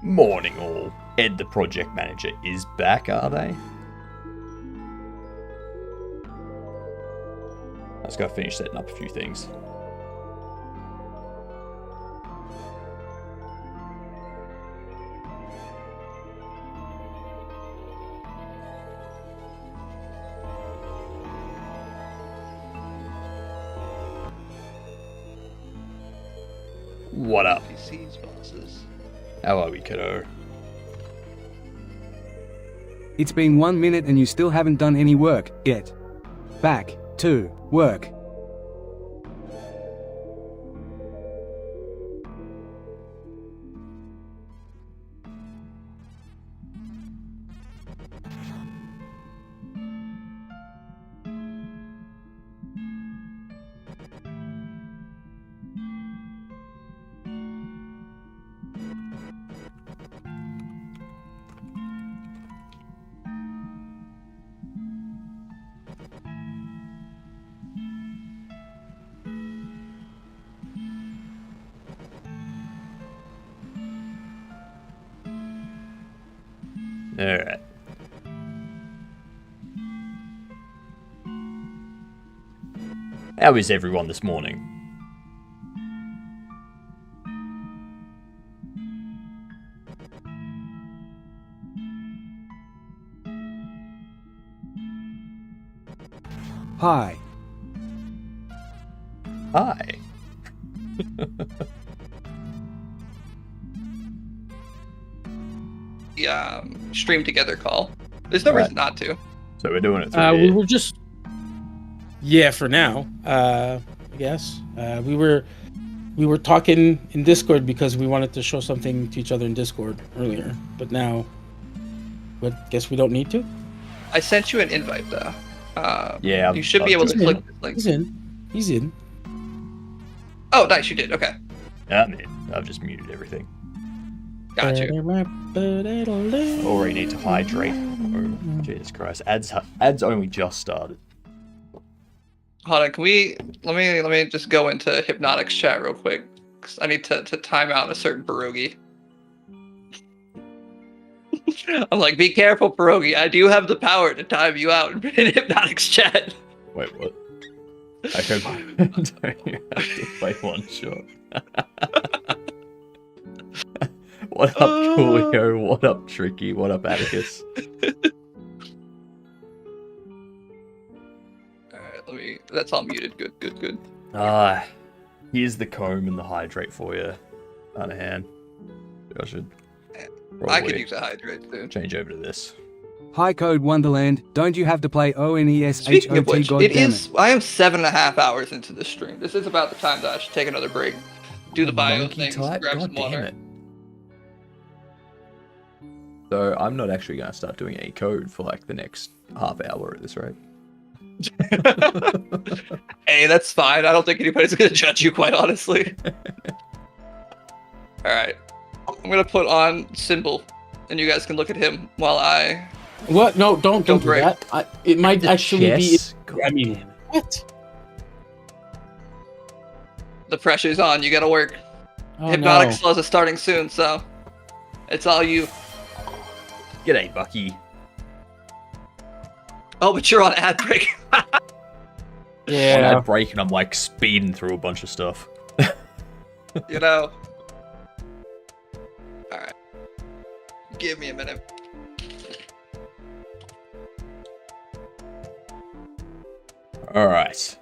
Morning all. Ed the project manager is back, are they? Let's go finish setting up a few things. What up? PCs, bosses. How are we, kiddo? It's been 1 minute and you still haven't done any work. Get back to work. Alright. How is everyone this morning? Hi. Hi. The stream together call. There's no reason not to. So we're doing it through We here. were just, yeah, for now. I guess we were talking in Discord because we wanted to show something to each other in Discord earlier, but now, but guess we don't need to. I sent you an invite though. Yeah, you should be able to He's click in. this link. He's in. He's in. Oh, nice, you did. Okay, I'm in. I've just muted everything. got you. Already need to hydrate. Oh, Jesus Christ. Ads only just started. Hold on, can we? Let me just go into Hypnotic's chat real quick. 'Cause I need to time out a certain pierogi. I'm like, be careful, pierogi. I do have the power to time you out in Hypnotic's chat. Wait, what? I hope I don't have to play one shot. What up, Coolio? What up, Tricky? What up, Atticus? Alright, that's all muted. Good. Here's the comb and the hydrate for you. Anahan. I should I could probably use a hydrate too. change over to this. Hi Code Wonderland. Don't you have to play Speaking of ONESHOT? which, God it damn is. I am 7.5 hours into the stream. This is about the time that I should take another break, do the bio Monkey things, type? grab God some damn water. it. So I'm not actually going to start doing any code for like the next half hour at this rate. Hey, that's fine. I don't think anybody's gonna judge you, quite honestly. All right, I'm gonna put on Symbol, and you guys can look at him while I. What? No, don't do break. that. It might The actually chess? be. I mean, what? The pressure's on. You gotta work. Oh, Hypnotic no. Slows is starting soon, so it's all you. G'day, Bucky. Oh, but you're on ad break. On Yeah. ad break and I'm like speeding through a bunch of stuff. You know. All right. Give me a minute. Alright.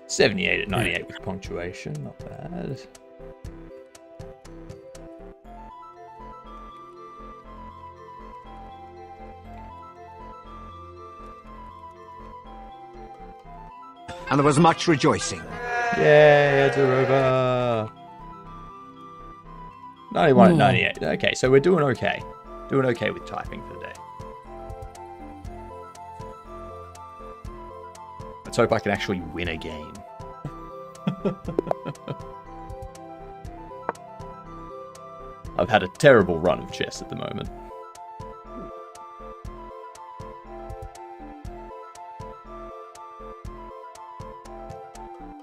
$78 at 98 with punctuation, not bad. And there was much rejoicing. Yay, it's over. 91 at 98. Okay, so we're doing okay. Doing okay with typing for the day. Let's hope I can actually win a game. I've had a terrible run of chess at the moment.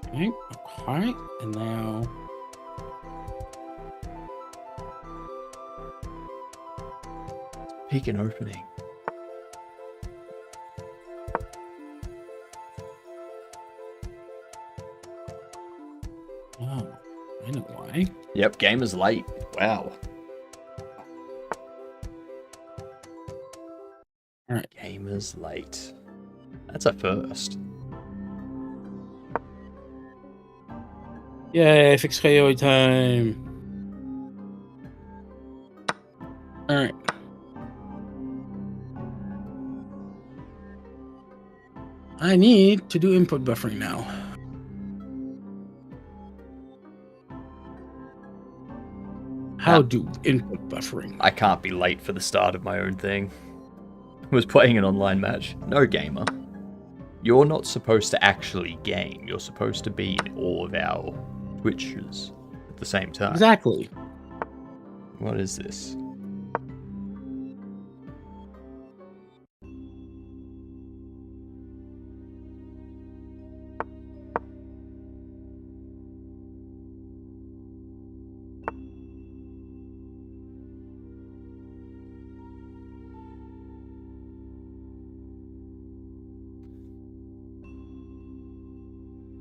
Okay, okay, and now Peak an opening. oh, I know why. Yep, game is late. Wow. Alright. Game is late. That's a first. Yay, fix KO time. Alright. I need to do input buffering now. How do input buffering? I can't be late for the start of my own thing. I was playing an online match. No, gamer. You're not supposed to actually game. You're supposed to be in all of our Twitches at the same time. Exactly. What is this?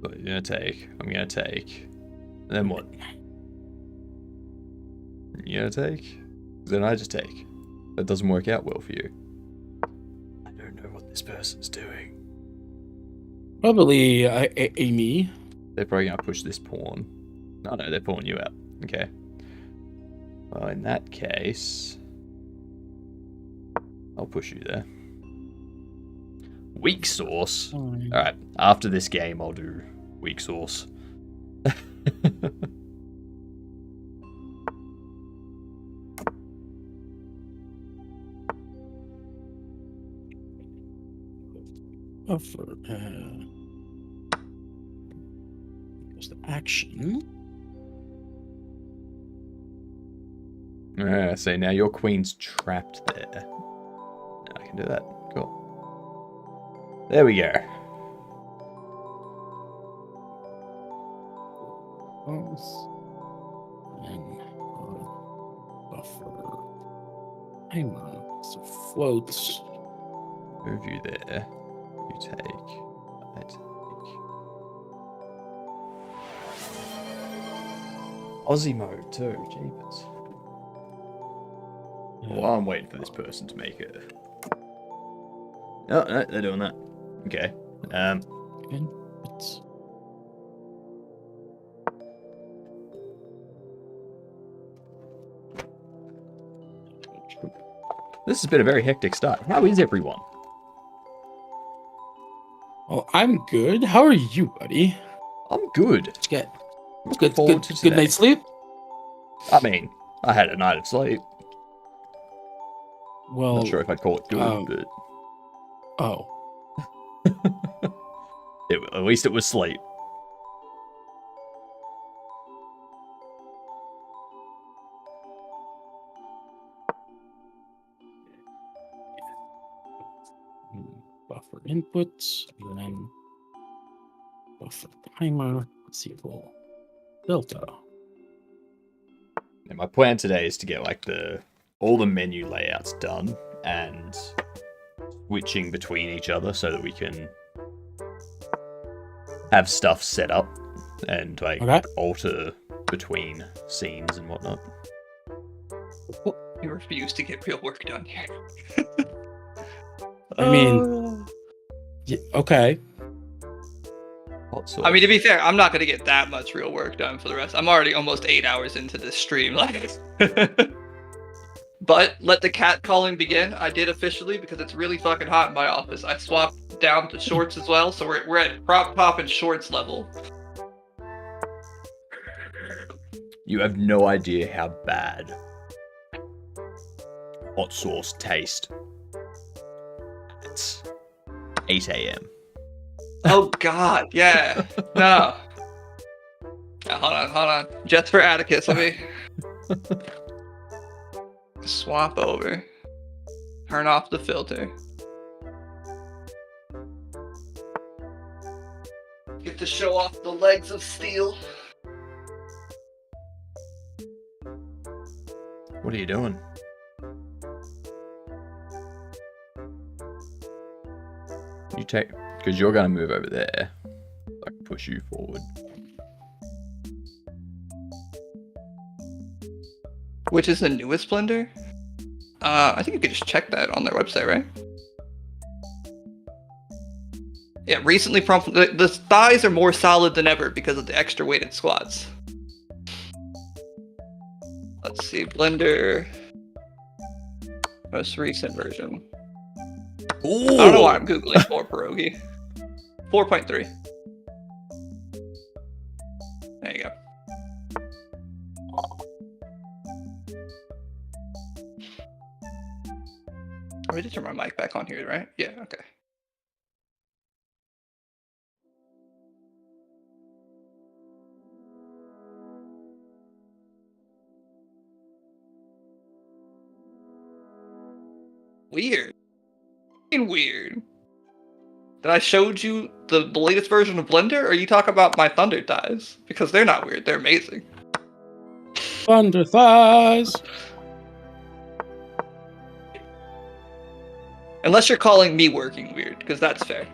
What you're gonna take? I'm gonna take. Then what? You're gonna take? Then I just take. That doesn't work out well for you. I don't know what this person's doing. Probably Amy. They're probably gonna push this pawn. No, they're pulling you out. Okay. Well, in that case, I'll push you there. Weak sauce. Alright, after this game, I'll do weak sauce. Buffer. Goes to action. So now your queen's trapped there. I can do that. Cool. There we go. And buffer. Timer. So floats. Move you there. You take. I take. Aussie mode too. Jeepers. Well, I'm waiting for this person to make it. Oh, no, they're doing that. Okay. It's This has been a very hectic start. How is everyone? well, I'm good. How are you, buddy? I'm good. Good. Looking Good. forward Good. to Good today. night's sleep. I mean, I had a night of sleep. Well, Not sure if I'd call it good, but oh, at least it was sleep. buffer inputs, and then buffer timer. Let's see, well, delta. And my plan today is to get like all the menu layouts done and switching between each other so that we can have stuff set up and like Okay. alter between scenes and whatnot. You refuse to get real work done here. I mean, yeah, okay. Hot sauce. I mean, to be fair, I'm not gonna get that much real work done for the rest. I'm already almost 8 hours into this stream, like. But let the cat calling begin. I did officially because it's really fucking hot in my office. I swapped down to shorts as well, so we're at crop top and shorts level. You have no idea how bad hot sauce taste at 8 a.m. Oh God, yeah. No. Hold on. Just for Atticus, let me. Swap over. Turn off the filter. Get to show off the legs of steel. What are you doing? You take, because you're going to move over there. I can push you forward. Which is the newest Blender? I think you could just check that on their website, right? Yeah, recently the thighs are more solid than ever because of the extra weighted squats. Let's see, Blender. Most recent version. Ooh. I don't know why I'm Googling more pierogi. 4.3. There you go. I need to turn my mic back on here, right? Yeah, okay. Weird. Weird. Did I showed you the latest version of Blender, or you talk about my Thunder thighs? Because they're not weird, they're amazing. Thunder thighs. Unless you're calling me working weird, because that's fair.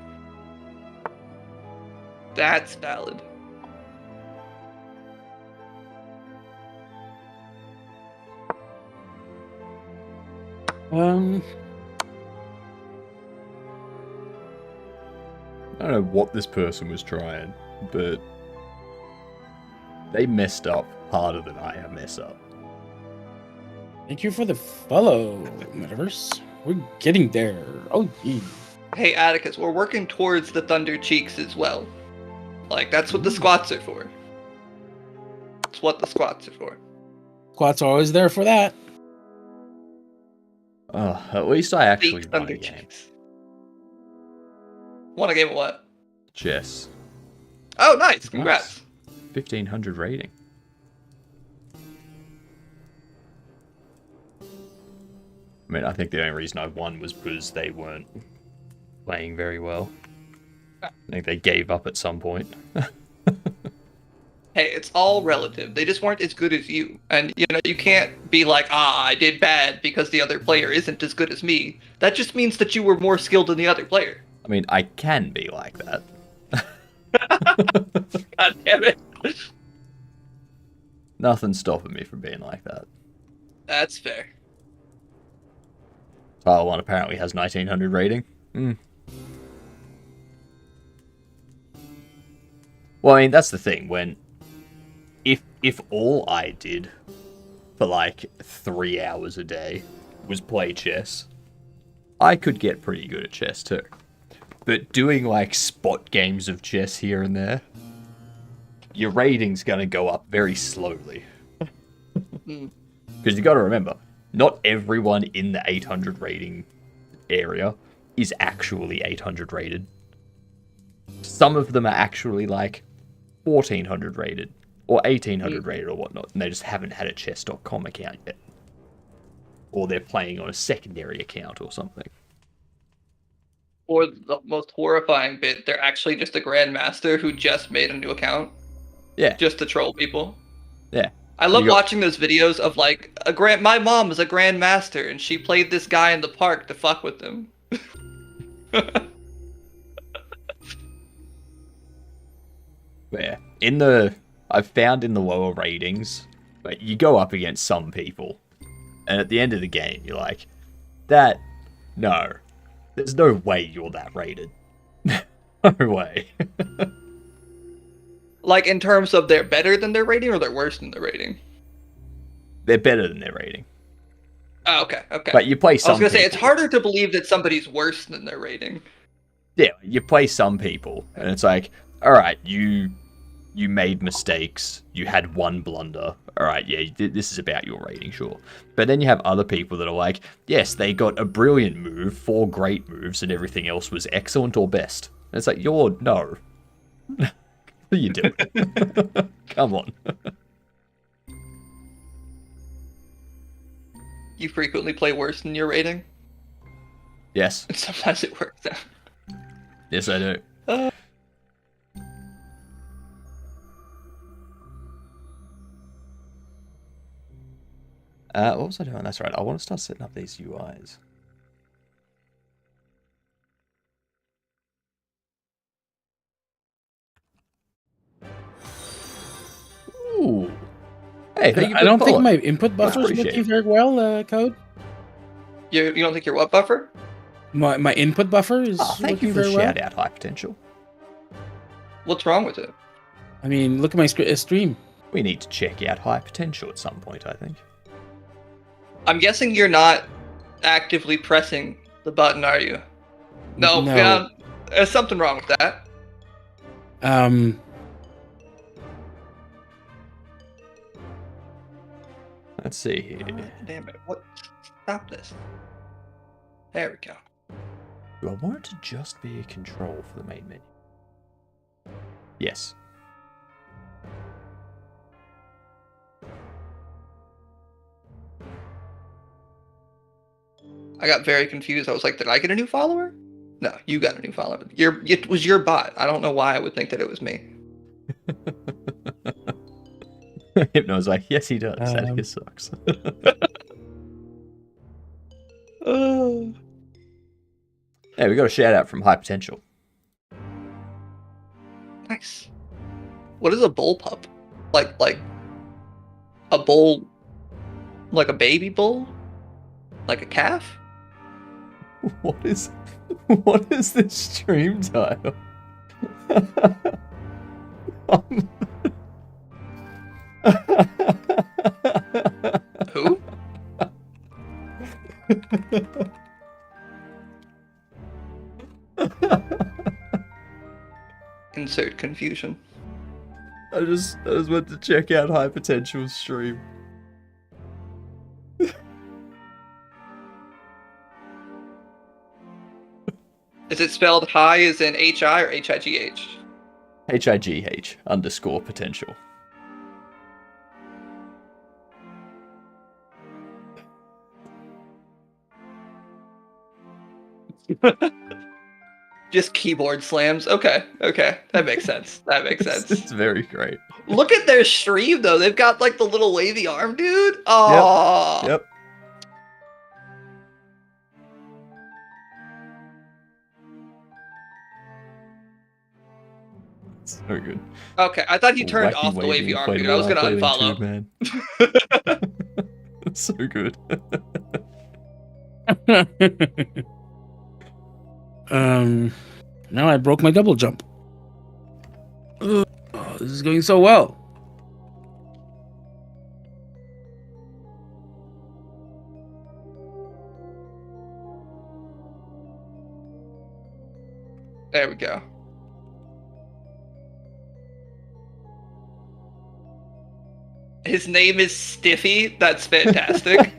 That's valid. I don't know what this person was trying, but they messed up harder than I have messed up. Thank you for the follow, Metaverse. We're getting there. Oh, yeah. Hey, Atticus, we're working towards the Thunder cheeks as well. Like, that's what the squats are for. That's what the squats are for. Squats are always there for that. Oh, at least I actually Peak won Thunder a game. cheeks. Won a game of what? Chess. Oh, nice. Congrats. 1500 rating. I mean, I think the only reason I won was because they weren't playing very well. I think they gave up at some point. Hey, it's all relative. They just weren't as good as you. And, you know, you can't be like, I did bad because the other player isn't as good as me. That just means that you were more skilled than the other player. I mean, I can be like that. God damn it. Nothing's stopping me from being like that. That's fair. Tile 1 apparently has 1900 rating. Well, I mean, that's the thing. When if all I did for like 3 hours a day was play chess, I could get pretty good at chess too. But doing like spot games of chess here and there, your rating's gonna go up very slowly. Because you got to remember, not everyone in the 800 rating area is actually 800 rated. Some of them are actually like 1400 rated or 1800 rated or whatnot, and they just haven't had a chess.com account yet. Or they're playing on a secondary account or something. Or the most horrifying bit, they're actually just a grandmaster who just made a new account. Yeah. Just to troll people. Yeah. I love watching those videos of like my mom is a grandmaster and she played this guy in the park to fuck with him. Yeah. I've found in the lower ratings, like, you go up against some people, and at the end of the game, you're like, no. There's no way you're that rated. No way. Like, in terms of they're better than their rating or they're worse than their rating? They're better than their rating. Oh, okay. But you play some I was going to say, people. it's harder to believe that somebody's worse than their rating. Yeah, you play some people, and it's like, alright, you made mistakes, you had one blunder, alright, yeah, this is about your rating, sure. But then you have other people that are like, yes, they got a brilliant move, 4 great moves, and everything else was excellent or best. And it's like, no. What are you doing? Come on. you frequently play worse than your rating? Yes. And sometimes it works out. Yes, I do. What was I doing? That's right. I want to start setting up these UIs. Ooh. Hey, thank you for I don't the think follow. my input buffer is appreciate working it. very well, Code. You don't think your what buffer? My input buffer is Oh, thank working you for the very well. shout out, High Potential. What's wrong with it? I mean, look at my stream. We need to check out High Potential at some point, I think. I'm guessing you're not actively pressing the button, are you? No. No. Yeah, there's something wrong with that. Let's see here. Damn it! What? Stop this. There we go. Do I want it to just be a control for the main menu? Yes. I got very confused. I was like, did I get a new follower? No, you got a new follower. It was your bot. I don't know why I would think that it was me. Hypno's like, yes, he does. That is sucks. Hey, we got a shout out from High Potential. Nice. What is a bull pup? Like a bull, like a baby bull, like a calf? What is this stream title? Who? Insert confusion. I just went to check out High Potential's stream. Is it spelled high as in H-I or H-I-G-H? HIGH_potential. Just keyboard slams. Okay. That makes sense. That makes sense. It's very great. Look at their stream though. They've got like the little wavy arm dude. Oh. Yep. So good. Okay, I thought he turned Wacky off the wavy arm dude. I was gonna inflatable unfollow. man. It's so good. Now I broke my double jump. Oh, this is going so well. There we go. His name is Stiffy. That's fantastic.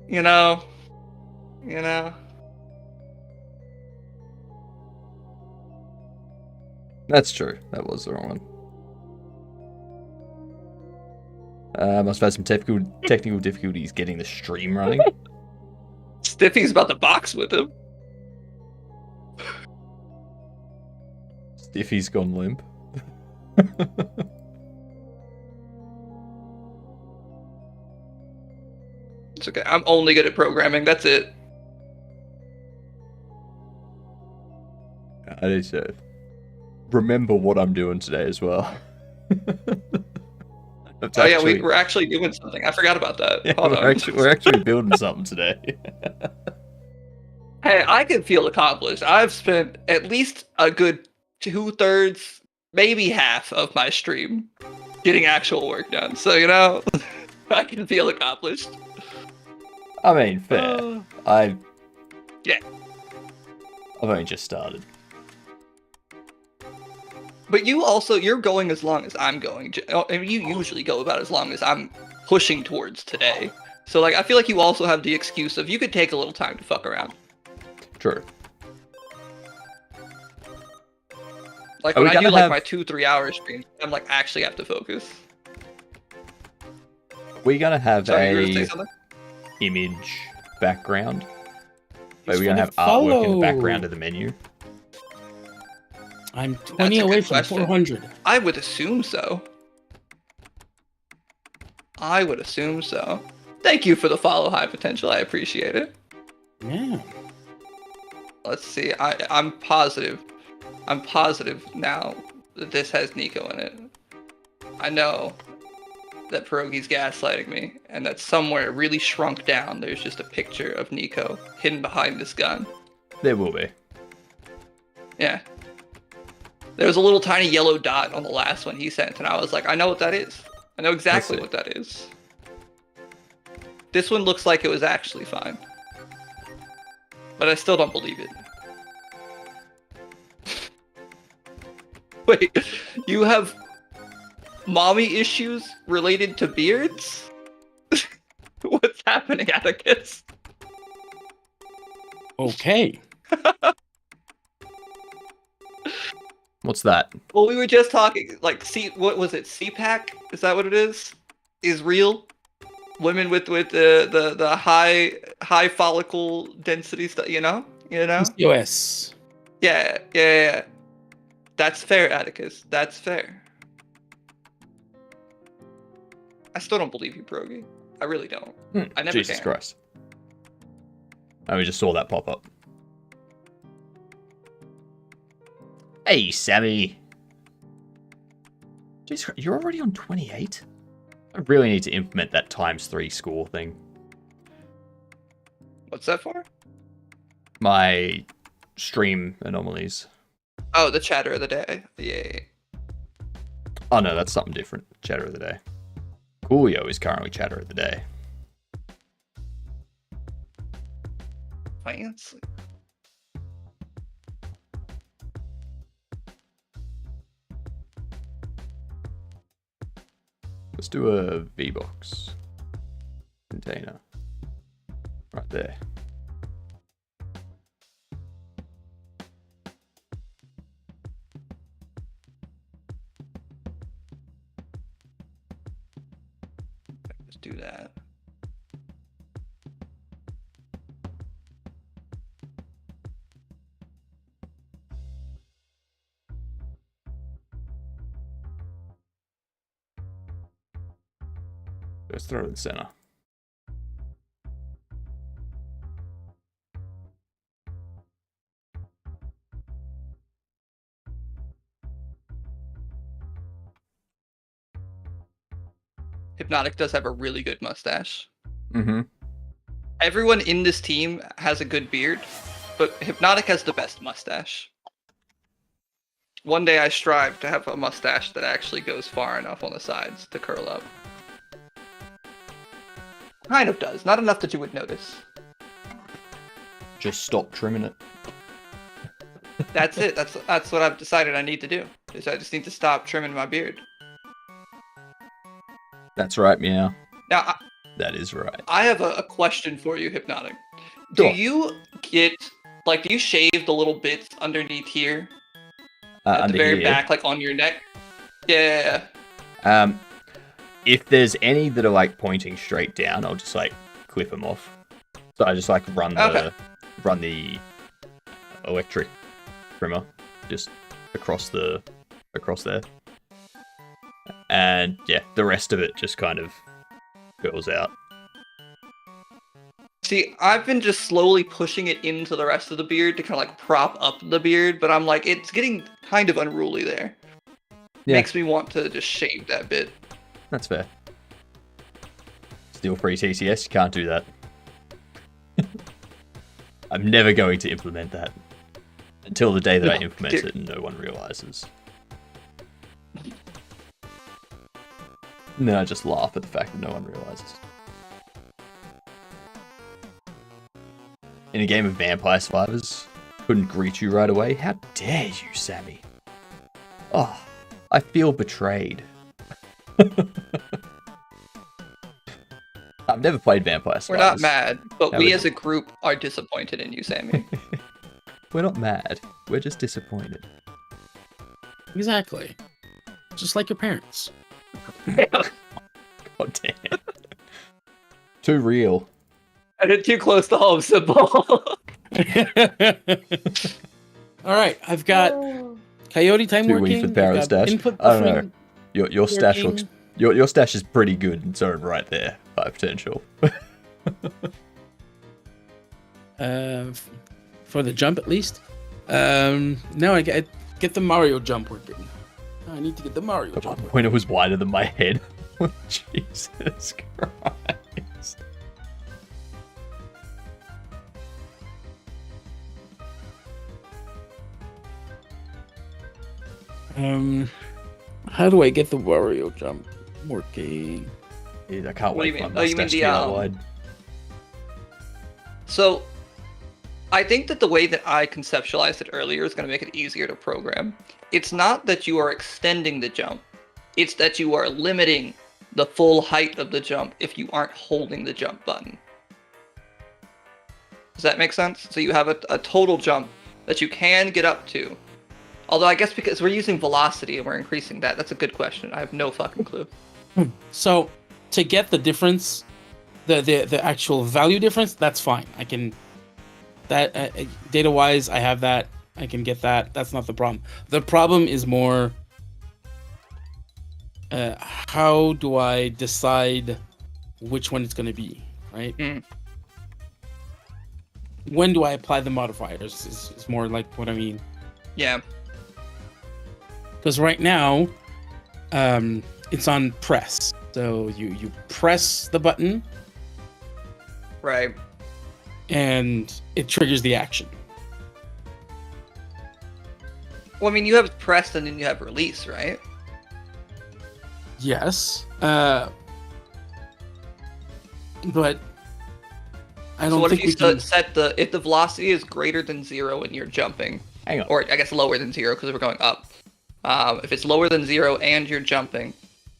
You know. That's true. That was the wrong one. Must have had some technical difficulties getting the stream running. Stiffy's about to box with him. Stiffy's gone limp. It's okay. I'm only good at programming. That's it. I need to remember what I'm doing today as well. Oh yeah, we're actually doing something. I forgot about that. Yeah, Hold on. we're actually building something today. Hey, I can feel accomplished. I've spent at least a good 2/3, maybe half of my stream getting actual work done. So, I can feel accomplished. I mean, fair. Yeah. I've only just started. But you're going as long as I'm going. I mean, you usually go about as long as I'm pushing towards today. So, I feel like you also have the excuse of you could take a little time to fuck around. True. Like, Are we when I do, gonna have- my 2-3 hour streams, I'm, actually have to focus. We're gonna have Sorry, you were gonna say a something? image background. But It's we're gonna for have the artwork in the follow. background of the menu. I'm That's 20 a away good from question. 400. I would assume so. I would assume so. Thank you for the follow, High Potential. I appreciate it. Yeah. Let's see. I'm positive. I'm positive now that this has Nico in it. I know that Pierogi's gaslighting me, and that somewhere really shrunk down, there's just a picture of Nico hidden behind this gun. There will be. Yeah. There was a little tiny yellow dot on the last one he sent, and I was like, I know what that is. I know exactly That's what that is. This one looks like it was actually fine. But I still don't believe it. Wait, you have mommy issues related to beards? What's happening, Atticus? Okay. What's that? Well, we were just talking, like, what was it, CPAC? Is that what it is? Is real? Women with the high follicle density stuff, you know? PCOS. Yeah. That's fair, Atticus. That's fair. I still don't believe you, Brogy. I really don't. I never Jesus can. Christ. Oh, we just saw that pop up. Hey, Sammy. Jesus Christ, you're already on 28? I really need to implement that ×3 score thing. What's that for? My stream anomalies. Oh, the chatter of the day. Yeah. Oh no, that's something different. Chatter of the day. Coolio is currently chatter of the day. Fancy. Let's do a VBox container. Right there. Let's do that. Let's throw it in the center. Hypnotic does have a really good mustache. Mm-hmm. Everyone in this team has a good beard, but Hypnotic has the best mustache. One day I strive to have a mustache that actually goes far enough on the sides to curl up. Kind of does. Not enough that you would notice. Just stop trimming it. That's it. That's what I've decided I need to do. Is I just need to stop trimming my beard. That's right, meow. Now, That is right. I have a question for you, Hypnotic. Do Sure. you get, like, do you shave the little bits underneath here? At the Under very here. back, like on your neck? Yeah. If there's any that are like pointing straight down, I'll just like clip them off. So I just like run the electric trimmer just across there. And yeah, the rest of it just kind of goes out. See, I've been just slowly pushing it into the rest of the beard to kind of like prop up the beard, but I'm like, it's getting kind of unruly there. Yeah. Makes me want to just shave that bit. That's fair. Still free TCS, you can't do that. I'm never going to implement that. Until the day that I No, implement dear- it and no one realizes. And then I just laugh at the fact that no one realizes. In a game of Vampire Survivors, couldn't greet you right away? How dare you, Sammy? Oh, I feel betrayed. I've never played Vampire We're Survivors. not mad, but How we is as a group are disappointed in you, Sammy. We're not mad. We're just disappointed. Exactly. Just like your parents. God damn. Too real. I did too close to home, simple. All right, I've got Coyote time Too working. weak for the power of I've got stash. input I don't know. buffering Your stash working. looks. Your stash is pretty good in its own right there. High potential. For the jump at least. Now I get the Mario jump working. I need to get the Mario At jump. one point, it was wider than my head. Jesus Christ. How do I get the Wario jump working? Jeez, I can't What do wait you for mean? my Oh, you mean mustache to the, be that wide. So, I think that the way that I conceptualized it earlier is going to make it easier to program. It's not that you are extending the jump, it's that you are limiting the full height of the jump if you aren't holding the jump button. Does that make sense? So you have a total jump that you can get up to. Although I guess because we're using velocity and we're increasing that, that's a good question. I have no fucking clue. So to get the difference, the actual value difference, that's fine. I can that data wise, I have that. I can get that. That's not the problem. The problem is more how do I decide which one it's going to be, right? Mm. When do I apply the modifiers is more like what I mean. Yeah. Because right now, it's on press. So you press the button Right. and it triggers the action. Well, I mean, you have press and then you have release, right? Yes. But I So don't what think if we you can... set if the velocity is greater than 0 and you're jumping, Hang on. or I guess lower than 0 because we're going up. If it's lower than 0 and you're jumping,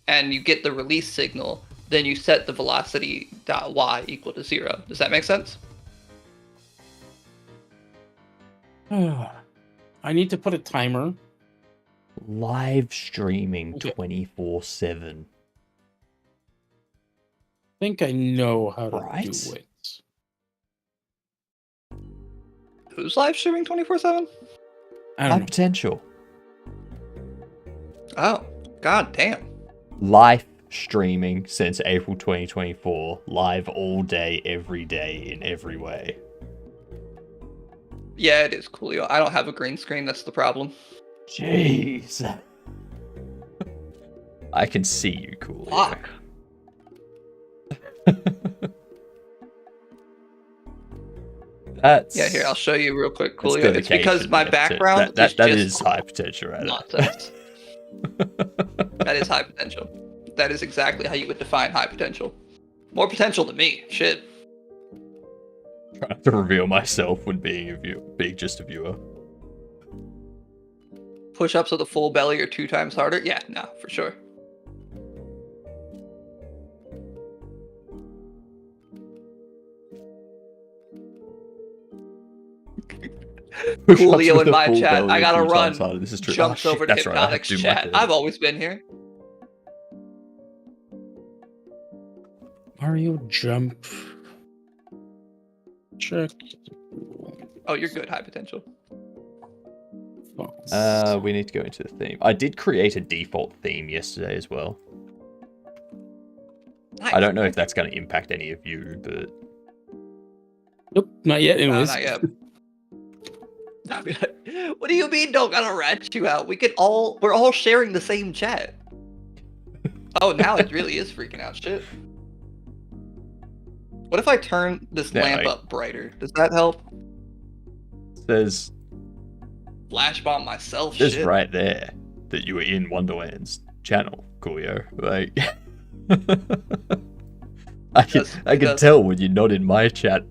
and you get the release signal, then you set the velocity .y equal to 0. Does that make sense? I need to put a timer. Live streaming Okay. 24/7. I think I know how to Right. do it. Who's live streaming 24/7? I High don't know. potential. Oh, god damn. Live streaming since April 2024. Live all day, every day, in every way. Yeah, it is Coolio. I don't have a green screen. That's the problem. Jeez. I can see you, cool. Fuck. That's Yeah, here I'll show you real quick, that's Coolio. It's because dedication my there, too. background that is just is high potential, right? nonsense. That is high potential. That is exactly how you would define high potential. More potential than me. Shit. Trying to reveal myself when being just a viewer. Push-ups with a full belly are 2 times harder? Yeah, no, for sure. Push-ups Coolio with in a my full chat. belly I are gotta 2 times run. harder. This is true. Jumps Oh, shit, over to that's right, I have Hypnotic's to do my chat. thing. I've always been here. Mario jump. Check. Oh, you're good, high potential. We need to go into the theme. I did create a default theme yesterday as well. Nice. I don't know if that's going to impact any of you, but Nope, not yet. No, Anyways. not yet. I'll be like, what do you mean don't gotta rat you out? We're all sharing the same chat. Oh, now it really is freaking out. Shit. What if I turn this Yeah, lamp like- up brighter? Does that help? there's Flash bomb myself. Just Shit. right there that you were in Wonderland's channel, Coolio. Like, I can Because- tell when you're not in my chat.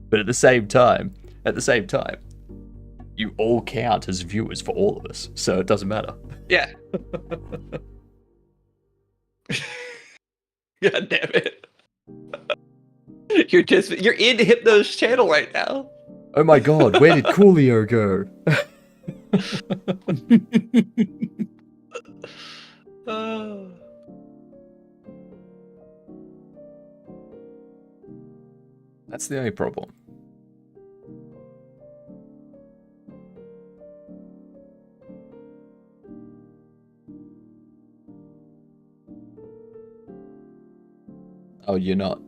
But at the same time, you all count as viewers for all of us, so it doesn't matter. Yeah. God damn it. You're in Hypno's channel right now. Oh my god, where did Coolio go? That's the only problem. Oh, you're not.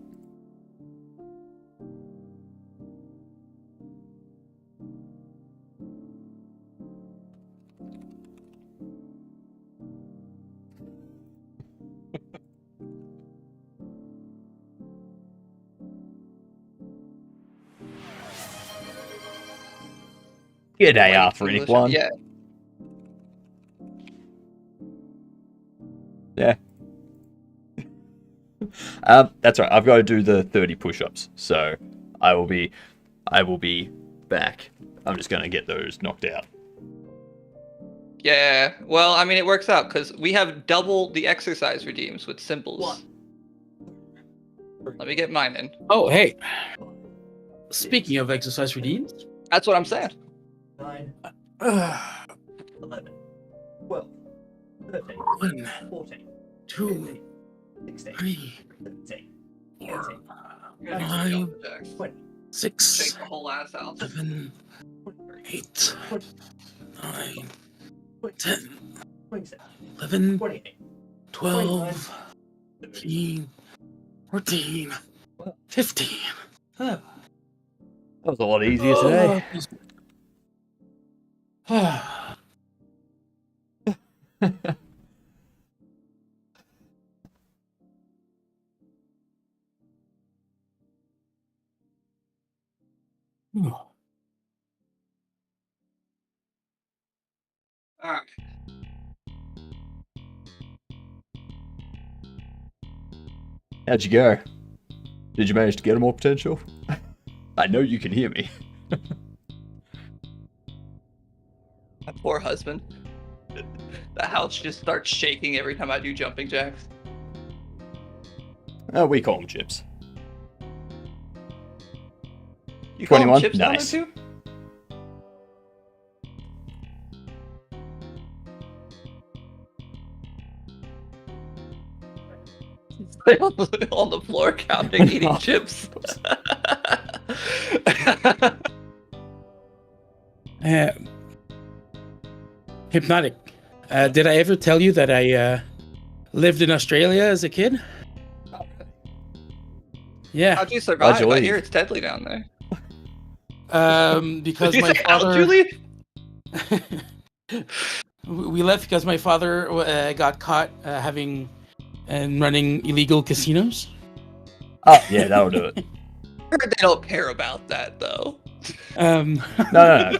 G'day, Arthur English, one. Yeah. Yeah. That's right. I've got to do the 30 push-ups, so I will be back. I'm just gonna get those knocked out. Yeah. Well, I mean, it works out because we have double the exercise redeems with symbols. Let me get mine in. Oh, hey. Speaking of exercise redeems. That's what I'm saying. 9, Uh, 11, 12, 13, 1, 14, 2, 16, 3, 17, 4, You're gonna Nine. jump the jacks. 6, Shake the whole ass out. 7, 8, 9, 10, 11, 12, 13, 14, 15. That was a lot easier today. All right. How'd you go? Did you manage to get more potential? I know you can hear me. My poor husband. The house just starts shaking every time I do jumping jacks. We call them chips. You call them 21? chips down there Nice. too? On the floor counting, eating chips. Hypnotic. Did I ever tell you that I lived in Australia as a kid? Yeah. How'd you survive? How'd you I leave? hear it's deadly down there. Because Did you my say how'd father. you leave? We left because my father got caught having and running illegal casinos. Oh, yeah, that'll do it. Heard they don't care about that though. No.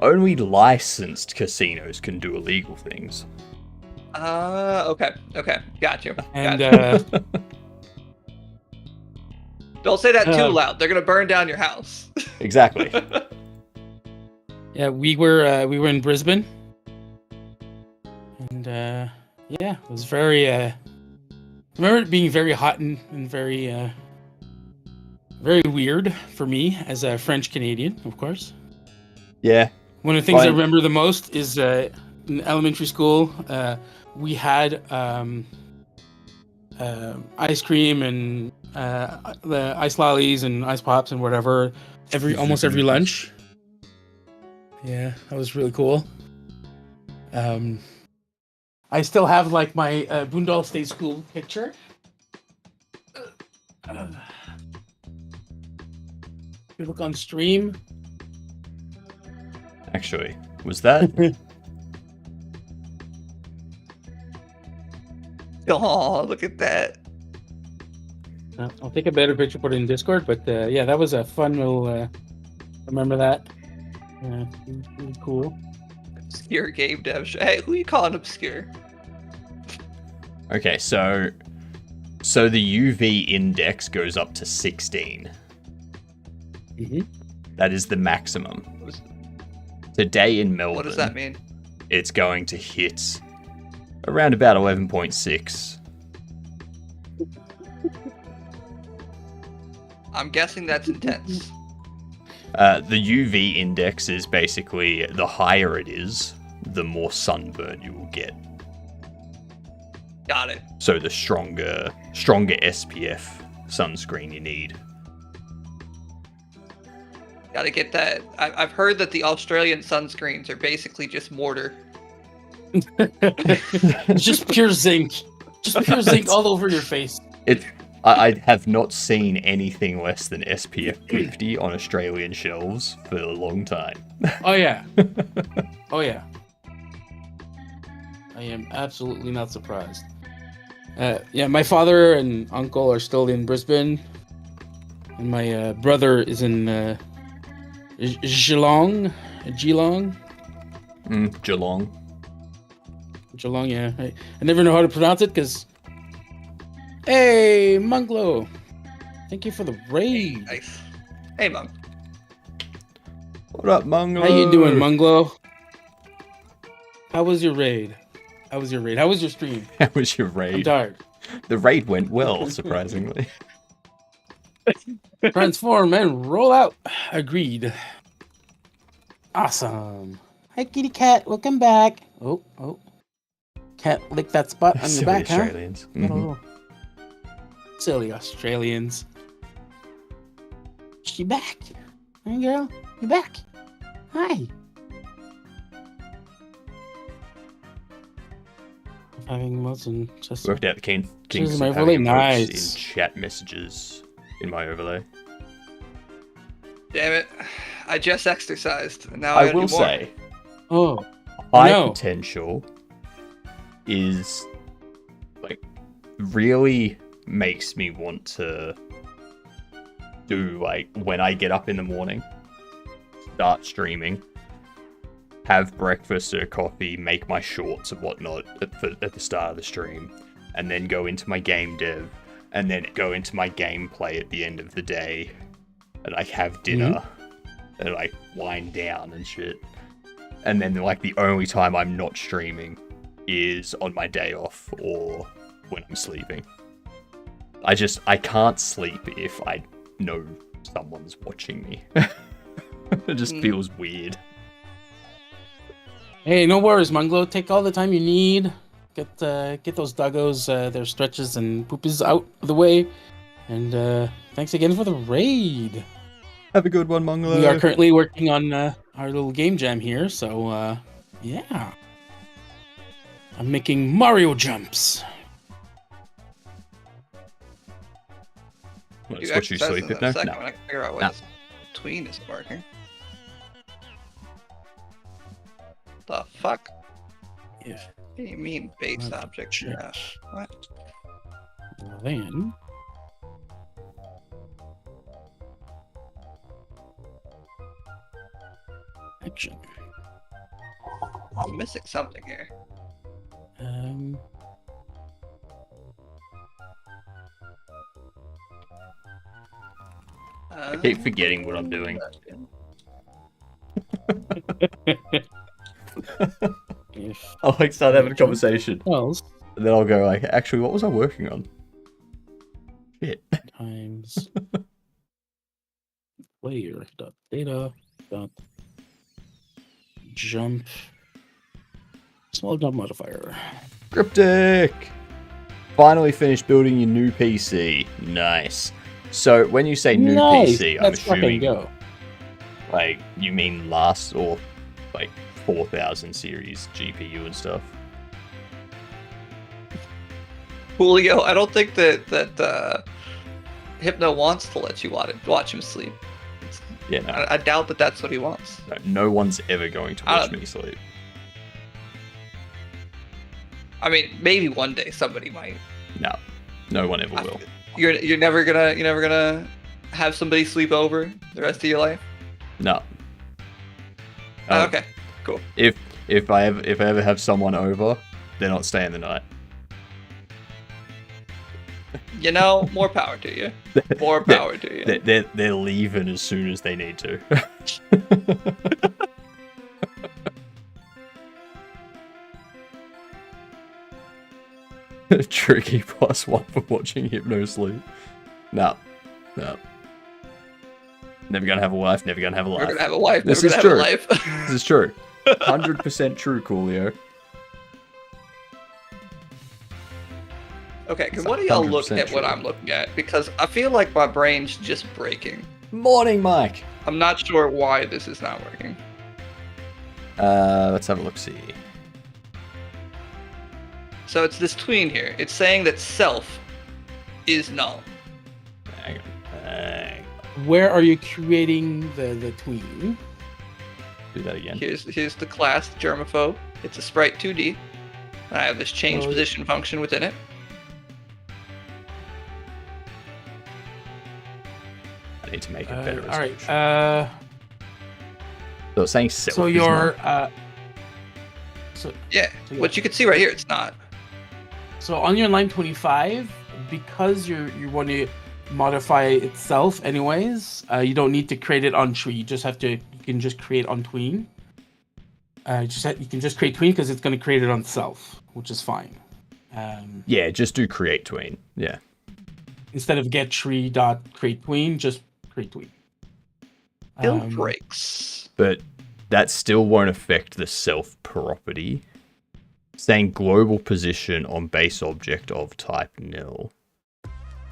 Only licensed casinos can do illegal things. Okay, got you. And Don't say that too Uh, loud. They're gonna burn down your house. Exactly. yeah, we were in Brisbane, and yeah, it was very. I remember it being very hot and very very weird for me as a French Canadian, of course. Yeah. One of the things I Fine. remember the most is in elementary school, we had ice cream and the ice lollies and ice pops and whatever almost every lunch. Yeah, that was really cool. I still have like my Boondall State School picture. If you look on stream. Actually, was that? Oh, look at that. I'll take a better picture, put it in Discord. But yeah, that was a fun little. Remember that? Really cool. Obscure game dev. Hey, who you calling obscure? Okay, so the UV index goes up to 16. Mhm. That is the maximum. Today in Melbourne, What does that mean? it's going to hit around about 11.6. I'm guessing that's intense. The UV index is basically the higher it is, the more sunburn you will get. Got it. So the stronger SPF sunscreen you need. Gotta get that. I've heard that the Australian sunscreens are basically just mortar. It's just pure zinc. Just pure zinc all over your face. I have not seen anything less than SPF 50 on Australian shelves for a long time. Oh yeah. Oh yeah. I am absolutely not surprised. Yeah, my father and uncle are still in Brisbane, and my brother is in Geelong. Geelong. Geelong. Geelong, yeah. I never know how to pronounce it because. Hey, Munglo. Thank you for the raid. Nice. Hey, Monk. What up, Munglo? How you doing, Munglo? How was your raid? How was your stream? How was your I'm raid? tired. The raid went well, surprisingly. Transform and roll out. Agreed. Awesome. Hi, kitty cat. Welcome back. Oh. Can't lick that spot on your Silly back, huh? Australians. Mhm. Silly Australians. She back. Hey, girl. You back. Hi. Having mods and just Worked out the kinks This is of my having overlay. emojis Nice. in chat messages in my overlay. Damn it. I just exercised. And now I gotta will do more. say, oh. high No. potential is like really makes me want to do like when I get up in the morning, start streaming, have breakfast or coffee, make my shorts and whatnot at the start of the stream, and then go into my game dev, and then go into my gameplay at the end of the day, and like have dinner, and like wind down and shit. And then like the only time I'm not streaming is on my day off or when I'm sleeping. I can't sleep if I know someone's watching me. It just feels weird. Hey, no worries, Munglo. Take all the time you need. Get those doggos, their stretches and poopies out of the way. And thanks again for the raid. Have a good one, Munglo. We are currently working on our little game jam here, so yeah. I'm making Mario jumps. Let's watch you exercise sleep in it a now. second No. when I figure out what No. this tween is working. The fuck? If What do you mean base Not object check. trash? What? then action. I'm missing something here. I keep forgetting what I'm doing. If I'll like start having a conversation, else and then I'll go like, actually, what was I working on? Shit. times player dot data dot jump small jump modifier. Cryptic! Finally finished building your new PC. Nice. So when you say new Nice. PC, I'm Let's fucking assuming go. like you mean last or like 4000 series GPU and stuff. Julio, I don't think that Hypno wants to let you watch him sleep. Yeah, no, I doubt that that's what he wants. no one's ever going to watch me sleep. I mean, maybe one day somebody might. No, no one ever will. You're never gonna have somebody sleep over the rest of your life. No. Oh, okay, cool. If I ever have someone over, they're not staying the night. You know, more power to you. More power to you. They're leaving as soon as they need to. Tricky +1 for watching Hypno sleep. No. Never gonna have a wife, never gonna have a We're life. gonna have a wife. This Never is gonna have a true. life. This is true. 100% true, Coolio. Okay, can It's one of y'all look 100% at what true. I'm looking at? Because I feel like my brain's just breaking. Morning, Mike. I'm not sure why this is not working. Let's have a look. See. So it's this tween here. It's saying that self is null. Hang on. Hang on. Where are you creating the tween? Do that again. Here's the class germaphobe. It's a sprite 2D. I have this change Oh. position function within it. I need to make it better. All right. resolution. So it's saying self. So is your not- Yeah, So yeah. what you can see right here, it's not. so on your line 25, because you want to modify itself anyways, you don't need to create it on tree. You just have to. You can just create on tween. You can just create tween because it's going to create it on self, which is fine. Yeah, just do create tween. Yeah. Instead of get tree dot create tween, just create tween. Still breaks. But that still won't affect the self property. Saying global position on base object of type nil.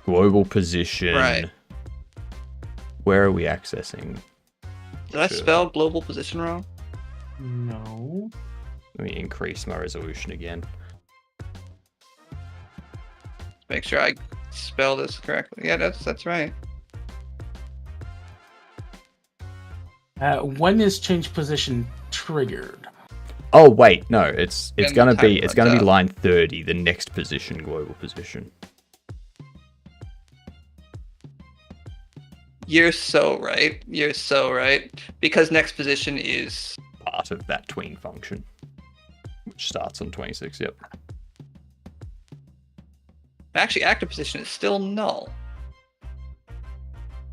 Global position. Right. Where are we accessing? Did I Sure. spell global position wrong? No. Let me increase my resolution again. Make sure I spell this correctly. Yeah, that's right. When is change position triggered? Oh wait, no, it's And gonna the be time it's gonna be runs out. line 30, the next position, global position. You're so right. You're so right. Because next position is Part of that tween function. Which starts on 26, yep. actually active position is still null.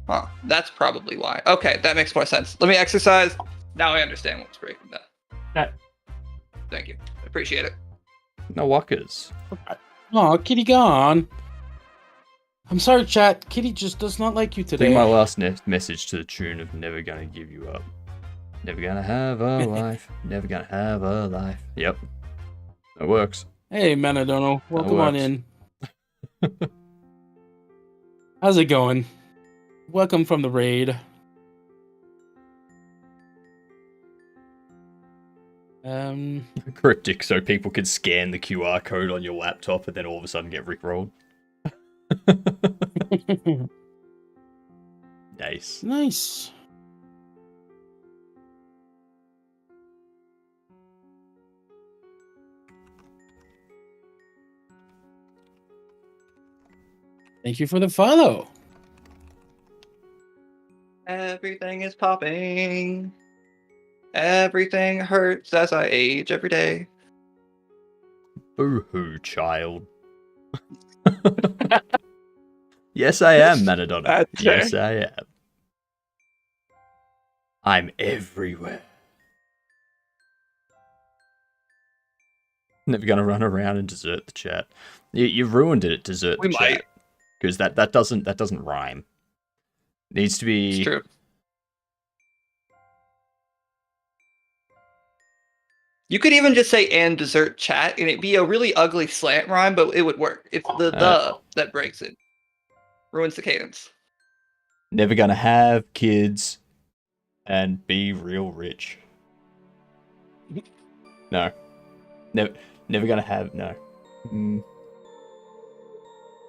Huh. That's probably why. Okay, that makes more sense. Let me exercise. Now I understand what's breaking that. Okay. Thank you. Appreciate it. No wuckers. Oh, Kitty gone. I'm sorry, chat. Kitty just does not like you I think today. my last message to the tune of Never Gonna Give You Up. Never gonna have a life. Never gonna have a life. Yep. It works. Hey, Manadono. Welcome on works. in. How's it going? Welcome from the raid. Cryptic so people could scan the QR code on your laptop and then all of a sudden get rickrolled. Nice. Nice. Thank you for the follow. Everything is popping. Everything hurts as I age every day. Boo-hoo, child. Yes, I am, Manadonna. That's Yes, I am. I'm everywhere. Never gonna run around and desert the chat. You've ruined it. Desert We the might. chat because that doesn't rhyme. Needs to be. It's true. You could even just say and dessert chat and it'd be a really ugly slant rhyme, but it would work. It's the that breaks it. Ruins the cadence. Never gonna have kids and be real rich. No. Never gonna have no.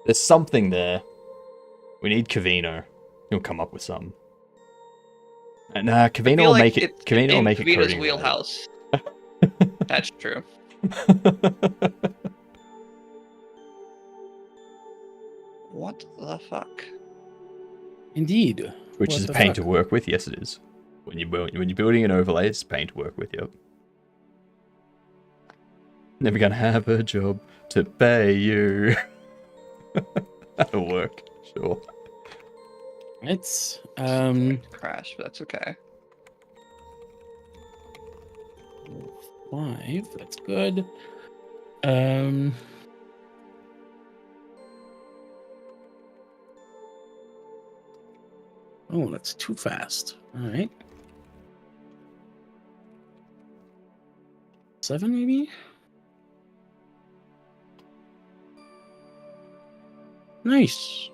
There's something there. We need Cavino. He'll come up with something. Nah, I Cavino feel will like make it. it's Cavino will in make it Kavita's coding wheelhouse. That's true. related. What the fuck? Indeed. Which What is a the pain fuck? to work with. Yes, it is. When you're building an overlay, it's a pain to work with. Yep. Never gonna have a job to pay you. That'll work. Sure. It's Crash, but that's okay. 5. That's good. Oh, that's too fast. All right. 7 maybe. Nice.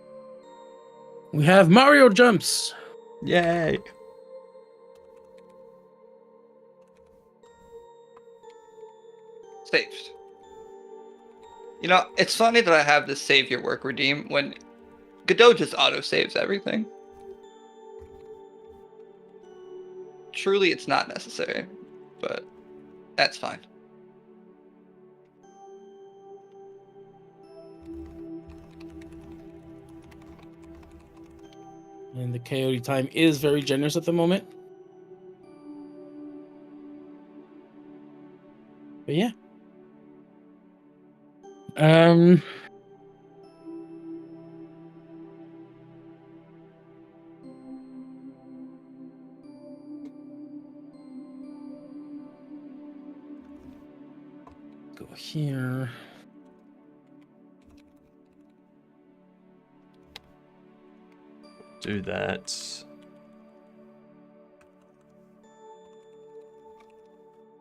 We have Mario jumps. Yay! saved. You know, it's funny that I have this save your work redeem when Godot just auto-saves everything. Truly, it's not necessary, but that's fine. And the coyote time is very generous at the moment. But yeah. Go here. Do that.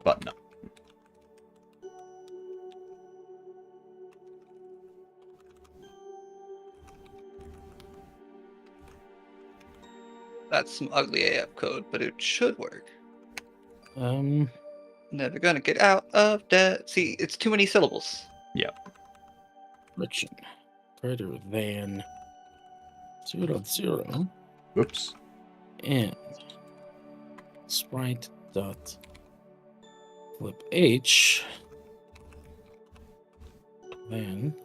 But no. That's some ugly AF code, but it should work. Never gonna get out of debt. See, it's too many syllables. Friction greater than 0.0 Whoops. and sprite dot flip h then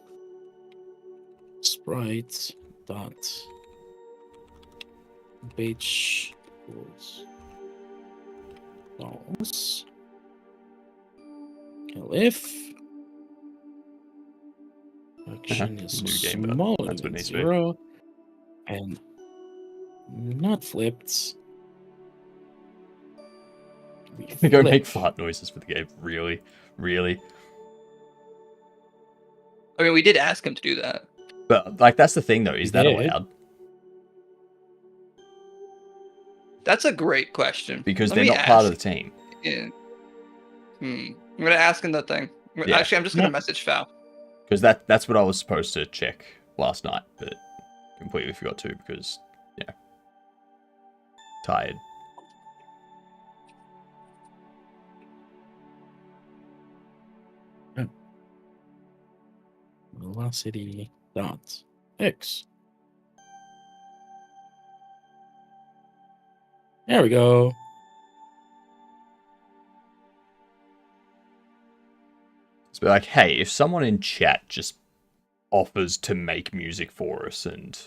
sprite dot h equals false if action is New game, but smaller that's what than it needs to be. 0 and not flipped. We Go flip. make fart noises for the game. Really? Really? I mean, we did ask him to do that. But, like, that's the thing, though. Is that Yeah. allowed? That's a great question. Because Let they're me not part of ask. the team. Yeah. I'm gonna ask him that thing. Yeah. Actually, I'm just gonna Yeah. message Fal. Because that's what I was supposed to check last night, but completely forgot to because, yeah. Tired. Velocity dot x. There we go. It's like, hey, if someone in chat just offers to make music for us and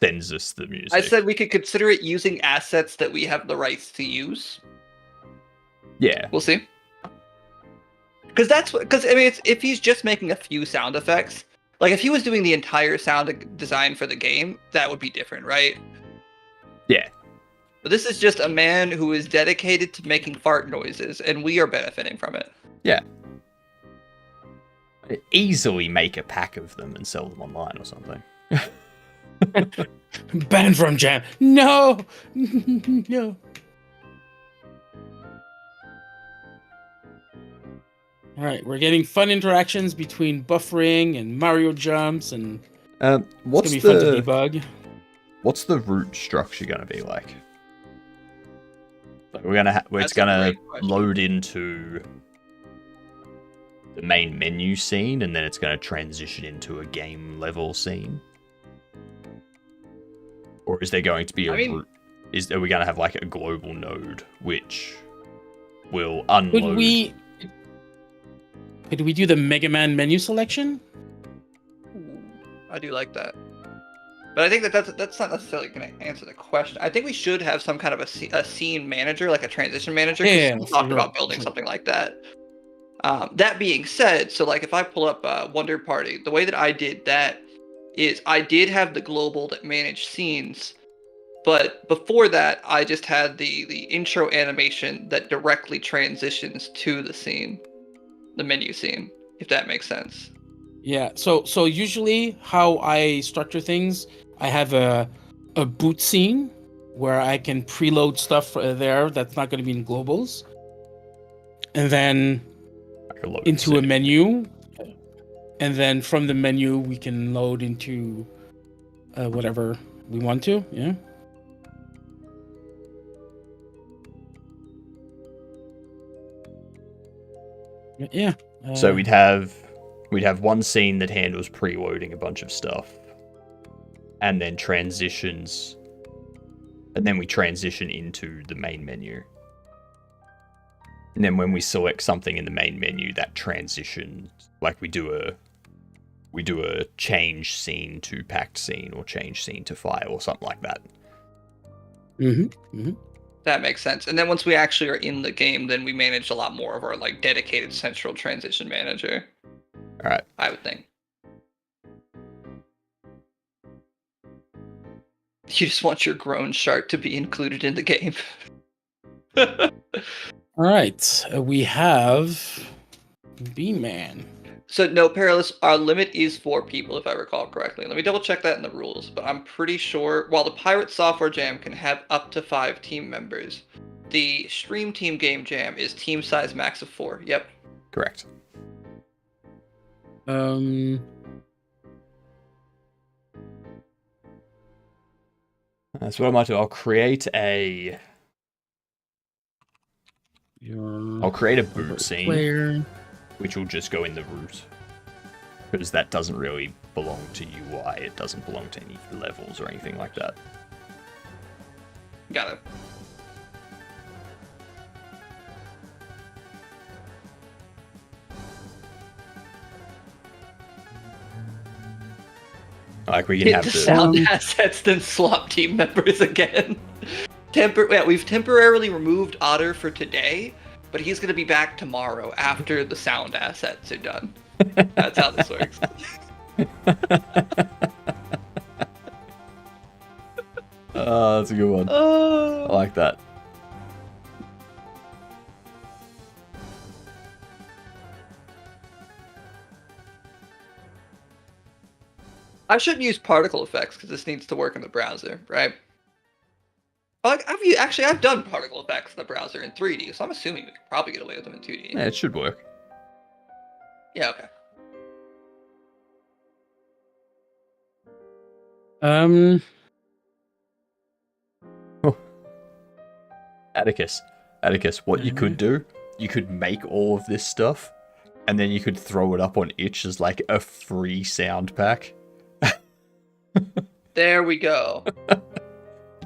sends us the music. I said we could consider it using assets that we have the rights to use. yeah. We'll see. Because I mean, if he's just making a few sound effects, like if he was doing the entire sound design for the game, that would be different, right? Yeah. But this is just a man who is dedicated to making fart noises, and we are benefiting from it. Yeah. Easily make a pack of them and sell them online or something. Banned from jam. No. No. All right, we're getting fun interactions between buffering and Mario jumps, and What's it's gonna be fun to the debug. what's the root structure gonna be like? Like we're gonna it's That's a gonna great question. load into the main menu scene, and then it's gonna transition into a game level scene. Or is there going to be a I mean- root? Are we gonna have like a global node which will unload? Could we do the Mega Man menu selection? I do like that. But I think that's not necessarily going to answer the question. I think we should have some kind of a scene manager, like a transition manager. 'Cause Yeah, we talked sure, about building sure. something like that. That being said, so like if I pull up Wonder Party, the way that I did that is I did have the global that managed scenes, but before that I just had the intro animation that directly transitions to the scene, the menu scene, if that makes sense. Yeah. So usually how I structure things, I have a boot scene where I can preload stuff there that's not going to be in globals, and then Like a load into a scene? menu, and then from the menu we can load into whatever we want to. Yeah. Yeah. So we'd have one scene that handles preloading a bunch of stuff, and then transitions, and then we transition into the main menu. And then when we select something in the main menu, that transition, like we do a change scene to packed scene or change scene to file or something like that. That makes sense. And then once we actually are in the game, then we manage a lot more of our like dedicated central transition manager. All right. I would think. You just want your grown shark to be included in the game. All right. We have B-Man. So no, Perilous, our limit is 4 people, if I recall correctly. Let me double check that in the rules, but I'm pretty sure while the Pirate Software Jam can have up to 5 team members, the Stream Team Game Jam is team size max of 4. Yep. Correct. That's what I might do. I'll create a boot scene, player. which will just go in the root, because that doesn't really belong to UI. It doesn't belong to any levels or anything like that. Got it. Like we can Hit have the the sound assets, then swap team members again. We've temporarily removed Otter for today, but he's going to be back tomorrow after the sound assets are done. That's how this works. that's a good one. I like that. I shouldn't use particle effects because this needs to work in the browser, right? Like, I've done particle effects in the browser in 3D, so I'm assuming we could probably get away with them in 2D. Yeah, it should work. Yeah, okay. Atticus, what you could do, you could make all of this stuff, and then you could throw it up on itch as like a free sound pack. There we go.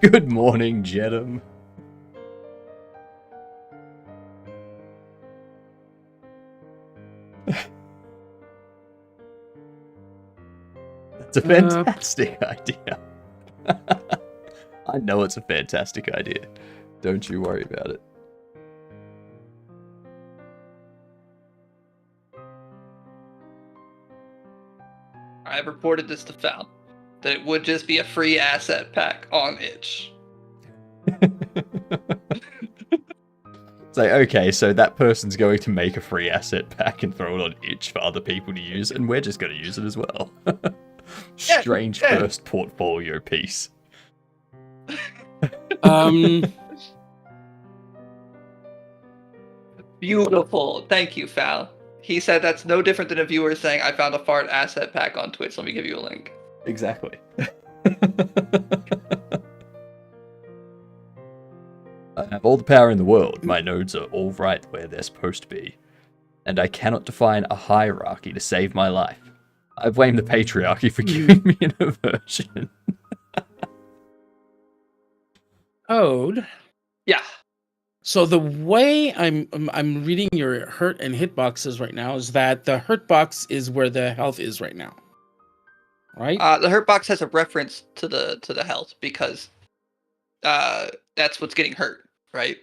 Good morning, Jedum. That's a fantastic idea. I know it's a fantastic idea. Don't you worry about it. I've reported this to Fal, that it would just be a free asset pack on itch. It's like, okay, so that person's going to make a free asset pack and throw it on itch for other people to use, and we're just going to use it as well. Strange first portfolio piece. Beautiful. Thank you, Fal. He said that's no different than a viewer saying, I found a fart asset pack on Twitch. Let me give you a link. Exactly. I have all the power in the world. My nodes are all right where they're supposed to be. And I cannot define a hierarchy to save my life. I blame the patriarchy for giving me an aversion. Code. Yeah. So the way I'm reading your hurt and hit boxes right now is that the hurt box is where the health is right now, right? The hurt box has a reference to the health because that's what's getting hurt, right?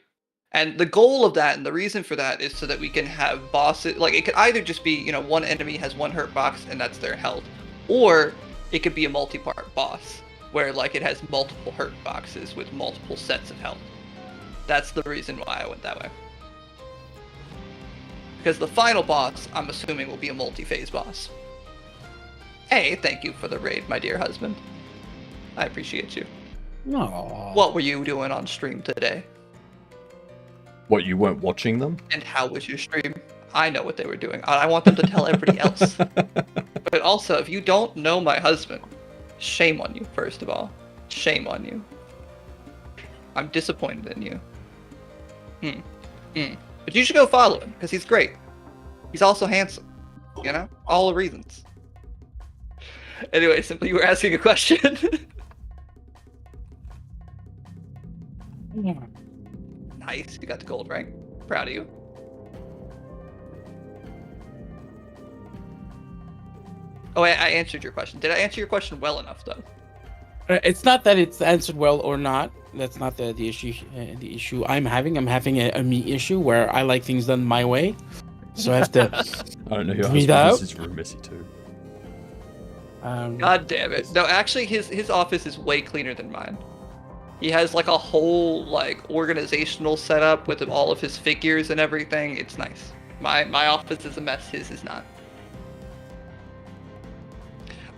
And the goal of that and the reason for that is so that we can have bosses. Like it could either just be one enemy has one hurt box and that's their health, or it could be a multi-part boss where like it has multiple hurt boxes with multiple sets of health. That's the reason why I went that way. Because the final boss, I'm assuming, will be a multi-phase boss. Hey, thank you for the raid, my dear husband. I appreciate you. No. What were you doing on stream today? What, you weren't watching them? And how was your stream? I know what they were doing. I want them to tell everybody else. But also, if you don't know my husband, shame on you, first of all. Shame on you. I'm disappointed in you. But you should go follow him, because he's great. He's also handsome. You know, all the reasons. Anyway, Simply, you were asking a question. Nice, you got the gold rank. Proud of you. Oh, I answered your question. Did I answer your question well enough, though? It's not that it's answered well or not. That's not the issue. The issue I'm having a me issue where I like things done my way. So I have to. I don't know who Read else out. this is room messy too. God damn it. No, actually, his office is way cleaner than mine. He has like a whole like organizational setup with all of his figures and everything. It's nice. My office is a mess. His is not.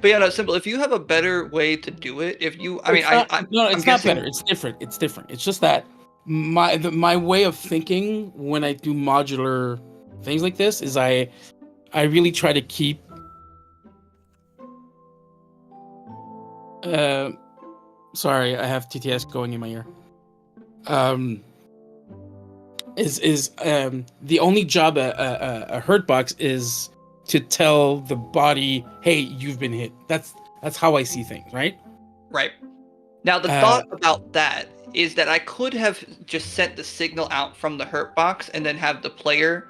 But yeah, no, Simple. If you have a better way to do it, if you, I mean, no, it's I'm not guessing- better. It's different. It's different. It's just that my way of thinking when I do modular things like this is I really try to keep. Sorry, I have TTS going in my ear. The only job a hurt box is to tell the body, hey, you've been hit. That's how I see things, right? Right. Now, the thought about that is that I could have just sent the signal out from the hurt box and then have the player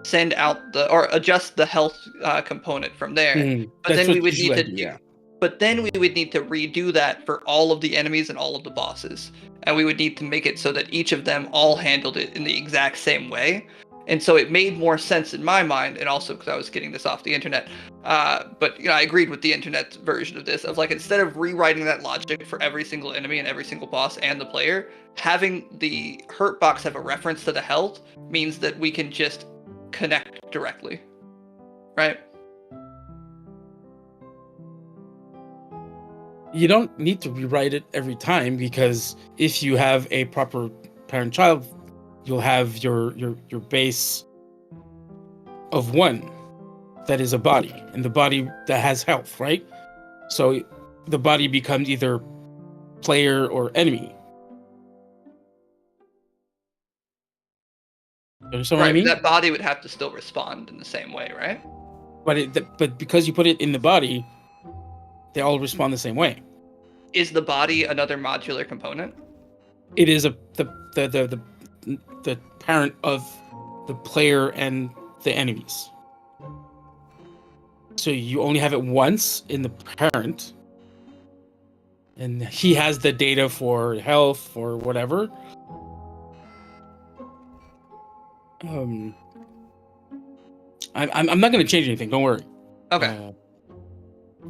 send out or adjust the health component from there. But then we would need to But then we would need to redo that for all of the enemies and all of the bosses. And we would need to make it so that each of them all handled it in the exact same way. And so it made more sense in my mind, and also because I was getting this off the internet. But I agreed with the internet version of this. Of like, instead of rewriting that logic for every single enemy and every single boss and the player, having the hurt box have a reference to the health means that we can just connect directly. Right? You don't need to rewrite it every time, because if you have a proper parent-child, you'll have your base of one that is a body, and the body that has health, right? So the body becomes either player or enemy. You understand what I mean? That body would have to still respond in the same way, right? But because you put it in the body, they all respond the same way. Is the body another modular component? It is the parent of the player and the enemies. So you only have it once in the parent, and he has the data for health or whatever. I'm not going to change anything. Don't worry. Okay.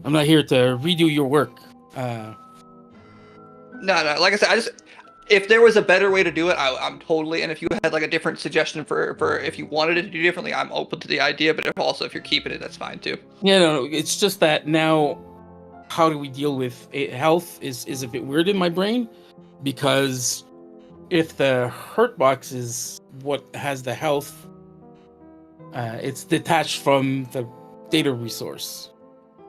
I'm not here to redo your work. No. Like I said, if there was a better way to do it, I'm totally. And if you had like a different suggestion for if you wanted it to do differently, I'm open to the idea. But if you're keeping it, that's fine too. Yeah, no. It's just that now, how do we deal with it? Health is a bit weird in my brain, because if the hurt box is what has the health, it's detached from the data resource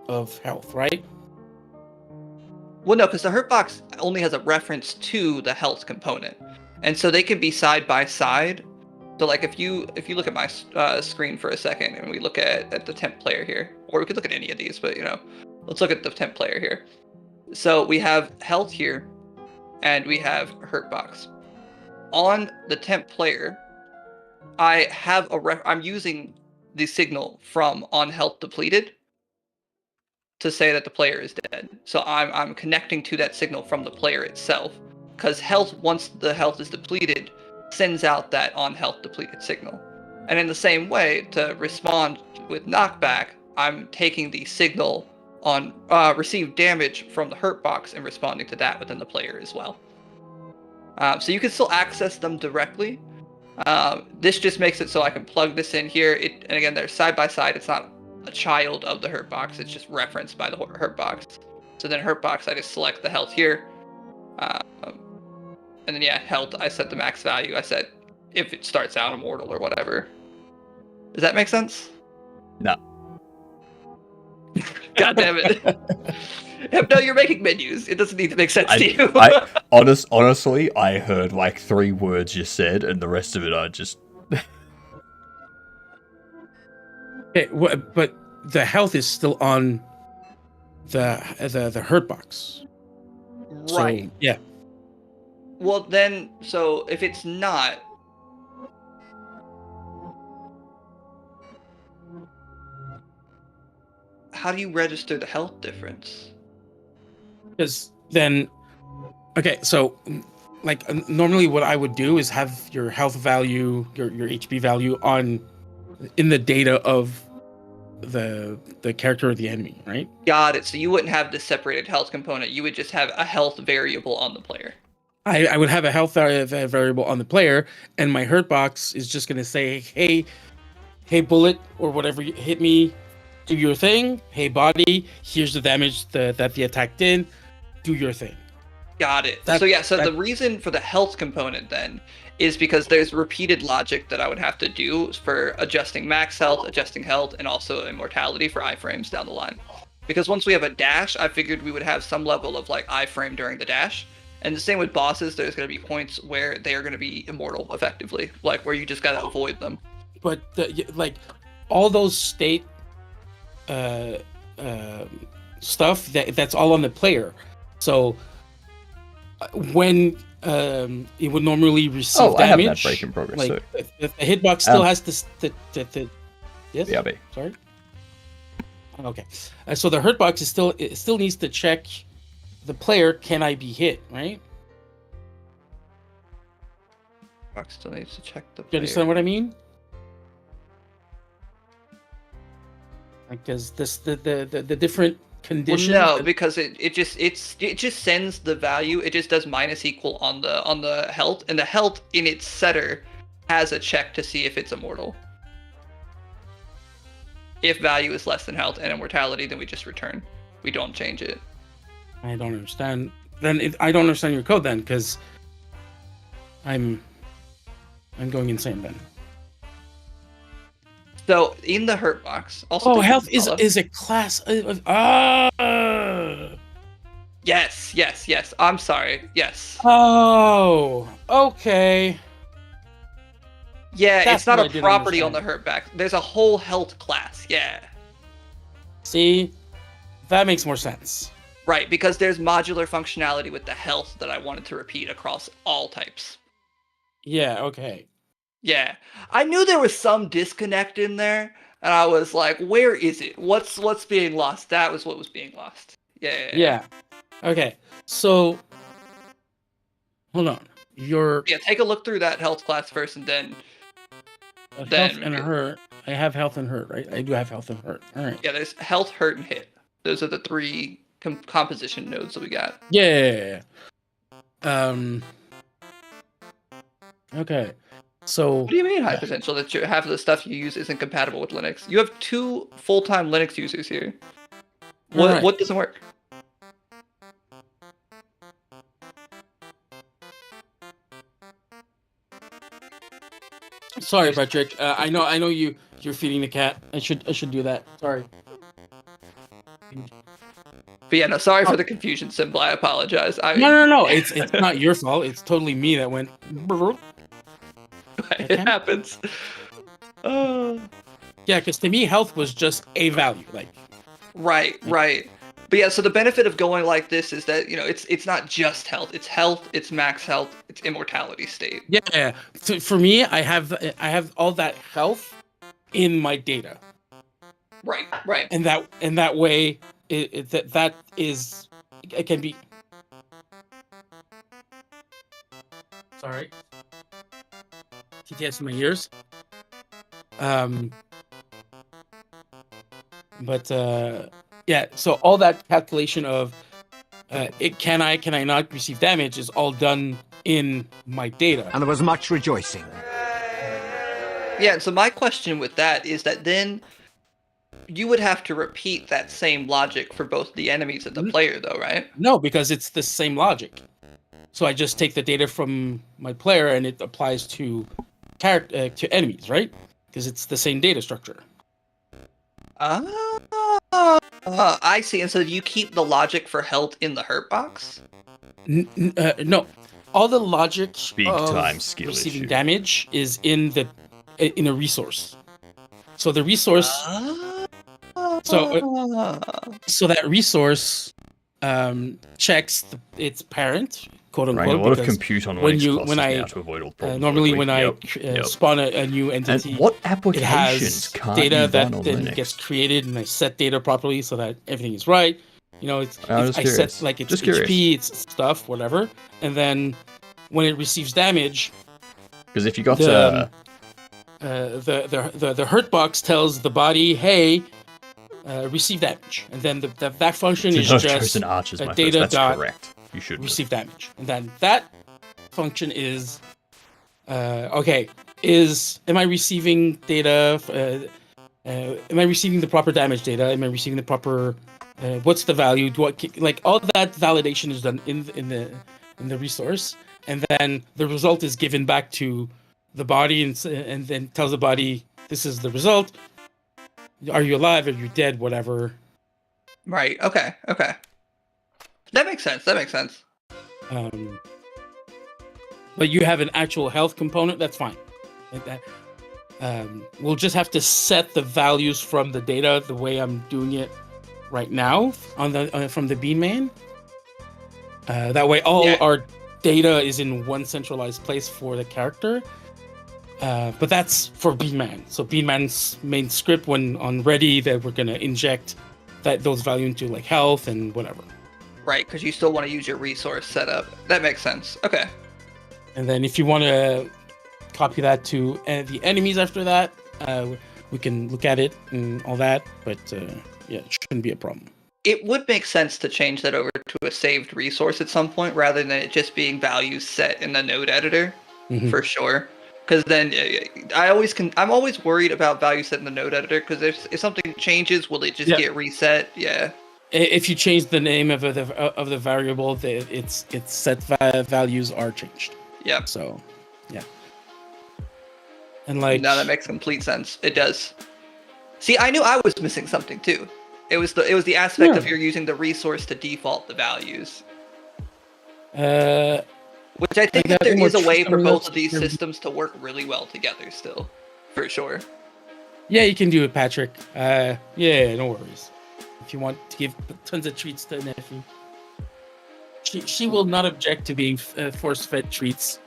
of health, right? Well, no, because the hurt box only has a reference to the health component, and so they can be side by side. So, like, if you look at my screen for a second, and we look at the temp player here, or we could look at any of these, but let's look at the temp player here. So we have health here, and we have hurt box. On the temp player, I have I'm using the signal from on health depleted to say that the player is dead. So I'm connecting to that signal from the player itself, because health, once the health is depleted, sends out that on health depleted signal. And in the same way, to respond with knockback, I'm taking the signal on received damage from the hurt box and responding to that within the player as well. So you can still access them directly. This just makes it so I can plug this in here. And again, they're side by side. It's not a child of the hurt box. It's just referenced by the hurt box. So then hurt box, I just select the health here. And then health, I set the max value. I said if it starts out immortal or whatever. Does that make sense? No. God damn it. No, you're making menus. It doesn't need to make sense to you. Honestly, I heard like 3 words you said, and the rest of it I just... Okay, but the health is still on the hurt box. So, Right. yeah. Well, then, so if it's not, how do you register the health difference? Because then, okay, so like normally what I would do is have your health value, your HP value in the data of the character or the enemy, right? Got it. So you wouldn't have the separated health component. You would just have a health variable on the player. I would have a health variable on the player, and my hurt box is just gonna say, hey bullet or whatever, hit me, do your thing. Hey body, here's the damage that the attack did. Do your thing. Got it. That- So yeah, so that- the reason for the health component then is because there's repeated logic that I would have to do for adjusting max health, adjusting health, and also immortality for iframes down the line. Because once we have a dash, I figured we would have some level of like iframe during the dash. And the same with bosses, there's going to be points where they are going to be immortal effectively, like where you just got to avoid them. But like all those state stuff that's all on the player. So when it would normally receive Oh, I have damage, that break in progress. like So, the hitbox still has this. Yes. yeah, B. Sorry. Okay. So the hurt box it still needs to check the player. Can I be hit? Right. Box still needs to check the Do you understand what I mean? Because the different conditions. Well, no, because it just sends the value. It just does minus equal on the health, and the health in its setter has a check to see if it's immortal. If value is less than health and immortality, then we just return. We don't change it. I don't understand. I don't understand your code then, because I'm going insane then. So in the hurt box, also. Oh, health is a class. Yes. I'm sorry. Yes. Oh, okay. Yeah, That's it's not what I a didn't property on understand. the hurt back. There's a whole health class. Yeah. See, that makes more sense. Right, because there's modular functionality with the health that I wanted to repeat across all types. Yeah. Okay. Yeah, I knew there was some disconnect in there, and I was like, "Where is it? What's being lost?" That was what was being lost. Yeah. Okay. So, hold on. Your Yeah, take a look through that health class first, and then health then- and hurt. I have health and hurt, right? I do have health and hurt. All right. yeah, there's health, hurt, and hit. Those are the three composition nodes that we got. Yeah. Okay. So What do you mean high potential? That half of the stuff you use isn't compatible with Linux. You have 2 full-time Linux users here. Alright. What doesn't work? sorry, Patrick. I know you're feeding the cat. I should do that. Sorry. But yeah, no, sorry for the confusion, Symbol. I apologize. No. It's not your fault. It's totally me that went. It happens. Yeah, because to me, health was just a value. Like, Right. But yeah, so the benefit of going like this is that, it's not just health. It's health, it's max health, it's immortality state. yeah. So for me, I have all that health in my data, Right. and that way, that is, it can be. Sorry. TTS in my ears. But yeah, so all that calculation of can I not receive damage is all done in my data. And there was much rejoicing. Yeah, and so my question with that is that then you would have to repeat that same logic for both the enemies and the player, though, right? No, because it's the same logic. So I just take the data from my player and it applies to to enemies, right? Because it's the same data structure. I see. And so you keep the logic for health in the hurt box? No, all the logic Big of time skill receiving issue. damage is in a resource. So the resource, So, Ah. so that resource checks its parent, quote Running unquote. a lot of because compute on when Onyx you costs when us I now to avoid all problems. normally like when we- I yep. spawn a new And entity, what it applications has can't data you that run on then Linux? gets created, and I set data properly so that everything is right. You know, I was I curious. set like its Just HP, curious. its stuff, whatever, and then when it receives damage, Because if you got the the hurt box tells the body, "Hey, receive damage," and then that function to is nerf just chosen archers, my data first. That's dot correct. You should receive damage, and then that function is okay. Am I receiving data? Am I receiving the proper damage data? Am I receiving the proper? What's the value? Like all that validation is done in the resource, and then the result is given back to the body, and then tells the body, "This is the result. Are you alive? Are you dead? Whatever." Right. Okay. Okay. That makes sense. That makes sense. But you have an actual health component. That's fine. Like that. We'll just have to set the values from the data the way I'm doing it right now on the from the Beanman. That way, all Yeah. our data is in one centralized place for the character. But that's for Beanman. So Beanman's main script, when on ready, that we're gonna inject those values into like health and whatever. Right, because you still want to use your resource setup. That makes sense. Okay. And then if you want to copy that to the enemies after that, we can look at it and all that. But yeah, it shouldn't be a problem. It would make sense to change that over to a saved resource at some point rather than it just being values set in the node editor, Mhm. for sure. Because then I'm always worried about values set in the node editor because if something changes, will it just Yeah. get reset? Yeah. If you change the name of the variable, its set values are changed. Yep. So, yeah. And like No, that makes complete sense. It does. See, I knew I was missing something too. It was the aspect Yeah. of you're using the resource to default the values, uh, which I think got that there more is a way for system both notes of these here. systems to work really well together still, for sure. yeah, you can do it, Patrick. Yeah, no worries. If you want to give tons of treats to nephew, she will not object to being force-fed treats.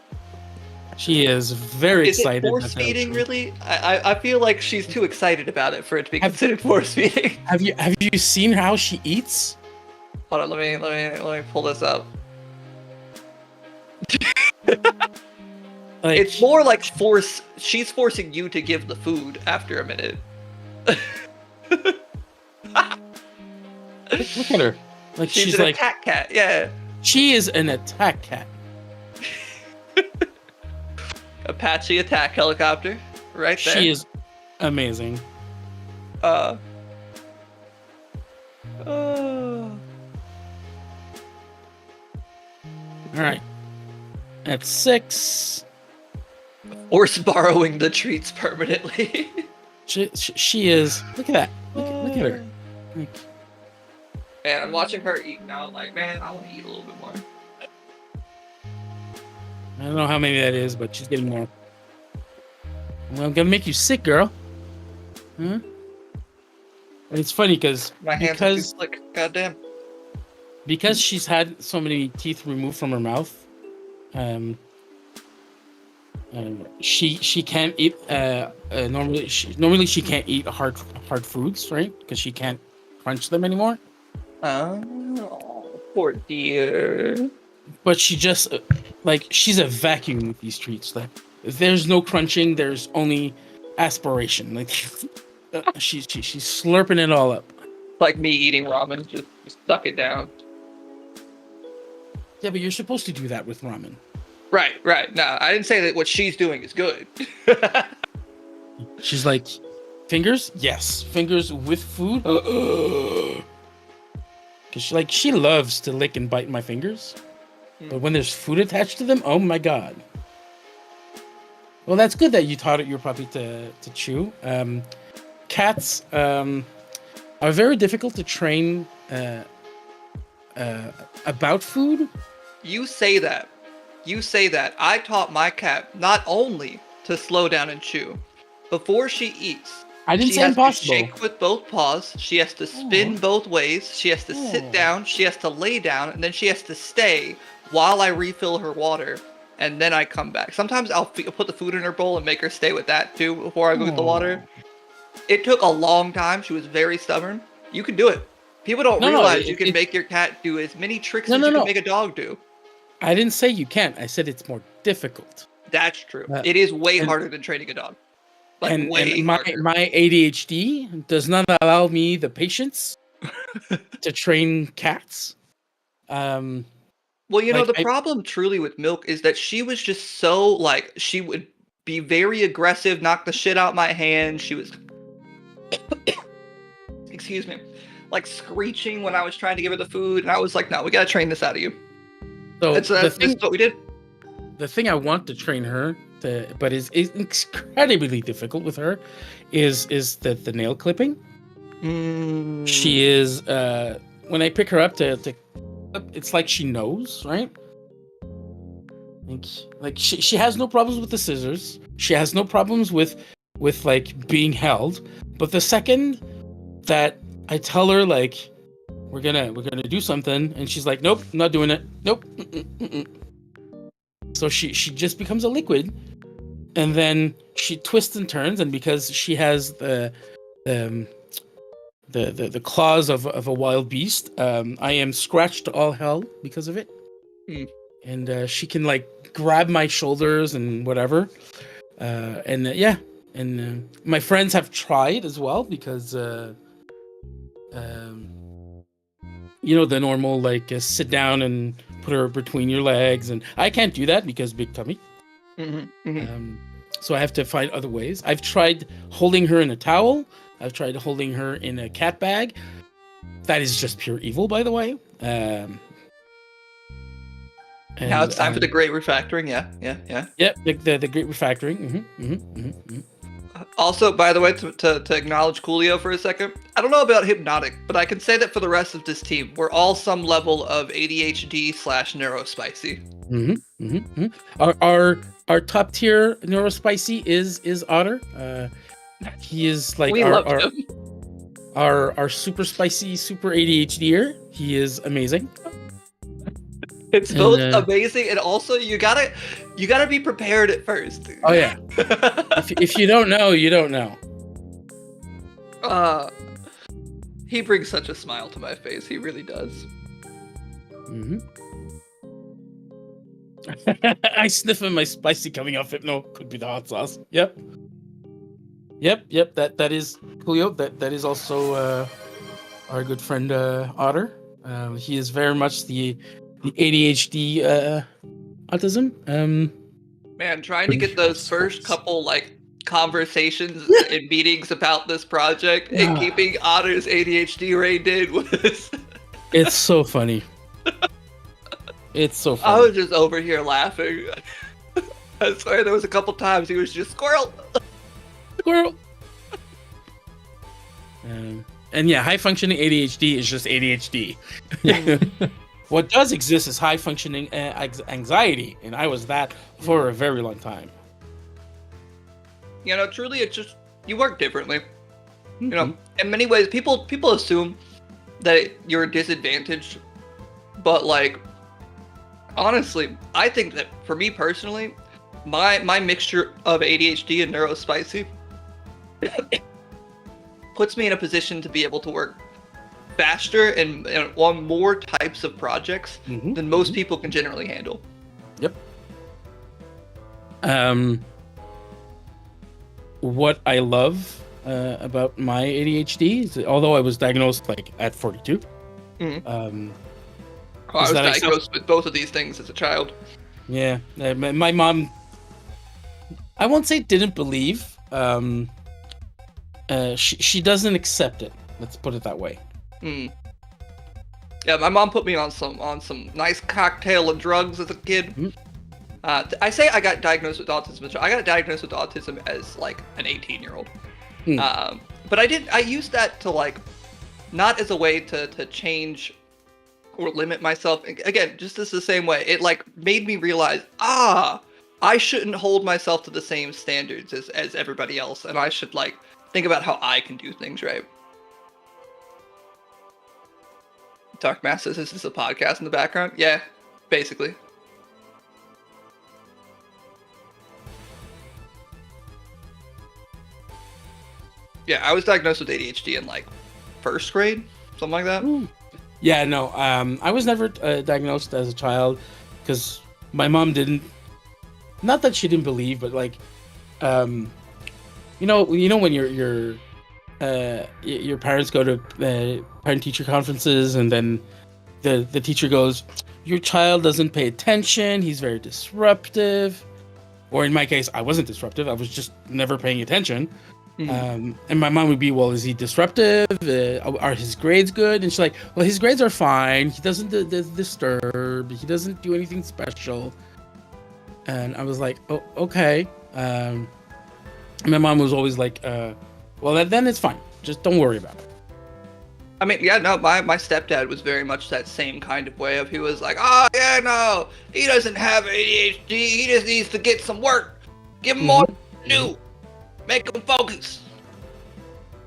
She is very Is excited. it force feeding really? I feel like she's too excited about it for it to be considered force feeding. Have you seen how she eats? Hold on, let me pull this up. Like, It's more like force. She's forcing you to give the food after a minute. look at her. Like She's she's an like attack cat. Yeah, she is an attack cat. Apache attack helicopter, right there. She is amazing. Uh. All right, at 6. Force borrowing the treats permanently. She is. Look at that. Look at her. Like, And I'm watching her eat now. Like, man, I want to eat a little bit more. I don't know how many that is, but she's getting more. Well, I'm gonna make you sick, girl. Huh? And it's funny because My hands are too slick. Goddamn. because she's had so many teeth removed from her mouth, she can't eat normally she can't eat hard foods, right? Because she can't crunch them anymore. Oh, poor dear. But she just like she's a vacuum with these treats. Like there's no crunching, there's only aspiration. Like she's slurping it all up. Like me eating ramen, just suck it down. Yeah, but you're supposed to do that with ramen. Right. No, I didn't say that what she's doing is good. She's like, fingers? Yes, fingers with food. Cause she loves to lick and bite my fingers, but when there's food attached to them, oh my god. Well, that's good that you taught your puppy to chew. Cats are very difficult to train about food. You say that. I taught my cat not only to slow down and chew. Before she eats, I didn't She say has impossible. to shake with both paws. She has to spin both ways. She has to sit down. She has to lay down, and then she has to stay while I refill her water, and then I come back. Sometimes I'll put the food in her bowl and make her stay with that too before I go get the water. It took a long time. She was very stubborn. You can do it. People don't realize you can make your cat do as many tricks as you can make a dog do. I didn't say you can't. I said it's more difficult. That's true. It is way harder than training a dog. Like, and way my harder. my ADHD does not allow me the patience to train cats. Well, you know, the problem truly with Milk is that she was just so, like, she would be very aggressive, knock the shit out my hand. She was, excuse me, like screeching when I was trying to give her the food. And I was like, no, we got to train this out of you. So that's what we did. The thing I want to train her, but is incredibly difficult with her, is the nail clipping. She is, when I pick her up to it's like she knows, right? Like she has no problems with the scissors. She has no problems with like being held. But the second that I tell her like we're gonna do something, and she's like, nope, not doing it. Nope. So she just becomes a liquid, and then she twists and turns, and because she has the claws of a wild beast, I am scratched to all hell because of it. And she can like grab my shoulders and whatever. And my friends have tried as well because you know, the normal like sit down and put her between your legs, and I can't do that because big tummy. So I have to find other ways. I've tried holding her in a towel. I've tried holding her in a cat bag. That is just pure evil, by the way. And, now it's time for the great refactoring. Yeah. Yep, the great refactoring. Also, by the way, to acknowledge Coolio for a second, I don't know about Hypnotic, but I can say that for the rest of this team, we're all some level of ADHD/neurospicy. Our top tier neurospicy is Otter. He is like our super spicy, super ADHDer. He is amazing. It's both amazing and also you gotta be prepared at first. Oh yeah. if you don't know, you don't know. He brings such a smile to my face. He really does. I sniff him, my spicy coming off Hypno. Could be the hot sauce. Yep. That is Julio. That is also our good friend Otter. He is very much the ADHD autism. Man, trying to get those first couple like conversations and meetings about this project and keeping Otter's ADHD reined in was it's so funny. It's so funny. I was just over here laughing. I swear there was a couple times he was just squirrel. And yeah, high functioning ADHD is just ADHD. What does exist is high functioning anxiety, and I was that for a very long time. You know, truly, it's just you work differently. You know, in many ways, people assume that you're disadvantaged, but like, honestly, I think that for me personally, my mixture of ADHD and neurospicy puts me in a position to be able to work faster and on more types of projects than most people can generally handle. Yep. What I love about my ADHD is that although I was diagnosed like at 42, I was diagnosed with both of these things as a child. Yeah, my mom, I won't say didn't believe. She doesn't accept it. Let's put it that way. Yeah, my mom put me on some nice cocktail of drugs as a kid. I say I got diagnosed with autism. I got diagnosed with autism as like an 18-year-old. But I used that to like, not as a way to change or limit myself. Again, just as the same way, it like made me realize, I shouldn't hold myself to the same standards as everybody else, and I should like think about how I can do things right. Dark Masters, is this a podcast in the background? Yeah, basically. Yeah, I was diagnosed with ADHD in like first grade, something like that. Yeah, no. I was never diagnosed as a child because my mom didn't. Not that she didn't believe, but like, you know when your parents go to parent-teacher conferences and then the teacher goes, "Your child doesn't pay attention. He's very disruptive." Or in my case, I wasn't disruptive. I was just never paying attention. And my mom would be, well, is he disruptive? Are his grades good? And she's like, well, his grades are fine. He doesn't disturb. He doesn't do anything special. And I was like, oh, okay. My mom was always like, well, then it's fine. Just don't worry about it. I mean, yeah, no, my stepdad was very much that same kind of way of, he was like, oh, yeah, no, he doesn't have ADHD. He just needs to get some work. Give him more to do. Make him focus.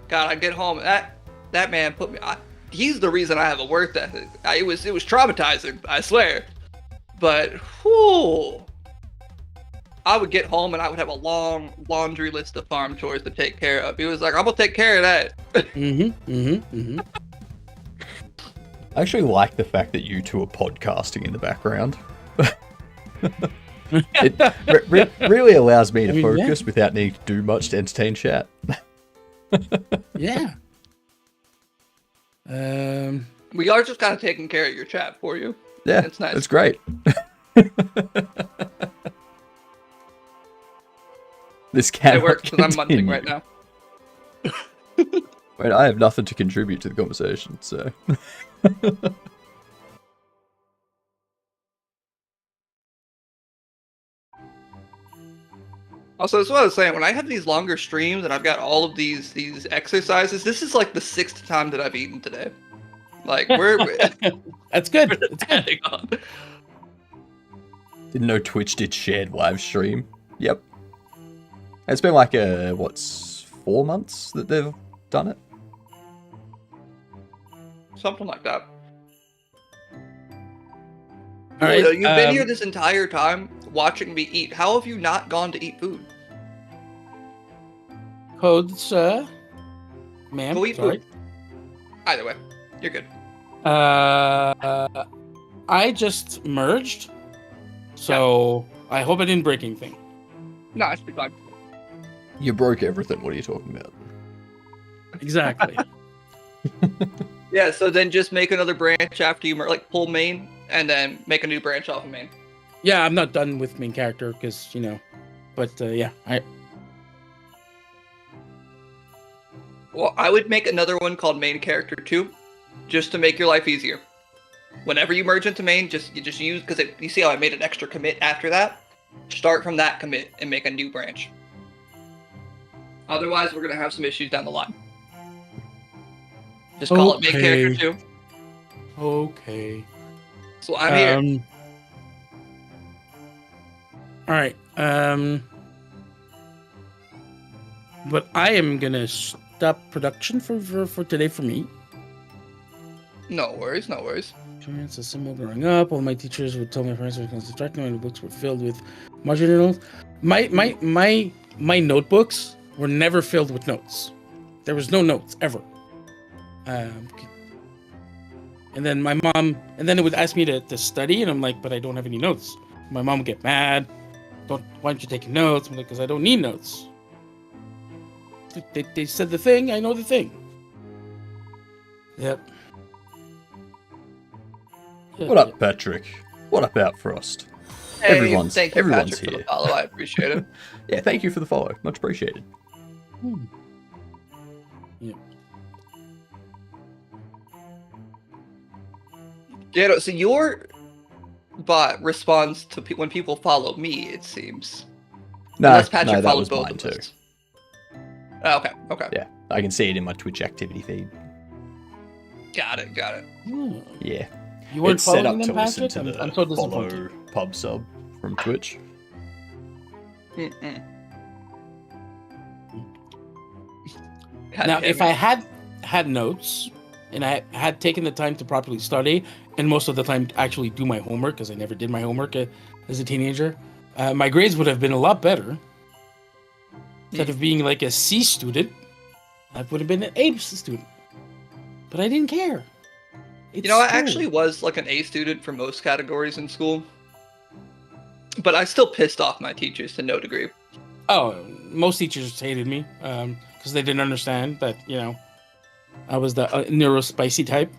God, I get home. That man put me. He's the reason I have a work ethic. It was traumatizing, I swear. But whew, I would get home and I would have a long laundry list of farm chores to take care of. He was like, "I'm gonna take care of that." I actually like the fact that you two are podcasting in the background. It really allows me to focus without needing to do much to entertain chat. Yeah. We are just kind of taking care of your chat for you. Yeah, it's nice. It's great. This cannot It works because I'm munching continue. right now. Wait, I have nothing to contribute to the conversation, so. Also, that's what I was saying. When I have these longer streams and I've got all of these exercises, this is like the 6th time that I've eaten today. Like we're That's good. It's good. adding on. Didn't know Twitch did shared live stream. Yep. It's been like 4 months that they've done it? Something like that. All right. You've been here this entire time watching me eat. How have you not gone to eat food? Codes, ma'am. Go eat sorry. food. Either way, you're good. I just merged, so I hope I didn't break anything. No, it should be fine. You broke everything. What are you talking about? Exactly. Yeah, so then just make another branch after you pull main, and then make a new branch off of main. Yeah, I'm not done with main character because but yeah, Well, I would make another one called main character 2, just to make your life easier. Whenever you merge into main, you just use, because you see how I made an extra commit after that? Start from that commit and make a new branch. Otherwise, we're going to have some issues down the line. Just call it main character 2. Okay. So I'm here. All right. But I am gonna stop production for today for me. No worries, no worries. Experience a symbol growing up. All my teachers would tell my parents were distracting when the books were filled with marginal notes. My notebooks were never filled with notes. There was no notes ever. And then my mom, and then it would ask me to study, and I'm like, but I don't have any notes. My mom would get mad. Why aren't you taking notes? I'm like, because I don't need notes. They said the thing, I know the thing. Yep. What up, Patrick? What up, Outfrost? Hey, Everyone's thank you, everyone's Patrick, for here. the follow. I appreciate it. Yeah, thank you for the follow. Much appreciated. Yep. Yeah, so your bot responds to when people follow me, it seems. No, Unless Patrick that follows was both mine of too. us. Oh, okay. Yeah, I can see it in my Twitch activity feed. Got it. Yeah. You weren't It's set up following to them, listen Patrick? to the I'm so follow disappointed. pub sub from Twitch. God Now, damn if it. I had notes and I had taken the time to properly study, and most of the time actually do my homework, because I never did my homework as a teenager, my grades would have been a lot better. Instead of being like a C student, I would have been an A student. But I didn't care. It's You know, I school. actually was like an A student for most categories in school, but I still pissed off my teachers to no degree. Oh, most teachers hated me because they didn't understand that, I was the neurospicy type.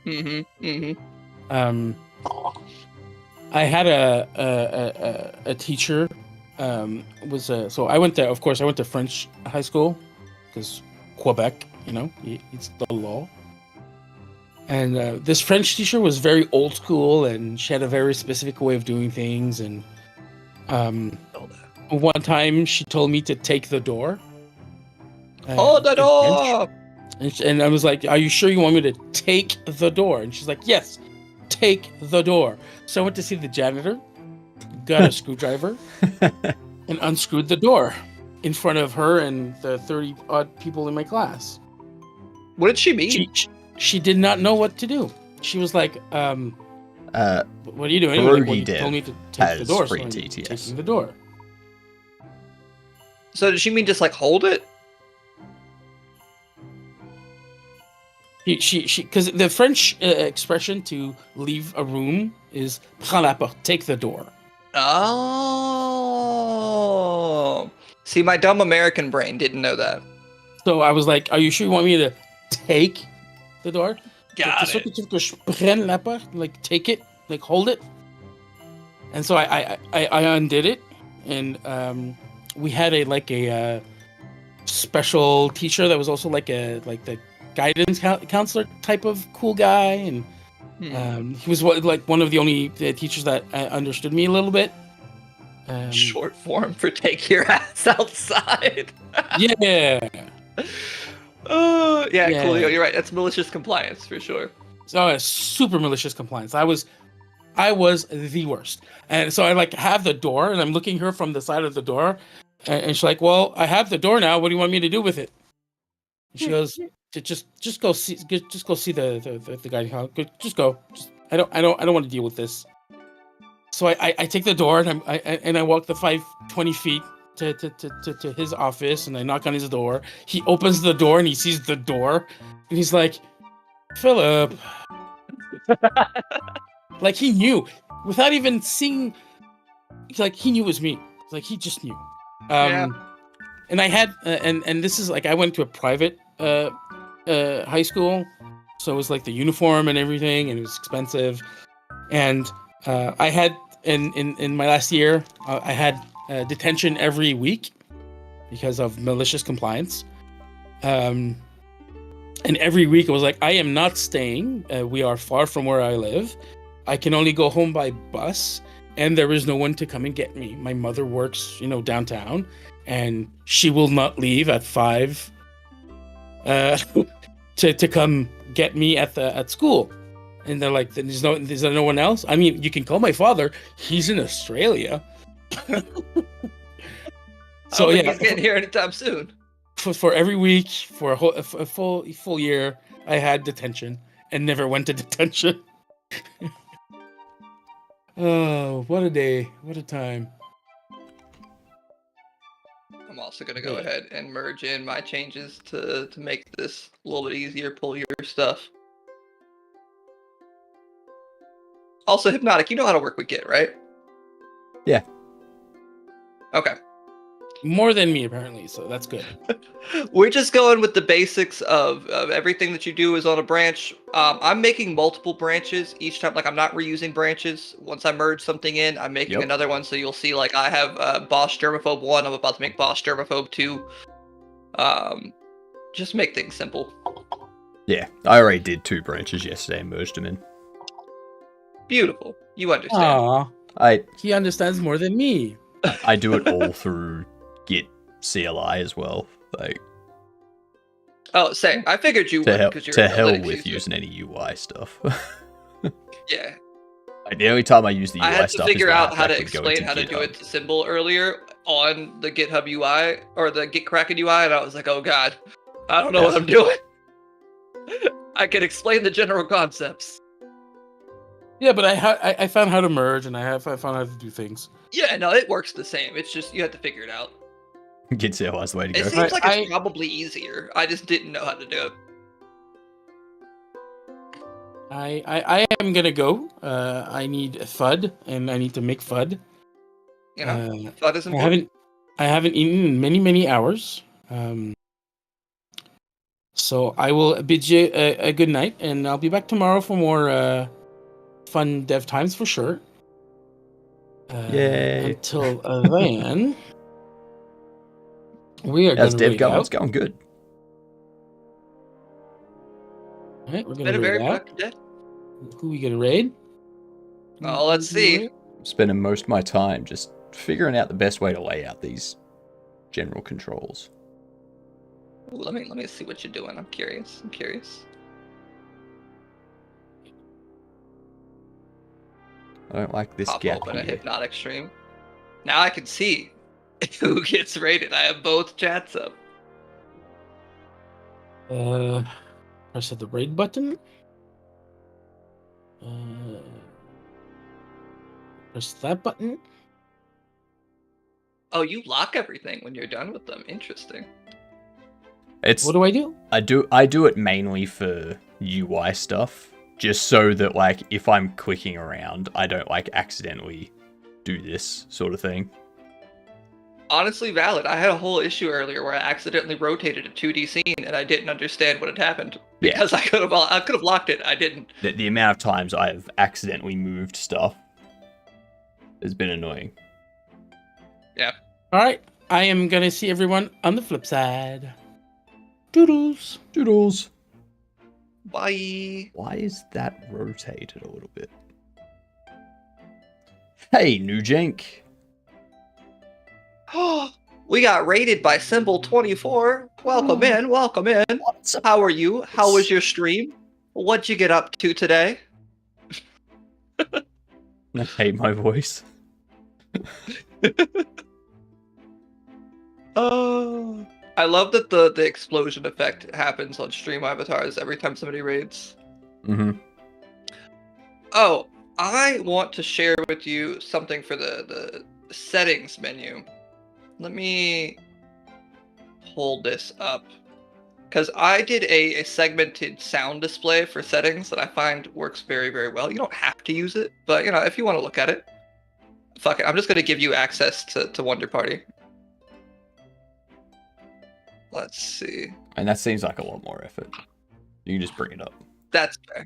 Mm-hmm. Mm-hmm. I had a teacher. So I went to French high school because Quebec, it's the law. And this French teacher was very old school, and she had a very specific way of doing things. And one time she told me to take the door. Hold the door! And I was like, "Are you sure you want me to take the door?" And she's like, "Yes, take the door." So I went to see the janitor, got a screwdriver, and unscrewed the door in front of her and the 30-odd people in my class. What did she mean? She did not know what to do. She was like, "What are you doing?" Brody Like, well, you Dev told me to take the has door, free so I'm TTS. taking the door. So did she mean just like hold it? She because the French expression to leave a room is "prends la porte," take the door. Oh. See, my dumb American brain didn't know that. So I was like, "Are you sure you want me to take the door?" Got T'es sûr it. que tu veux que je prenne la porte? Like, take it, like hold it. And so I undid it, and we had a special teacher that was also like the guidance counselor type of cool guy, and he was one of the only teachers that understood me a little bit. Short form for take your ass outside. Yeah. Yeah, Yeah. Coolio, you're right. That's malicious compliance for sure. So super malicious compliance. I was the worst. And so I have the door, and I'm looking her from the side of the door, and she's like, "Well, I have the door now. What do you want me to do with it?" And she goes, "Just go see the guy. Just go. I don't want to deal with this." So I take the door, and I walk the 20 feet to his office, and I knock on his door. He opens the door, and he sees the door, and he's like, "Philip." Like, he knew without even seeing. Like, he knew it was me. It's like he just knew. Yeah. And I had and this is like, I went to a private high school, so it was like the uniform and everything, and it was expensive. And I had in my last year, I had detention every week because of malicious compliance. And every week it was like, I am not staying. We are far from where I live. I can only go home by bus, and there is no one to come and get me. My mother works, downtown, and she will not leave at 5 to come get me at school. And they're like, "Is there no one else?" I mean, you can call my father. He's in Australia. So He's yeah, getting here anytime soon. for every week, for a full year, I had detention and never went to detention. Oh, what a day! What a time! I'm also gonna go ahead and merge in my changes to make this a little bit easier. Pull your stuff. Also, Hypnotic, you know how to work with Git, right? Yeah. Okay. More than me, apparently, so that's good. We're just going with the basics of everything that you do is on a branch. I'm making multiple branches each time. Like, I'm not reusing branches. Once I merge something in, I'm making another one. So you'll see, like, I have Boss Germaphobe 1. I'm about to make Boss Germaphobe 2. Just make things simple. Yeah, I already did 2 branches yesterday and merged them in. Beautiful. You understand. Aw, he understands more than me. I do it all through Git CLI as well. Like, Oh, same. I figured you would because you're to an hell Linux with user. using any UI stuff. Yeah. Like, the only time I use the UI I had to stuff figure is when I out how to actually go explain into how to do GitHub. it to symbol earlier on the GitHub UI or the GitKraken UI, and I was like, oh god, I don't know what I'm doing. I can explain the general concepts. Yeah, but I found how to merge, and I found how to do things. Yeah, no, it works the same. It's just you have to figure it out. Gitzel has the way to It go. seems like it's I- probably easier. I just didn't know how to do it. I am gonna go. I need FUD, and I need to make FUD. You know, I that is important. haven't eaten in many hours. So I will bid you a good night, and I'll be back tomorrow for more fun dev times for sure. Yay. Until then, we are How's gonna Dev raid going? out. It's going good. All right, we're Been gonna a very raid out. productive day. Who we gonna raid? Oh, let's see. I'm spending most of my time just figuring out the best way to lay out these general controls. Ooh, let me see what you're doing. I'm curious. I don't like this Pop gap open a here. hypnotic stream. Now I can see who gets rated. I have both chats up. Press the raid button. Press that button. Oh, you lock everything when you're done with them. Interesting. It's What do I do? I do it mainly for UI stuff, just so that like if I'm clicking around, I don't like accidentally do this sort of thing. Honestly valid. I had a whole issue earlier where I accidentally rotated a 2D scene and I didn't understand what had happened Yeah. because I could have locked it. I didn't. The amount of times I've accidentally moved stuff has been annoying. All right, I am gonna see everyone on the flip side. Doodles. Doodles. Bye. Why is that rotated a little bit? Hey, Nujink. We got rated by Symbol24. Welcome in. Welcome in. What's up? How are you? How was your stream? What'd you get up to today? I hate my voice. Oh, I love that the explosion effect happens on stream avatars every time somebody raids. Mm-hmm. Oh, I want to share with you something for the settings menu. Let me hold this up. Because I did a segmented sound display for settings that I find works very, very well. You don't have to use it, but you know, if you want to look at it, fuck it. I'm just going to give you access to Wonder Party. Let's see. And that seems like a lot more effort. You can just bring it up. That's fair.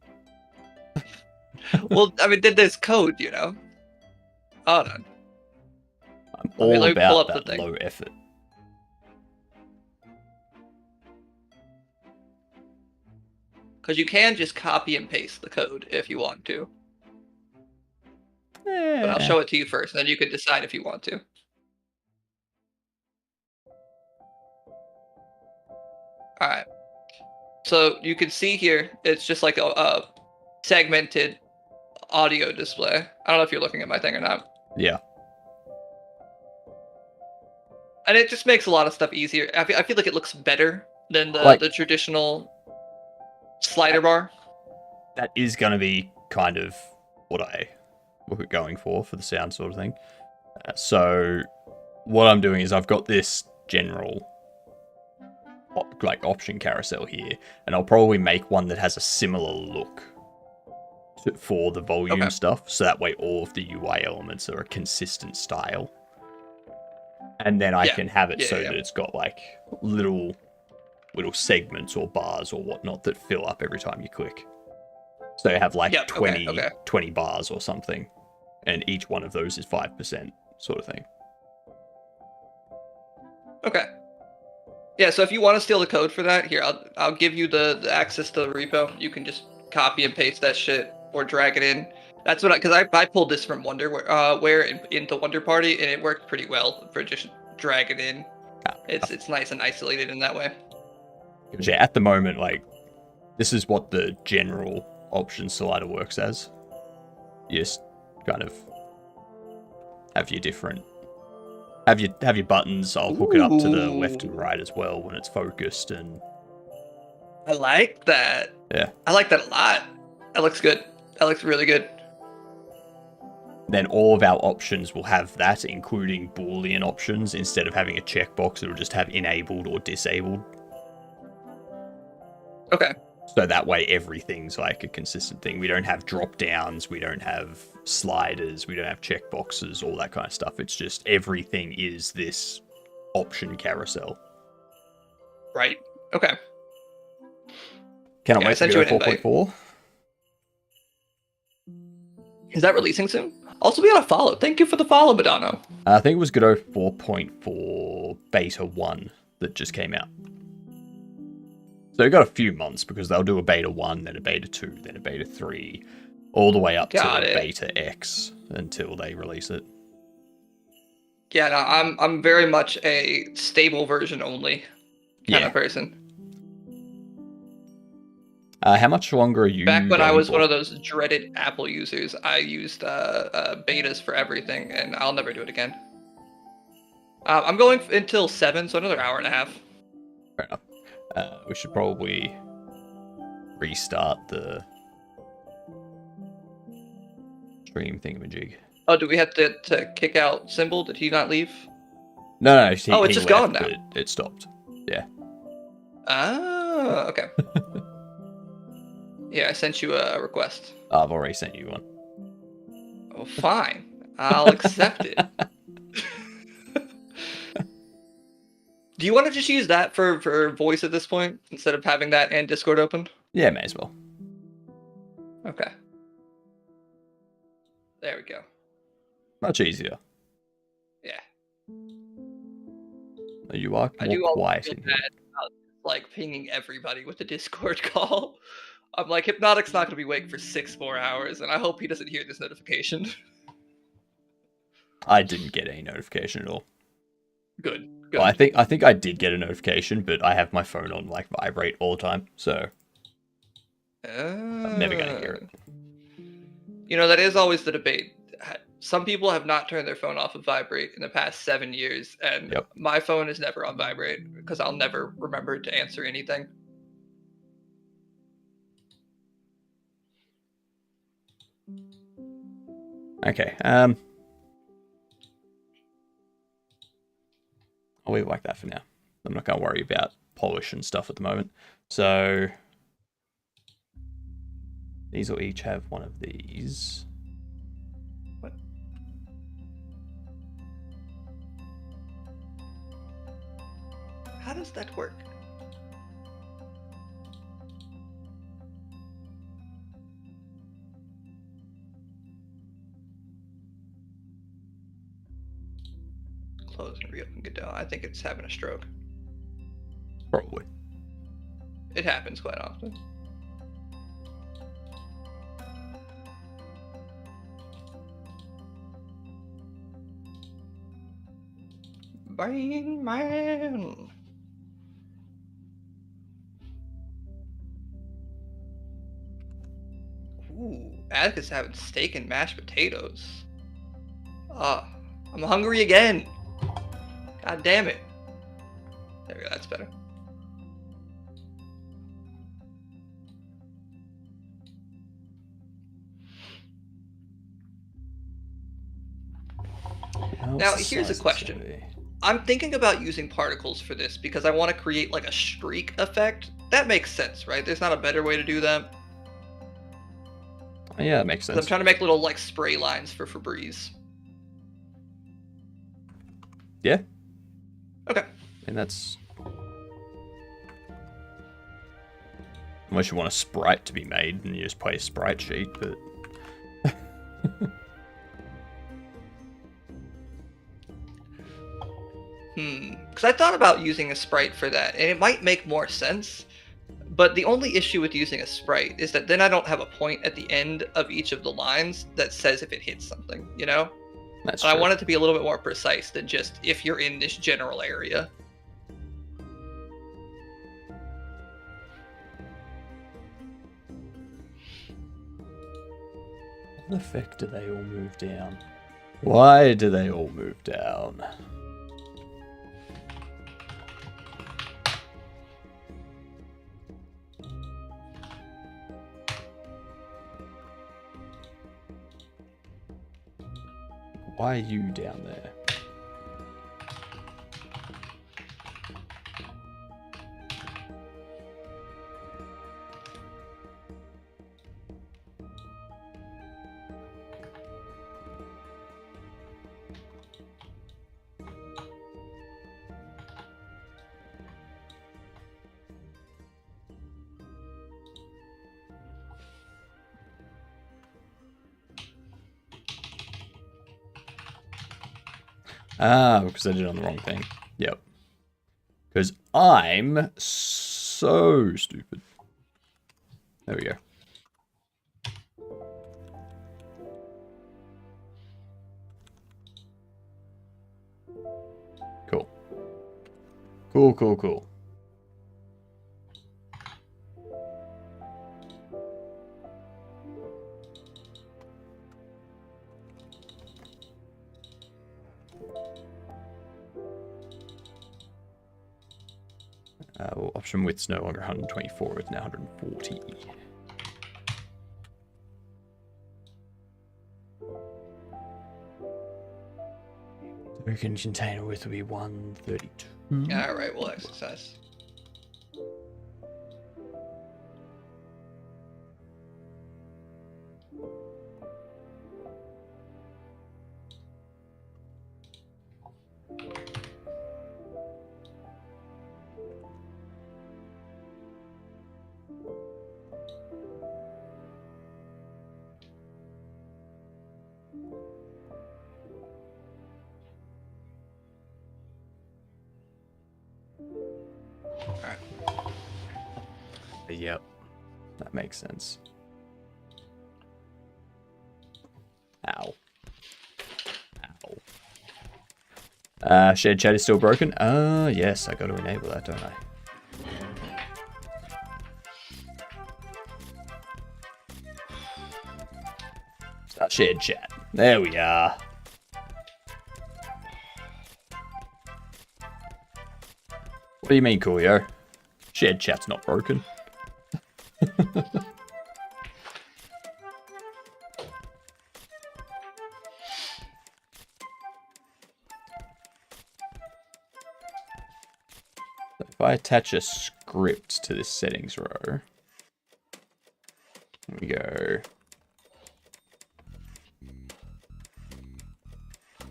Well, I mean, there's code, you know. Hold on. I'm Let me all pull about up the that thing. low effort. Because you can just copy and paste the code if you want to. But I'll show it to you first, and then you can decide if you want to. Alright. So you can see here, it's just like a segmented audio display. I don't know if you're looking at my thing or not. Yeah. And it just makes a lot of stuff easier. I feel like it looks better than Like- the traditional slider bar. That is going to be kind of what I look at going for the sound sort of thing. So what I'm doing is I've got this general like option carousel here, and I'll probably make one that has a similar look for the volume Okay. stuff, so that way all of the UI elements are a consistent style. And then I Yeah. can have it Yeah, so yeah. that it's got like little segments or bars or whatnot that fill up every time you click. So you have like Yep, okay, 20, okay. 20 bars or something, and each one of those is 5% sort of thing. Okay. Yeah, so if you want to steal the code for that, here, I'll give you the access to the repo. You can just copy and paste that shit or drag it in. That's what because I pulled this from Wonderware into Wonder Party, and it worked pretty well for just drag it in. It's nice and isolated in that way. Because yeah, at the moment, like, this is what the general option slider works as. You just kind of have your different have your buttons. I'll hook it up to the left and right as well when it's focused, and I like that. Yeah. I like that a lot. That looks good. That looks really good. Then all of our options will have that, including Boolean options. Instead of having a checkbox, it'll just have enabled or disabled. Okay. So that way everything's like a consistent thing. We don't have drop downs, we don't have sliders, we don't have checkboxes, all that kind of stuff. It's just everything is this option carousel. Right. Okay. Cannot Yeah, I wait to sent go you an invite. 4.4. Is that releasing soon? Also, we got a follow. Thank you for the follow, Madonna. I think it was Godot 4.4 Beta 1 that just came out. So we got a few months because they'll do a Beta 1, then a Beta 2, then a Beta 3, all the way up Got to it. Beta X until they release it. Yeah, no, I'm very much a stable version only kind Yeah. of person. How much longer are you Back when I going was for? one of those dreaded Apple users, I used betas for everything, and I'll never do it again. I'm going until 7, so another hour and a half. Fair enough. We should probably restart the stream thingamajig. Oh, do we have to kick out Symbol? Did he not leave? No, It's he just gone left, now. but it stopped. Yeah. Ah, okay. Yeah, I sent you a request. I've already sent you one. Oh, fine. I'll accept it. Do you want to just use that for voice at this point instead of having that and Discord open? Yeah, may as well. Okay. There we go. Much easier. Yeah. You are I more do all quiet feel in here. bad about like pinging everybody with the Discord call. I'm like, Hypnotic's not gonna be awake for 6 more hours, and I hope he doesn't hear this notification. I didn't get any notification at all. Good. Good. Well, I think I did get a notification, but I have my phone on like vibrate all the time, so I'm never gonna hear it. You know, that is always the debate. Some people have not turned their phone off of vibrate in the past 7 years, and Yep. my phone is never on vibrate because I'll never remember to answer anything. Okay. I'll leave it like that for now. I'm not gonna worry about polish and stuff at the moment. So these will each have one of these. What? How does that work? Close and reopen Godot. I think it's having a stroke. Probably. It happens quite often. Brain Man. Ooh, Atticus having steak and mashed potatoes. Ah, I'm hungry again. God damn it. There we go, that's better. Now, here's a question. I'm thinking about using particles for this because I want to create like a streak effect. That makes sense, right? There's not a better way to do that. Yeah, that makes 'Cause sense. I'm trying to make little like spray lines for Febreze. Yeah. Okay. And that's... Unless you want a sprite to be made and you just play a sprite sheet, but... Because I thought about using a sprite for that, and it might make more sense. But the only issue with using a sprite is that then I don't have a point at the end of each of the lines that says if it hits something, you know? That's And I true. want it to be a little bit more precise than just if you're in this general area. What the fuck do they all move down? Why do they all move down? Why are you down there? Ah, because I did it on the wrong thing. Yep. Because I'm so stupid. There we go. Cool. Cool, cool, cool. Well, option width's no longer 124, it's now 140. Token container width will be 132. Yeah, all right, we'll exercise. Yep, that makes sense. Ow. Ow. Shared chat is still broken? Yes, I gotta enable that, don't I? Start shared chat. There we are. What do you mean, Coolio? Shared chat's not broken. If I attach a script to this settings row, we go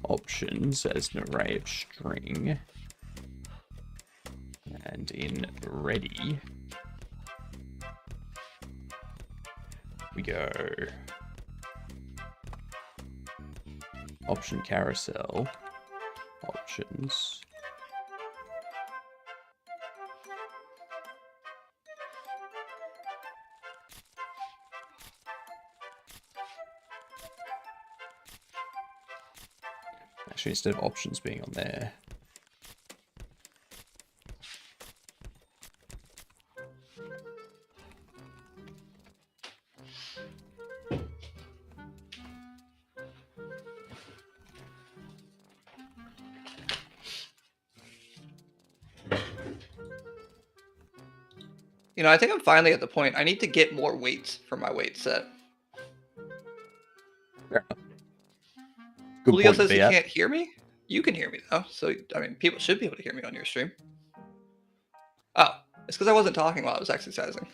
options as an array of string, and in ready we go option carousel, options, actually instead of options being on there, You know, I think I'm finally at the point. I need to get more weights for my weight set. fair enough. Good Julio point to says be he at. can't hear me. You can hear me though, so I mean, people should be able to hear me on your stream. Oh, it's because I wasn't talking while I was exercising.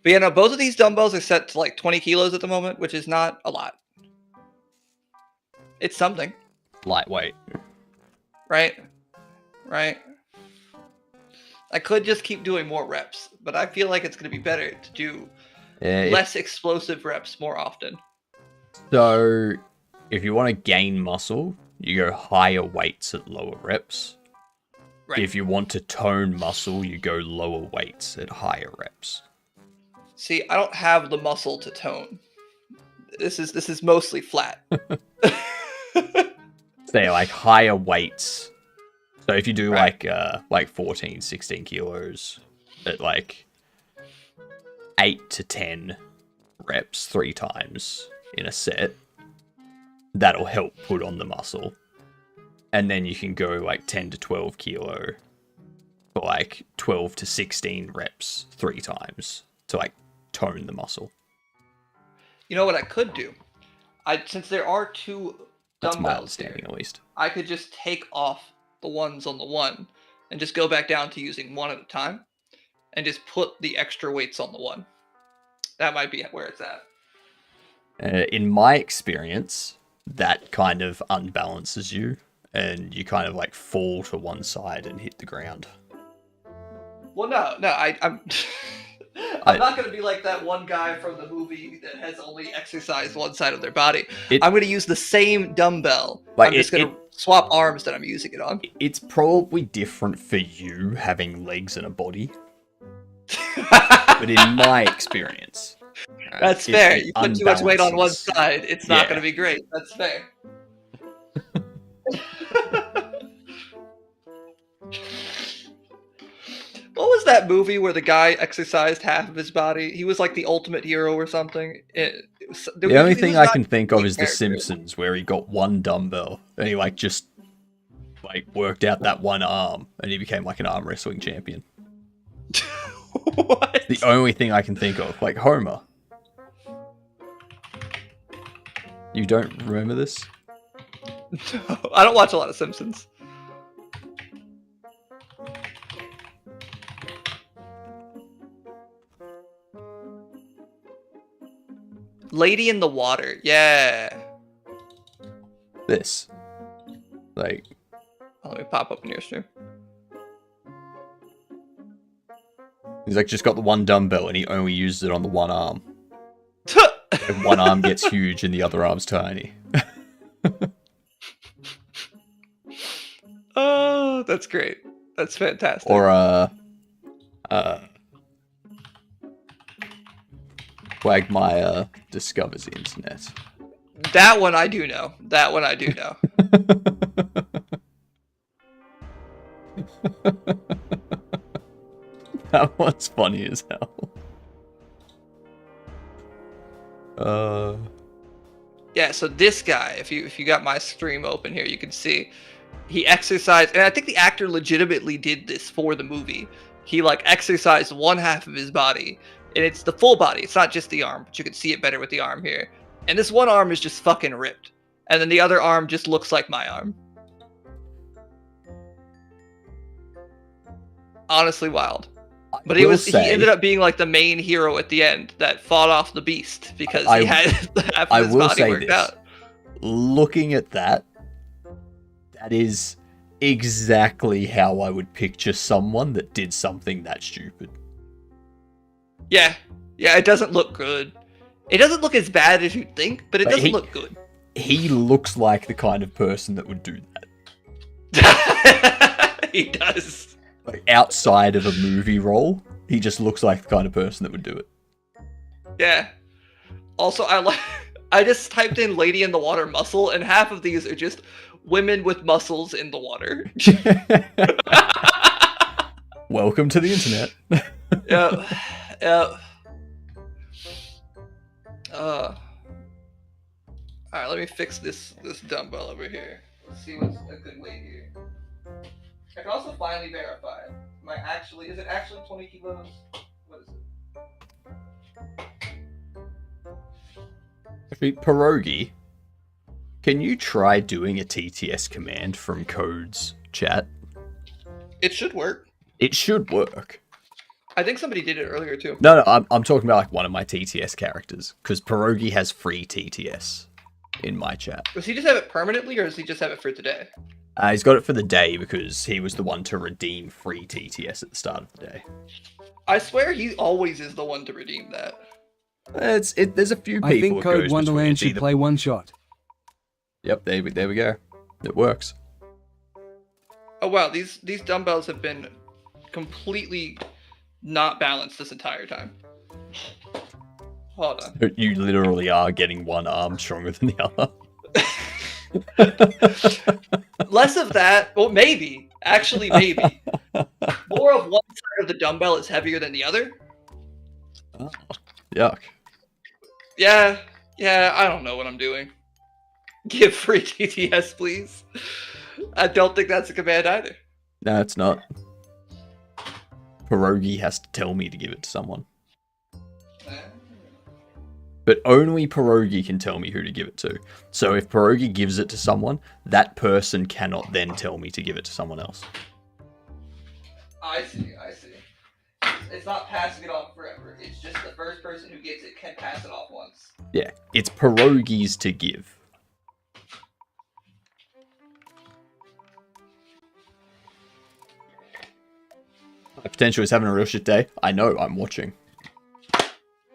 But yeah, no, both of these dumbbells are set to like 20 kilos at the moment, which is not a lot. It's something, Lightweight. right? Right. I could just keep doing more reps, but I feel like it's going to be better to do Yeah, less explosive reps more often. so if you want to gain muscle, you go higher weights at lower reps. Right. If you want to tone muscle, you go lower weights at higher reps. See, I don't have the muscle to tone. This is mostly flat. Say like higher weights. So if you do Right. like 14, 16 kilos at like 8 to 10 reps 3 times in a set, that'll help put on the muscle. And then you can go like 10 to 12 kilo for like 12 to 16 reps 3 times to like tone the muscle. You know what I could do? since there are two That's my dumbbells here, understanding, at least. I could just take off the ones on the one and just go back down to using one at a time and just put the extra weights on the one. That might be where it's at. In my experience, that kind of unbalances you, and you kind of like fall to one side and hit the ground. Well, no, I'm I'm not going to be like that one guy from the movie that has only exercised one side of their body. I'm going to use the same dumbbell. Like, I'm just going to swap arms that I'm using it on. It's probably different for you having legs and a body. But in my experience... That's fair. You put too much weight on one side, it's not going to be great. That's fair. What was that movie where the guy exercised half of his body? He was like the ultimate hero or something. The only thing I can think of is The Simpsons, where he got one dumbbell and he like just like worked out that one arm and he became like an arm wrestling champion. What? The only thing I can think of, like Homer. You don't remember this? No, I don't watch a lot of Simpsons. Lady in the Water, yeah. This. Like... Oh, let me pop up in your stream. He's like just got the one dumbbell and he only uses it on the one arm. And one arm gets huge and the other arm's tiny. Oh, that's great. That's fantastic. Or, Quagmire discovers the internet. That one I do know. That one I do know. That one's funny as hell. Yeah, so this guy, if you got my stream open here, you can see he exercised, and I think the actor legitimately did this for the movie. He like exercised one half of his body, and it's the full body. It's not just the arm, but you can see it better with the arm here. And this one arm is just fucking ripped, and then the other arm just looks like my arm. Honestly, wild. But he ended up being like the main hero at the end that fought off the beast because he had half of his body worked out. Looking at that, that is exactly how I would picture someone that did something that stupid. Yeah, it doesn't look good. It doesn't look as bad as you'd think, but it doesn't look good. He looks like the kind of person that would do that. He does. Like outside of a movie role, he just looks like the kind of person that would do it. Yeah. Also, I just typed in "lady in the water muscle," and half of these are just women with muscles in the water. Welcome to the internet. Yeah. Alright, let me fix this dumbbell over here. Let's see what's a good weight here. I can also finally verify. Is it actually 20 kilos? What is it? Pierogi, can you try doing a TTS command from Code's chat? It should work. It should work. I think somebody did it earlier too. No, I'm talking about like one of my TTS characters, because Pierogi has free TTS in my chat. Does he just have it permanently, or does he just have it for today? He's got it for the day because he was the one to redeem free TTS at the start of the day. I swear he always is the one to redeem that. There's a few people. I think Code Wonderland should play one shot. Yep, there we go. It works. Oh wow, these dumbbells have been completely not balanced this entire time. Hold on. You literally are getting one arm stronger than the other. Less of that. Well, maybe. Actually, maybe. More of one side of the dumbbell is heavier than the other. Oh, yuck. Yeah, I don't know what I'm doing. Give free TTS, please. I don't think that's a command either. No, it's not. Pierogi has to tell me to give it to someone. But only Pierogi can tell me who to give it to. So if Pierogi gives it to someone, that person cannot then tell me to give it to someone else. I see. It's not passing it on forever. It's just the first person who gets it can pass it off once. Yeah, it's Pierogi's to give. Potential is having a real shit day. I know, I'm watching.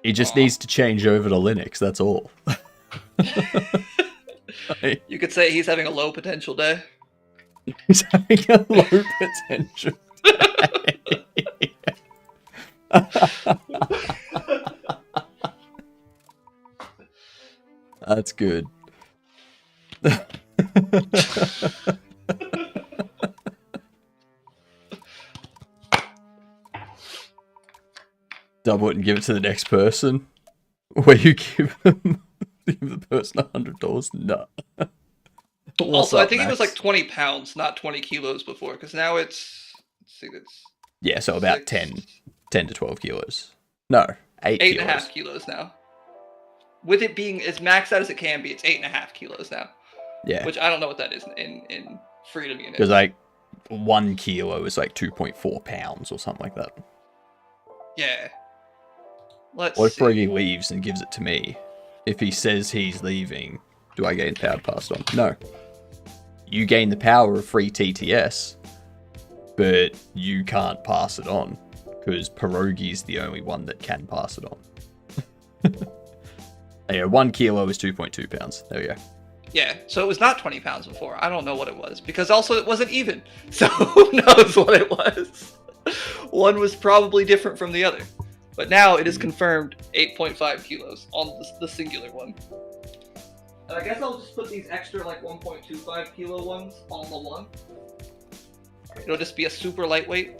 He just needs to change over to Linux, that's all. You could say he's having a low potential day. He's having a low potential day. That's good. Double it and give it to the next person. Where you give the person $100? No. Also, I think it was like 20 pounds, not 20 kilos before, because now it's. Let's see, it's. Yeah, so about 10 to 12 kilos. No, 8 kilos. 8.5 kilos now. With it being as maxed out as it can be, it's 8.5 kilos now. Yeah. Which I don't know what that is in freedom units. Because like 1 kilo is like 2.4 pounds or something like that. Yeah. Let's What if see. Pierogi leaves and gives it to me? If he says he's leaving, do I gain power passed on? No. You gain the power of free TTS, but you can't pass it on because Pierogi's the only one that can pass it on. Yeah, 1 kilo is 2.2 pounds. There we go. Yeah, so it was not 20 pounds before. I don't know what it was because also it wasn't even. So who knows what it was? One was probably different from the other. But now it is confirmed 8.5 kilos on the singular one. And I guess I'll just put these extra like 1.25 kilo ones on the one. It'll just be a super lightweight.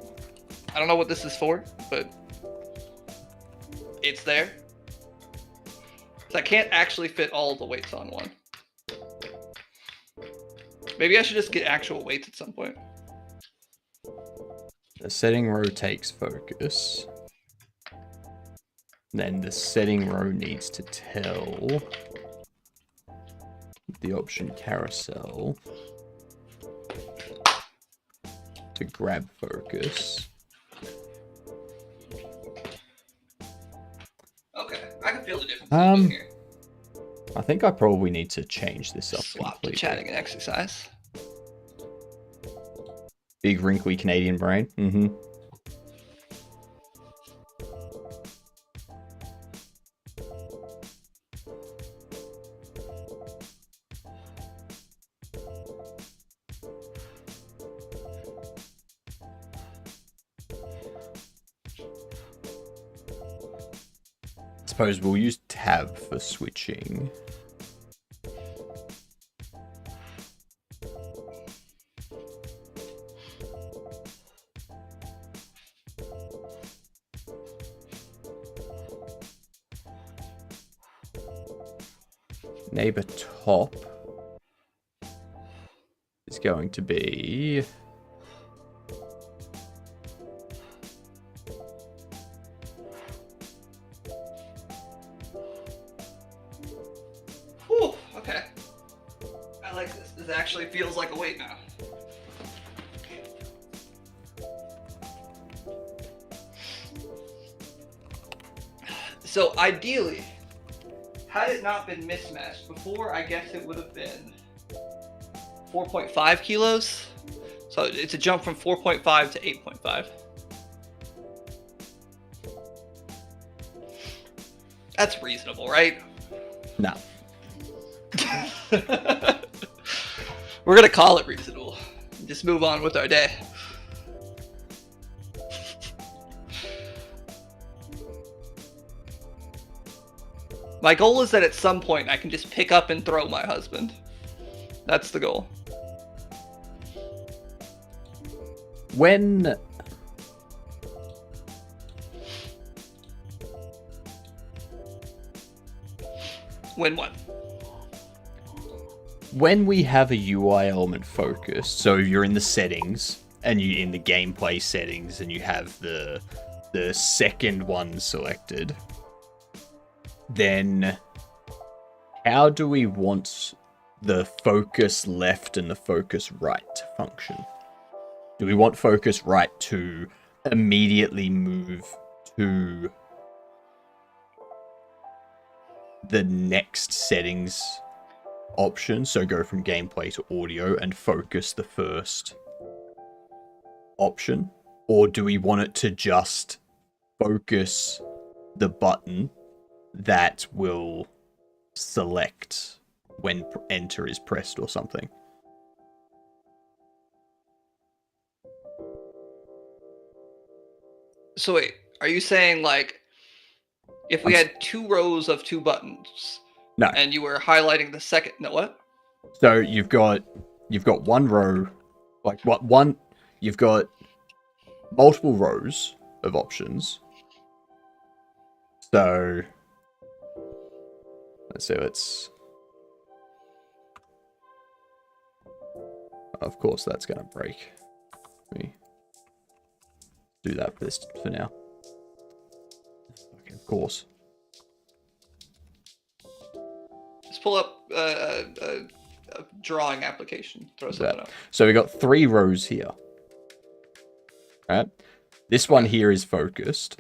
I don't know what this is for, but it's there. So I can't actually fit all the weights on one. Maybe I should just get actual weights at some point. The setting row takes focus. Then the setting row needs to tell the option carousel to grab focus. Okay, I can feel the difference here. I think I probably need to change this up Swap to completely. chatting and exercise. Big wrinkly Canadian brain. Mm-hmm. Suppose we'll use tab for switching. Neighbor top is going to be Whew, okay. I like this. This actually feels like a weight now. So ideally, had it not been mismatched before, I guess it would have been 4.5 kilos. So it's a jump from 4.5 to 8.5. That's reasonable, right? no. We're gonna call it reasonable. Just move on with our day. My goal is that at some point I can just pick up and throw my husband. That's the goal. When When what? when we have a UI element focus, so you're in the settings and you in the gameplay settings and you have the second one selected, then how do we want the focus left and the focus right to function? Do we want focus right to immediately move to the next settings option, so go from gameplay to audio and focus the first option? Or do we want it to just focus the button that will select when enter is pressed or something? So wait, are you saying like if we had 2 rows of 2 buttons? No. And you were highlighting the second. No, what? So you've got one row, like one. You've got multiple rows of options. So let's see. Of course, that's gonna break. Let me do that for now. Okay, of course. Just pull up a drawing application. Throw something up. So we got 3 rows here. Right? This one here is focused.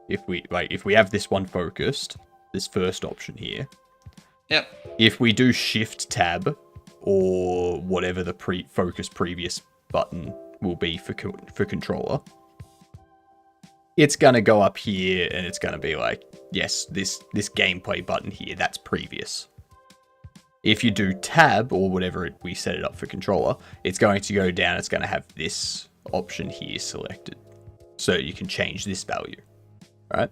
If we have this one focused, this first option here. Yep. If we do Shift Tab or whatever the focus previous button will be for controller, it's gonna go up here and it's gonna be like, yes, this gameplay button here, that's previous. If you do tab or whatever we set it up for controller, it's going to go down. It's going to have this option here selected, so you can change this value, right?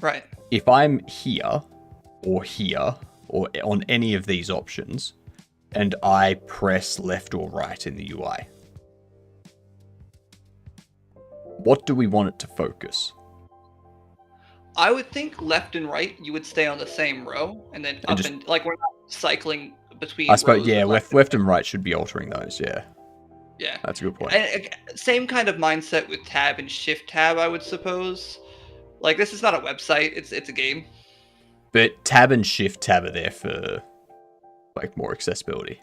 Right. If I'm here or on any of these options, and I press left or right in the UI, what do we want it to focus? I would think left and right, you would stay on the same row, and then up and like we're not cycling between. I suppose, rows yeah, of left and right should be altering those. Yeah, yeah, that's a good point. And, same kind of mindset with tab and shift tab, I would suppose. Like this is not a website; it's a game. But tab and shift tab are there for like more accessibility,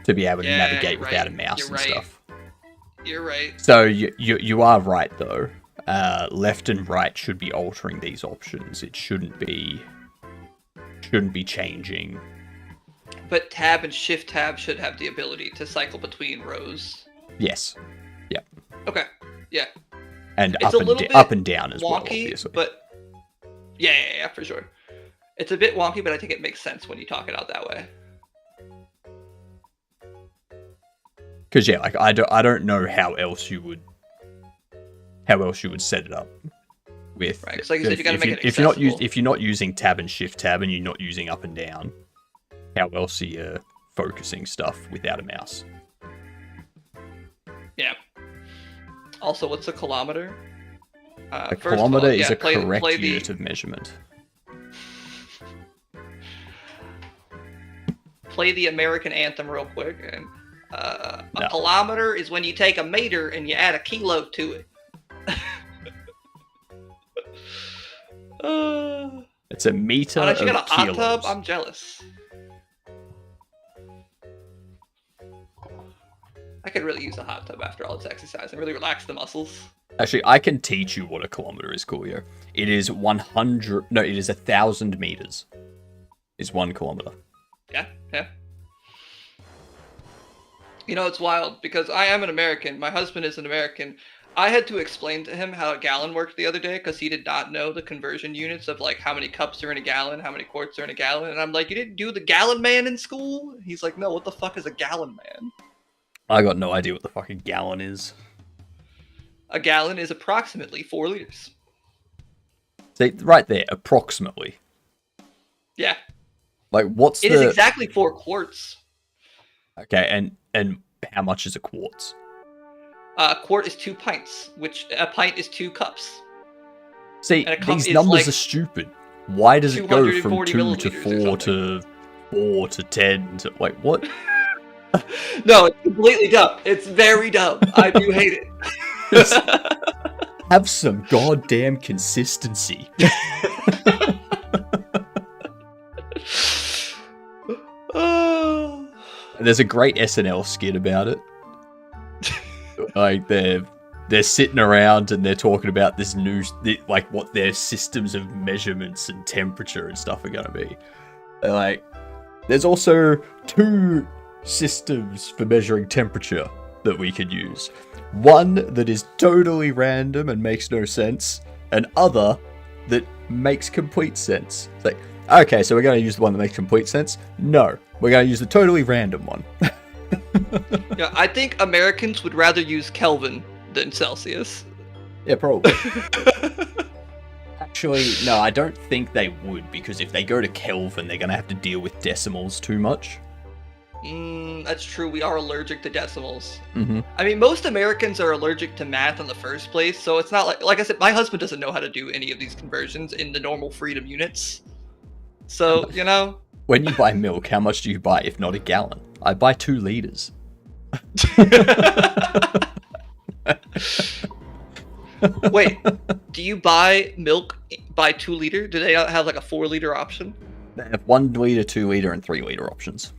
to be able to navigate without a mouse and stuff. You're right. So you are right though. Left and right should be altering these options. It shouldn't be changing. But tab and shift tab should have the ability to cycle between rows. Yes. Yeah. Okay. Yeah. And It's up and down as well, wonky, obviously. but yeah, for sure. It's a bit wonky, but I think it makes sense when you talk it out that way. Because yeah, like I don't know how else you would set it up with. Right, 'cause like you said, you gotta make it if you're not using tab and shift tab and you're not using up and down, how else are you focusing stuff without a mouse? Yeah. Also, what's a kilometer? A kilometer is a correct unit of measurement. Play the American anthem real quick. And a kilometer is when you take a meter and you add a kilo to it. It's a meter Why don't you of got a hot kilos. tub? I'm jealous. I could really use a hot tub after all this exercise and really relax the muscles. Actually, I can teach you what a kilometer is, Coolio. It is 1,000 meters. Is 1 kilometer. Yeah. You know, it's wild because I am an American. My husband is an American. I had to explain to him how a gallon worked the other day because he did not know the conversion units of like how many cups are in a gallon, how many quarts are in a gallon. And I'm like, you didn't do the gallon man in school? He's like, no, what the fuck is a gallon man? I got no idea what the fuck a gallon is. A gallon is approximately 4 liters. See, right there, approximately. Yeah. Like, what's It is exactly 4 quarts. Okay, and how much is a quartz? A quart is 2 pints, which a pint is 2 cups. See, And a cup these is numbers like are stupid. Why does it go from 240 2 to milliliters 4 to 4 to 10 to... Wait, what? No, it's completely dumb. It's very dumb. I do hate it. Have some goddamn consistency. Oh. There's a great SNL skit about it. Like they're sitting around and they're talking about this new, like what their systems of measurements and temperature and stuff are gonna be. They're like, there's also 2 systems for measuring temperature that we could use. One that is totally random and makes no sense, and other that makes complete sense. It's like, okay, so we're going to use the one that makes complete sense? No, we're going to use the totally random one. Yeah, I think Americans would rather use Kelvin than Celsius. Yeah, probably. Actually, no, I don't think they would, because if they go to Kelvin, they're going to have to deal with decimals too much. That's true. We are allergic to decimals. Mm-hmm. I mean, most Americans are allergic to math in the first place, so it's not like I said, my husband doesn't know how to do any of these conversions in the normal freedom units. So, you know. When you buy milk, how much do you buy, if not a gallon? I buy 2 liters. Wait, do you buy milk by 2 liter? Do they not have like a 4 liter option? They have 1 liter, 2 liter, and 3 liter options.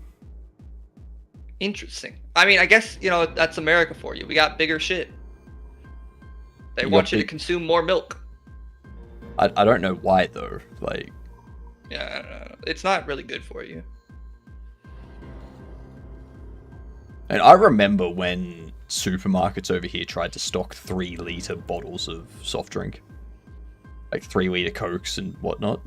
Interesting. I mean, I guess, you know, that's America for you. We got bigger shit. They You want got you to big- consume more milk. I don't know why, though. Like, Yeah, I don't know. It's not really good for you. and I remember when supermarkets over here tried to stock 3 liter bottles of soft drink. Like 3 liter Cokes and whatnot.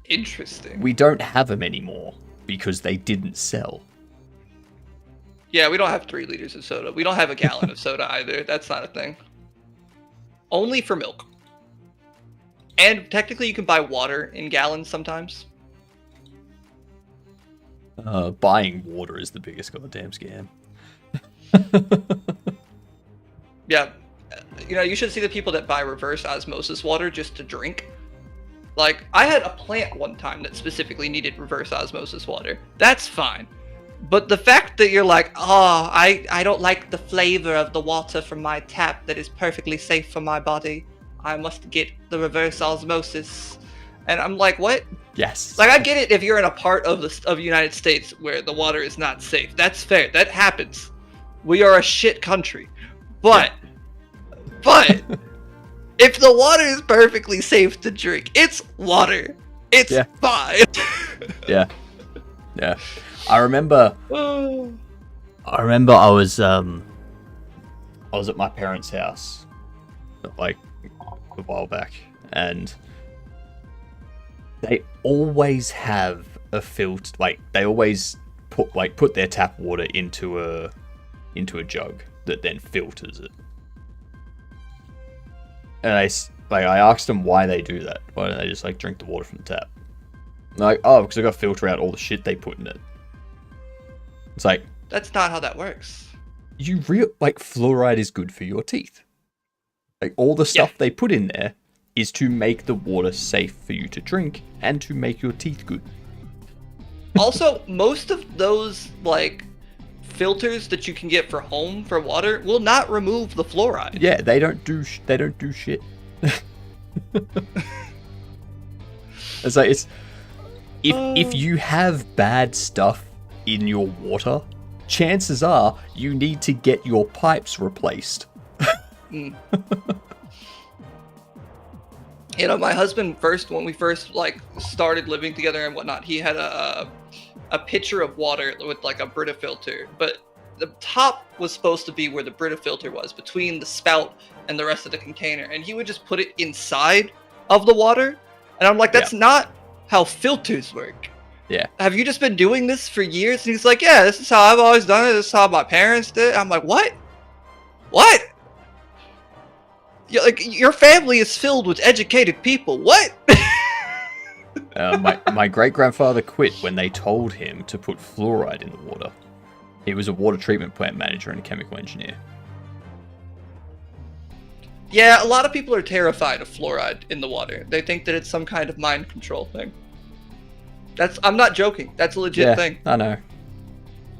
Interesting. We don't have them anymore because they didn't sell. Yeah, we don't have 3 liters of soda. We don't have a gallon of soda either. That's not a thing. Only for milk. And technically you can buy water in gallons sometimes. Buying water is the biggest goddamn scam. Yeah. You know, you should see the people that buy reverse osmosis water just to drink. Like, I had a plant one time that specifically needed reverse osmosis water. That's fine. But the fact that you're like, oh, I don't like the flavor of the water from my tap that is perfectly safe for my body. I must get the reverse osmosis. And I'm like, what? Yes. Like, I get it if you're in a part of the United States where the water is not safe. That's fair. That happens. We are a shit country. But if the water is perfectly safe to drink, it's water. It's Yeah. fine. Yeah. Yeah. I remember I was at my parents' house like a while back, and they always have a filter. Like, they always put their tap water into a jug that then filters it. And I asked them why they do that. Why don't they just like drink the water from the tap? And they're like, oh, because I got to filter out all the shit they put in it. It's like, That's not how that works. fluoride is good for your teeth. Like, all the stuff they put in there is to make the water safe for you to drink and to make your teeth good. Also, most of those like filters that you can get for home for water will not remove the fluoride. Yeah, they don't do shit. It's like, if you have bad stuff in your water, chances are you need to get your pipes replaced. You know, my husband when we first like started living together and whatnot, he had a pitcher of water with like a Brita filter, but the top was supposed to be where the Brita filter was, between the spout and the rest of the container, and he would just put it inside of the water, and I'm like, that's not how filters work. Yeah. Have you just been doing this for years? And he's like, yeah, this is how I've always done it. This is how my parents did. I'm like, what? What? Like, your family is filled with educated people. What? My great-grandfather quit when they told him to put fluoride in the water. He was a water treatment plant manager and a chemical engineer. Yeah, a lot of people are terrified of fluoride in the water. They think that it's some kind of mind control thing. I'm not joking. That's a legit thing. I know.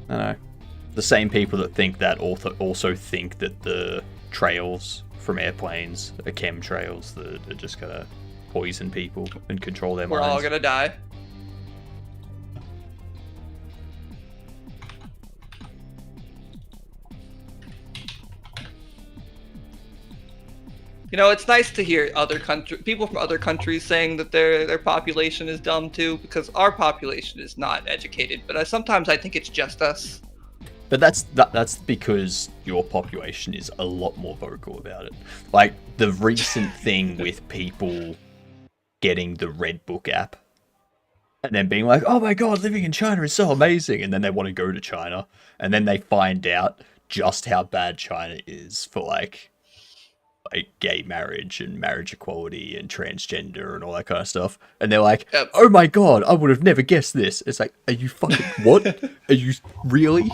The same people that think that also think that the trails from airplanes are chemtrails that are just gonna poison people and control their We're minds. all gonna die. You know, it's nice to hear people from other countries saying that their population is dumb too, because our population is not educated. But sometimes I think it's just us. But that's because your population is a lot more vocal about it. Like the recent thing with people getting the Red Book app and then being like, "Oh my god, living in China is so amazing," and then they want to go to China, and then they find out just how bad China is for like gay marriage and marriage equality and transgender and all that kind of stuff, and they're like, Yep. "Oh my god, I would have never guessed this." It's like, are you fucking what? Are you really?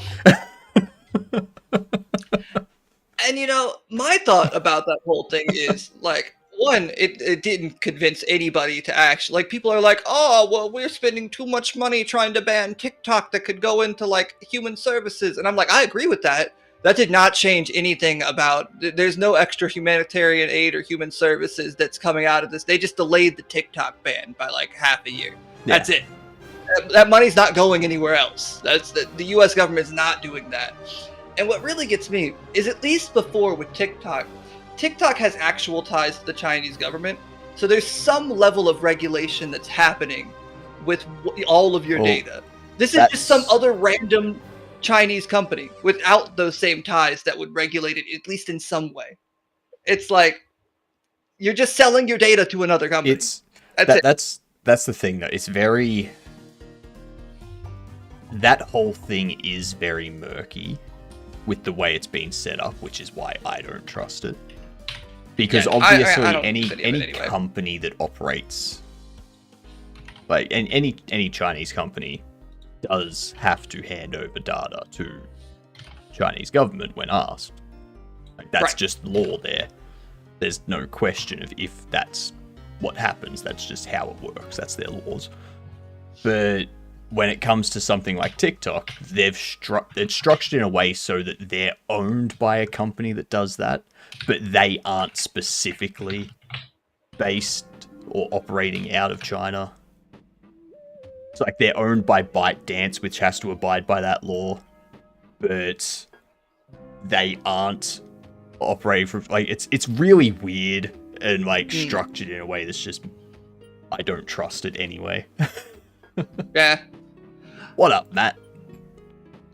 And you know, my thought about that whole thing is like, one, it didn't convince anybody to actually, like, people are like, oh, well, we're spending too much money trying to ban TikTok that could go into like human services. And I'm like, I agree with that. That did not change anything about, there's no extra humanitarian aid or human services that's coming out of this. They just delayed the TikTok ban by like half a year. Yeah. That's it. That money's not going anywhere else. That's the US government's not doing that. And what really gets me is, at least before with TikTok has actual ties to the Chinese government. So there's some level of regulation that's happening with all of your data. This is just some other random Chinese company without those same ties that would regulate it, at least in some way. It's like you're just selling your data to another company. That's the thing though. It's very, that whole thing is very murky with the way it's been set up, which is why I don't trust it. Because obviously I don't any trust any of it anyway. company that operates, like any Chinese company, does have to hand over data to Chinese government when asked. Like that's just law there. There's no question of if that's what happens. That's just how it works. That's their laws. But when it comes to something like TikTok, it's structured in a way so that they're owned by a company that does that, but they aren't specifically based or operating out of China. It's like they're owned by ByteDance, which has to abide by that law, but they aren't operating from, like, it's really weird and like structured in a way that's just, I don't trust it anyway. Yeah. What up, Matt?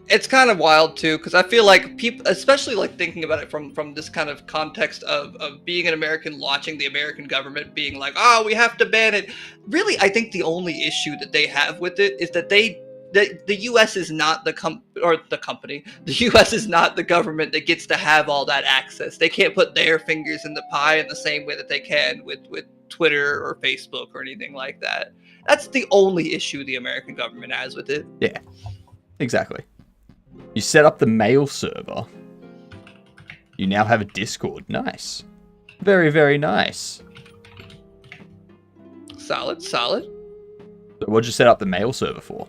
It's kind of wild too, because I feel like people, especially like thinking about it from this kind of context of being an American, watching the American government being like, oh, we have to ban it. Really, I think the only issue that they have with it is that the U.S. is not the company. The U.S. is not the government that gets to have all that access. They can't put their fingers in the pie in the same way that they can with Twitter or Facebook or anything like that. That's the only issue the American government has with it. Yeah, exactly. You set up the mail server. You now have a Discord. Nice. Very, very nice. Solid. So what'd you set up the mail server for?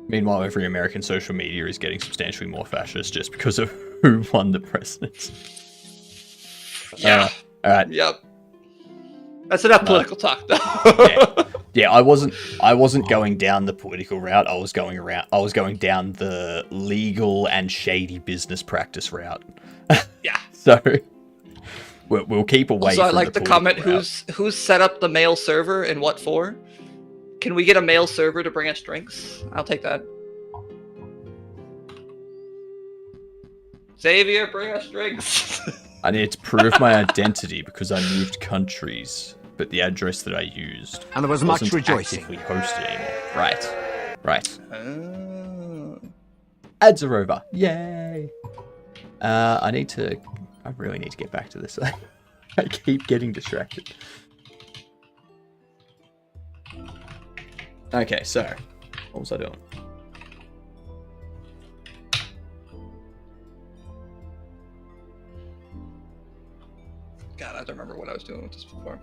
Meanwhile, every American social media is getting substantially more fascist just because of who won the presidency. Yeah. All right. Yep. That's enough political talk, though. Yeah, I wasn't going down the political route. I was going down the legal and shady business practice route. Yeah. So we'll keep away. Also, I from like the comment. route. Who's set up the mail server and what for? Can we get a mail server to bring us drinks? I'll take that. Xavier, bring us drinks. I need to prove my identity because I moved countries, but the address that I used And there was much wasn't rejoicing. actively hosted anymore. Right. Oh. Ads are over. Yay! I really need to get back to this. I keep getting distracted. Okay, so what was I doing? God, I don't remember what I was doing with this before.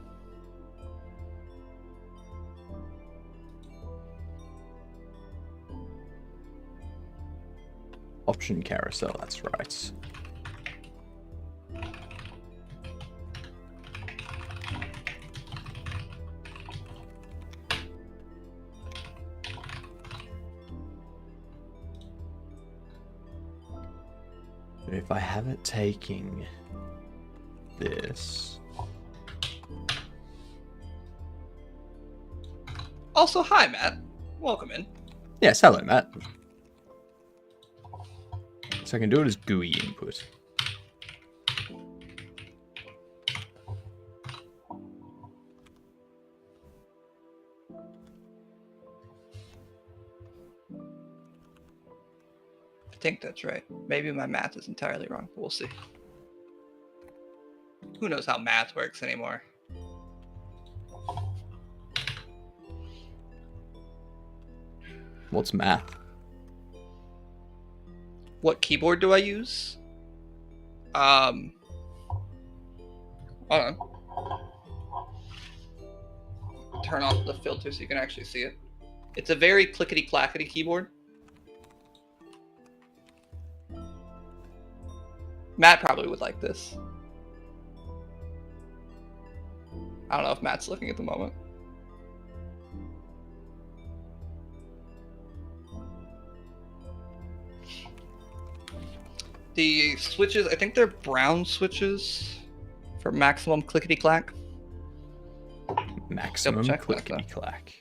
Option carousel, that's right. If I have it taking this. Also, hi, Matt. Welcome in. Yes, hello, Matt. So I can do it as GUI input. I think that's right. Maybe my math is entirely wrong, but we'll see. Who knows how math works anymore? What's math? What keyboard do I use? Hold on. Turn off the filter so you can actually see it. It's a very clickety-clackety keyboard. Matt probably would like this. I don't know if Matt's looking at the moment. The switches, I think they're brown switches for maximum clickety-clack. Maximum Double check that, clickety clack.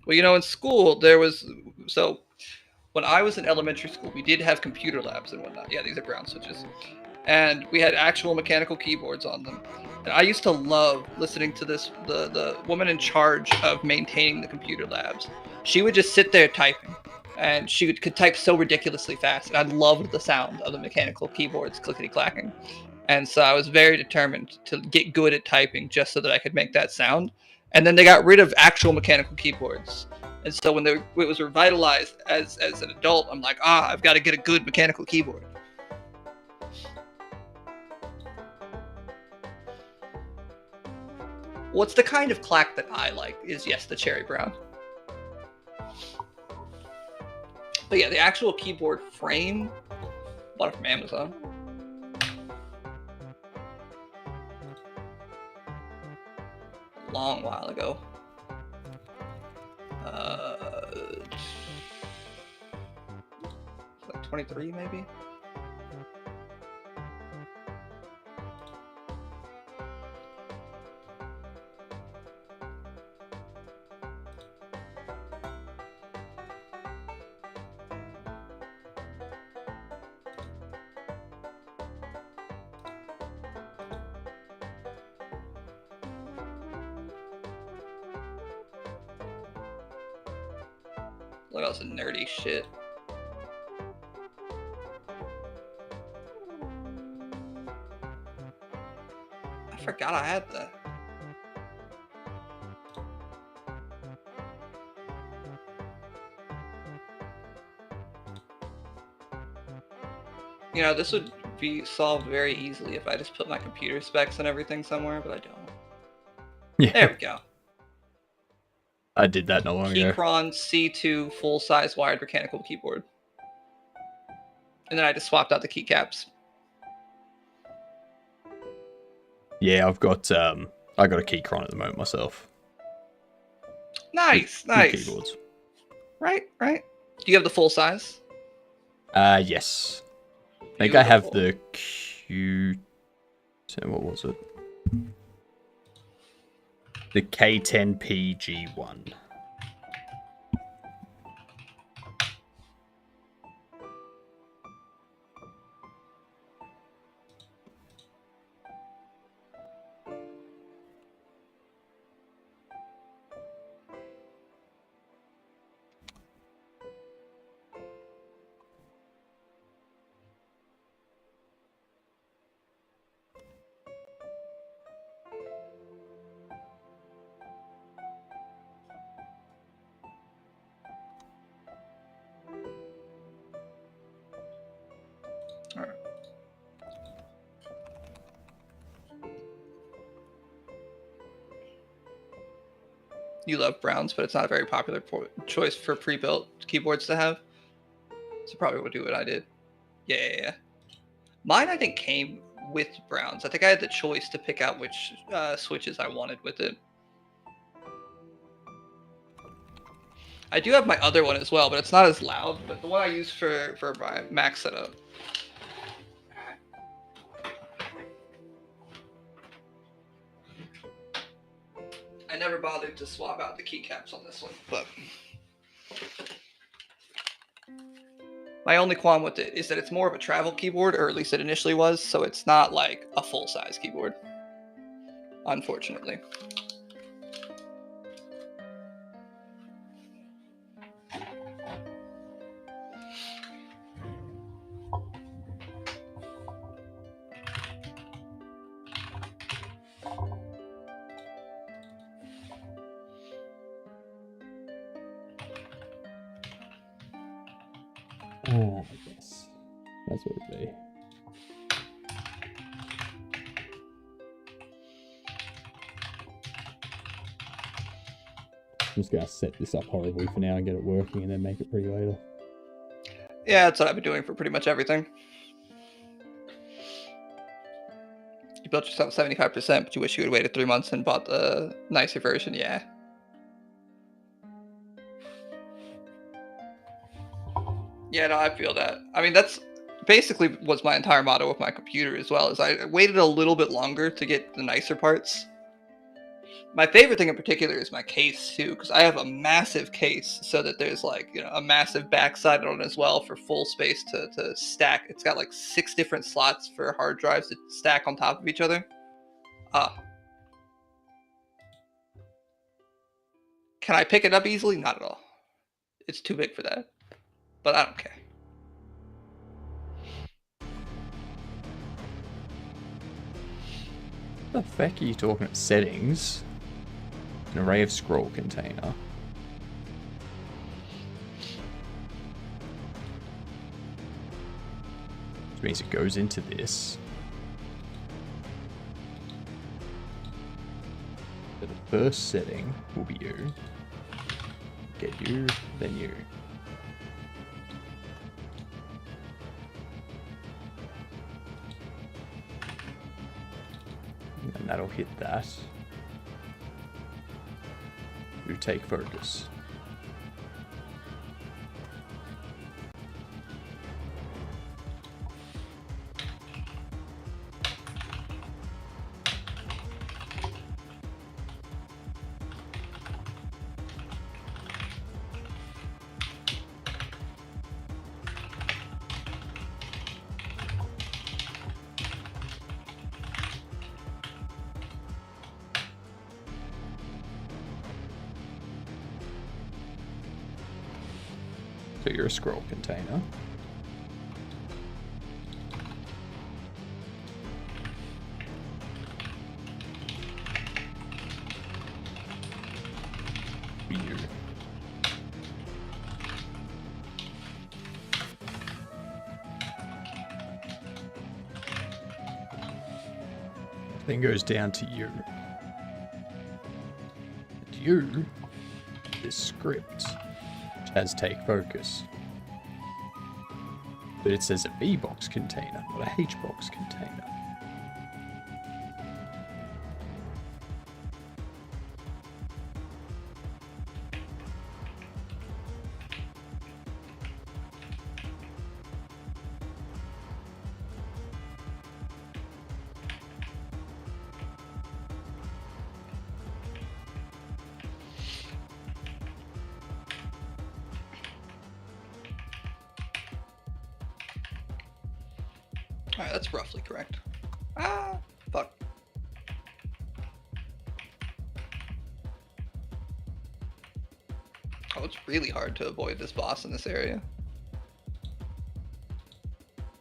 Well, you know, in school, there was... So, when I was in elementary school, we did have computer labs and whatnot. Yeah, these are brown switches. And we had actual mechanical keyboards on them. And I used to love listening to this, the woman in charge of maintaining the computer labs. She would just sit there typing. And she could type so ridiculously fast. And I loved the sound of the mechanical keyboards clickety-clacking. And so I was very determined to get good at typing just so that I could make that sound. And then they got rid of actual mechanical keyboards. And so when it was revitalized as an adult, I'm like, I've got to get a good mechanical keyboard. What's the kind of clack that I like is, yes, the cherry brown. But yeah, the actual keyboard frame, bought it from Amazon. Long while ago. Like 23 maybe? Look at all this nerdy shit. I forgot I had that. You know, this would be solved very easily if I just put my computer specs and everything somewhere, but I don't. Yeah, There we go. I did that not long ago. Keychron C2 full-size wired mechanical keyboard. And then I just swapped out the keycaps. Yeah, I've got I got a Keychron at the moment myself. Nice, Good nice. keyboards. Right. Do you have the full size? Yes. I think I have Beautiful. the Q. What was it? The K10PG1. you love browns, but it's not a very popular choice for pre-built keyboards to have. So probably would do what I did. Yeah. Mine, I think, came with browns. I think I had the choice to pick out which switches I wanted with it. I do have my other one as well, but it's not as loud. But the one I use for my Mac setup. I never bothered to swap out the keycaps on this one, but my only qualm with it is that it's more of a travel keyboard, or at least it initially was, so it's not like a full-size keyboard, unfortunately. I guess that's what it'd be. I'm just gonna set this up horribly for now and get it working, and then make it pretty later. Yeah, that's what I've been doing for pretty much everything. You built yourself 75%, but you wish you had waited 3 months and bought the nicer version. Yeah. Yeah, no, I feel that. I mean, that's basically was my entire motto with my computer as well, is I waited a little bit longer to get the nicer parts. My favorite thing in particular is my case too, because I have a massive case, so that there's like, you know, a massive backside on it as well for full space to stack. It's got like 6 different slots for hard drives to stack on top of each other. Can I pick it up easily? Not at all. It's too big for that. But I don't care. What the feck are you talking about? Settings? An array of scroll container. Which means it goes into this. So the first setting will be you. Get you, then you. And that'll hit that. You take focus. So you're a scroll container. Weird. Then goes down to you. And you is script. Has take focus. But it says a B box container, not a H box container. Alright, that's roughly correct. Ah, fuck. Oh, it's really hard to avoid this boss in this area.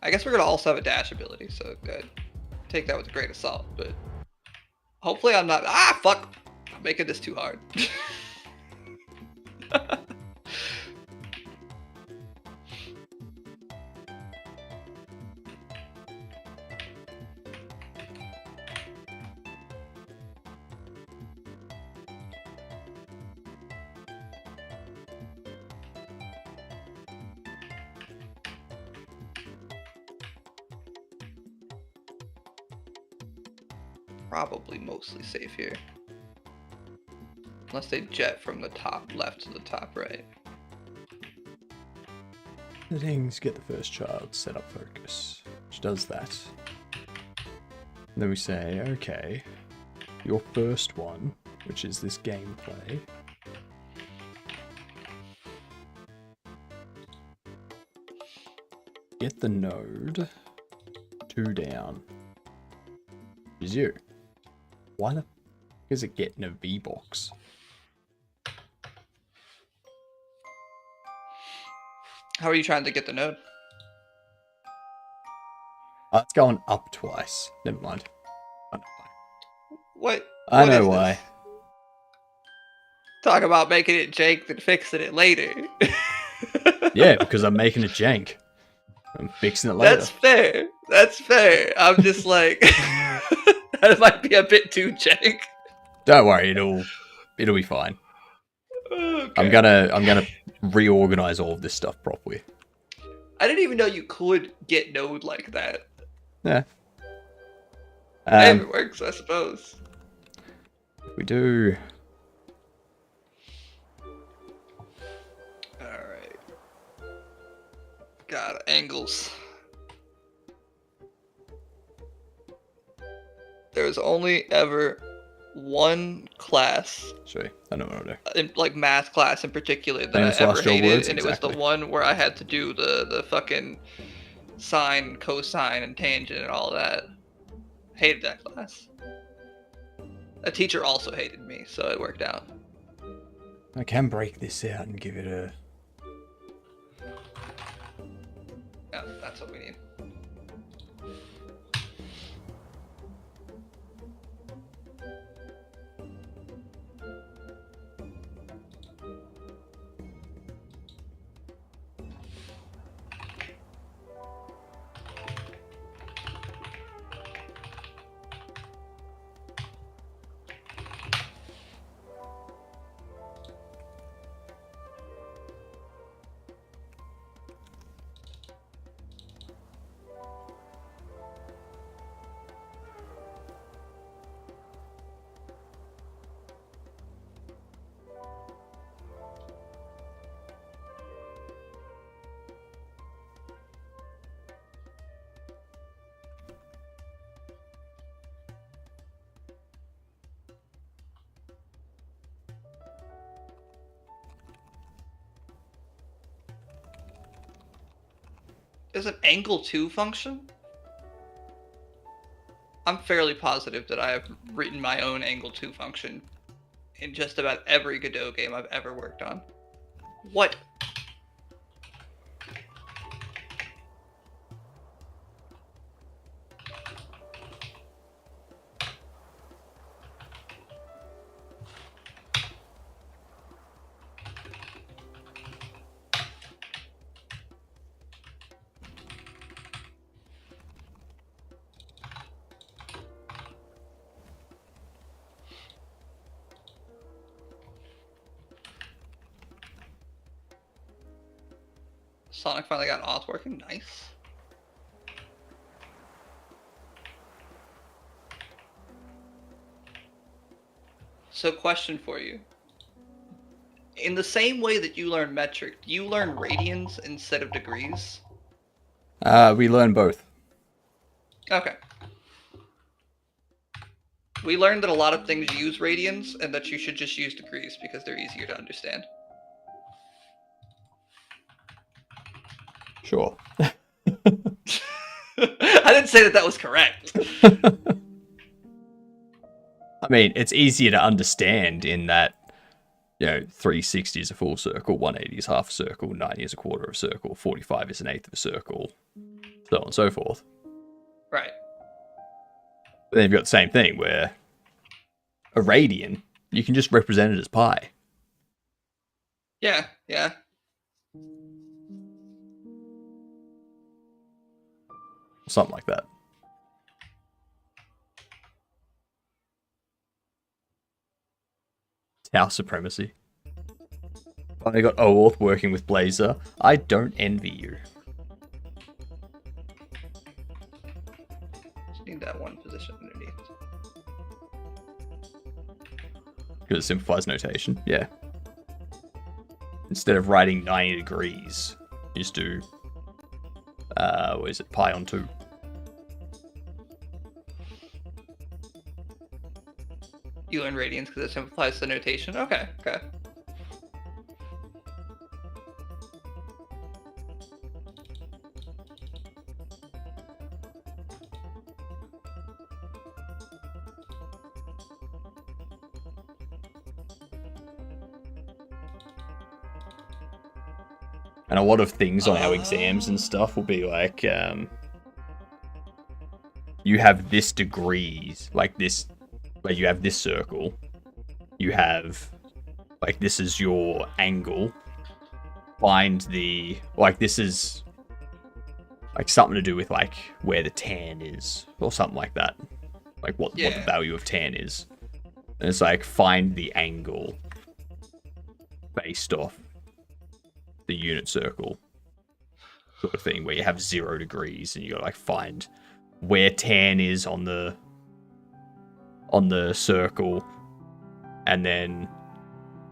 I guess we're gonna also have a dash ability, so take that with a grain of salt, but hopefully I'm not. Ah, fuck! I'm making this too hard. probably mostly safe here. Unless they jet from the top left to the top right. Settings, get the first child, set up focus, which does that. And then we say, okay, your first one, which is this gameplay. Get the node 2 down. Which is you. Why the f is it getting a V-box? How are you trying to get the node? It's going up twice. Never mind. I know why. What? I what know is why. this? Talk about making it jank and fixing it later. Yeah, because I'm making a jank. I'm fixing it later. That's fair. That's fair. I'm just like that might be a bit too jank. Don't worry, it'll be fine. Okay. I'm gonna reorganize all of this stuff properly. I didn't even know you could get node like that. Yeah. Hey, if it works, I suppose. We do. Alright. God, angles. There's only ever one class, Sorry, I know what I'll do. like math class in particular, that Famous I ever celestial hated, words, and it was exactly. the one where I had to do the fucking sine, cosine, and tangent and all that. Hated that class. A teacher also hated me, so it worked out. I can break this out and give it a. Yeah, that's what we need. There's an angle 2 function? I'm fairly positive that I have written my own angle 2 function in just about every Godot game I've ever worked on. What? Sonic finally got auth working. Nice. So, question for you. In the same way that you learn metric, do you learn radians instead of degrees? We learn both. Okay. We learned that a lot of things use radians and that you should just use degrees because they're easier to understand. Sure. I didn't say that that was correct. I mean, it's easier to understand in that, 360 is a full circle, 180 is half a circle, 90 is a quarter of a circle, 45 is an eighth of a circle, so on and so forth. Right. But then you've got the same thing where a radian, you can just represent it as pi. Yeah, yeah. Something like that. Tau supremacy. Finally got OAuth working with Blazor. I don't envy you. Just need that one position underneath. Because it simplifies notation, yeah. Instead of writing 90 degrees, you just do, what is it, pi on 2. You learn radians because it simplifies the notation. Okay. And a lot of things on our exams and stuff will be like, you have this degrees, like this, like you have this circle, you have, like this is your angle, find the, like this is, like something to do with like where the tan is, or something like that. Like what the value of tan is. And it's like, find the angle based off the unit circle sort of thing, where you have 0 degrees and you gotta like find where tan is on the circle, and then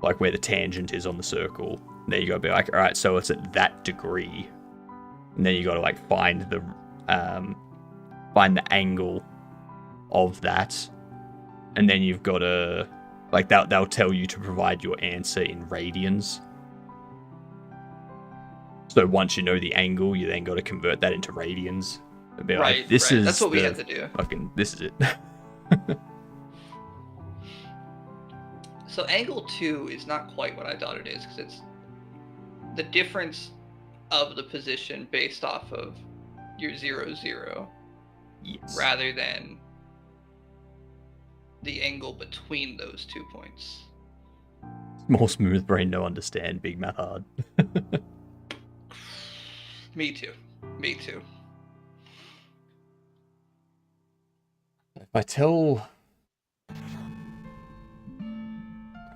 like where the tangent is on the circle. And then you gotta be like, all right, so it's at that degree, and then you gotta like find the angle of that, and then you've gotta like they'll tell you to provide your answer in radians. So once you know the angle, you then got to convert that into radians. And be like, this is that's what we have to do. Fucking, this is it. So angle 2 is not quite what I thought it is, because it's the difference of the position based off of your 0, 0, Yes. rather than the angle between those 2 points. More smooth brain, no understand. Big math hard. Me too.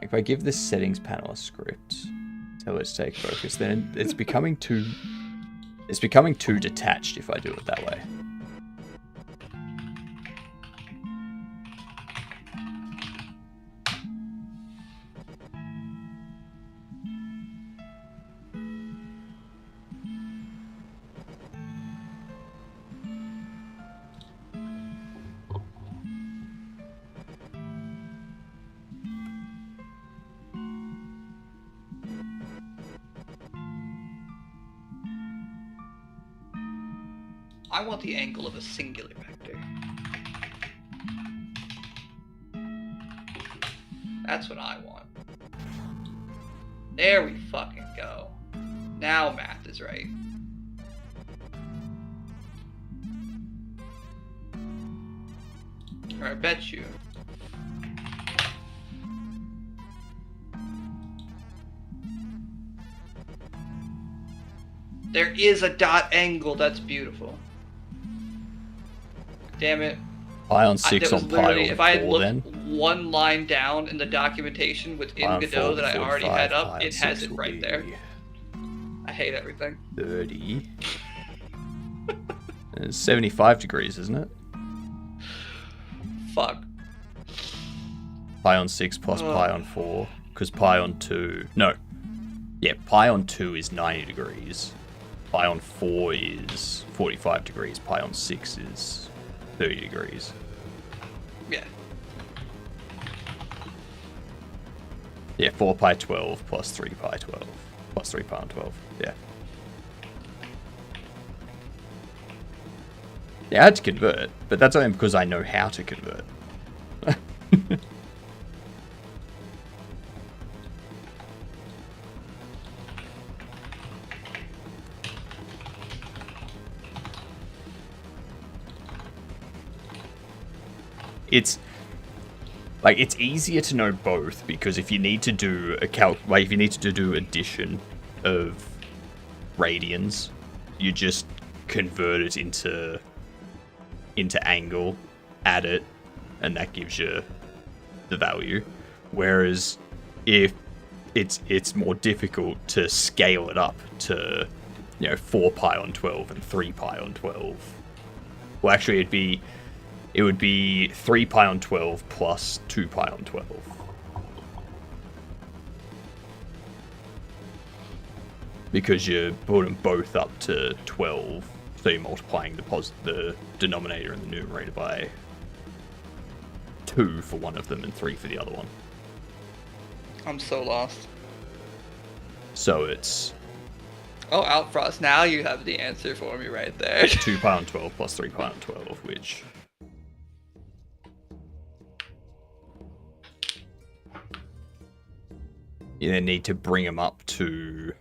If I give this settings panel a script, tell it to take focus, then it's becoming too detached if I do it that way. I want the angle of a singular vector. That's what I want. There we fucking go. Now math is right. Or I bet you. There is a dot angle. That's beautiful. Damn it. Pi on 6 that was on pi literally- on if I had 4 looked then. one line down in the documentation within Pi on Godot 4 that I to already 45, had up, pi on it has 6 it will right there. be I hate everything. 30. And it's 75 degrees, isn't it? Fuck. Pi on 6 plus pi on 4. Because pi on 2... No. Yeah, pi on 2 is 90 degrees. Pi on 4 is 45 degrees. Pi on 6 is 30 degrees. Yeah. Yeah, 4 pi 12 plus 3 pi 12. Plus 3 pi on 12. Yeah. Yeah, I had to convert, but that's only because I know how to convert. It's like, it's easier to know both, because if you need to do a if you need to do addition of radians, you just convert it into angle, add it, and that gives you the value. Whereas if it's more difficult to scale it up to, 4 pi on 12 and 3 pi on 12. Well, actually, it would be 3 pi on 12 plus 2 pi on 12. because you put them both up to 12, so you're multiplying the denominator and the numerator by 2 for one of them and 3 for the other one. I'm so lost. So it's Oh, Outfrost, now you have the answer for me right there. 2 pi on 12 plus 3 pi on 12, which... you then need to bring them up to...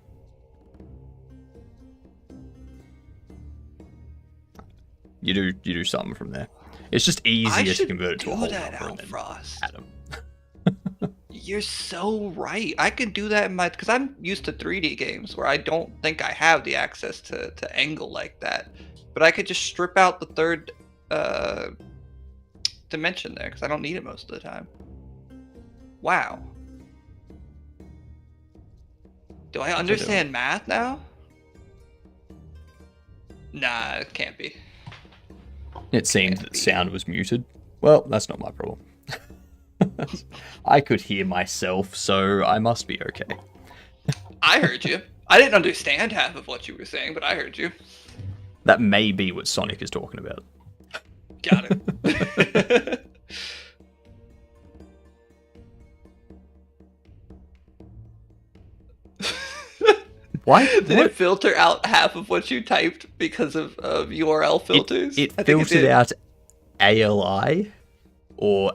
You do something from there. It's just easier to convert it to a whole that, number and then Outfrost. add 'em. You're so right. I could do that in my, because I'm used to 3D games where I don't think I have the access to angle like that. But I could just strip out the third dimension there because I don't need it most of the time. Wow. Do I understand math now? Nah, it can't be. It seemed that the sound was muted. Well, that's not my problem. I could hear myself, so I must be okay. I heard you. I didn't understand half of what you were saying, but I heard you. That may be what Sonic is talking about. Got it. Why? Did it filter out half of what you typed because of URL filters? It I think filtered did. out ALI or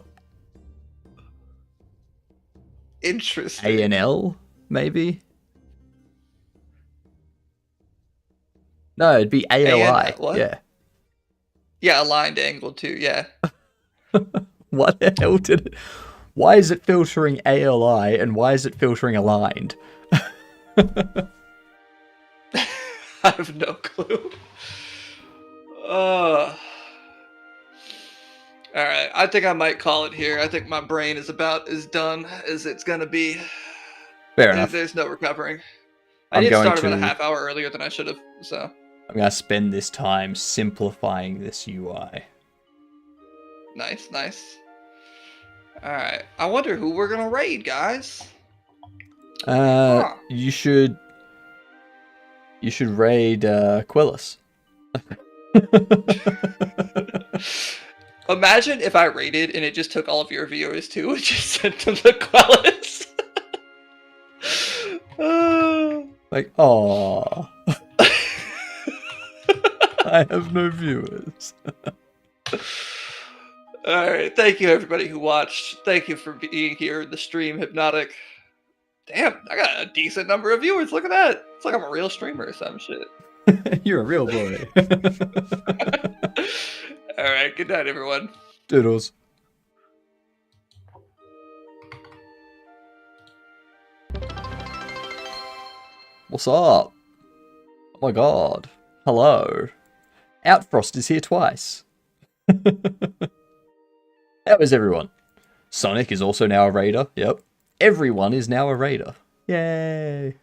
Interesting. ANL, maybe? No, it'd be ALI. what? Yeah. Yeah, aligned angle too. Yeah. What the hell did it... Why is it filtering ALI and why is it filtering aligned? I have no clue. All right, I think I might call it here. I think my brain is about as done as it's gonna be. Fair enough. There's no recovering. I I'm did going start about a to- half hour earlier than I should have. So I'm going to spend this time simplifying this UI. nice. All right, I wonder who we're gonna raid, guys. Huh. You should raid Quillis. Imagine if I raided and it just took all of your viewers too and just sent them the Quellis. Like, aww. I have no viewers. Alright, thank you everybody who watched. Thank you for being here in the stream, Hypnotic. Damn, I got a decent number of viewers. Look at that. It's like I'm a real streamer or some shit. You're a real boy. Alright, good night everyone. Doodles. What's up? Oh my god. Hello. Outfrost is here twice. How is everyone? Sonic is also now a raider. Yep. Everyone is now a raider. Yay.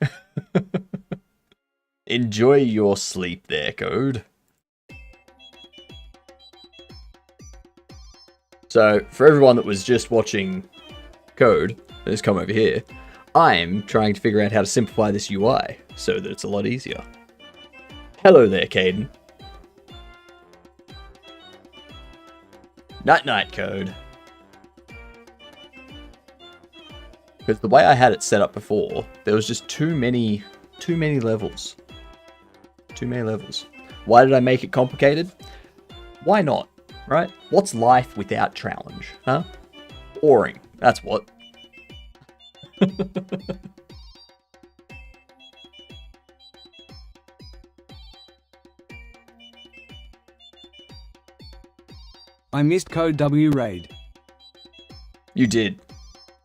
Enjoy your sleep there, Code. So, for everyone that was just watching Code, that has come over here, I'm trying to figure out how to simplify this UI so that it's a lot easier. Hello there, Caden. Night-night, Code. Because the way I had it set up before, there was just too many levels. Too many levels. Why did I make it complicated? Why not, right? What's life without challenge, huh? Boring, that's what. I missed Code W raid. You did.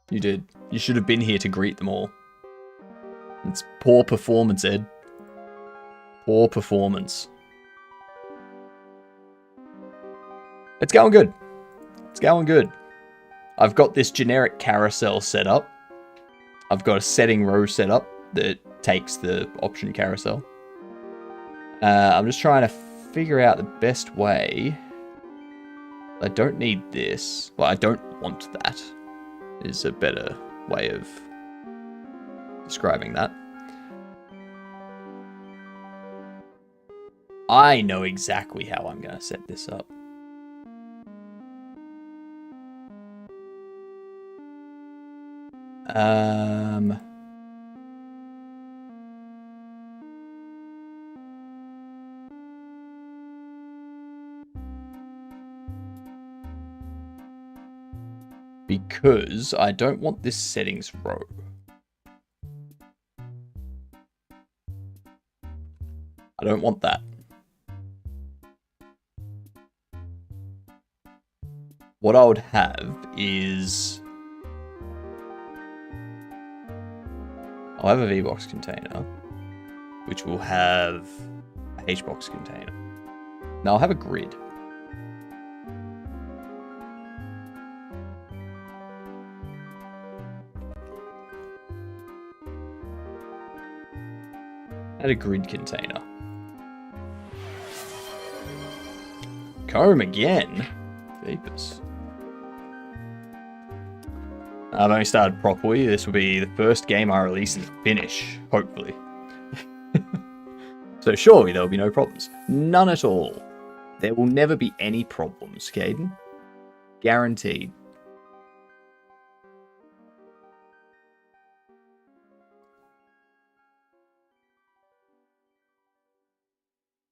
You did. You should have been here to greet them all. It's poor performance, Ed. Poor performance. It's going good. It's going good. I've got this generic carousel set up. I've got a setting row set up that takes the option carousel. I'm just trying to figure out the best way. I don't need this. Well, I don't want that. Is a better way of describing that. I know exactly how I'm going to set this up. Because I don't want this settings row. I don't want that. What I would have is... I'll have a VBox container, which will have a HBox container. Now I'll have a grid. Add a grid container. Comb again? Jeepers. I've only started properly. This will be the first game I release and finish, hopefully. So surely there will be no problems. None at all. There will never be any problems, Caden. Guaranteed.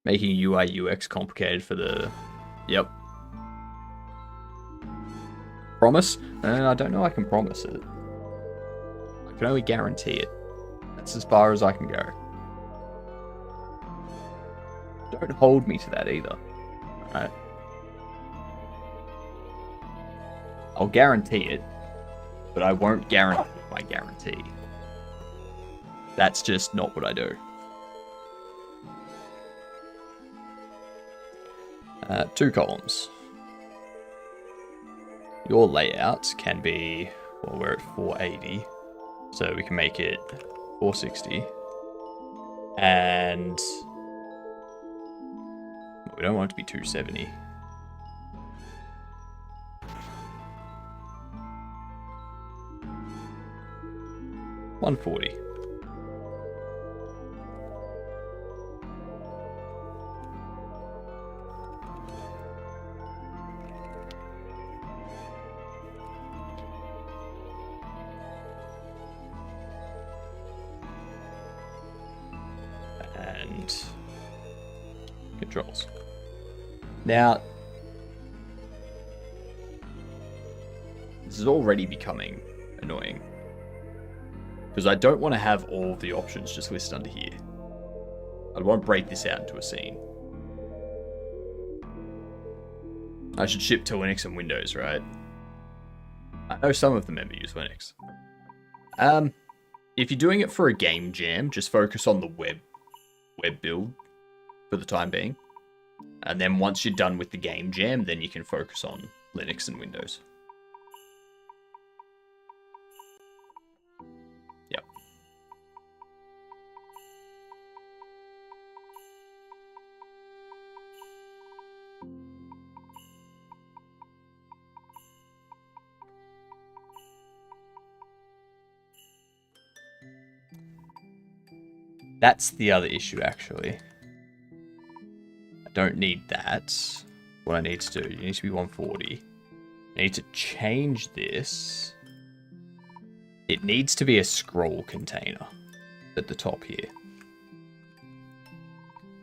Making UI UX complicated for the... Yep. Promise? I don't know I can promise it. I can only guarantee it. That's as far as I can go. Don't hold me to that either. Alright? I'll guarantee it, but I won't guarantee my guarantee. That's just not what I do. 2 columns. Your layout can be, well, we're at 480, so we can make it 460. And we don't want it to be 270. $140. And controls. Now, this is already becoming annoying because I don't want to have all of the options just listed under here. I won't break this out into a scene. I should ship to Linux and Windows, right? I know some of the members use Linux. If you're doing it for a game jam, just focus on the web build for the time being. And then once you're done with the game jam, then you can focus on Linux and Windows. Yep. That's the other issue, actually. I don't need that. What I need to do, it needs to be 140. I need to change this. It needs to be a scroll container at the top here.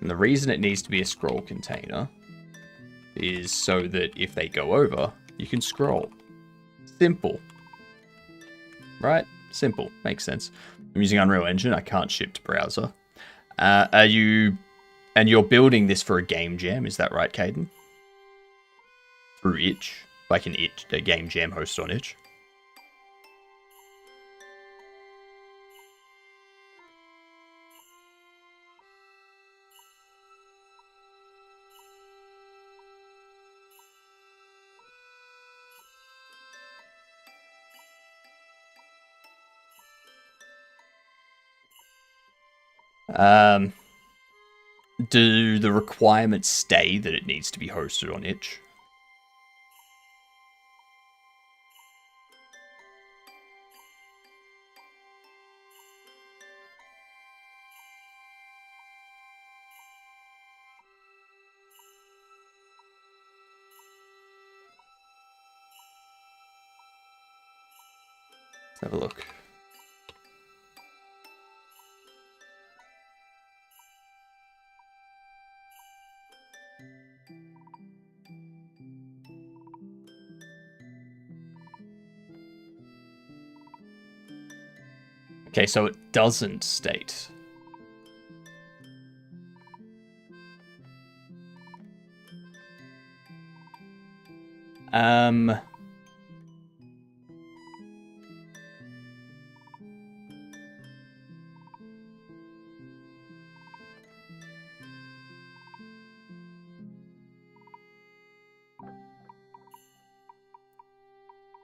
And the reason it needs to be a scroll container is so that if they go over, you can scroll. Simple. Right? Simple. Makes sense. I'm using Unreal Engine. I can't ship to browser. And you're building this for a game jam, is that right, Caden? Through Itch, like a game jam hosted on Itch. Do the requirements stay that it needs to be hosted on Itch? Let's have a look. Okay, so it doesn't state.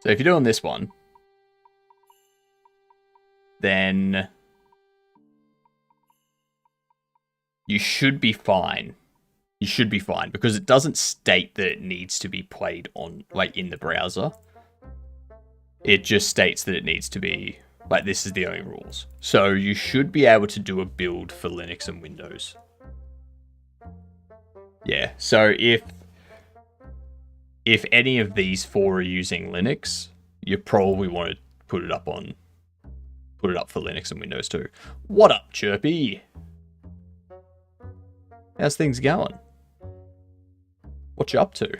So if you're doing this one, then you should be fine. You should be fine because it doesn't state that it needs to be played on, like, in the browser. It just states that it needs to be, like, this is the only rules. So you should be able to do a build for Linux and Windows. Yeah, so if any of these four are using Linux, you probably want to put it up for Linux and Windows too. What up, Chirpy? How's things going? What you up to?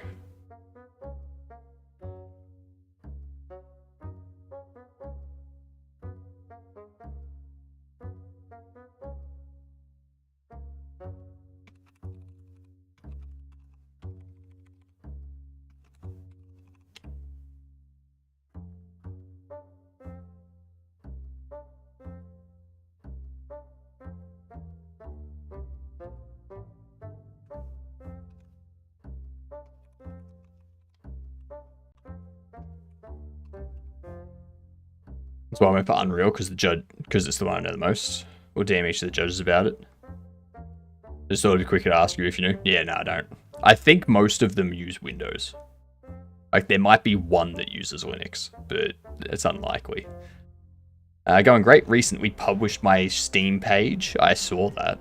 That's why I went for Unreal, because it's the one I know the most. We'll DM each of the judges about it. Just thought it'd be quick to ask you if you knew. Yeah, no, I don't. I think most of them use Windows. Like, there might be one that uses Linux, but it's unlikely. Going great. Recently published my Steam page. I saw that.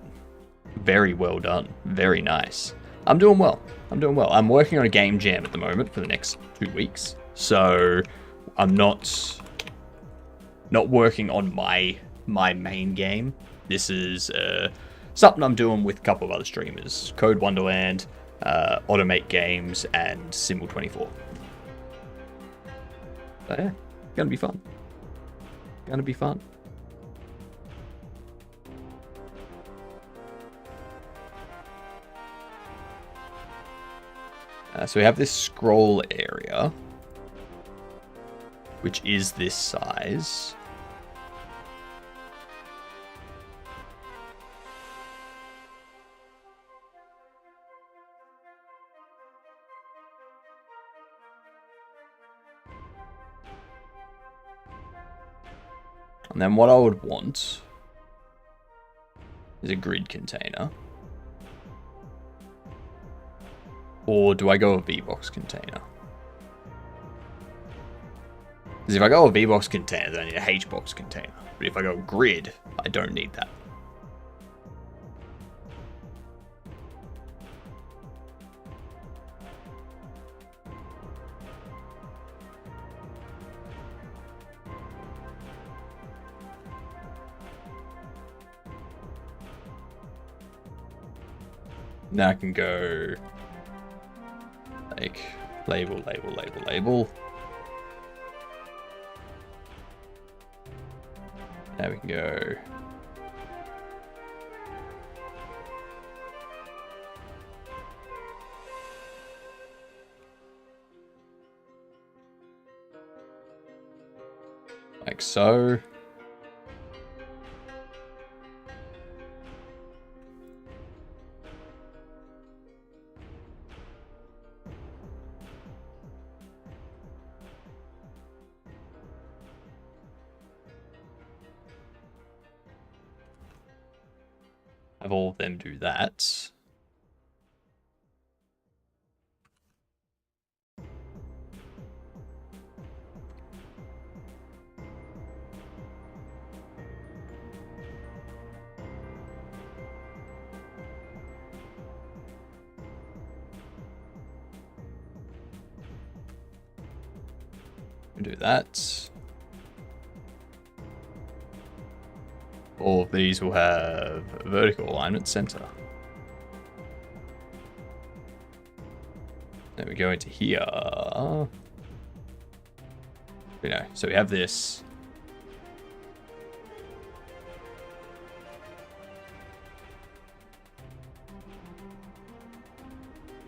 Very well done. Very nice. I'm doing well. I'm working on a game jam at the moment for the next 2 weeks. So I'm not working on my main game. This is something I'm doing with a couple of other streamers. Code Wonderland, Automate Games, and Symbol24. But yeah, gonna be fun. So we have this scroll area, which is this size. And then what I would want is a grid container. Or do I go a VBox container? Because if I go a VBox container, then I need a HBox container. But if I go grid, I don't need that. Now I can go like label. Now we can go like so. Have all of them do that. Do that. All of these will have vertical alignment center. Then we go into here. You know, so we have this.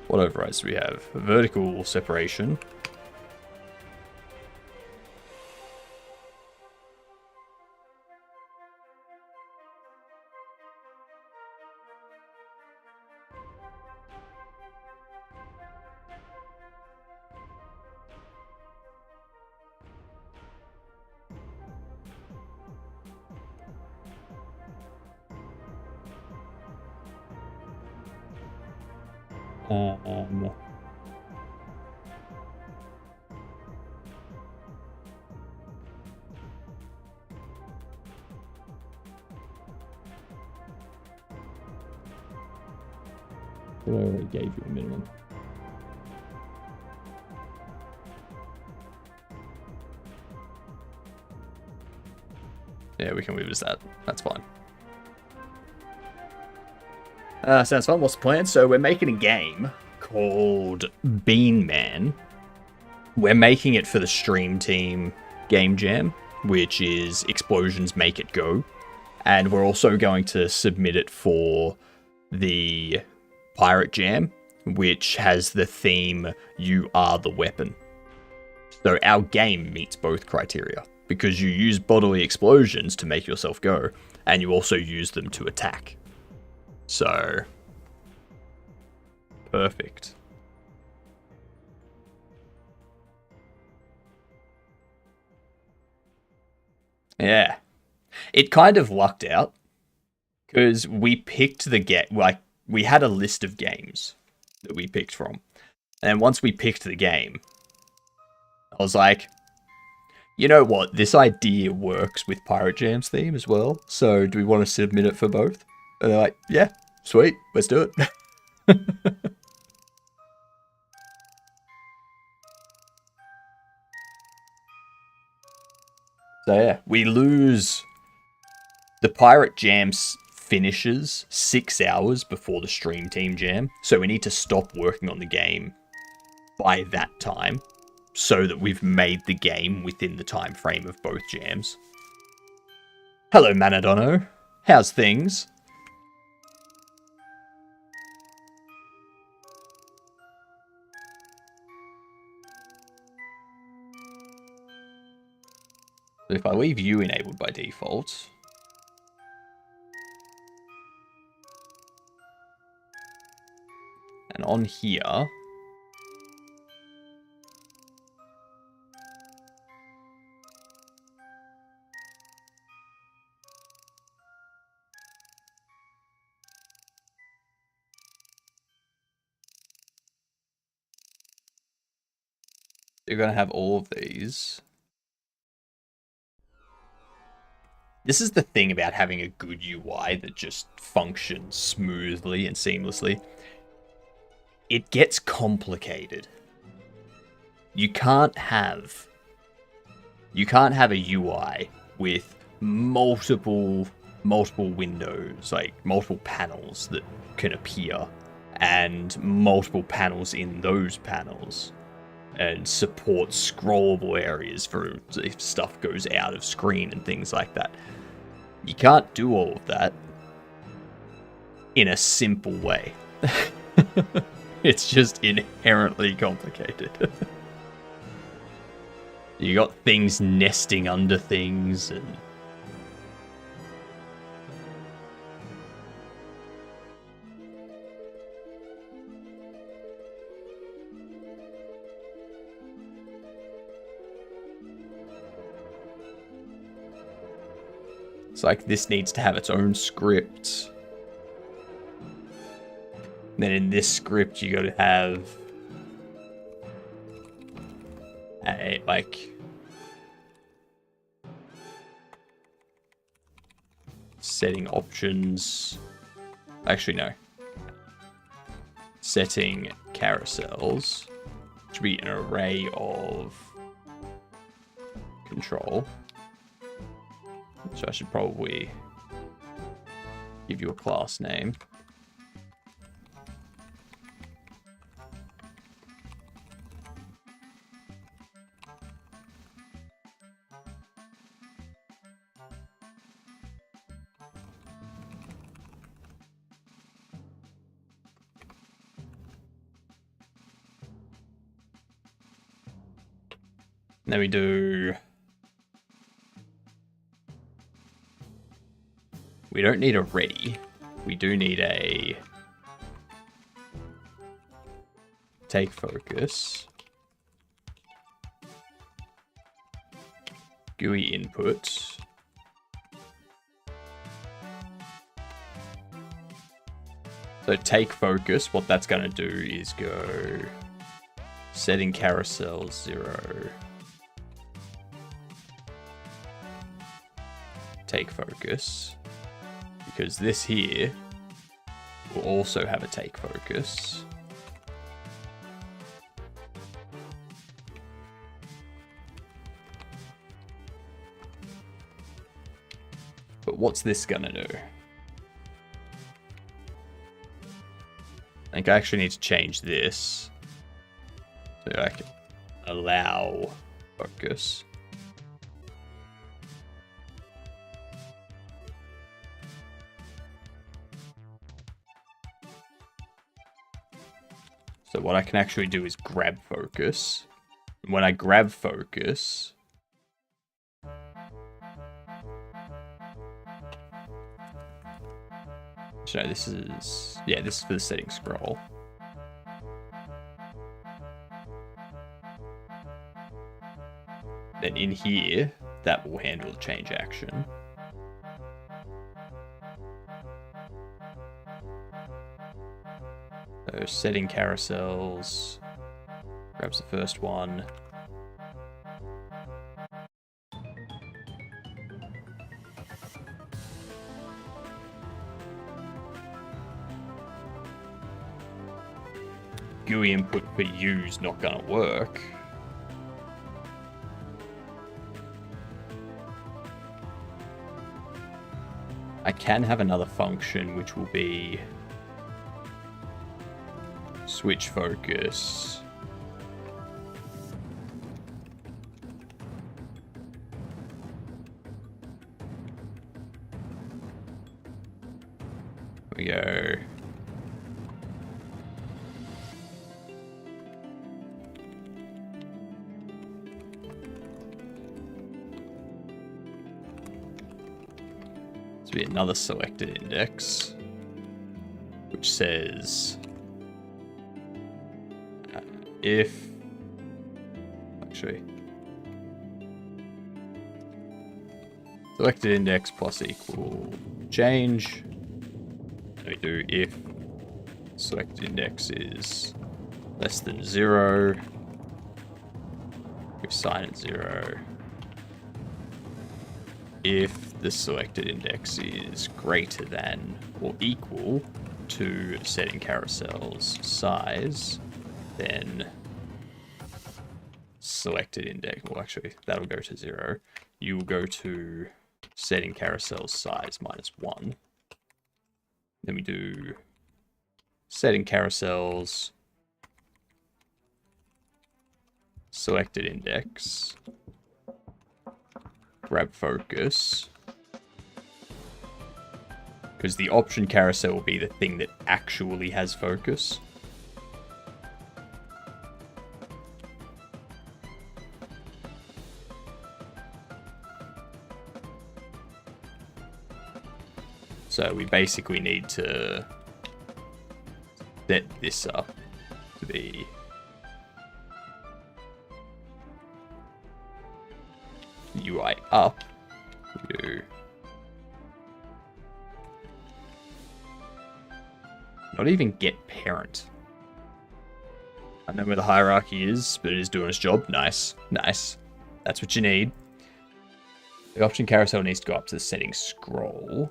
What overrides do we have? Vertical separation. I already gave you a minimum. Yeah, we can leave it as that. That's fine. Sounds fun. What's the plan? So we're making a game called Bean Man. We're making it for the Stream Team Game Jam, which is Explosions Make It Go. And we're also going to submit it for the Pirate Jam, which has the theme, You Are the Weapon. So our game meets both criteria, because you use bodily explosions to make yourself go, and you also use them to attack. So, perfect. Yeah. It kind of lucked out, because we picked the we had a list of games that we picked from. And once we picked the game, I was like, you know what? This idea works with Pirate Jam's theme as well. So do we want to submit it for both? And they're like, yeah, sweet, let's do it. So yeah, we lose. The Pirate Jam finishes 6 hours before the Stream Team Jam, so we need to stop working on the game by that time, so that we've made the game within the time frame of both jams. Hello, Manadono. How's things? If I leave you enabled by default, and on here, you're going to have all of these. This is the thing about having a good UI that just functions smoothly and seamlessly. It gets complicated. You can't have a UI with multiple windows, like multiple panels that can appear, and multiple panels in those panels, and support scrollable areas for if stuff goes out of screen and things like that. You can't do all of that in a simple way. It's just inherently complicated. You got things nesting under things, and it's like this needs to have its own script. Then in this script, you got to have a, like, setting options. Actually, no. Setting carousels, which would be an array of control. So I should probably give you a class name. And then we do... We don't need a ready. We do need a... take focus. GUI input. So take focus, what that's going to do is go setting carousel 0. Take focus, because this here will also have a take focus. But what's this gonna do? I think I actually need to change this so I can allow focus. So what I can actually do is grab focus. And when I grab focus, so this is, yeah, this is for the setting scroll. Then in here, that will handle the change action. So setting carousels, grabs the first one. GUI input for u's not gonna work. I can have another function which will be switch focus. We go. This will be another selected index, which says if actually selected index plus equal change. We do if selected index is less than 0, we assign it 0. If the selected index is greater than or equal to setting carousel's size, then selected index, well actually that'll go to 0. You will go to setting carousel's size -1. Then we do setting carousels, selected index, grab focus, because the option carousel will be the thing that actually has focus. So we basically need to set this up to be UI up. We do not even get parent. I know where the hierarchy is, but it is doing its job. Nice, nice. That's what you need. The option carousel needs to go up to the settings scroll.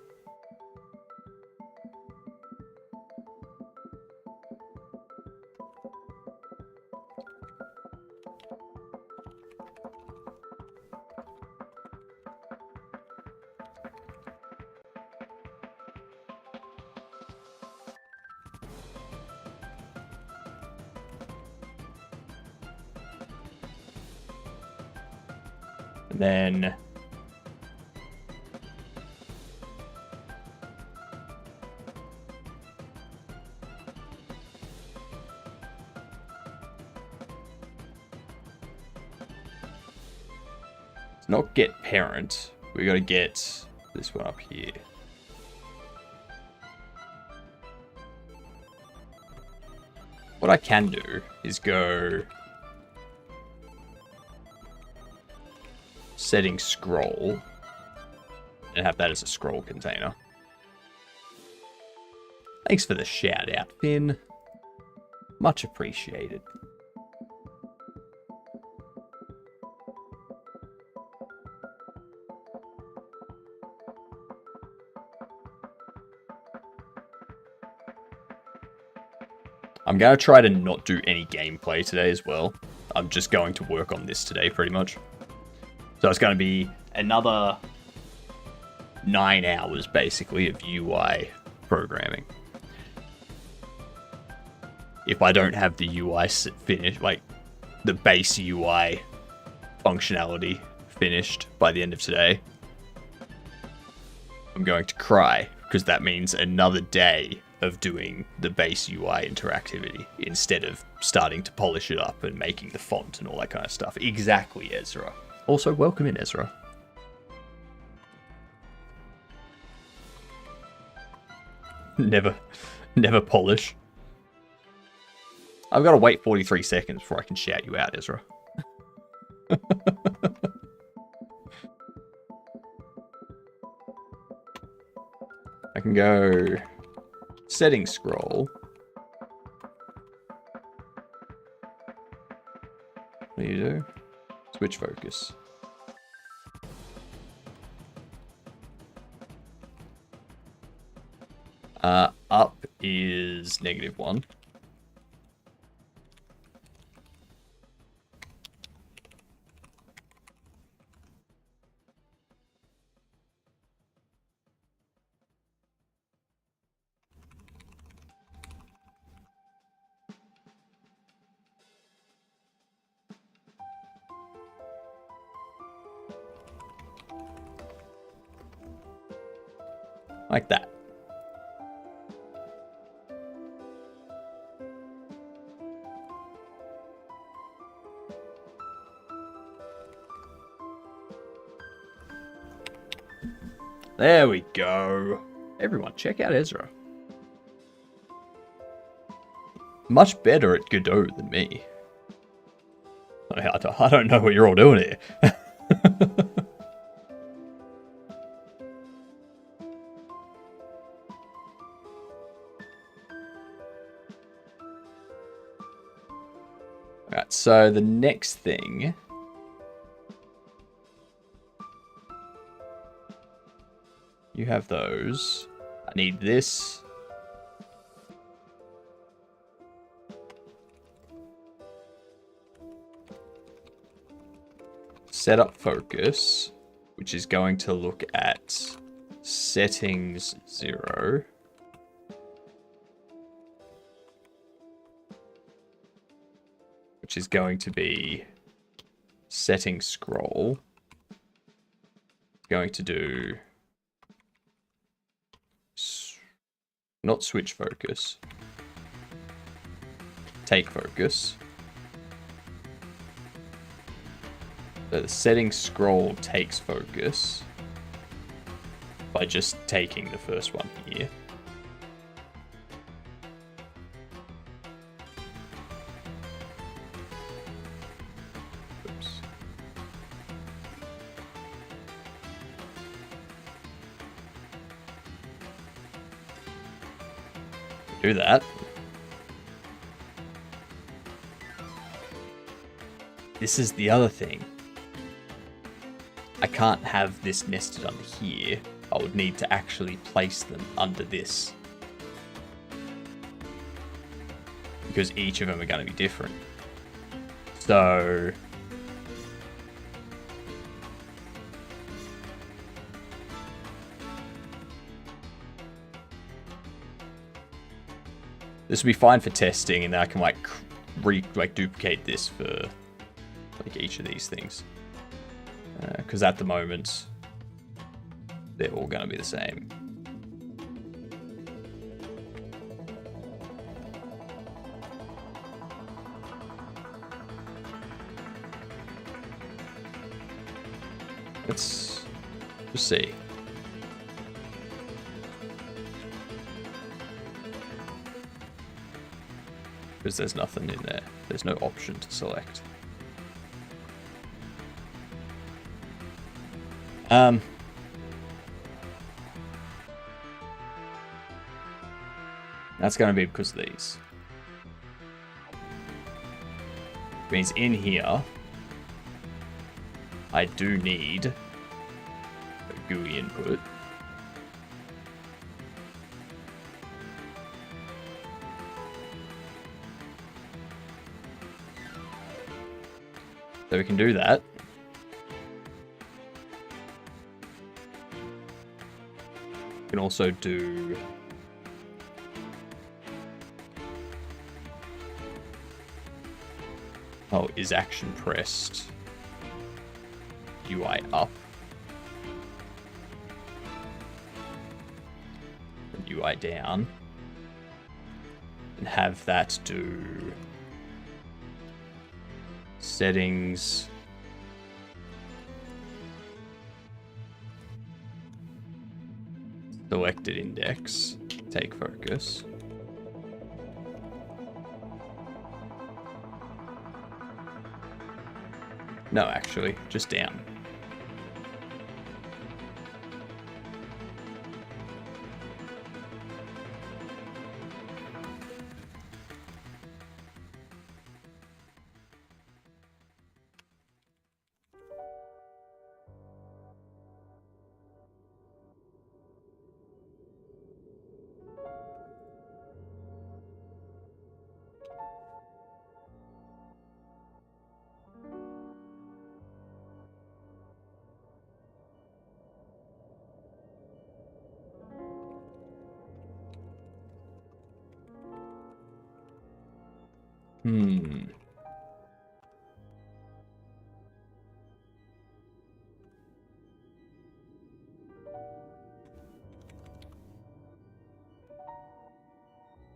And then let's not get parent. We gotta get this one up here. What I can do is go setting scroll and have that as a scroll container. Thanks for the shout out, Finn. Much appreciated. I'm going to try to not do any gameplay today as well. I'm just going to work on this today, pretty much. So it's going to be another 9 hours, basically, of UI programming. If I don't have the UI finished, like the base UI functionality finished by the end of today, I'm going to cry, because that means another day of doing the base UI interactivity instead of starting to polish it up and making the font and all that kind of stuff. Exactly, Ezra. Also, welcome in, Ezra. Never polish. I've got to wait 43 seconds before I can shout you out, Ezra. I can go setting scroll. What do you do? Switch focus. Up is -1. Like that. There we go. Everyone, check out Ezra. Much better at Godot than me. I don't know what you're all doing here. Alright, so the next thing... You have those. I need this. Set up focus, which is going to look at settings 0. Which is going to be setting scroll. Going to do not switch focus. Take focus. So the setting scroll takes focus by just taking the first one here. Oops. Do that. This is the other thing. I can't have this nested under here. I would need to actually place them under this. Because each of them are going to be different. So... this will be fine for testing, and then I can duplicate this for like each of these things. Because at the moment, they're all going to be the same. Let's just see. Because there's nothing in there. There's no option to select. That's going to be because of these. Means in here, I do need a GUI input. So we can do that. We can also do is action pressed UI up and UI down, and have that do settings, selected index, take focus. No, actually, just down.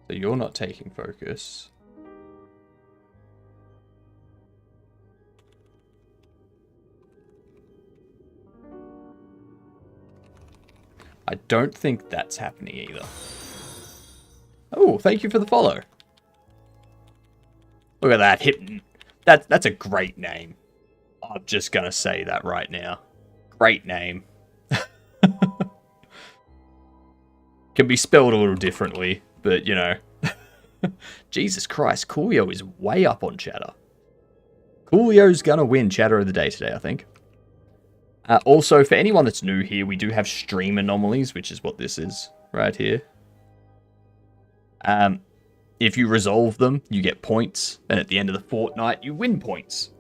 So you're not taking focus. I don't think that's happening either. Oh, thank you for the follow. Look at that, Hypton. That's a great name. I'm just gonna say that right now. Great name. Can be spelled a little differently, but you know. Jesus Christ, Coolio is way up on chatter. Coolio's gonna win chatter of the day today, I think. Also, for anyone that's new here, we do have stream anomalies, which is what this is right here. If you resolve them, you get points, and at the end of the fortnight, you win points.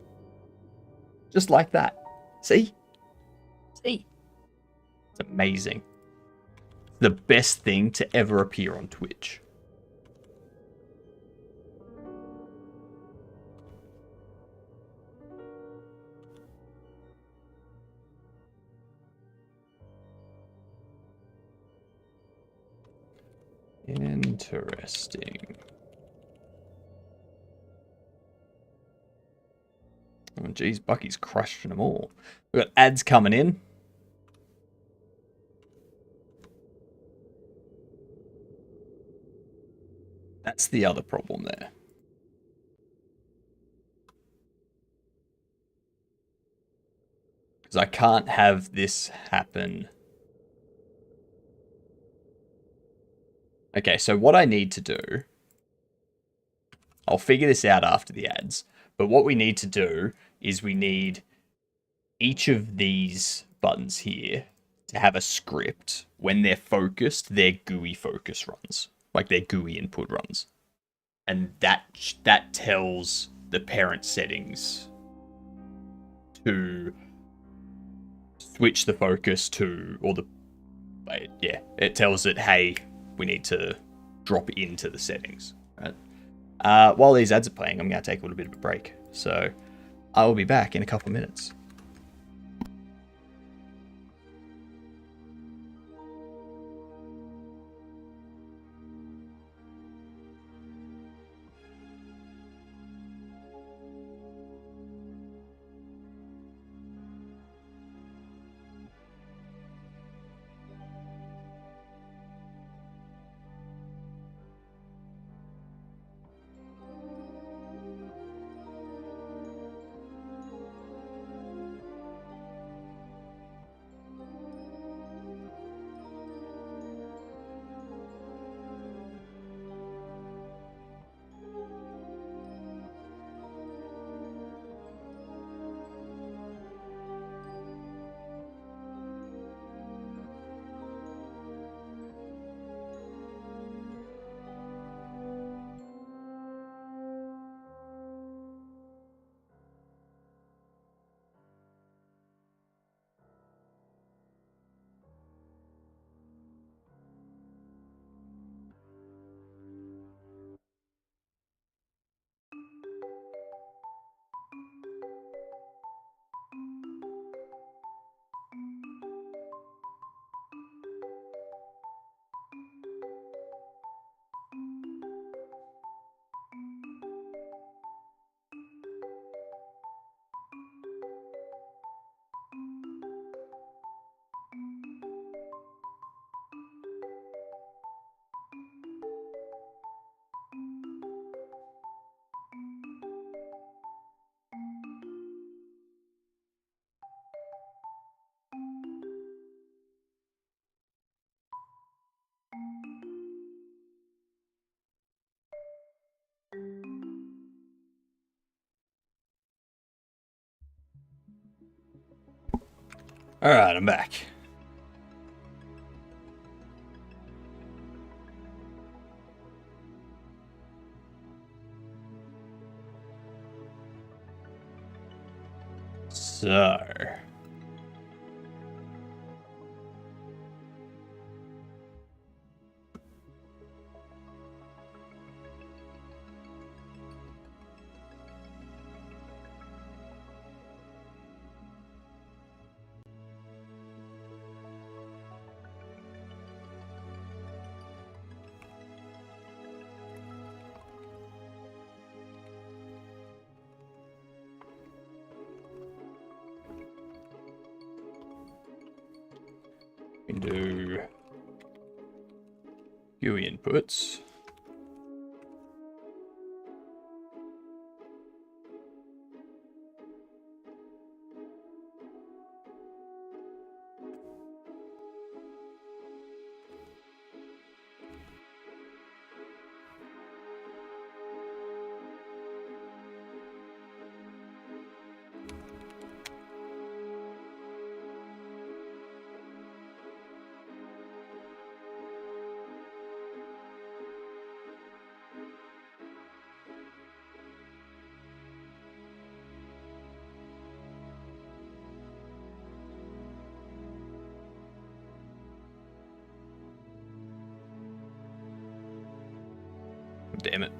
Just like that. See? See? It's amazing. The best thing to ever appear on Twitch. Interesting. Oh, geez, Bucky's crushing them all. We've got ads coming in. That's the other problem there. Because I can't have this happen. Okay, so what I need to do, I'll figure this out after the ads, but what we need to do is we need each of these buttons here to have a script. When they're focused, their GUI focus runs, like their GUI input runs. And that tells the parent settings to switch the focus to, or the, yeah, it tells it, hey, we need to drop into the settings, right? While these ads are playing, I'm going to take a little bit of a break. So I will be back in a couple of minutes. Alright, I'm back. So... we can do GUI inputs. Damn it.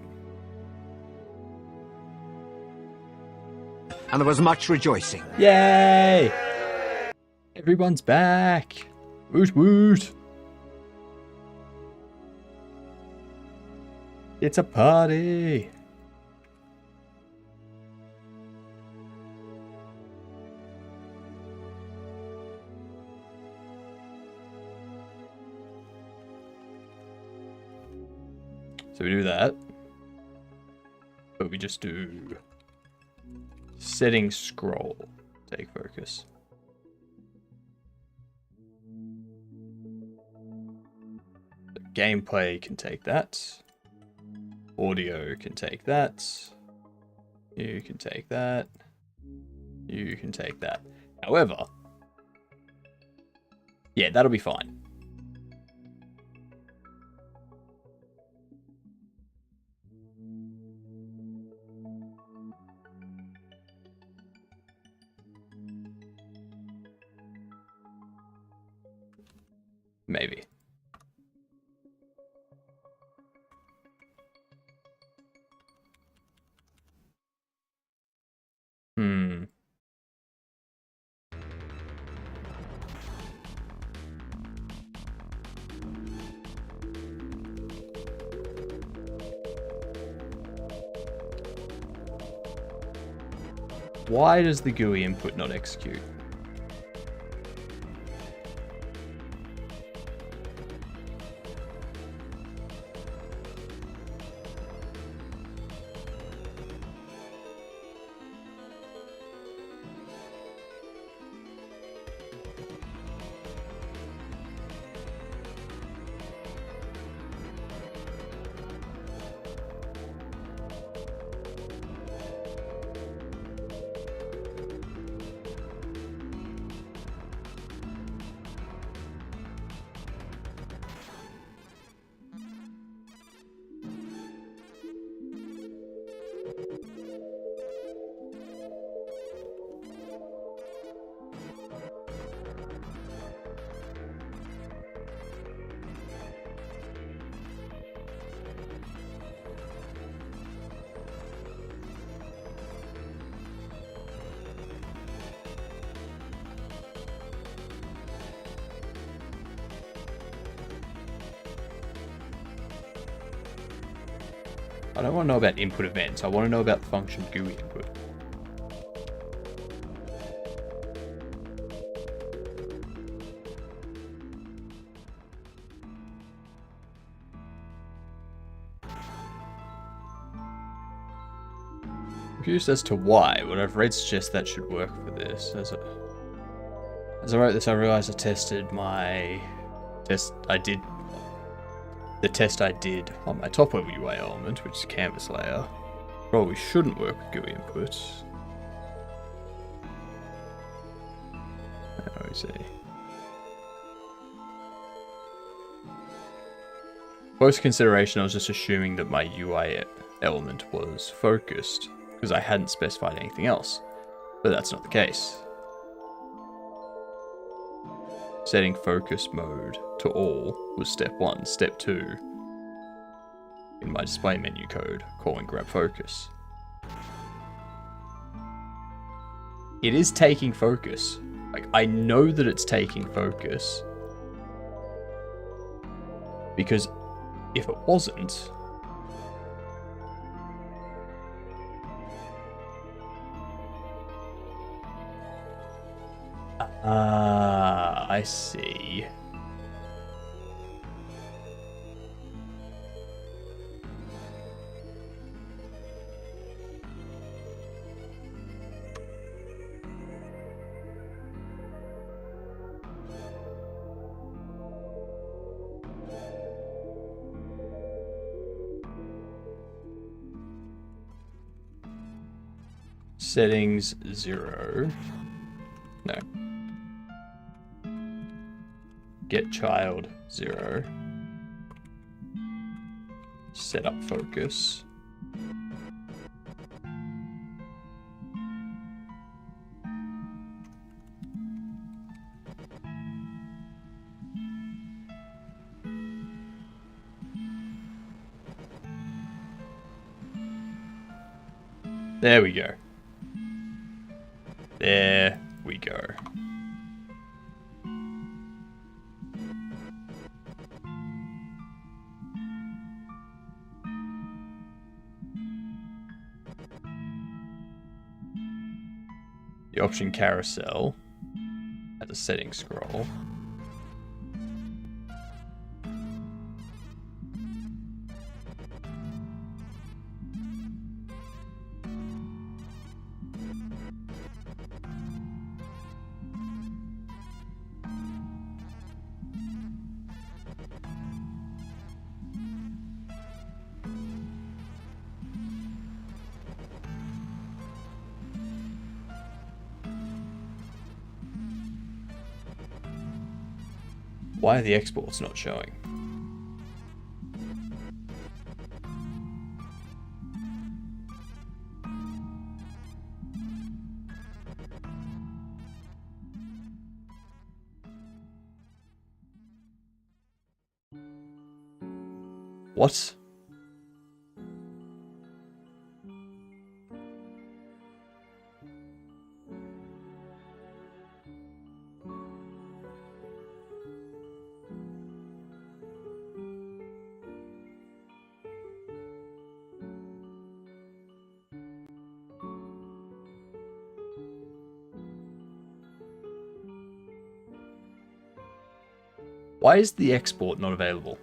And there was much rejoicing. Yay! Everyone's back! Woot woot! It's a party! So we do that. But we just do setting scroll, take focus. The gameplay can take that. Audio can take that. You can take that. You can take that. However, yeah, that'll be fine. Maybe. Why does the GUI input not execute? I don't want to know about input events. I want to know about the function GUI input. Confused as to why. What I've read suggests that should work for this. As I wrote this, I realized I tested my test. I did. the test I did on my top level UI element, which is canvas layer, probably shouldn't work with GUI inputs. Let me see. Close consideration, I was just assuming that my UI element was focused because I hadn't specified anything else, but that's not the case. Setting focus mode to all was step 1. Step 2, in my display menu code, calling grab focus. It is taking focus. Like, I know that it's taking focus, because if it wasn't, I see. Settings 0. No. Get child 0. Set up focus. There we go. There we go. The option carousel at the settings scroll. Why are the exports not showing? What? Why is the export not available?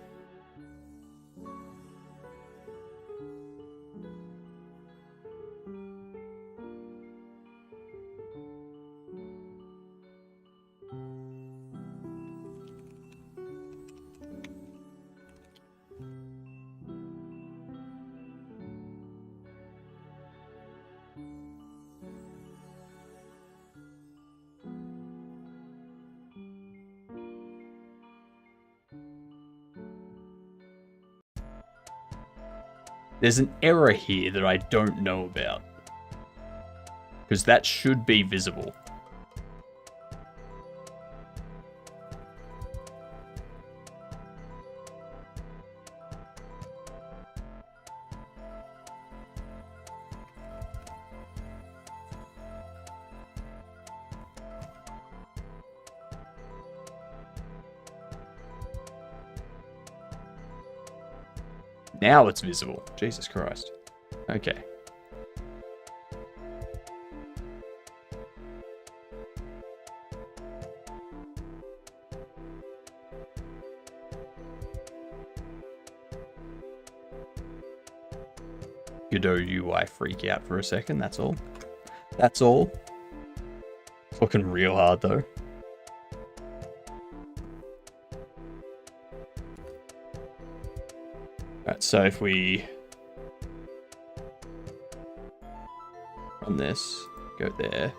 There's an error here that I don't know about, because that should be visible. Now it's visible. Jesus Christ. Okay. Godot UI freak out for a second, that's all. That's all. It's looking real hard though. So if we run this, go there.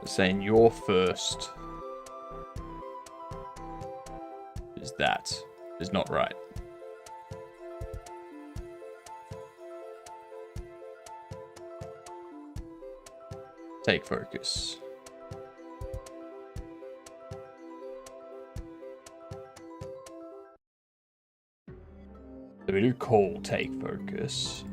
Saying your first is that is not right. Take focus. So we do call take focus.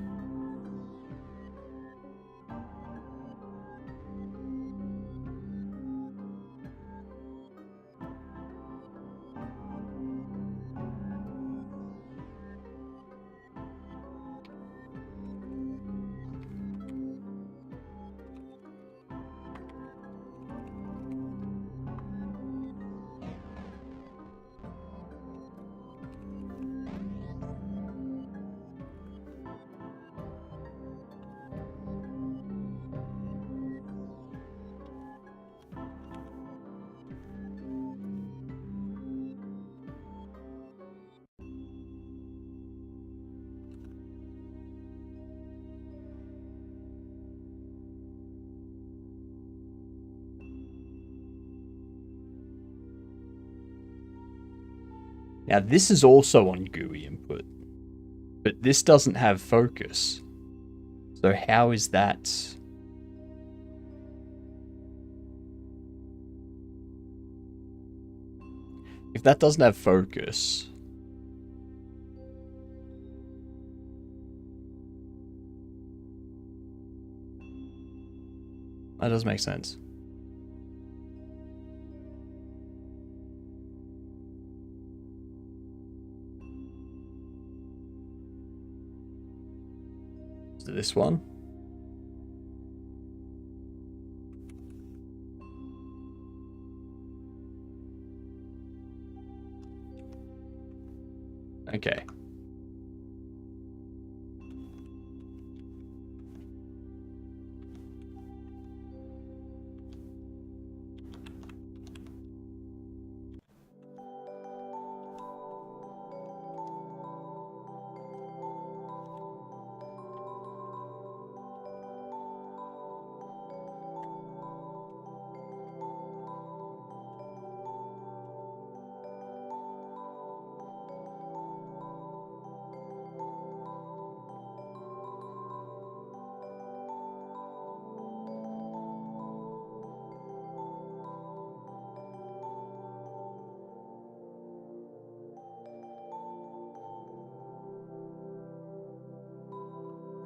Now this is also on GUI input, but this doesn't have focus. So how is that? If that doesn't have focus, that does make sense. This one. Okay.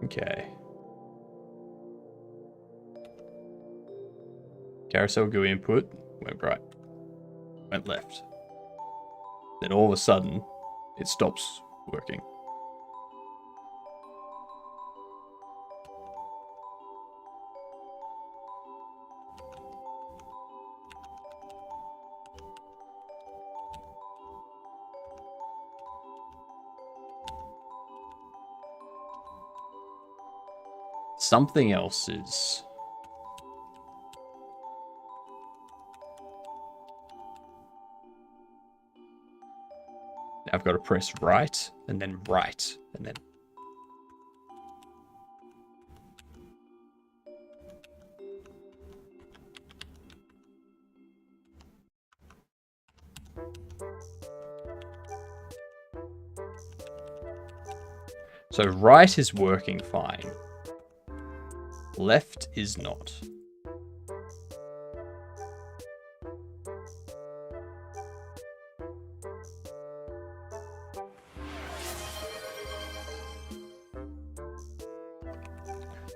Okay. Carousel GUI input went right, went left. Then all of a sudden, it stops working. Something else is... Now I've got to press right, and then right, and then... So right is working fine. Left is not.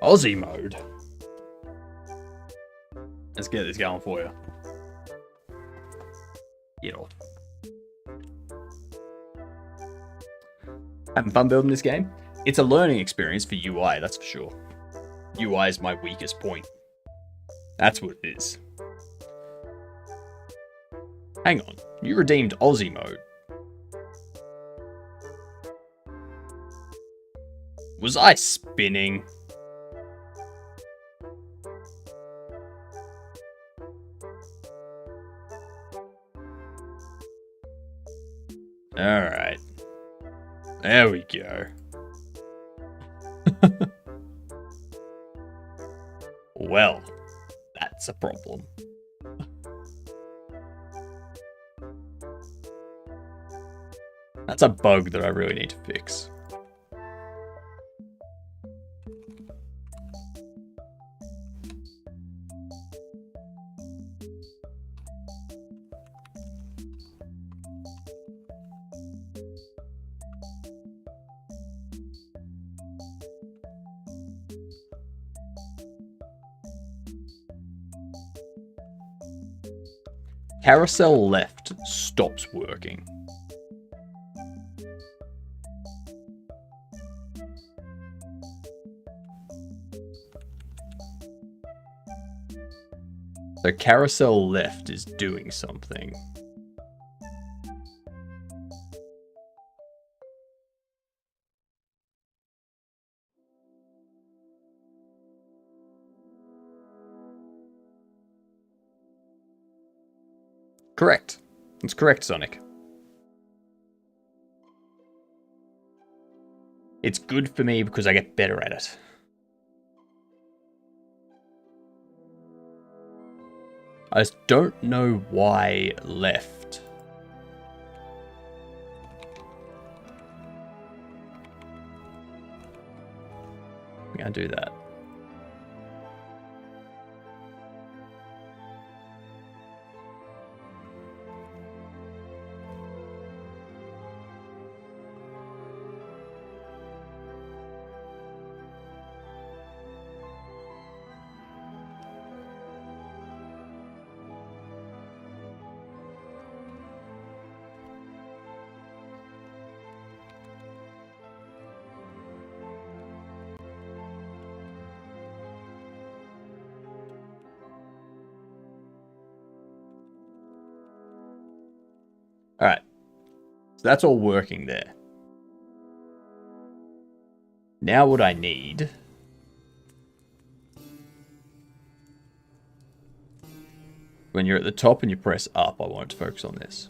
Aussie mode. let's get this going for you. Get off. Having fun building this game? It's a learning experience for UI, that's for sure. UI is my weakest point. That's what it is. Hang on, you redeemed Aussie mode. Was I spinning? Alright. There we go. Well, that's a problem. That's a bug that I really need to fix. Carousel left stops working. So carousel left is doing something. Correct. That's correct, Sonic. It's good for me because I get better at it. I just don't know why left. I'm gonna do that. Alright, so that's all working there. Now what I need... When you're at the top and you press up, I want it to focus on this.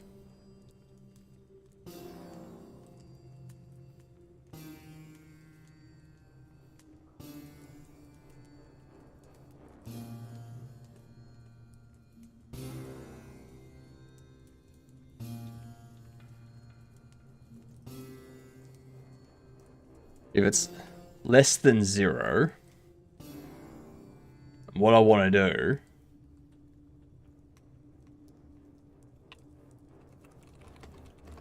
If it's less than 0, what I want to do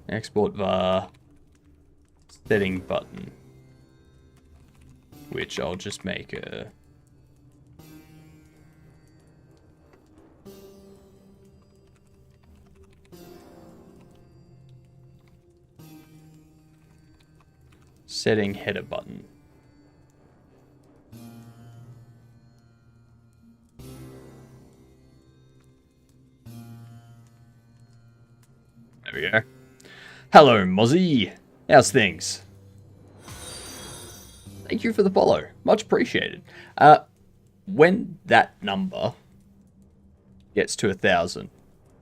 export var setting button, which I'll just make a setting header button. There we go. Hello, Mozzie. How's things? Thank you for the follow. Much appreciated. When that number gets to 1,000,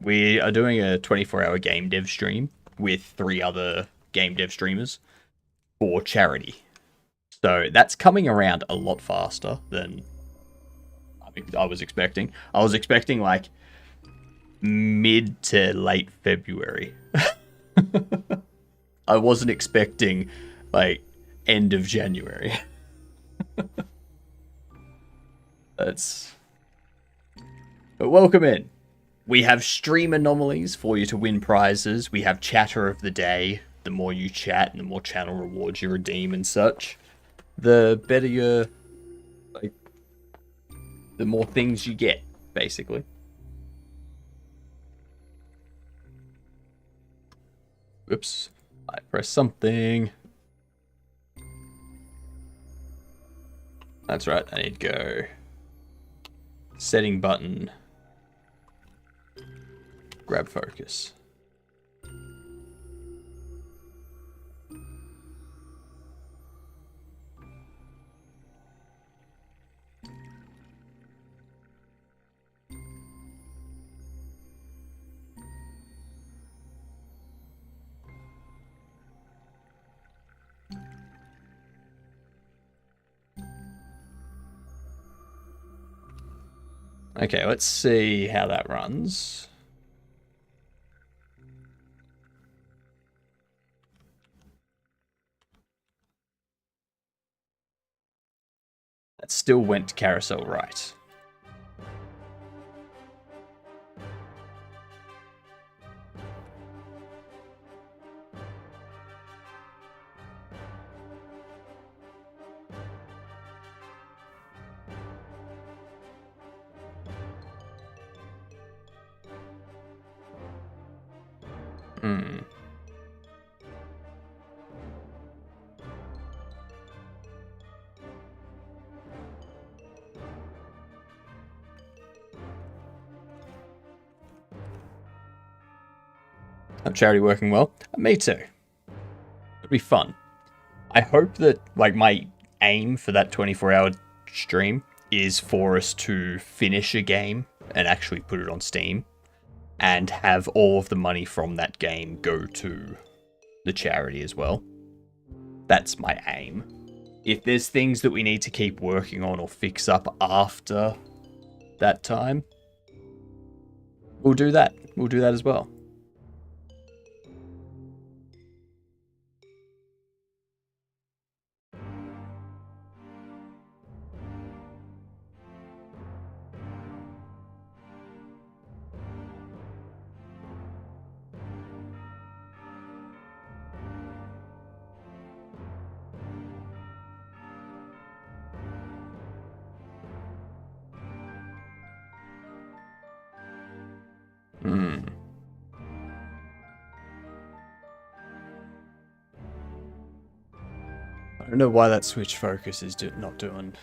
we are doing a 24-hour game dev stream with 3 other game dev streamers for charity. So that's coming around a lot faster than I was expecting. I was expecting like mid to late February. I wasn't expecting like end of January. But welcome in. We have stream anomalies for you to win prizes. We have chatter of the day. The more you chat and the more channel rewards you redeem and such, the better your, like, the more things you get. basically. Oops, I pressed something. That's right, I need to go setting button, grab focus. Okay, let's see how that runs. That still went to carousel right. Hmm. Charity working well? Me too. It'll be fun. I hope that, like, my aim for that 24-hour stream is for us to finish a game and actually put it on Steam and have all of the money from that game go to the charity as well. That's my aim. If there's things that we need to keep working on or fix up after that time, we'll do that. We'll do that as well. Hmm. I don't know why that switch focus is not doing.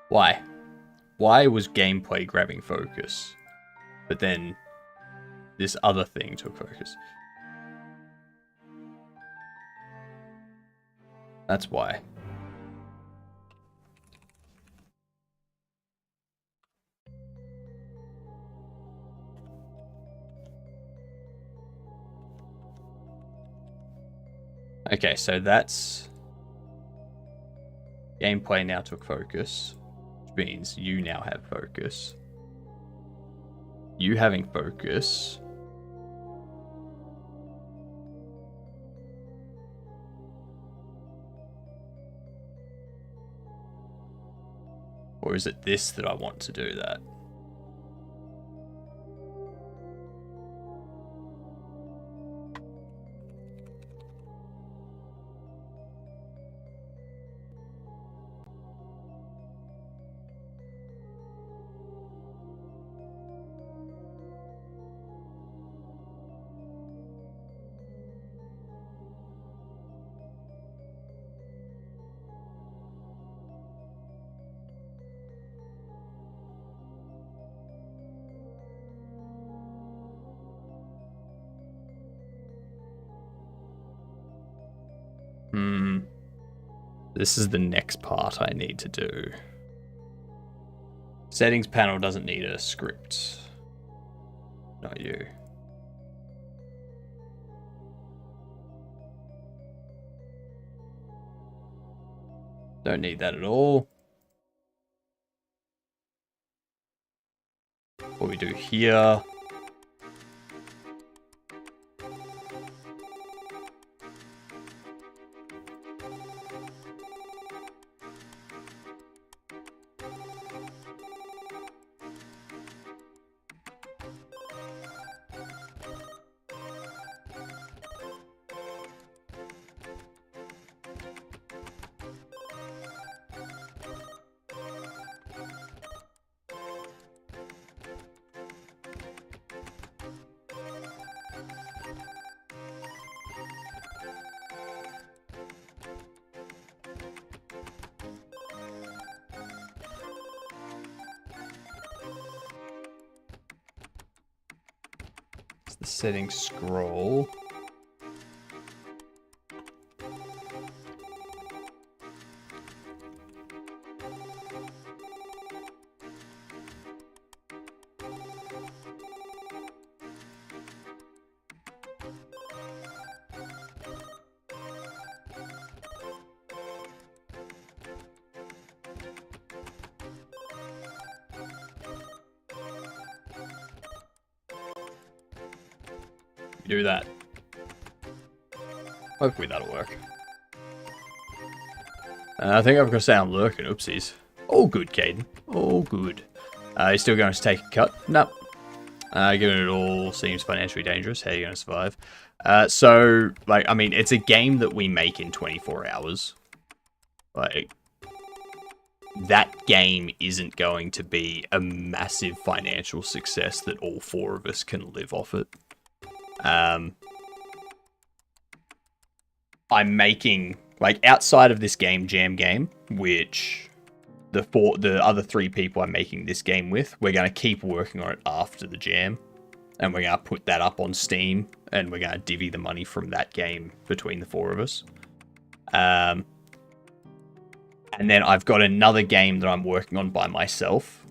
Why? Why was gameplay grabbing focus, but then this other thing took focus? That's why. Okay, so that's... Gameplay now took focus, which means you now have focus. You having focus... Or is it this that I want to do that? This is the next part I need to do. Settings panel doesn't need a script. Not you. Don't need that at all. What we do here. The settings scroll. Do that. Hopefully that'll work. I think I've got to say I'm lurking. Oopsies. All good, Caden. All good. You still going to take a cut? Nope. Given it all seems financially dangerous, how are you going to survive? So, like, I mean, it's a game that we make in 24 hours. Like, that game isn't going to be a massive financial success that all four of us can live off it. I'm making, like, outside of this jam game, which the other three people I'm making this game with, we're going to keep working on it after the jam, and we're going to put that up on Steam, and we're going to divvy the money from that game between the four of us. And then I've got another game that I'm working on by myself,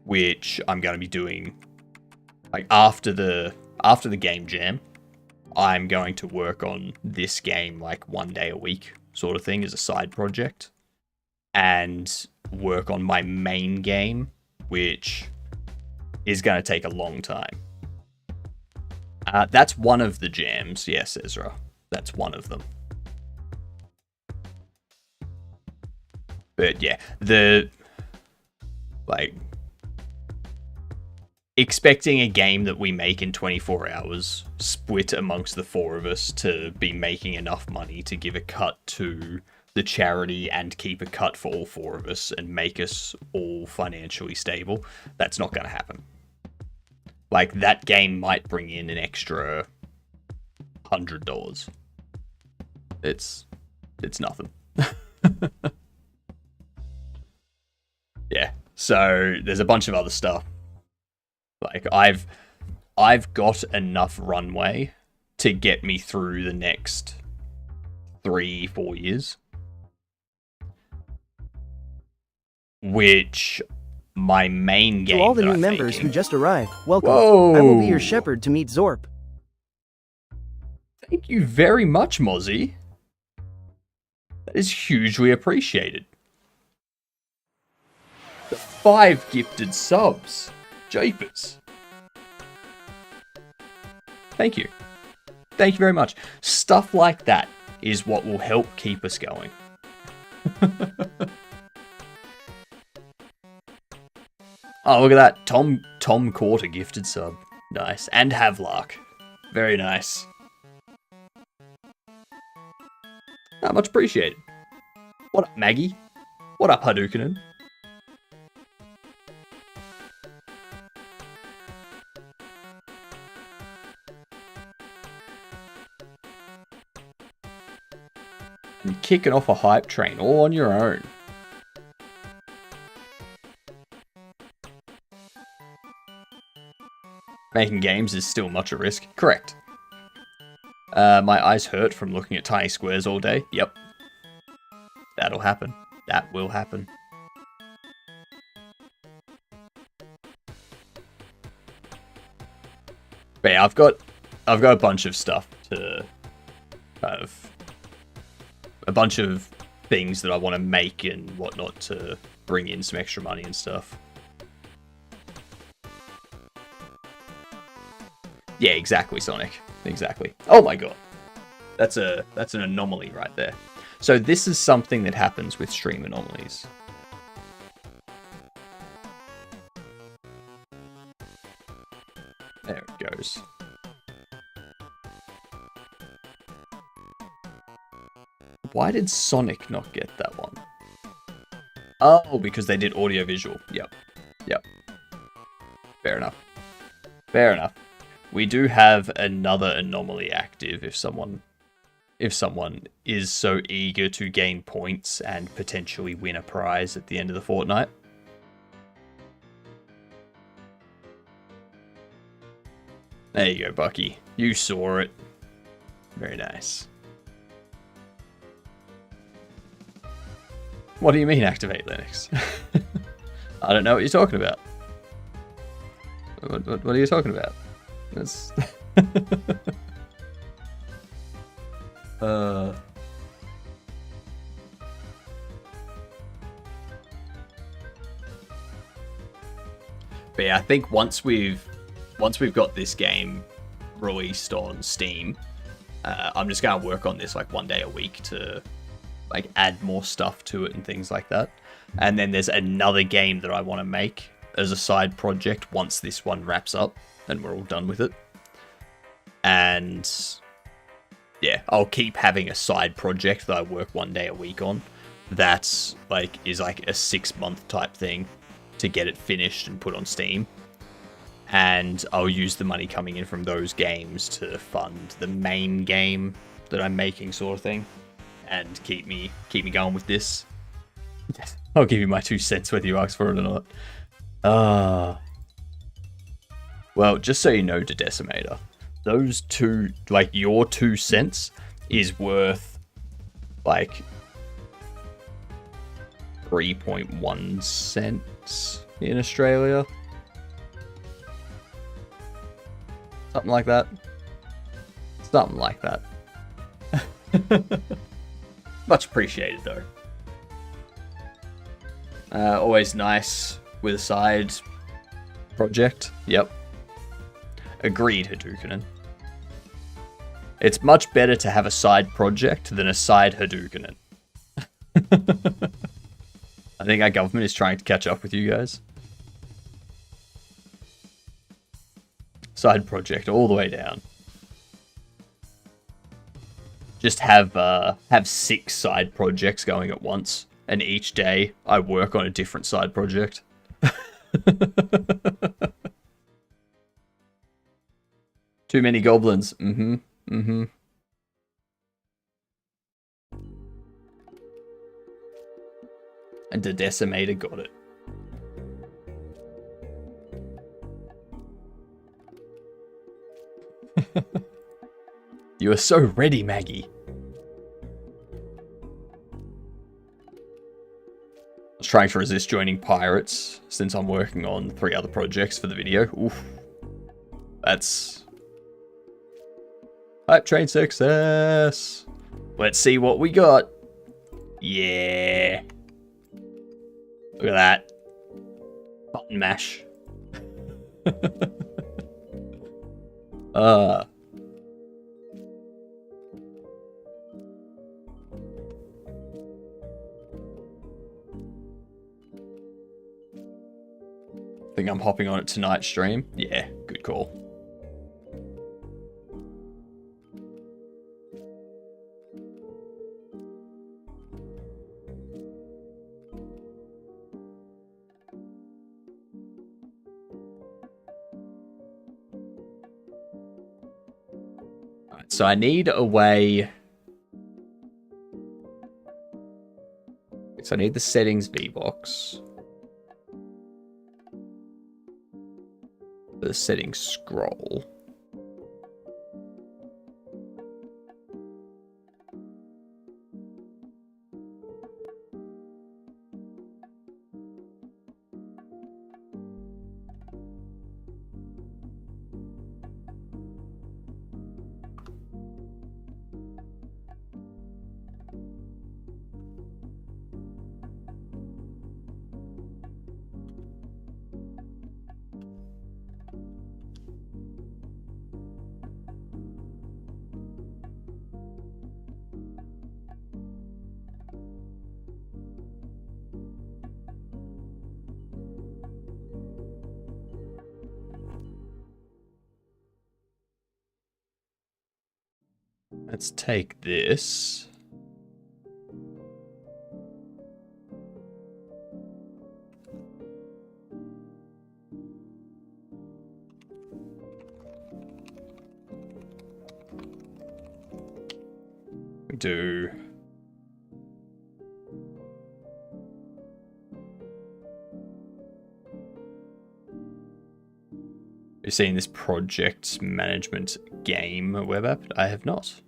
which I'm going to be doing, like, after the game jam. I'm going to work on this game like 1 day a week sort of thing as a side project, and work on my main game, which is going to take a long time. That's one of the jams. Yes, Ezra. That's one of them. But yeah, expecting a game that we make in 24 hours, split amongst the four of us, to be making enough money to give a cut to the charity and keep a cut for all four of us and make us all financially stable, that's not going to happen. Like, that game might bring in an extra $100. It's nothing. Yeah, so there's a bunch of other stuff. Like, I've got enough runway to get me through the next 3-4 years. Which my main game. To all the that new I'm members making, who just arrived, welcome. Whoa. I will be your shepherd to meet Zorp. Thank you very much, Mozzie. That is hugely appreciated. The 5 gifted subs. Japers. Thank you. Thank you very much. Stuff like that is what will help keep us going. Oh, look at that. Tom Quarter gifted sub. Nice. And Havlark. Very nice. Oh, much appreciated. What up, Maggie? What up, Hadoukenin? And kicking off a hype train all on your own. Making games is still much a risk. Correct. My eyes hurt from looking at tiny squares all day. Yep. That'll happen. That will happen. But yeah, I've got a bunch of stuff to kind of, a bunch of things that I want to make and whatnot to bring in some extra money and stuff. Yeah, exactly, Sonic. Exactly. Oh my god. That's an anomaly right there. So this is something that happens with stream anomalies. There it goes. Why did Sonic not get that one? Oh, because they did audiovisual. Yep. Yep. Fair enough. Fair enough. We do have another anomaly active if someone is so eager to gain points and potentially win a prize at the end of the fortnight. There you go, Bucky. You saw it. Very nice. What do you mean activate Linux? I don't know what you're talking about. What are you talking about? That's... But yeah, I think once we've got this game released on Steam, I'm just gonna work on this like one day a week to like add more stuff to it and things like that. And then there's another game that I want to make as a side project once this one wraps up and we're all done with it. And yeah, I'll keep having a side project that I work one day a week on. That's like is like a 6-month type thing to get it finished and put on Steam. And I'll use the money coming in from those games to fund the main game that I'm making, sort of thing, and keep me going with this. I'll give you my 2 cents whether you ask for it or not. Well, just so you know, Decimator, those two, like your 2 cents is worth like 3.1 cents in Australia. Something like that. Something like that. Much appreciated, though. Always nice with a side project. Yep. Agreed, Hadouken. It's much better to have a side project than a side Hadouken. I think our government is trying to catch up with you guys. Side project all the way down. Just have 6 side projects going at once, and each day I work on a different side project. Too many goblins. And the Decimator got it. You are so ready, Maggie. I was trying to resist joining pirates since I'm working on 3 other projects for the video. Oof. That's... Hype train success. Let's see what we got. Yeah. Look at that. Button mash. Think I'm hopping on it tonight stream? Yeah, good call. Alright, so I need a way... So I need the settings VBox. The settings scroll. Let's take this. We do. You've seen this project management game web app? I have not.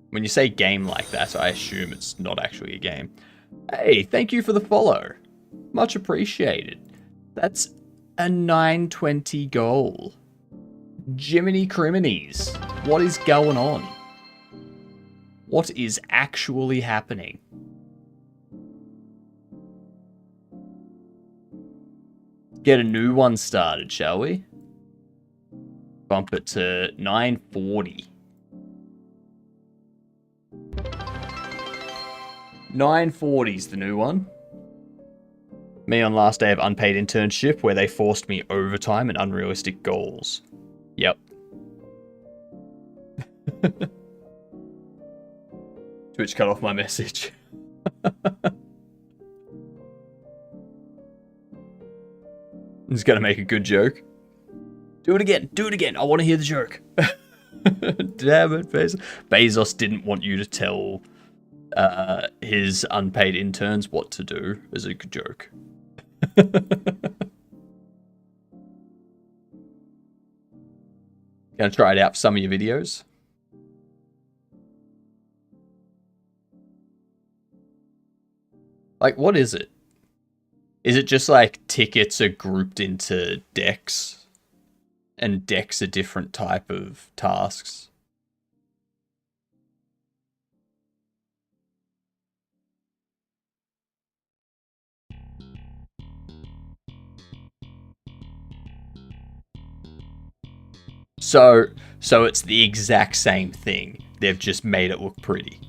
When you say game like that, I assume it's not actually a game. Hey, thank you for the follow. Much appreciated. That's a 920 goal. Jiminy Criminies. What is going on? What is actually happening? Get a new one started, shall we? Bump it to 940. 940's the new one. Me on last day of unpaid internship where they forced me overtime and unrealistic goals. Yep. Twitch cut off my message. He's gonna make a good joke. Do it again. Do it again. I want to hear the joke. Damn it, Bezos. Bezos didn't want you to tell his unpaid interns what to do as a joke. Gonna try it out for some of your videos. Like, what is it? Is it just like tickets are grouped into decks? And decks are different type of tasks? So it's the exact same thing. They've just made it look pretty.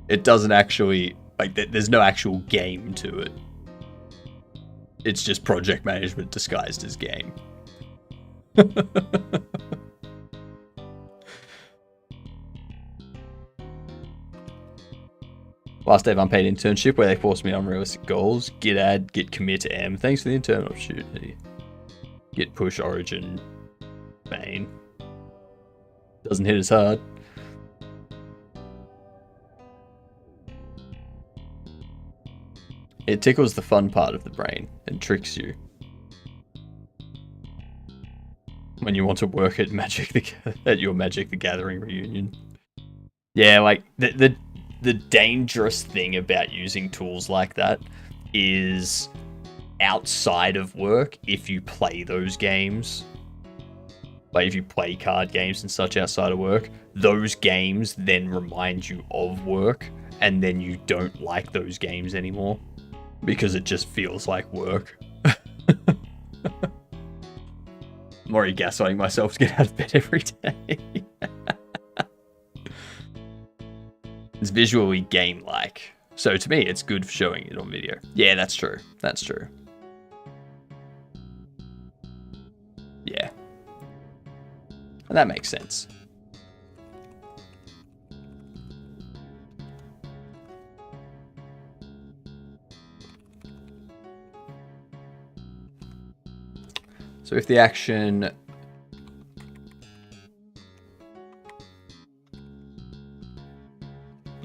It doesn't actually, like, there's no actual game to it. It's just project management disguised as game. Last day of unpaid internship where they forced me on unrealistic goals. Git add, git commit M. Thanks for the intern opportunity. Git push origin main. Doesn't hit as hard. It tickles the fun part of the brain and tricks you. When you want to work at your Magic the Gathering reunion. Yeah, like the dangerous thing about using tools like that is outside of work, if you play those games, like if you play card games and such outside of work, those games then remind you of work, and then you don't like those games anymore because it just feels like work. I'm already gaslighting myself to get out of bed every day. It's visually game-like. So to me, it's good for showing it on video. Yeah, that's true. That's true. Yeah. And that makes sense. So if the action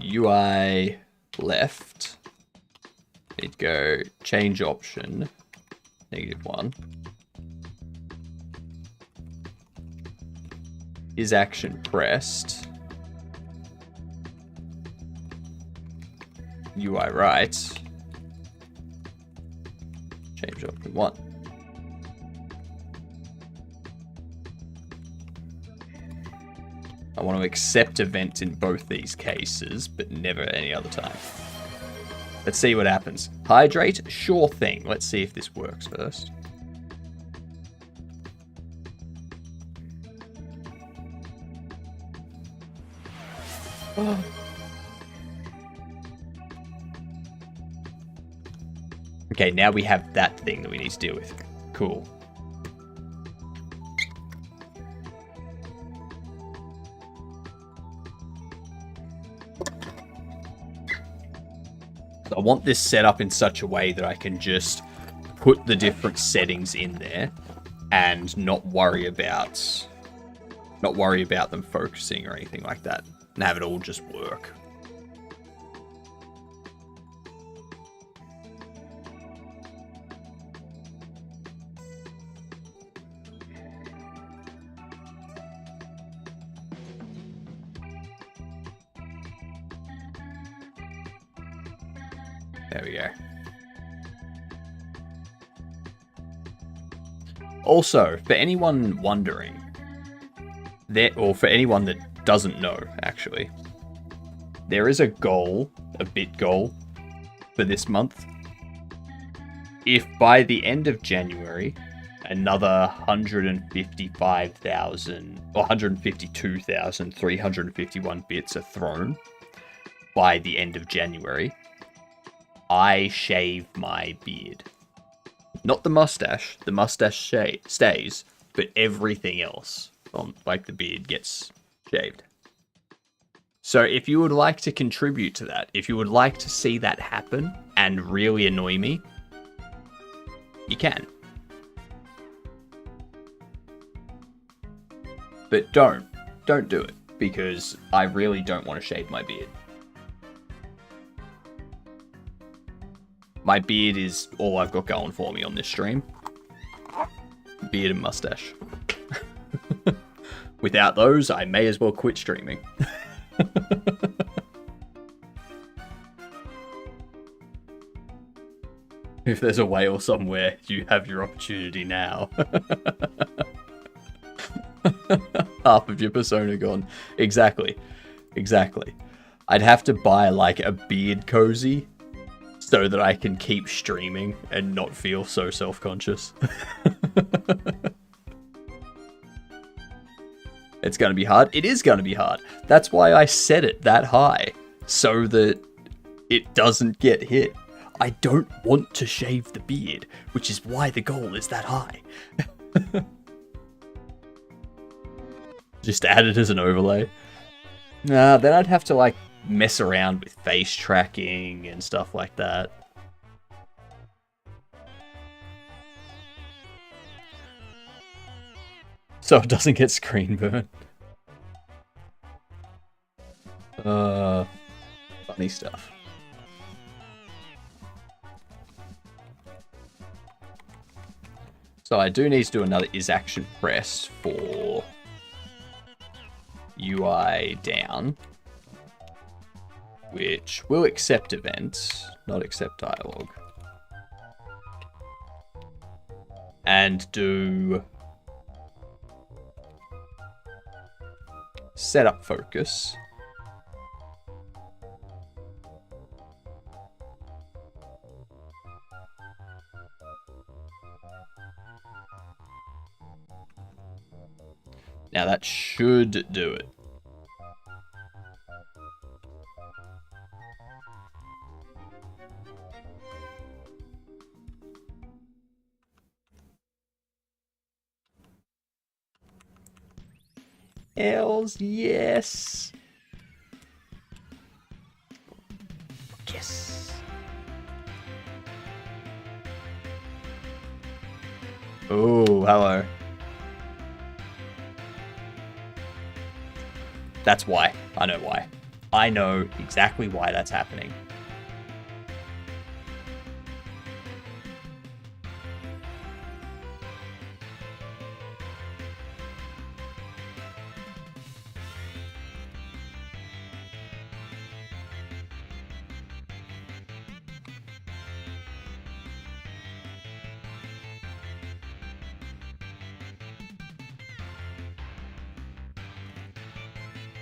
UI left, need to go change option, -1. Is action pressed? UI right, change option 1. I want to accept event in both these cases, but never any other time. Let's see what happens. Hydrate? Sure thing. Let's see if this works first. Okay, now we have that thing that we need to deal with. Cool. So I want this set up in such a way that I can just put the different settings in there and not worry about them focusing or anything like that, and have it all just work. There we go. Also, for anyone wondering, or for anyone that doesn't know, actually, there is a goal, a bit goal, for this month. If by the end of January, another 155,000 or 152,351 bits are thrown by the end of January, I shave my beard. Not the mustache. The mustache stays, but everything else, like the beard, gets shaved. So if you would like to contribute to that, if you would like to see that happen and really annoy me, you can. But don't do it, because I really don't want to shave my beard. My beard is all I've got going for me on this stream. Beard and mustache. Without those, I may as well quit streaming. If there's a whale somewhere, you have your opportunity now. Half of your persona gone. Exactly. I'd have to buy like a beard cozy so that I can keep streaming and not feel so self-conscious. It's going to be hard. It is going to be hard. That's why I set it that high, so that it doesn't get hit. I don't want to shave the beard, which is why the goal is that high. Just add it as an overlay. Nah, then I'd have to like mess around with face tracking and stuff like that. So it doesn't get screen burn. Funny stuff. So I do need to do another is action press for UI down, which will accept events, not accept dialogue. And do setup focus. Now that should do it. Hells yes. Yes. Oh, hello. That's why. I know why. I know exactly why that's happening.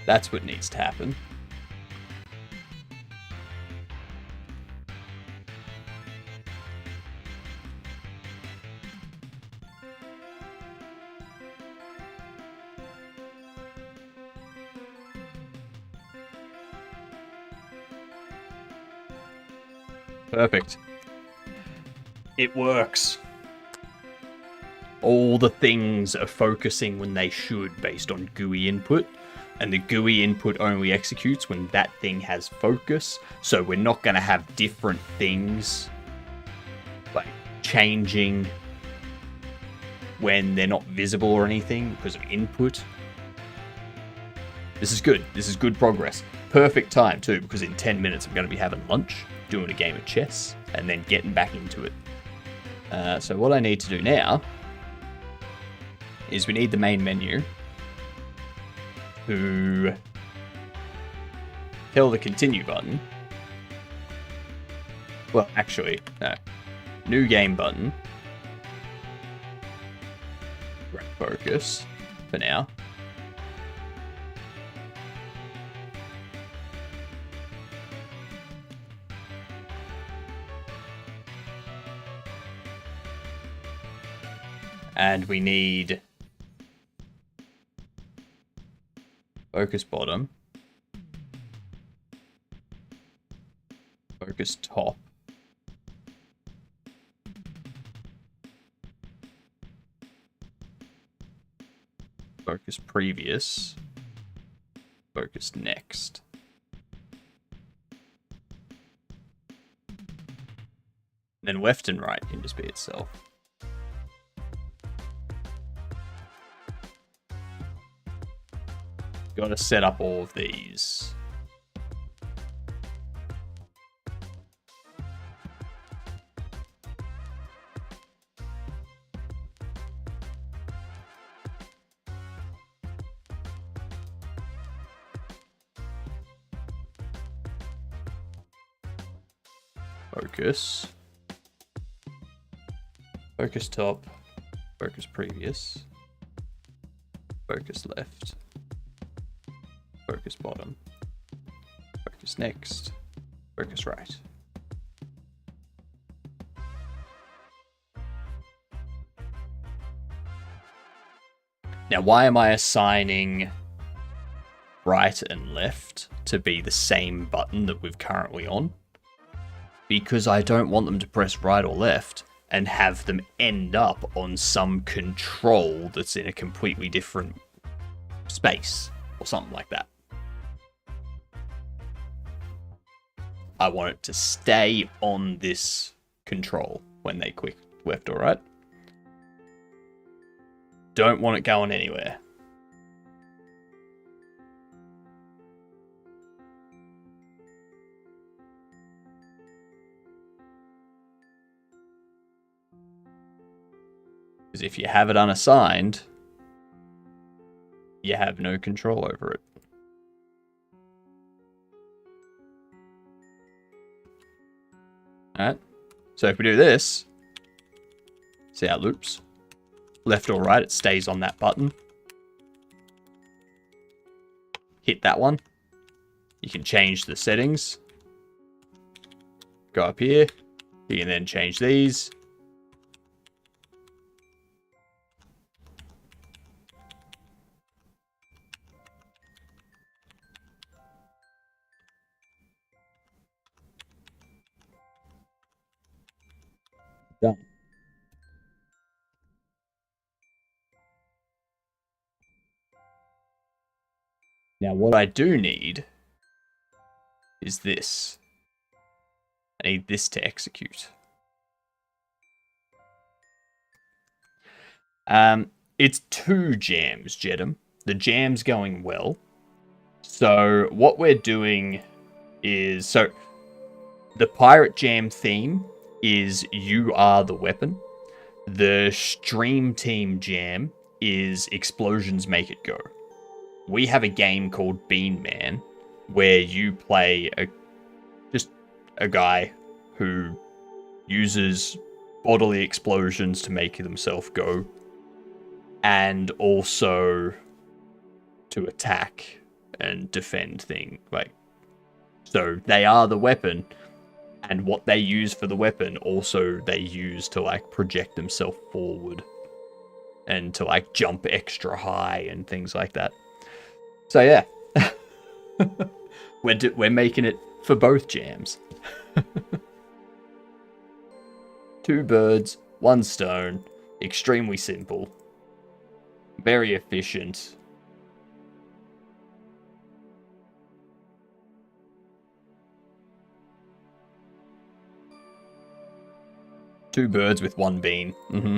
That's what needs to happen. Perfect. It works. All the things are focusing when they should based on GUI input, and the GUI input only executes when that thing has focus, so we're not going to have different things like changing when they're not visible or anything because of input. This is good. This is good progress. Perfect time too, because in 10 minutes I'm going to be having lunch, doing a game of chess, and then getting back into it. So what I need to do now is we need the main menu to tell the continue button. Well, actually, no. New game button. Right, focus for now. And we need focus bottom, focus top, focus previous, focus next. And then left and right can just be itself. Got to set up all of these. Focus. Focus top. Focus previous. Focus left. Focus bottom. Focus next. Focus right. Now, why am I assigning right and left to be the same button that we're currently on? Because I don't want them to press right or left and have them end up on some control that's in a completely different space or something like that. I want it to stay on this control when they click left or right. Don't want it going anywhere. Because if you have it unassigned, you have no control over it. Alright, so if we do this, see how it loops? Left or right, it stays on that button. Hit that one. You can change the settings. Go up here. You can then change these. Done. Now what I do need is this. I need this to execute. It's 2 jams, Jedem. The jam's going well. So what we're doing is, so the pirate jam theme is you are the weapon. The stream team jam is explosions make it go. We have a game called Bean Man where you play just a guy who uses bodily explosions to make himself go, and also to attack and defend things. Like, so they are the weapon, and what they use for the weapon also they use to like project themselves forward and to like jump extra high and things like that. So yeah, we're making it for both jams. 2 birds, 1 stone. Extremely simple. Very efficient. Two birds with 1 bean. Mm-hmm.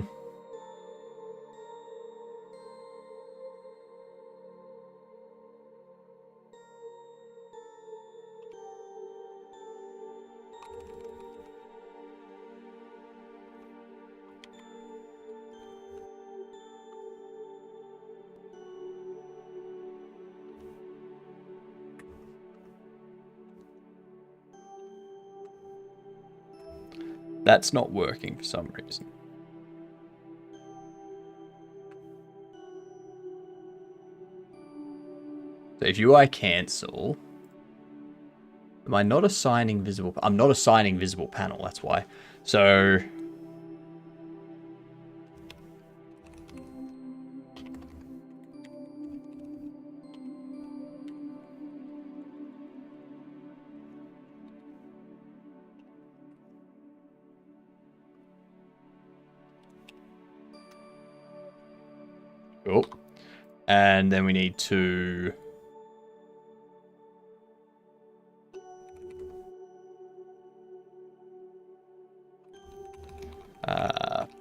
That's not working for some reason. So if UI cancel, am I not assigning visible? I'm not assigning visible panel, that's why. So cool. And then we need to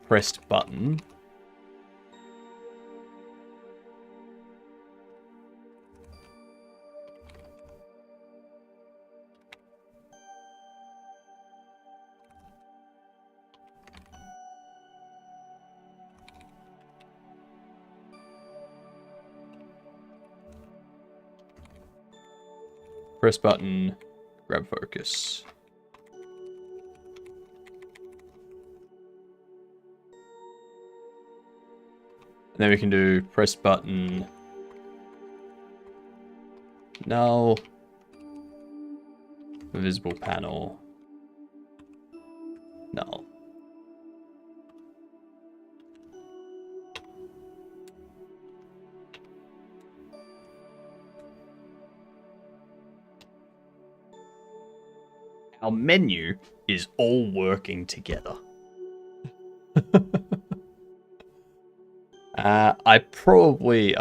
pressed button. Press button, grab focus. And then we can do press button, null, visible panel, null. Our menu is all working together. I probably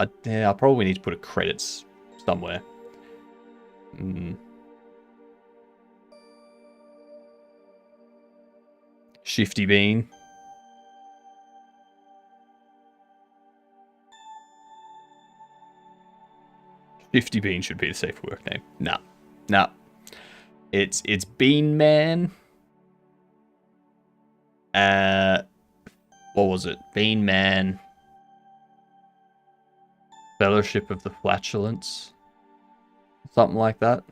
need to put a credits somewhere. Shifty Bean. Shifty Bean should be the safe work name. Nah. It's Bean Man. What was it? Bean Man. Fellowship of the Flatulence. Something like that.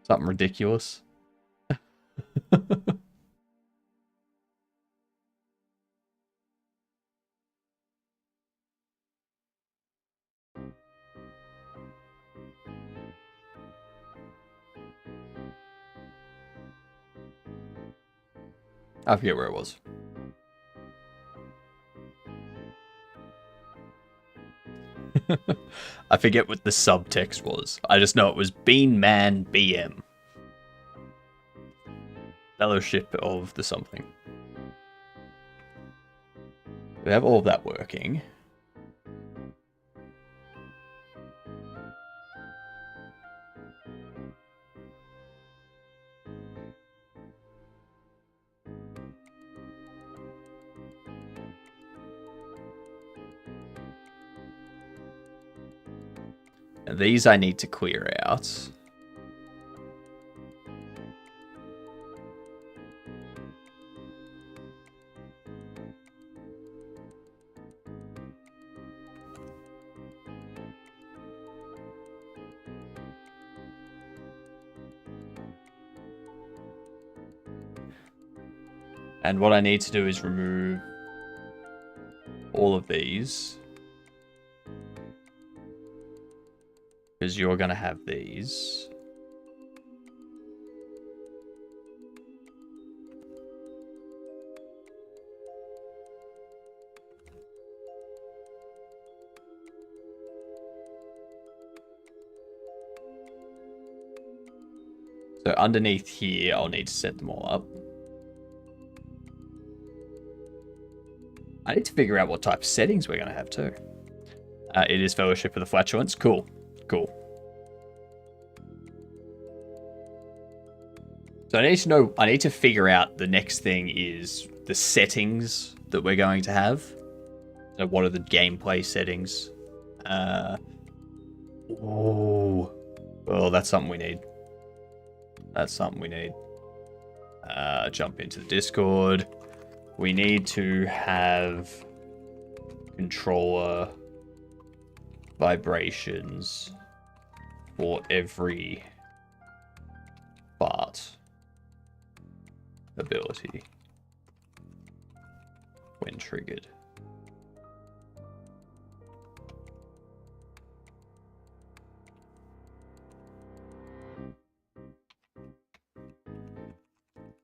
Something ridiculous. I forget where it was. I forget what the subtext was. I just know it was Bean Man BM. Fellowship of the something. We have all of that working. And these I need to clear out. And what I need to do is remove all of these. Because you're going to have these. So underneath here, I'll need to set them all up. I need to figure out what type of settings we're going to have too. It is Fellowship of the Flatulence. Cool. Cool. So I need to figure out the next thing is the settings that we're going to have. So what are the gameplay settings? Oh, well, that's something we need. That's something we need. Jump into the Discord. We need to have controller vibrations for every fart ability when triggered.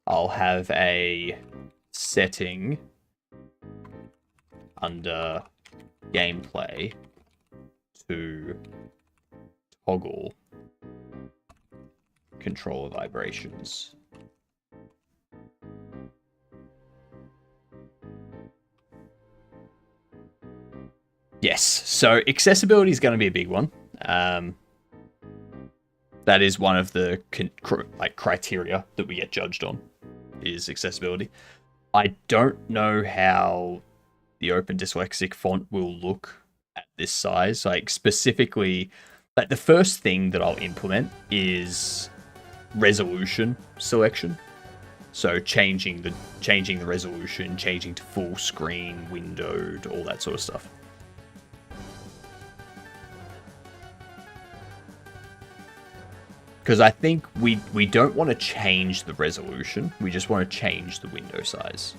I'll have a setting under gameplay to toggle controller vibrations. Yes, so accessibility is going to be a big one. That is one of the criteria that we get judged on, is accessibility. I don't know how the Open Dyslexic font will look at this size. Like specifically, like the first thing that I'll implement is resolution selection. So changing the resolution, changing to full screen, windowed, all that sort of stuff. Because I think we don't want to change the resolution. We just want to change the window size.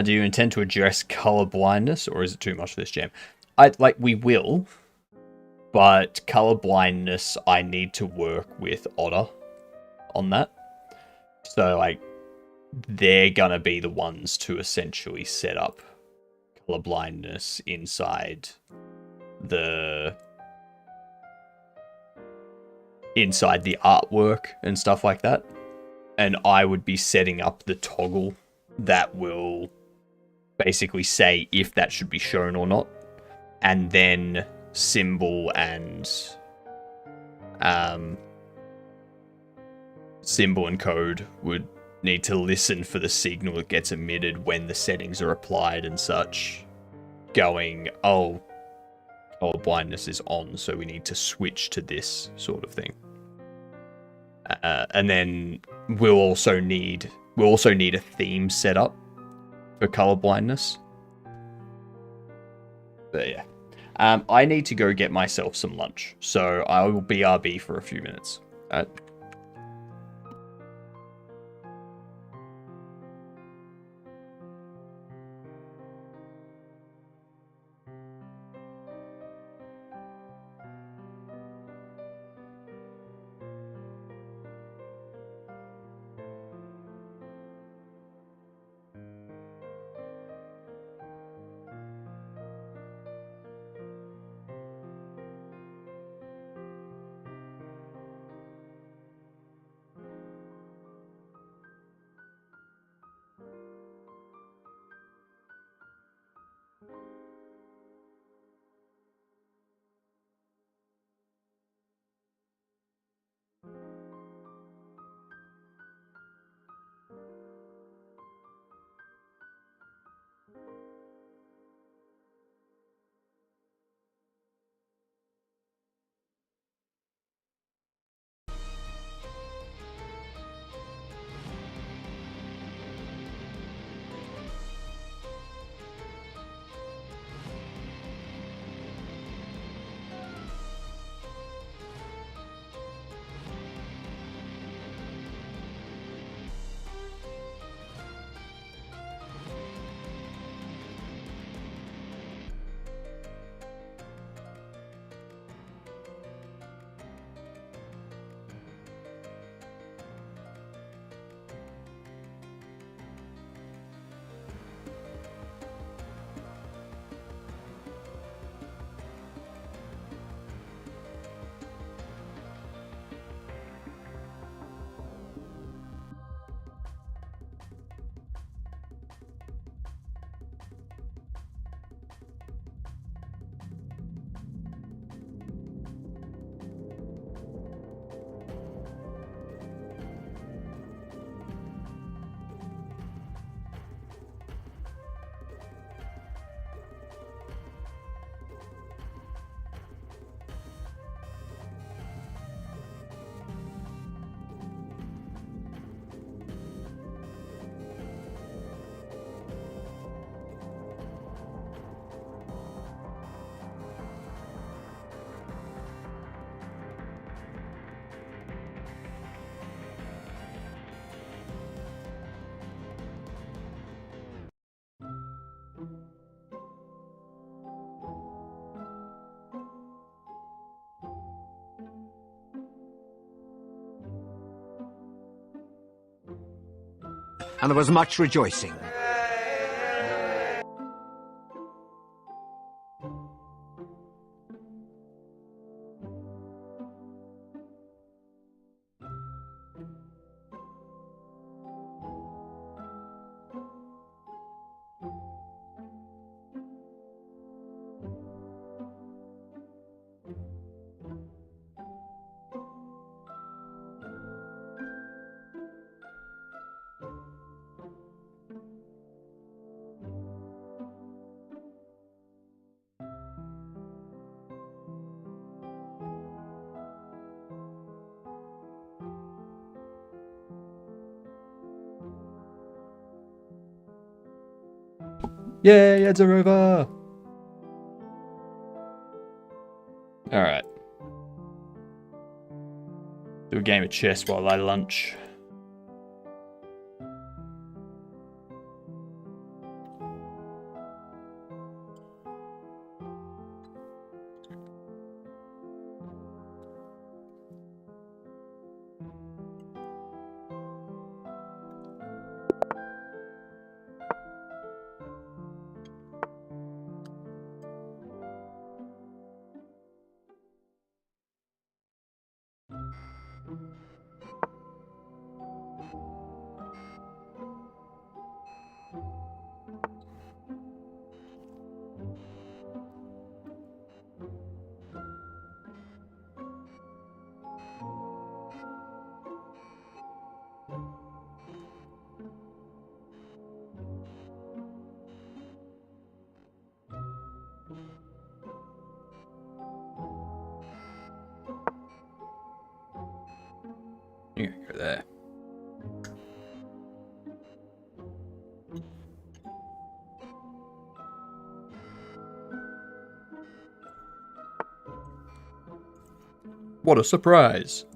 Do you intend to address color blindness, or is it too much for this jam? We will, but color blindness, I need to work with Otter on that. So, like, they're gonna be the ones to essentially set up color blindness inside the artwork and stuff like that. And I would be setting up the toggle that will basically say if that should be shown or not. And then Symbol and Code would need to listen for the signal that gets emitted when the settings are applied and such, going, oh, color blindness is on, so we need to switch to this sort of thing. And then we'll also need a theme set up for color blindness. But yeah. I need to go get myself some lunch, so I will BRB for a few minutes. Alright. and there was much rejoicing. Yay, Eds are over! Alright. Do a game of chess while I lunch. You're gonna go there. What a surprise!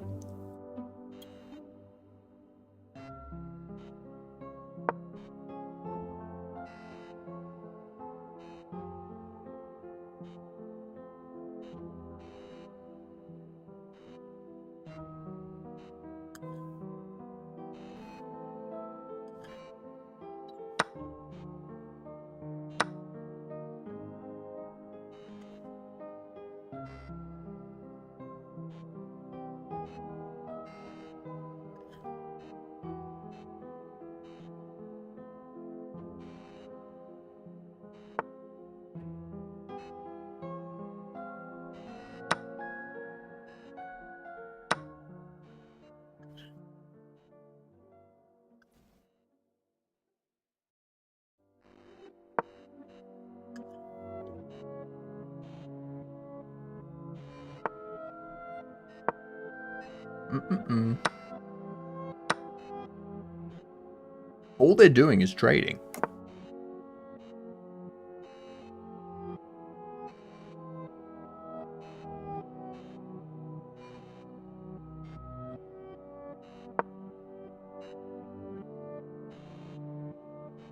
All they're doing is trading.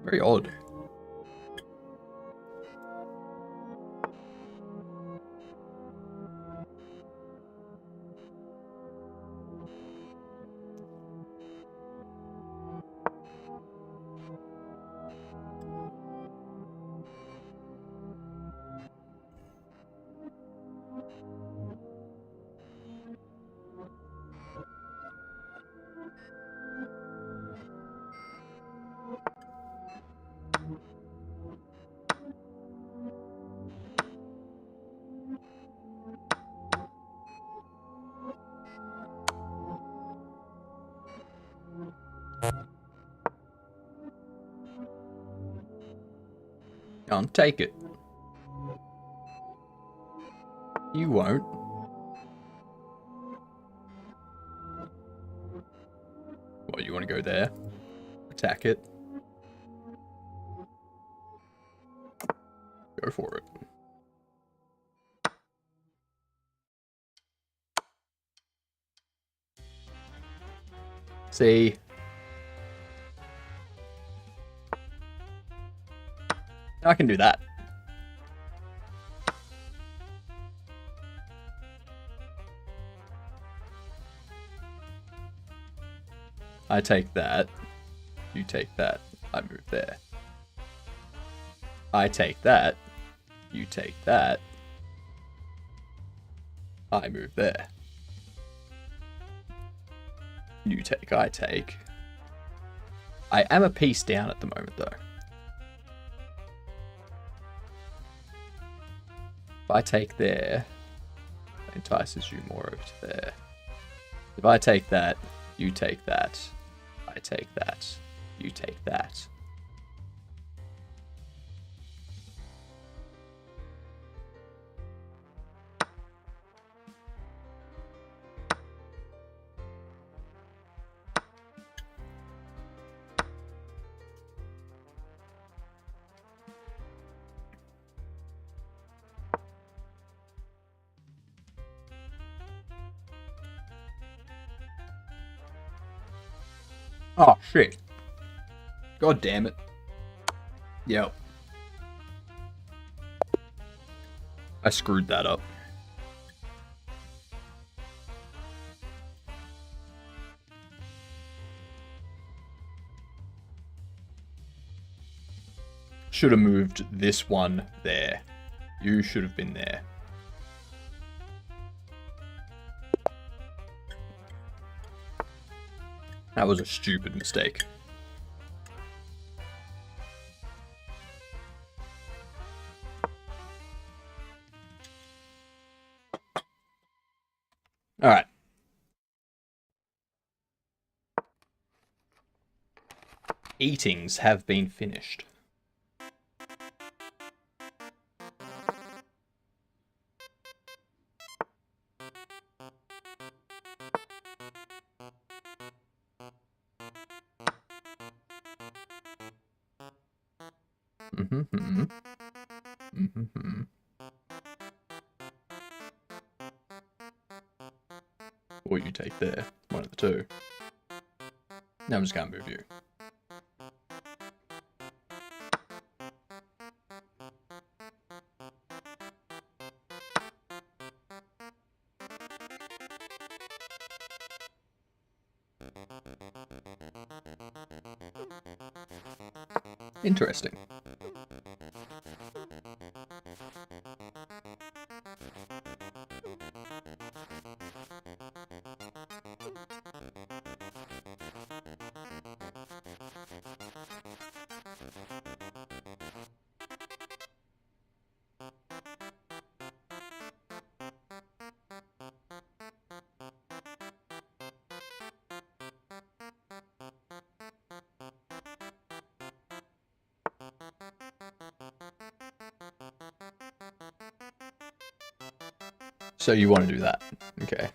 Very odd. Can't take it. You won't. What, you want to go there? Attack it? Go for it. See? I can do that. I take that. You take that. I move there. I take that. You take that. I move there. You take, I take. I am a piece down at the moment, though. If I take there, that entices you more over to there. If I take that, you take that. I take that. You take that. Oh, shit. God damn it. Yep. I screwed that up. Should have moved this one there. You should have been there. That was a stupid mistake. All right. Eatings have been finished. Or you take there, one of the two. Now I'm just gonna move you. Interesting. So you want to do that. Okay.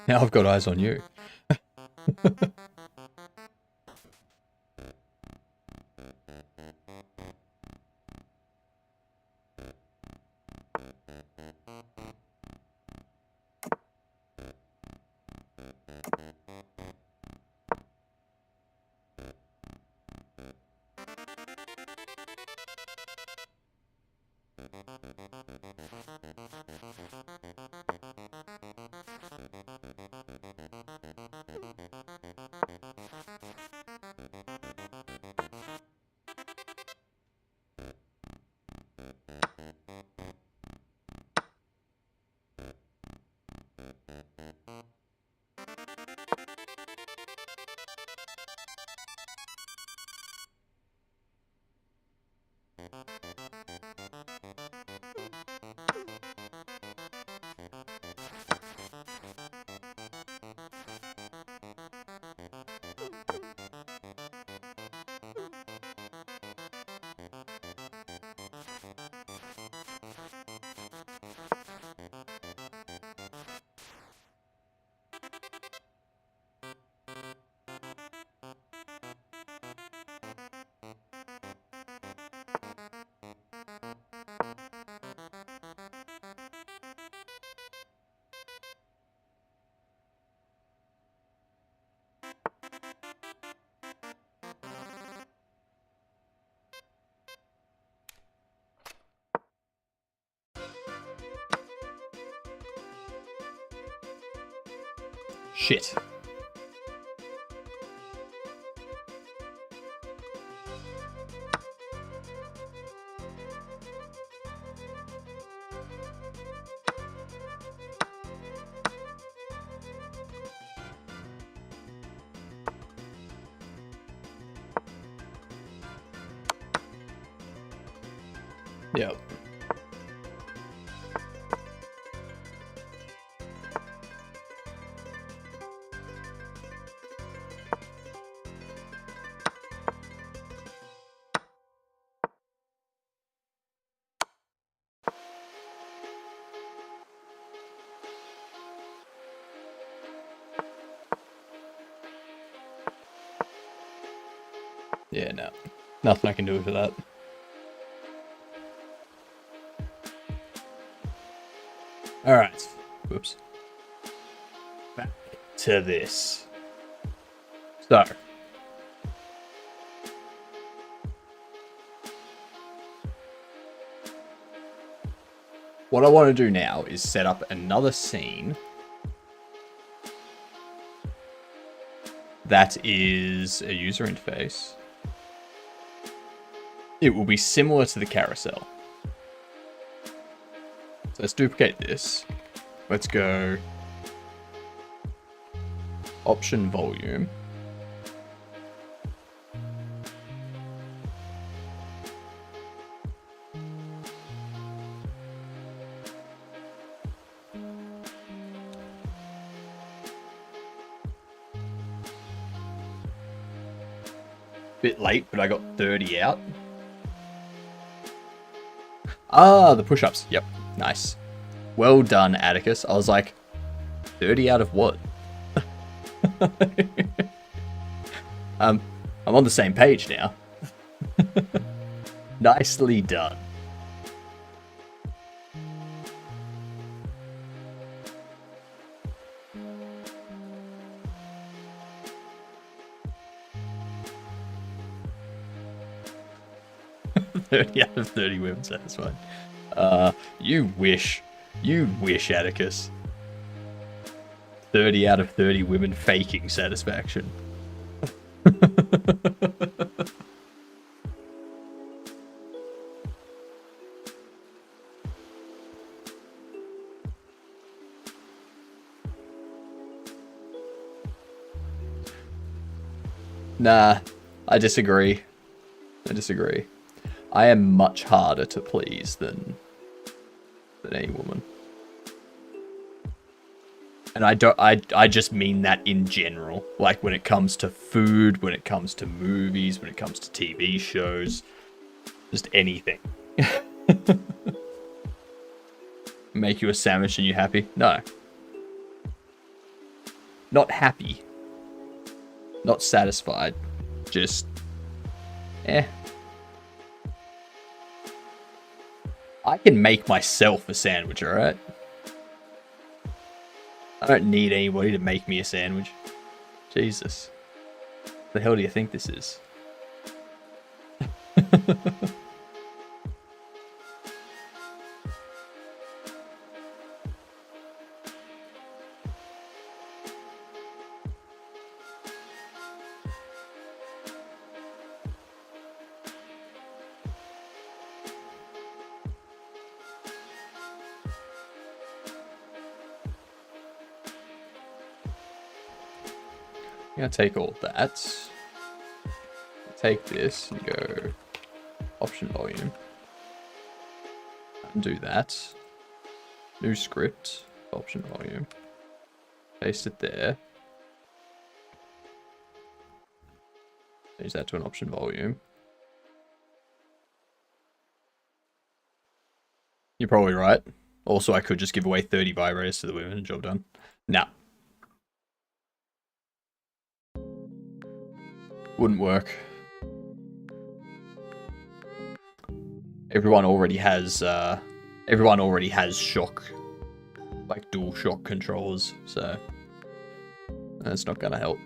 Now I've got eyes on you. Shit. Yep. Yeah, no. Nothing I can do for that. Alright. Whoops. Back to this. So. What I want to do now is set up another scene that is a user interface. It will be similar to the carousel. So let's duplicate this. Let's go option volume. Bit late, but I got 30 out. Ah, the push-ups. Yep, nice. Well done, Atticus. I was like, 30 out of what? I'm on the same page now. Nicely done. "30 out of 30 women satisfied." You wish. You wish, Atticus. 30 out of 30 women faking satisfaction. Nah, I disagree. I disagree. I am much harder to please than any woman. And I just mean that in general. Like when it comes to food, when it comes to movies, when it comes to TV shows, just anything. Make you a sandwich and you happy? No. Not happy. Not satisfied. Just I can make myself a sandwich, alright? I don't need anybody to make me a sandwich. Jesus. What the hell do you think this is? I'm gonna take all that. Take this and go option volume. And do that. New script, option volume. Paste it there. Change that to an option volume. You're probably right. Also, I could just give away 30 vibrators to the women and job done. Nah. Wouldn't work. Everyone already has shock, like dual shock controllers, so that's not gonna help.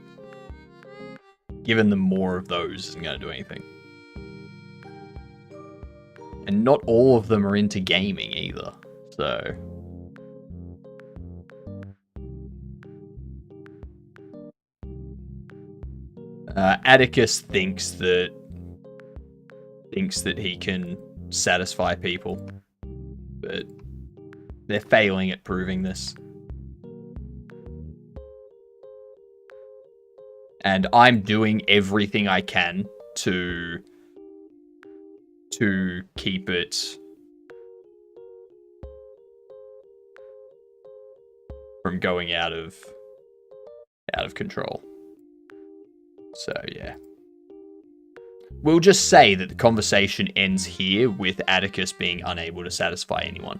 Giving them more of those isn't gonna do anything. And not all of them are into gaming either, so Atticus thinks that he can satisfy people, but they're failing at proving this. And I'm doing everything I can to keep it from going out of control. So yeah. We'll just say that the conversation ends here with Atticus being unable to satisfy anyone.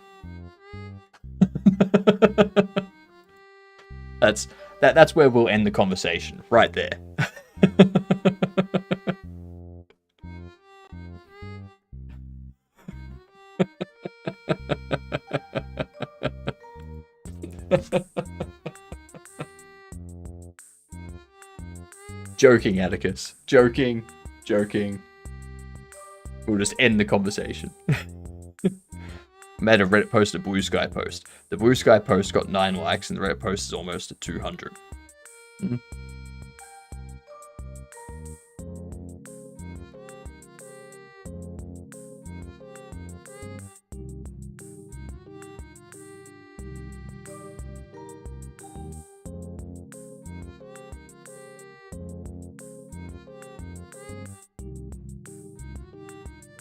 That's where we'll end the conversation, right there. Joking, Atticus. Joking. We'll just end the conversation. Made a Reddit post, a Blue Sky post. The Blue Sky post got 9 likes, and the Reddit post is almost at 200. Mm-hmm.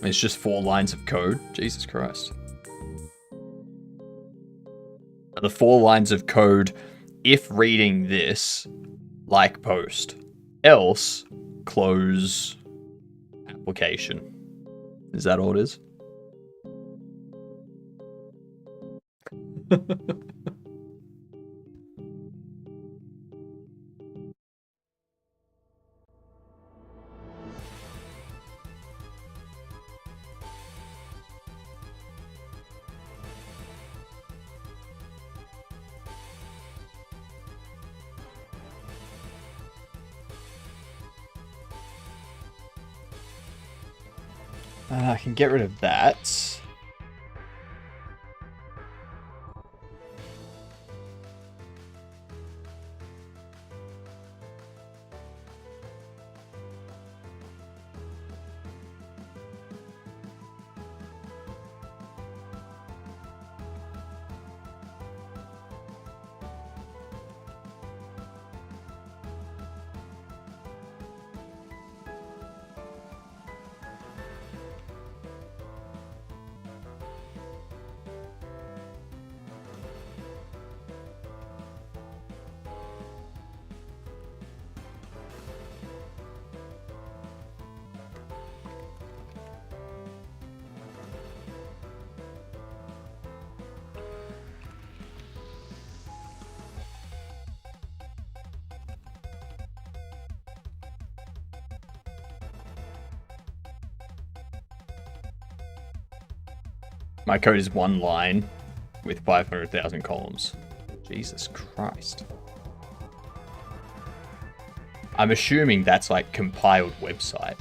It's just 4 lines of code. Jesus Christ. The 4 lines of code, if reading this, like post. Else, close application. Is that all it is? I can get rid of that. My code is 1 line with 500,000 columns. Jesus Christ. I'm assuming that's like compiled website.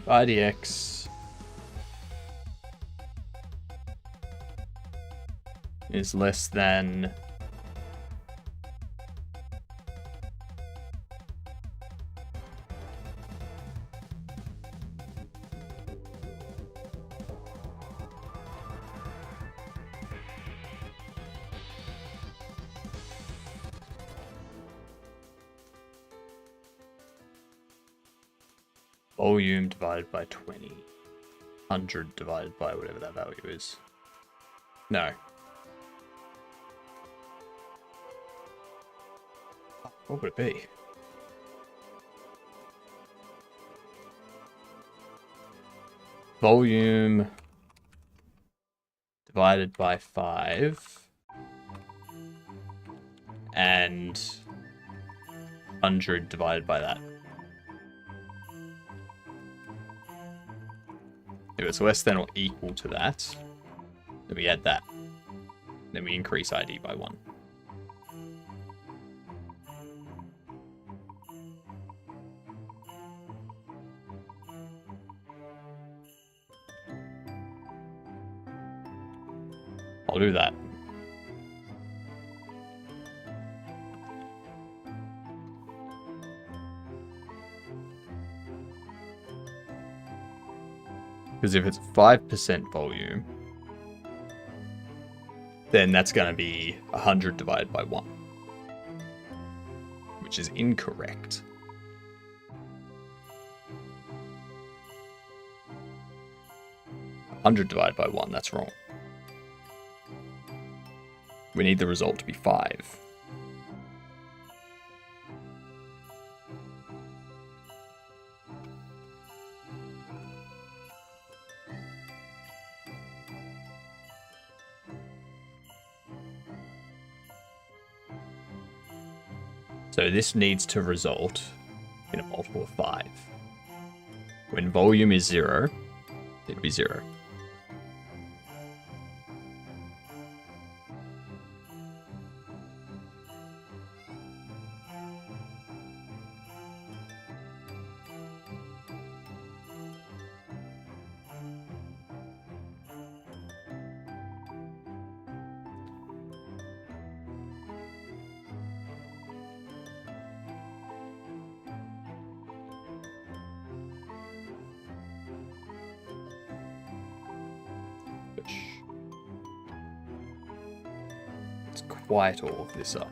IDX is less than volume divided by 20. 100 divided by whatever that value is. No. What would it be? Volume divided by 5 and 100 divided by that. If it's less than or equal to that, then we add that. Then we increase ID by 1. I'll do that. Because if it's 5% volume, then that's going to be 100 divided by 1, which is incorrect. $100 divided by 1, that's wrong. We need the result to be 5. So this needs to result in a multiple of 5. When volume is 0, it'd be 0. Let's quiet all of this up.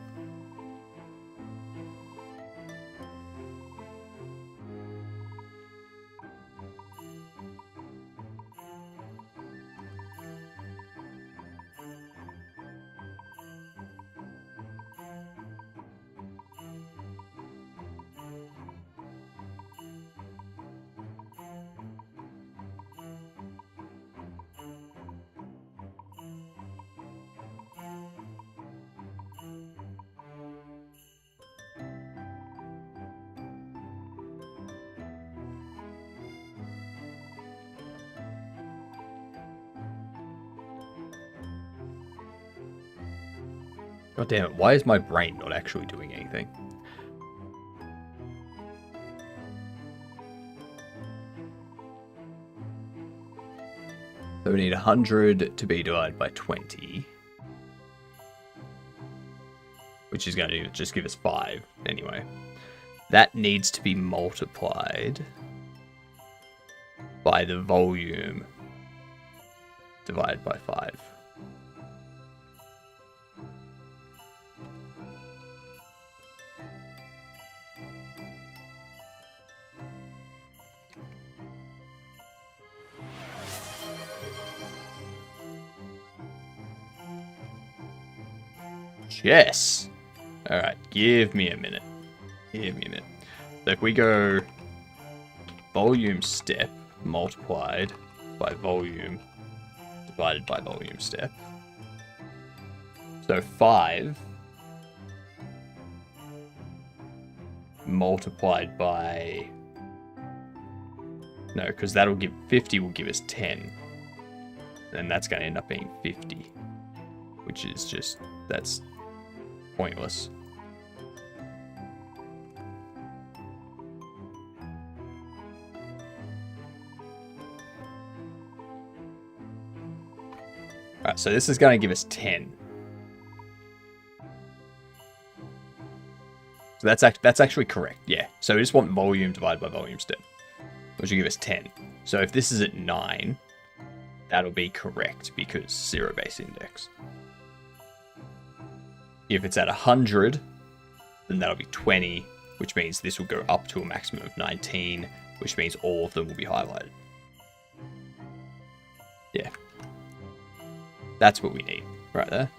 God damn it, why is my brain not actually doing anything? So we need 100 to be divided by 20. Which is going to just give us 5 anyway. That needs to be multiplied by the volume divided by 5. Yes. Alright, give me a minute. Give me a minute. So if we go volume step multiplied by volume divided by volume step. So 5 multiplied by... No, because that'll give 50 will give us 10. And that's going to end up being 50. Which is just... that's pointless. Right, so this is going to give us 10. So that's actually correct, yeah. So we just want volume divided by volume step, which will give us 10. So if this is at 9, that'll be correct because 0 base index. If it's at 100, then that'll be 20, which means this will go up to a maximum of 19, which means all of them will be highlighted. Yeah. That's what we need right there.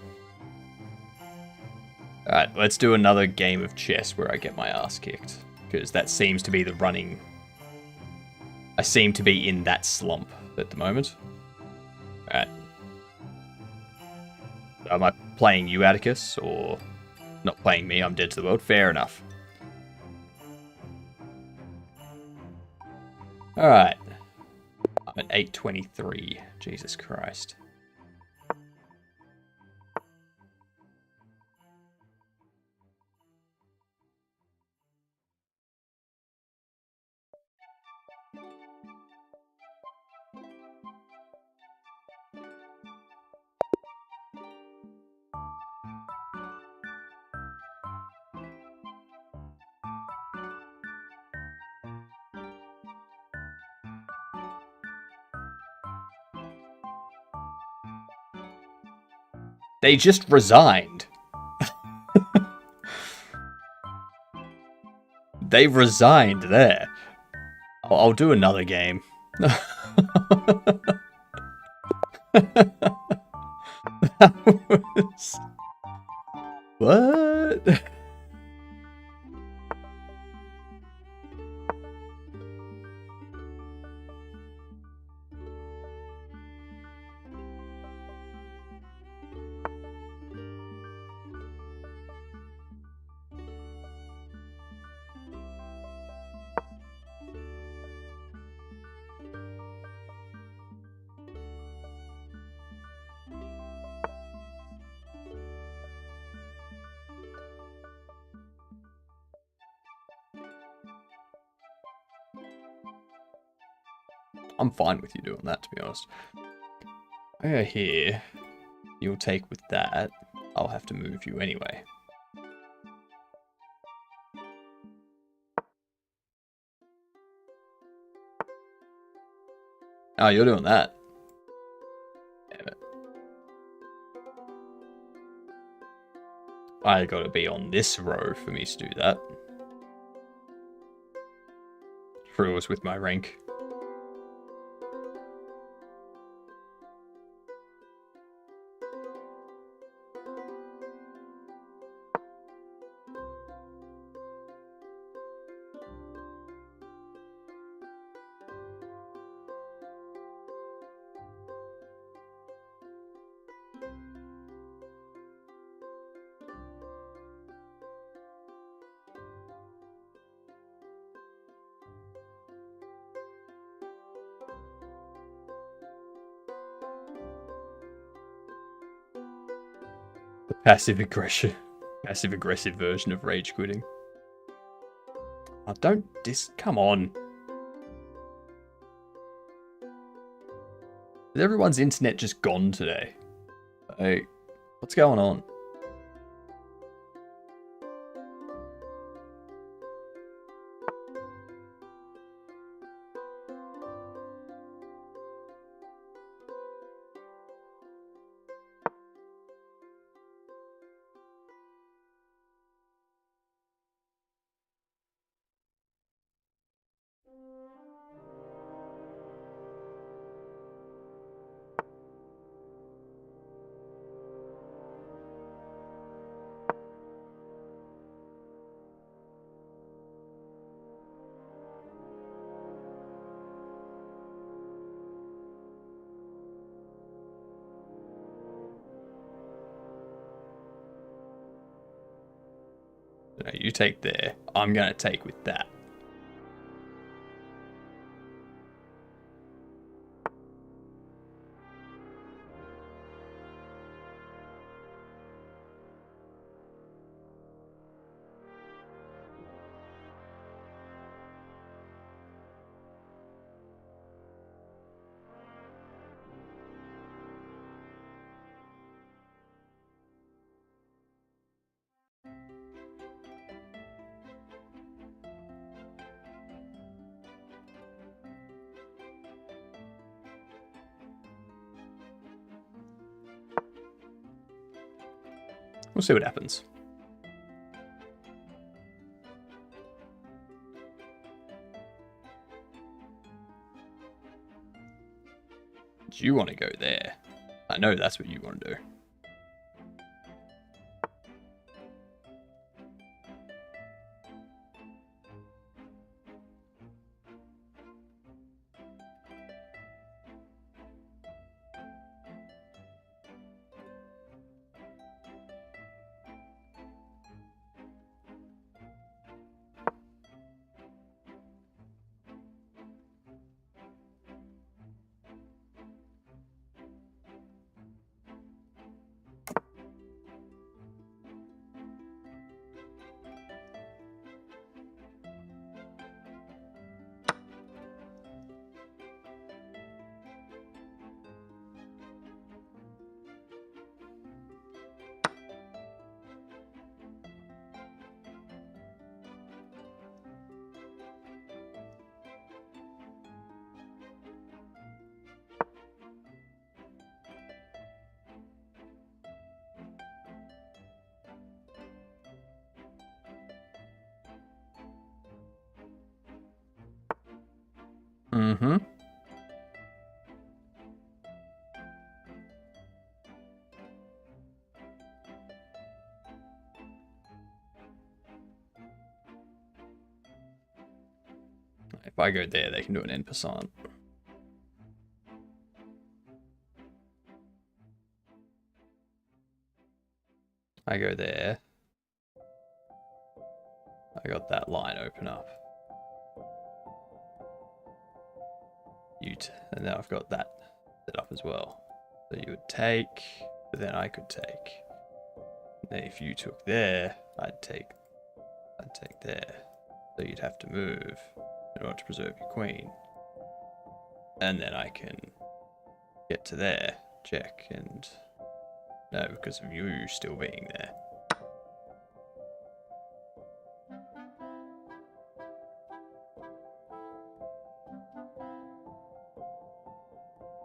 Alright, let's do another game of chess where I get my ass kicked. Because that seems to be the running... I seem to be in that slump at the moment. Alright. Am I playing you, Atticus, or not playing me? I'm dead to the world. Fair enough. Alright. I'm at 823. Jesus Christ. They just resigned. They resigned there. I'll do another game. That was... What? I'm fine with you doing that, to be honest. Over here, you'll take with that. I'll have to move you anyway. Oh, you're doing that. Damn it. I gotta be on this row for me to do that. True was with my rank. Passive aggressive version of rage quitting. Oh, don't come on. Is everyone's internet just gone today? Like, what's going on? No, you take there. I'm gonna take with that. We'll see what happens. Do you want to go there? I know that's what you want to do. Mm-hmm. If I go there, they can do an en passant. I go there. I got that line open up. And now I've got that set up as well. So you would take, but then I could take. And then if you took there, I'd take there. So you'd have to move in order to preserve your queen. And then I can get to there, check, and no, because of you still being there.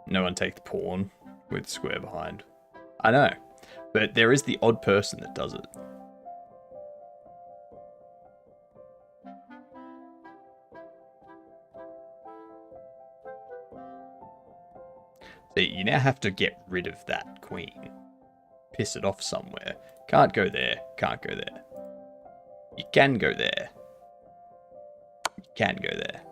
No one take the pawn with square behind. I know, but there is the odd person that does it. See, you now have to get rid of that queen. Piss it off somewhere. Can't go there, can't go there. You can go there. You can go there.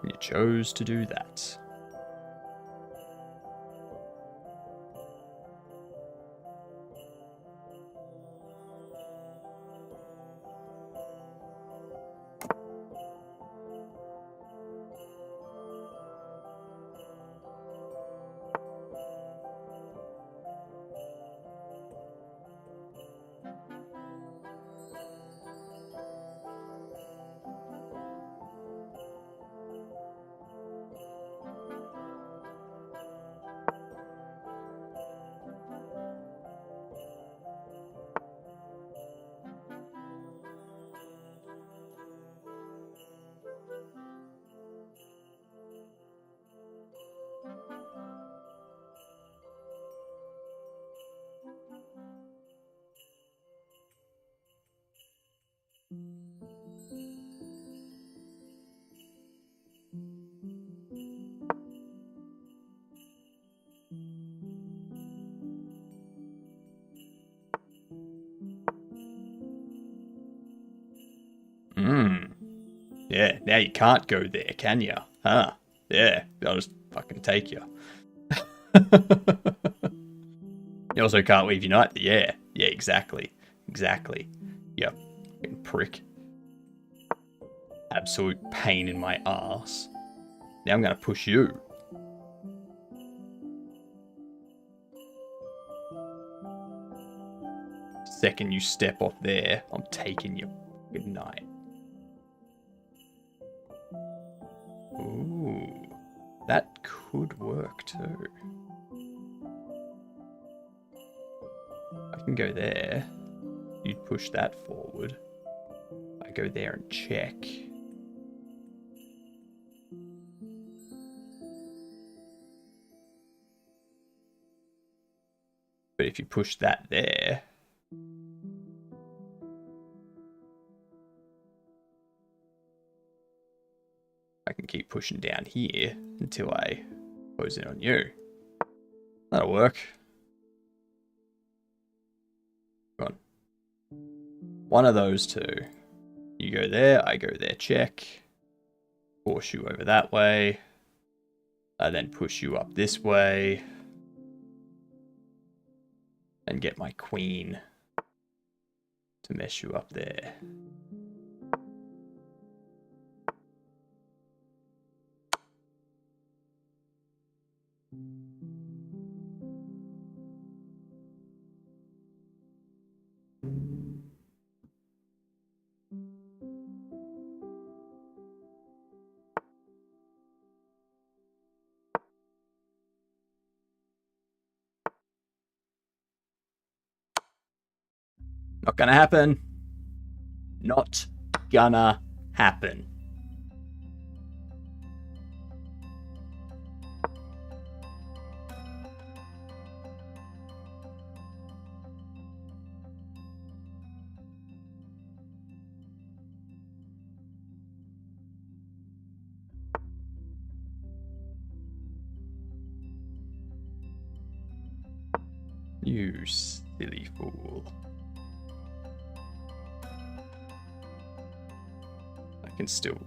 You chose to do that. Yeah, now you can't go there, can you? Huh? Yeah, I'll just fucking take you. You also can't leave your knight there. Yeah, exactly. Exactly. Yep. Fucking prick. Absolute pain in my ass. Now I'm gonna push you. Second you step off there, I'm taking you. Good night. Ooh, that could work too. I can go there. You'd push that forward. I go there and check. if you push that there, I can keep pushing down here until I close in on you. That'll work. Come on. One of those two. You go there, I go there, check. Force you over that way. I then push you up this way. And get my queen to mess you up there. Not gonna happen. Not gonna happen. You silly fool. I can still...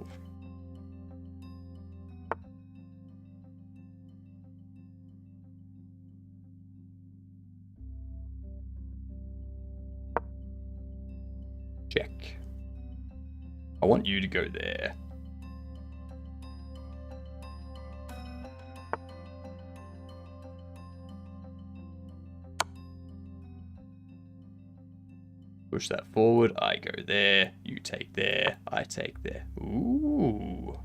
check. I want you to go there. Push that forward, I go there, you take there, I take there. Ooh.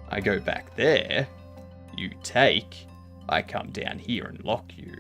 I go back there, you take, I come down here and lock you.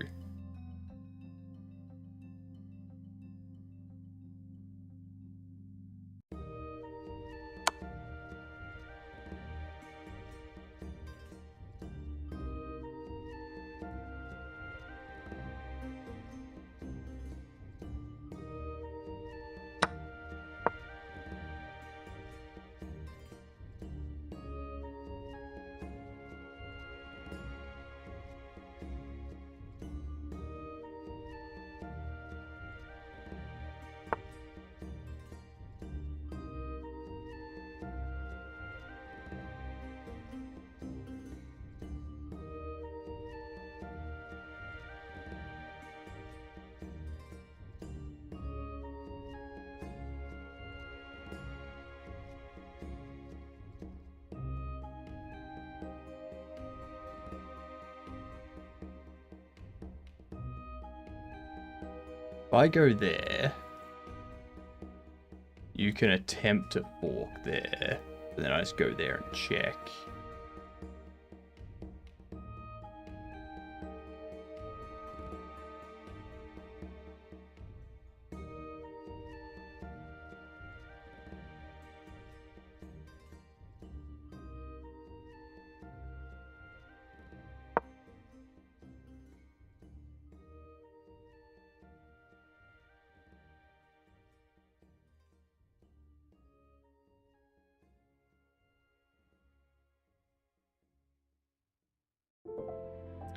If I go there, you can attempt to fork there, but then I just go there and check.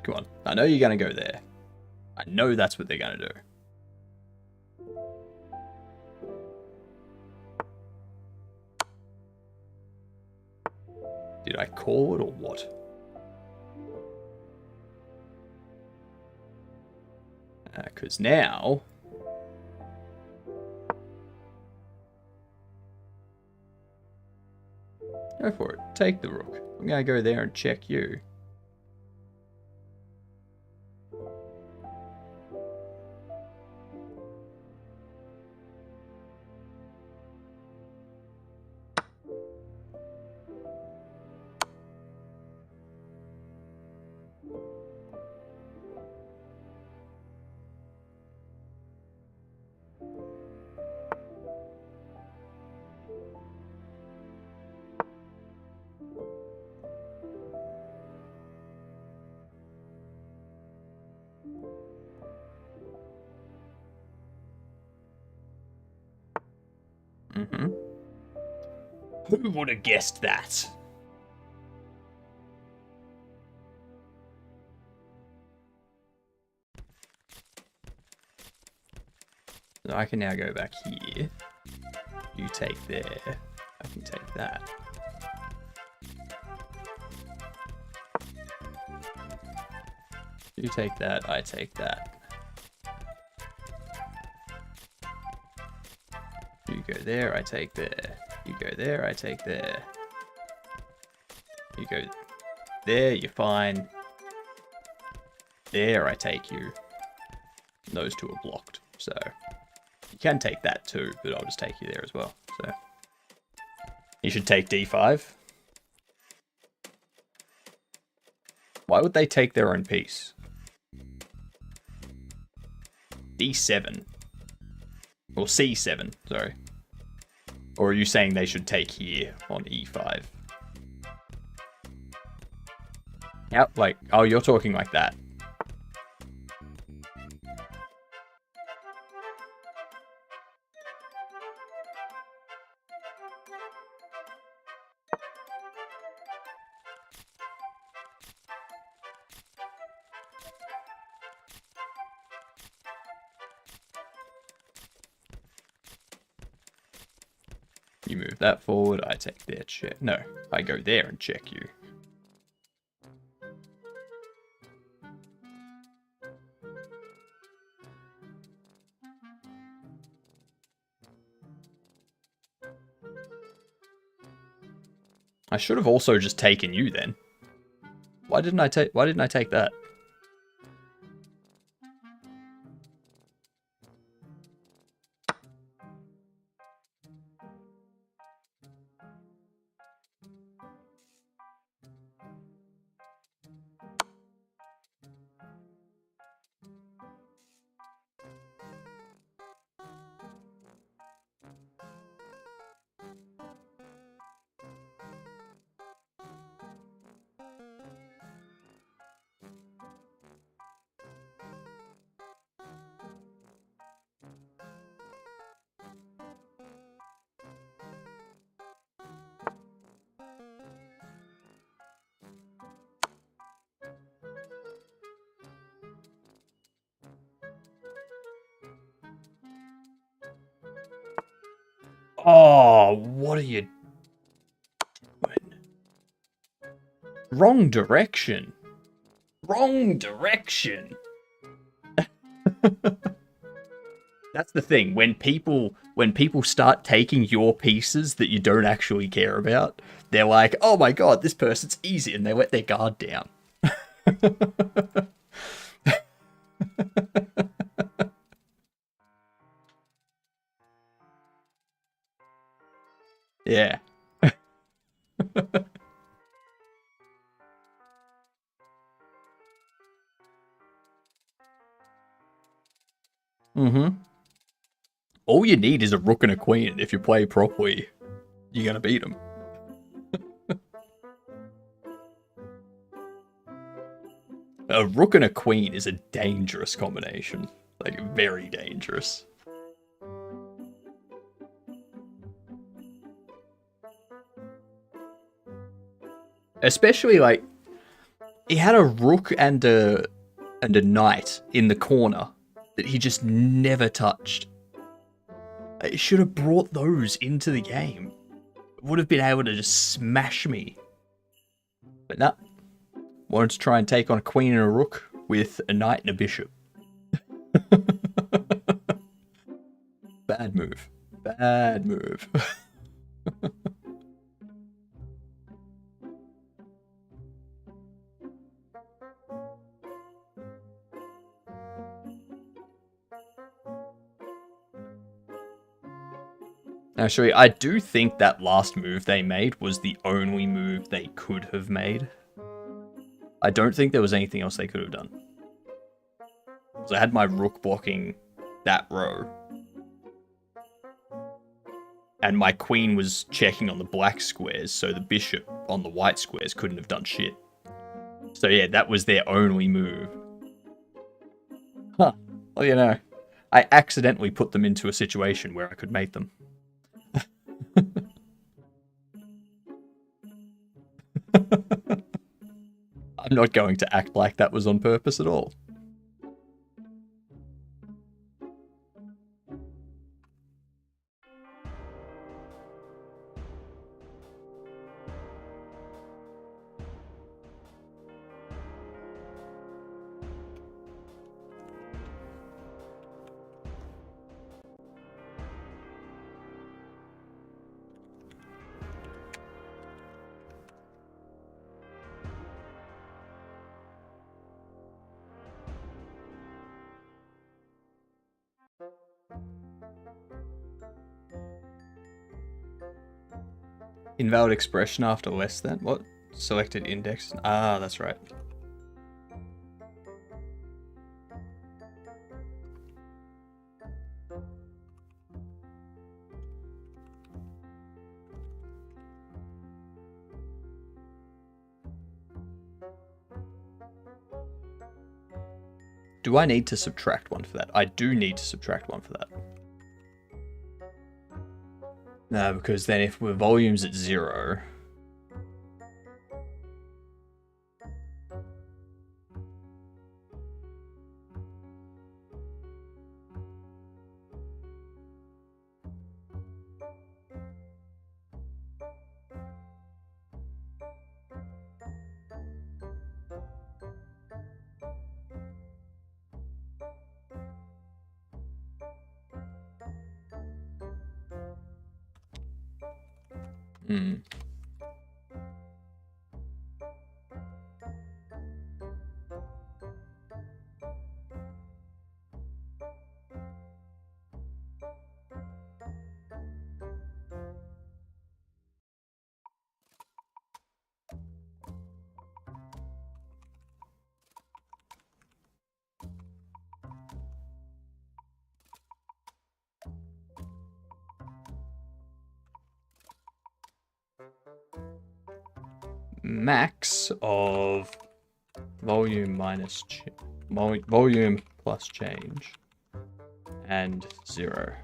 Come on. I know you're going to go there. I know that's what they're going to do. Did I call it or what? Because now... go for it. Take the rook. I'm going to go there and check you. Mm-hmm. Who would have guessed that? So I can now go back here. You take there. I can take that. You take that, I take that. You go there, I take there. You go there, I take there. You go there, you're fine. There, I take you. Those two are blocked, so... You can take that too, but I'll just take you there as well, so... You should take D5. Why would they take their own piece? D7. Or C7, sorry. Or are you saying they should take here on E5? Yep, like, oh, you're talking like that. You move that forward, I take their check. No, I go there and check you. I should have also just taken you then. Why didn't I take that? Oh, what are you doing? Wrong direction. Wrong direction. That's the thing. When people start taking your pieces that you don't actually care about, they're like, "Oh my god, this person's easy," and they let their guard down. Yeah. Mm-hmm. All you need is a rook and a queen. If you play properly, you're gonna beat them. A rook and a queen is a dangerous combination. Like, very dangerous. Especially, like, he had a rook and a knight in the corner that he just never touched. He should have brought those into the game. Would have been able to just smash me. But nah. Wanted to try and take on a queen and a rook with a knight and a bishop. Bad move. Bad move. Actually, I do think that last move they made was the only move they could have made. I don't think there was anything else they could have done. So I had my rook blocking that row. And my queen was checking on the black squares, so the bishop on the white squares couldn't have done shit. So yeah, that was their only move. Huh. Well, you know, I accidentally put them into a situation where I could mate them. I'm not going to act like that was on purpose at all. Invalid expression after less than? What? Selected index? Ah, that's right. Do I need to subtract one for that? I do need to subtract one for that. No, because then if we're volumes at 0... Hmm. Max of volume minus volume plus change and 0.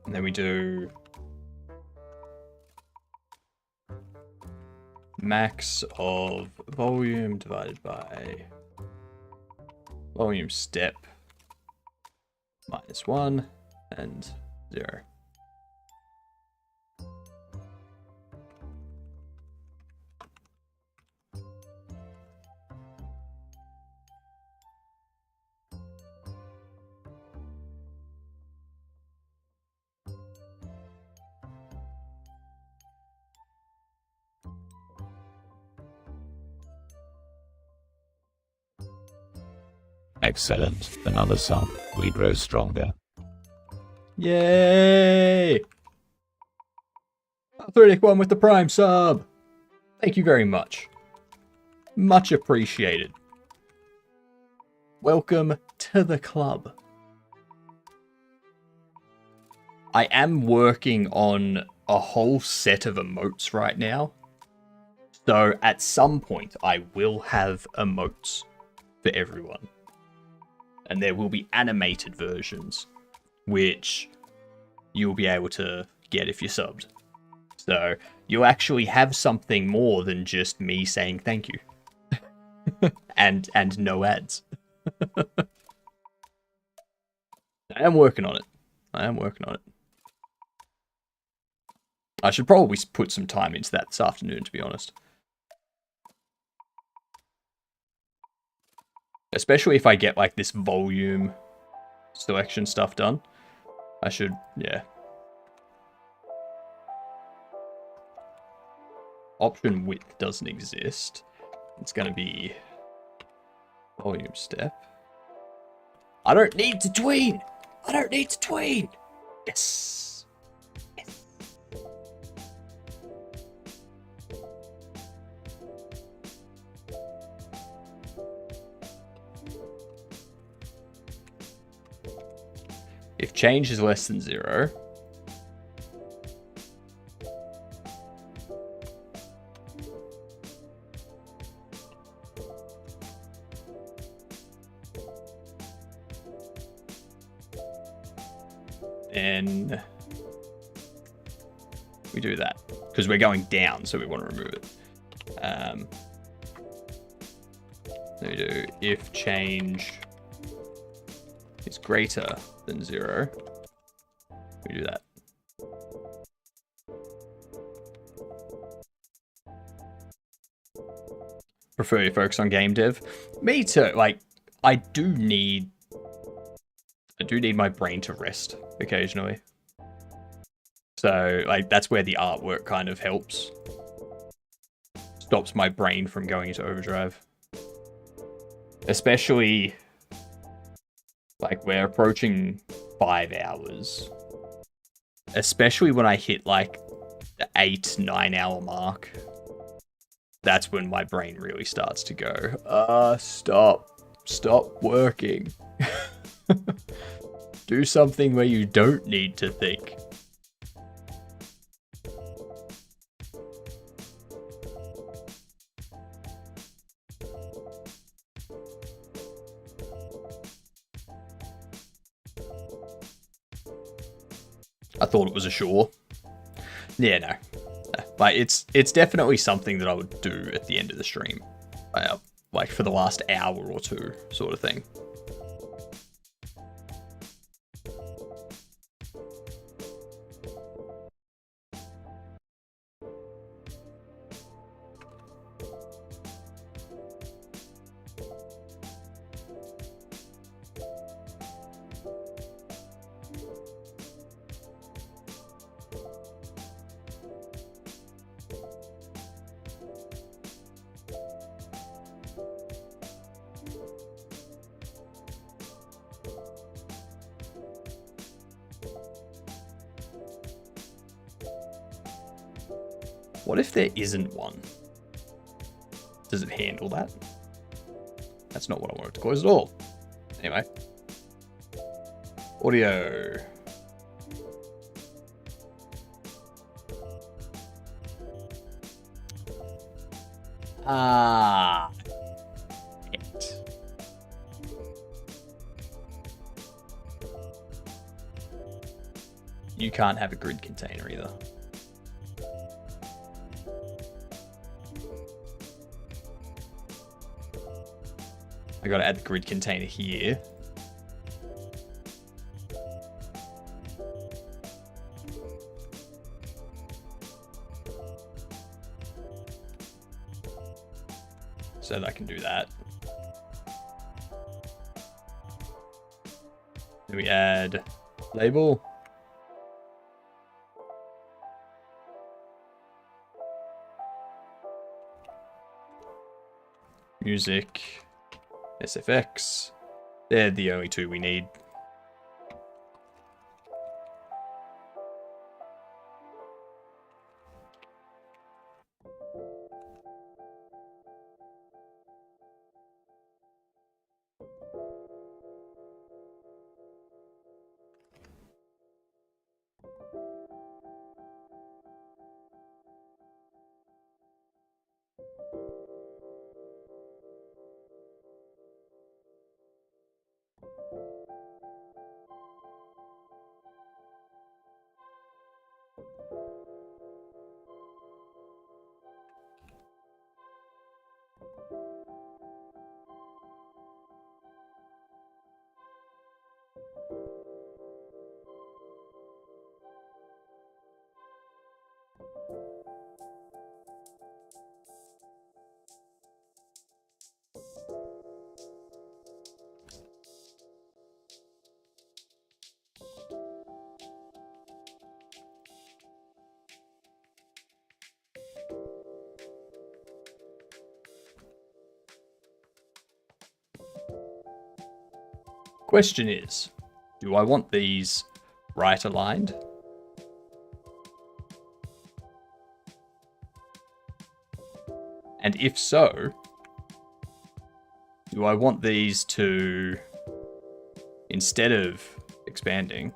And then we do max of volume divided by volume step minus 1 and 0. Excellent. Another sub. We grow stronger. Yay! Athletic1 with the Prime sub. Thank you very much. Much appreciated. Welcome to the club. I am working on a whole set of emotes right now. So at some point I will have emotes for everyone. And there will be animated versions, which you'll be able to get if you're subbed. So you'll actually have something more than just me saying thank you. and no ads. I am working on it. I should probably put some time into that this afternoon, to be honest. Especially if I get like this volume selection stuff done. I should, yeah. Option width doesn't exist. It's going to be volume step. I don't need to tween. Yes. If change is less than 0, then we do that because we're going down, so we want to remove it. So we do if change is greater than 0. We do that. Prefer you focus on game dev. Me too. Like, I do need my brain to rest occasionally. So, like, that's where the artwork kind of helps. Stops my brain from going into overdrive. Especially, like, we're approaching 5 hours. Especially when I hit, like, the 8-9 hour mark. That's when my brain really starts to go, stop working. Do something where you don't need to think. I thought it was a chore. Yeah, no. Like, it's definitely something that I would do at the end of the stream. Like, for the last hour or two, sort of thing. What if there isn't one? Does it handle that? That's not what I wanted to close at all. Anyway. Audio. It. You can't have a grid container either. I gotta add the grid container here. So that I can do that. Then we add label. Music. SFX. They're the only two we need. Question is, do I want these right aligned? And if so, do I want these to, instead of expanding,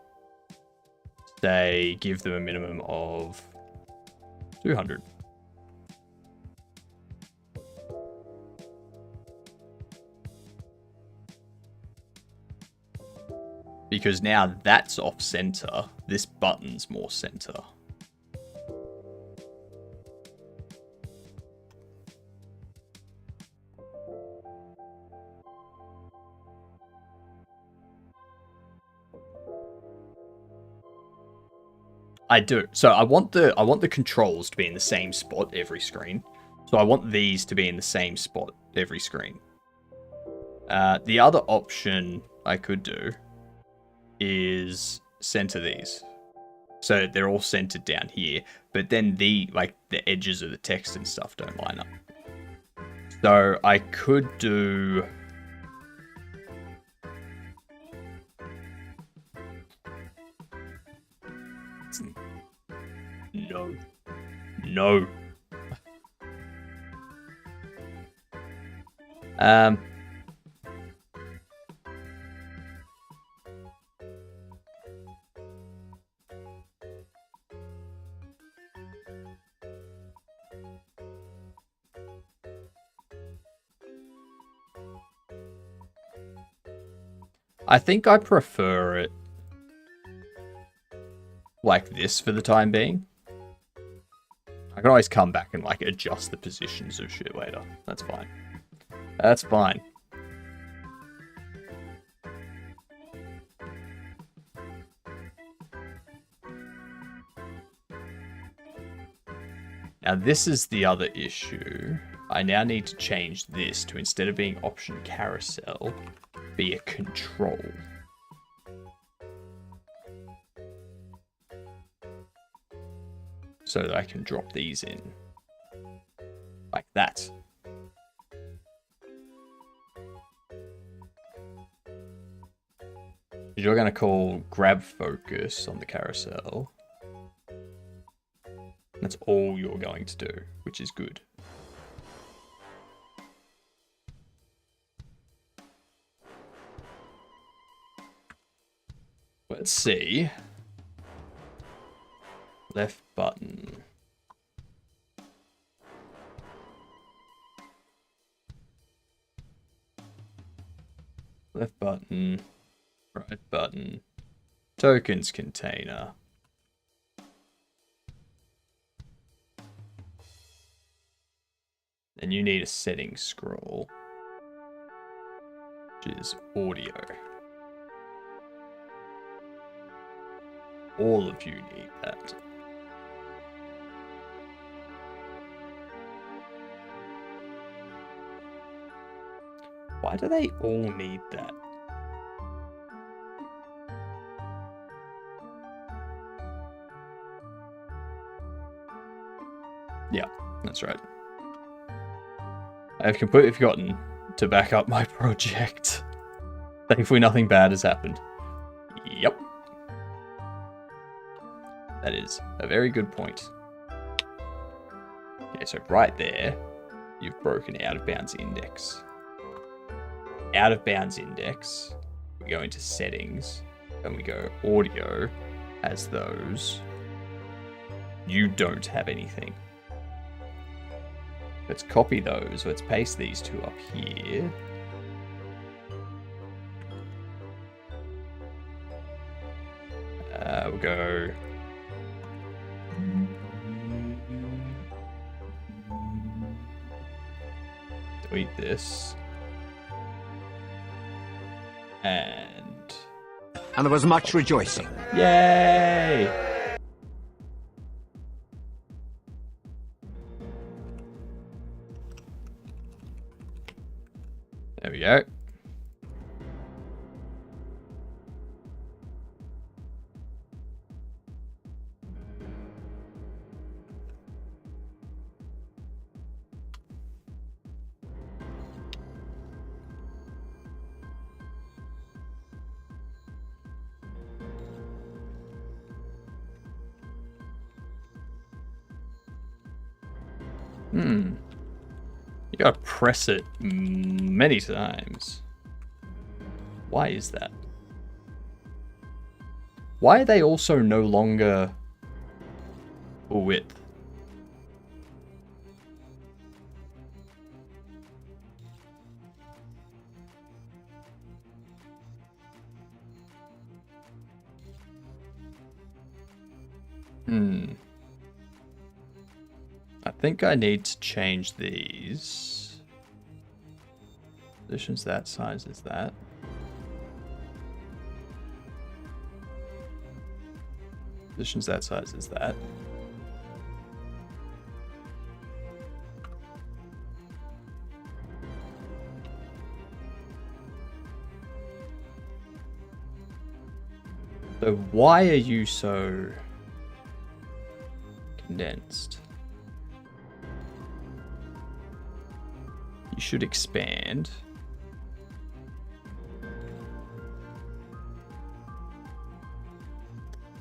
say, give them a minimum of 200? Because now that's off center. This button's more center. I do. So I want the controls to be in the same spot every screen. So I want these to be in the same spot every screen. The other option I could do is center these. So they're all centered down here, but then the edges of the text and stuff don't line up. So I could do No. I think I prefer it like this for the time being. I can always come back and like adjust the positions of shit later. That's fine. That's fine. Now this is the other issue. I now need to change this to, instead of being option carousel, be a control. So that I can drop these in. Like that. You're going to call grab focus on the carousel. That's all you're going to do, which is good. Let's see. Left button. Left button. Right button. Tokens container. Then you need a settings scroll, which is audio. All of you need that. Why do they all need that? Yeah, that's right. I have completely forgotten to back up my project. Thankfully, nothing bad has happened. Yep. That is a very good point. Okay, so right there, you've broken out of bounds index. Out of bounds index, we go into settings, and we go audio as those. You don't have anything. Let's copy those. Let's paste these two up here. We'll go. Delete this. And there was much rejoicing. yay! There we go. You gotta press it many times. Why is that? Why are they also no longer full width? I think I need to change these. Positions that, size is that. Positions that, size is that. So why are you so condensed? You should expand.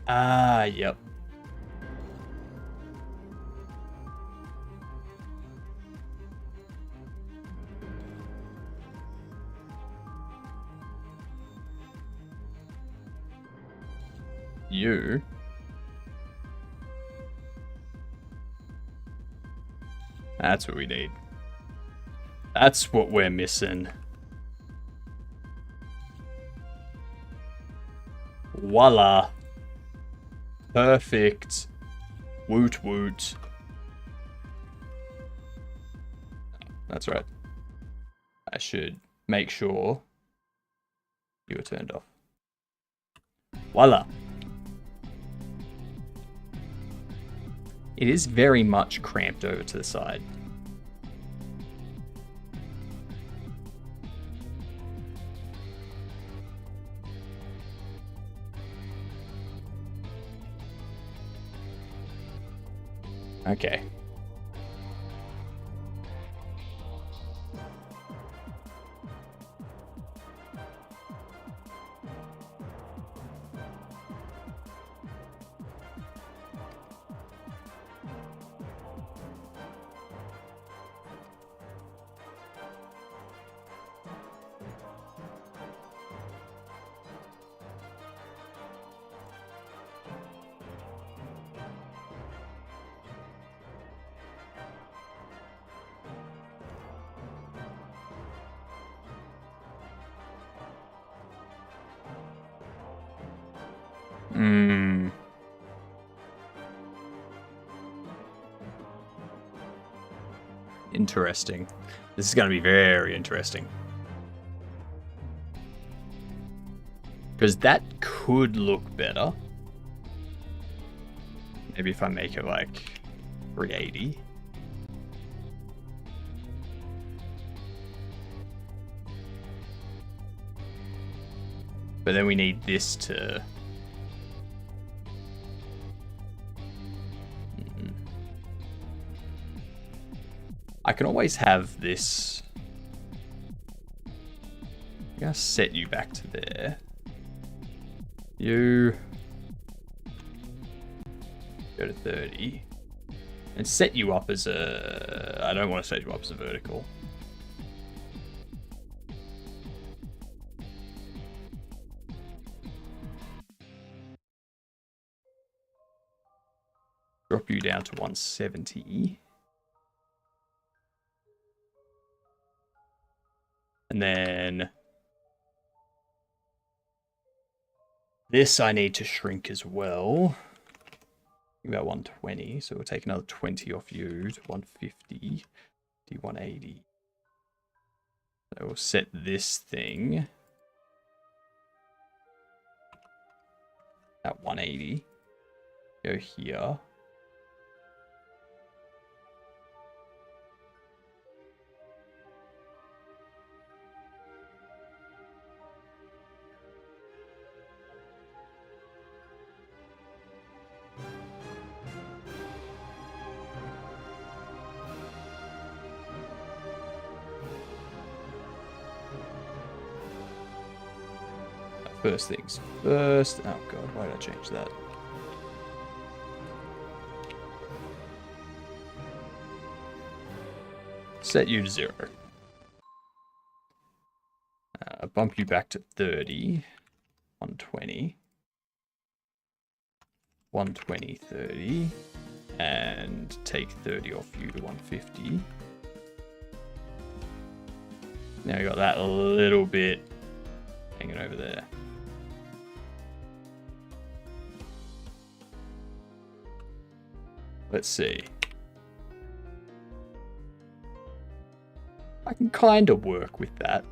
Ah, yep. You. That's what we need. That's what we're missing. Voila. Perfect. Woot woot. That's right. I should make sure you are turned off. Voila. It is very much cramped over to the side. Okay. Interesting. This is going to be very interesting. Because that could look better. Maybe if I make it like 380. But then we need this to... I can always have this. I'm gonna set you back to there. You go to 30 and set you up as a... I don't want to set you up as a vertical. Drop you down to 170. And then this I need to shrink as well. About 120. So we'll take another 20 off you to 150. Do 180. So we'll set this thing at 180. Go here. First things first. Oh god, why did I change that? Set you to 0. Bump you back to 30. 120. 120, 30. And take 30 off you to 150. Now you got that a little bit hanging over there. Let's see. I can kind of work with that.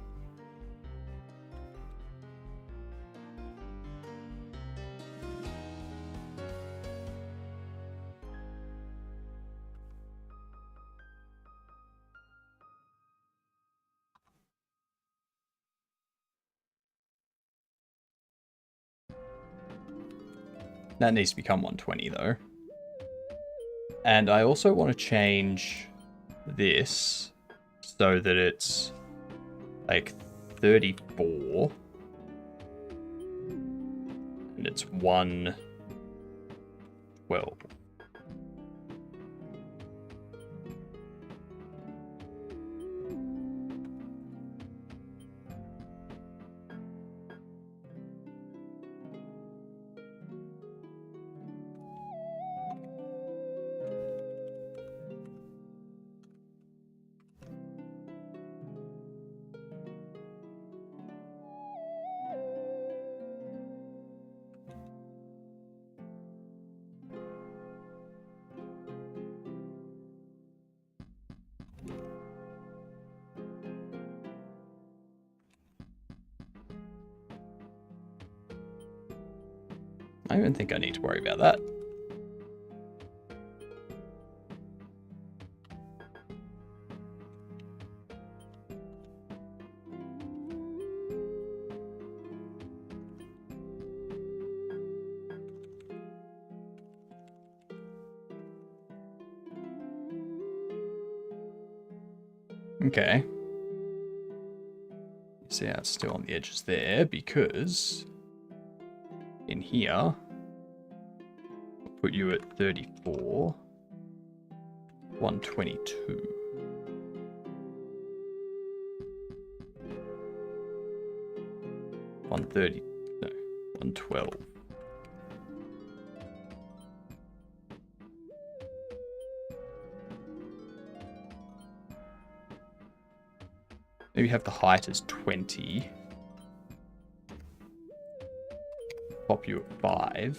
That needs to become 120 though. And I also want to change this so that it's like 34. And it's 112. I don't think I need to worry about that. Okay. See how it's still on the edges there, because in here, I'll put you at 34, 122. No, 112. Maybe have the height as 20. Pop you at 5.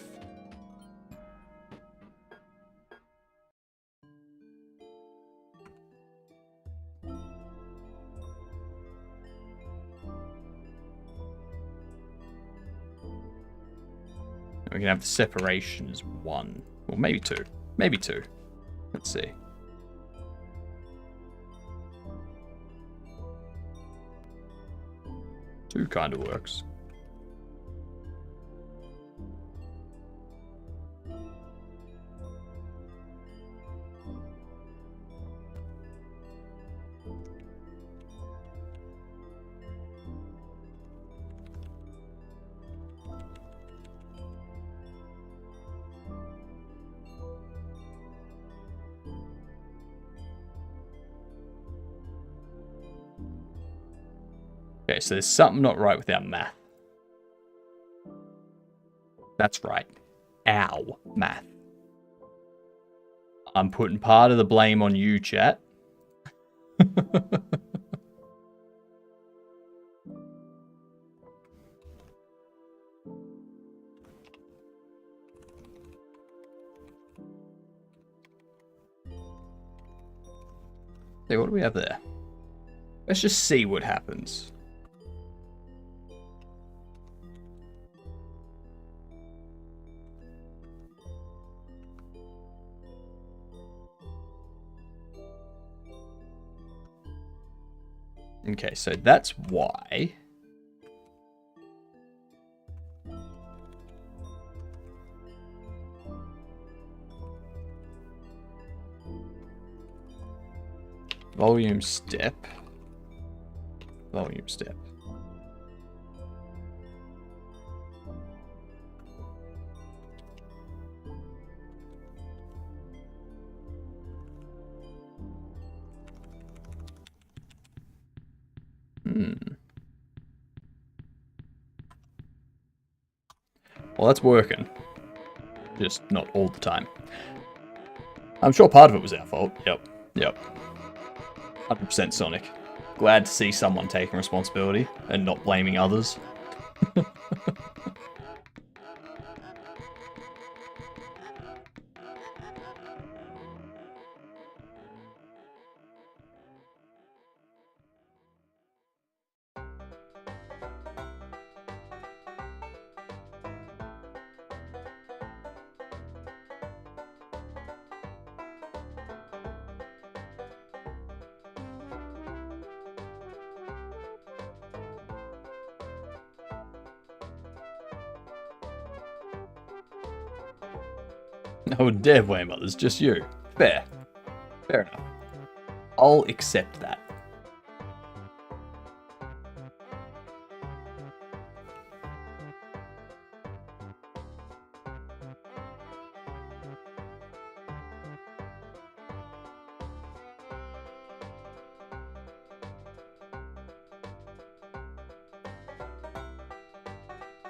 We can have the separation as 1. Well, maybe 2. Maybe 2. Let's see. Two kind of works. Okay, so there's something not right with our math. That's right. Our math. I'm putting part of the blame on you, chat. So what do we have there? Let's just see what happens. Okay, so that's why. Volume step. Volume step. Well, that's working. Just not all the time. I'm sure part of it was our fault. Yep. 100% Sonic. Glad to see someone taking responsibility and not blaming others. Oh, damn, Waymo, there's just you. Fair. Fair enough. I'll accept that.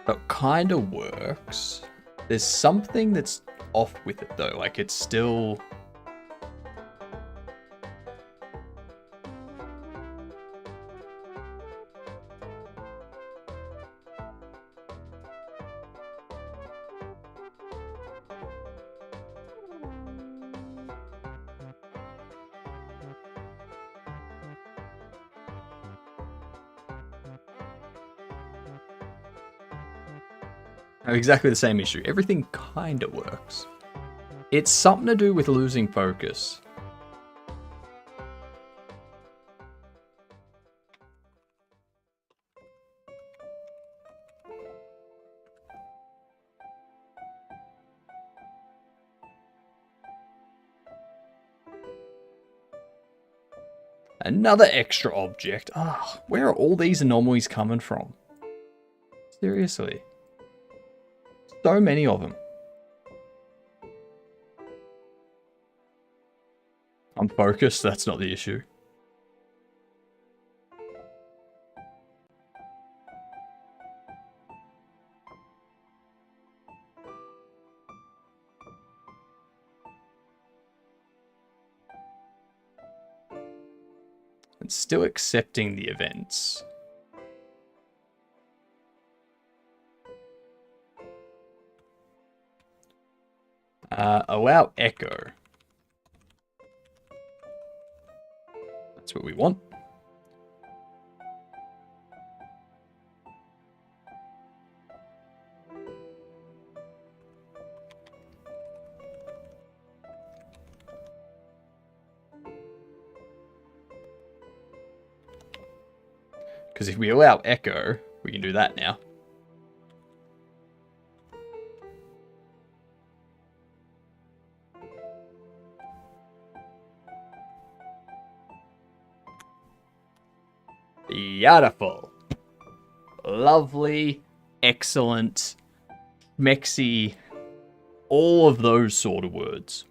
It kind of works. There's something that's off with it though. Like it's still. Have exactly the same issue. Everything kind of works. It's something to do with losing focus. Another extra object. Ah, where are all these anomalies coming from? Seriously. So many of them. I'm focused, that's not the issue. It's still accepting the events. Allow echo. That's what we want. Because if we allow echo, we can do that now. Beautiful. Lovely. Excellent. Mexy. All of those sort of words.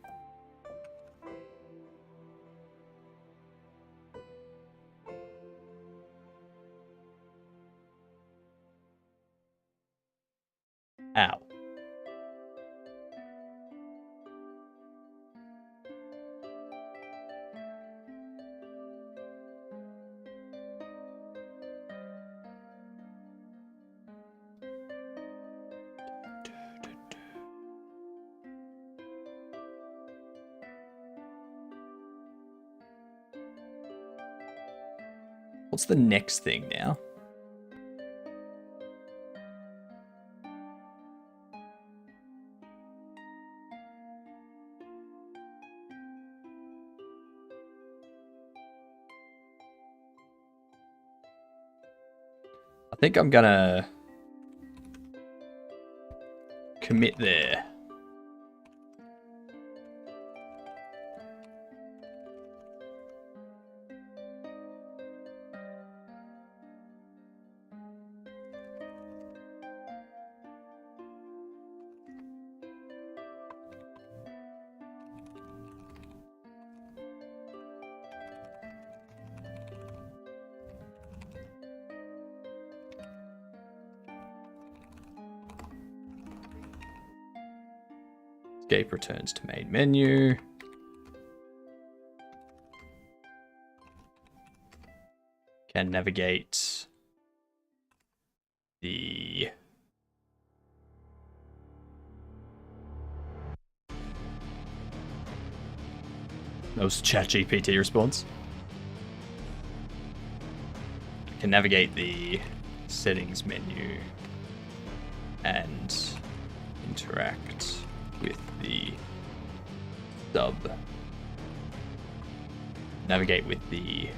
Ow. What's the next thing now? I think I'm gonna commit there. Escape returns to main menu. Can navigate the that was ChatGPT response. Can navigate the settings menu and interact with the sub. Navigate with the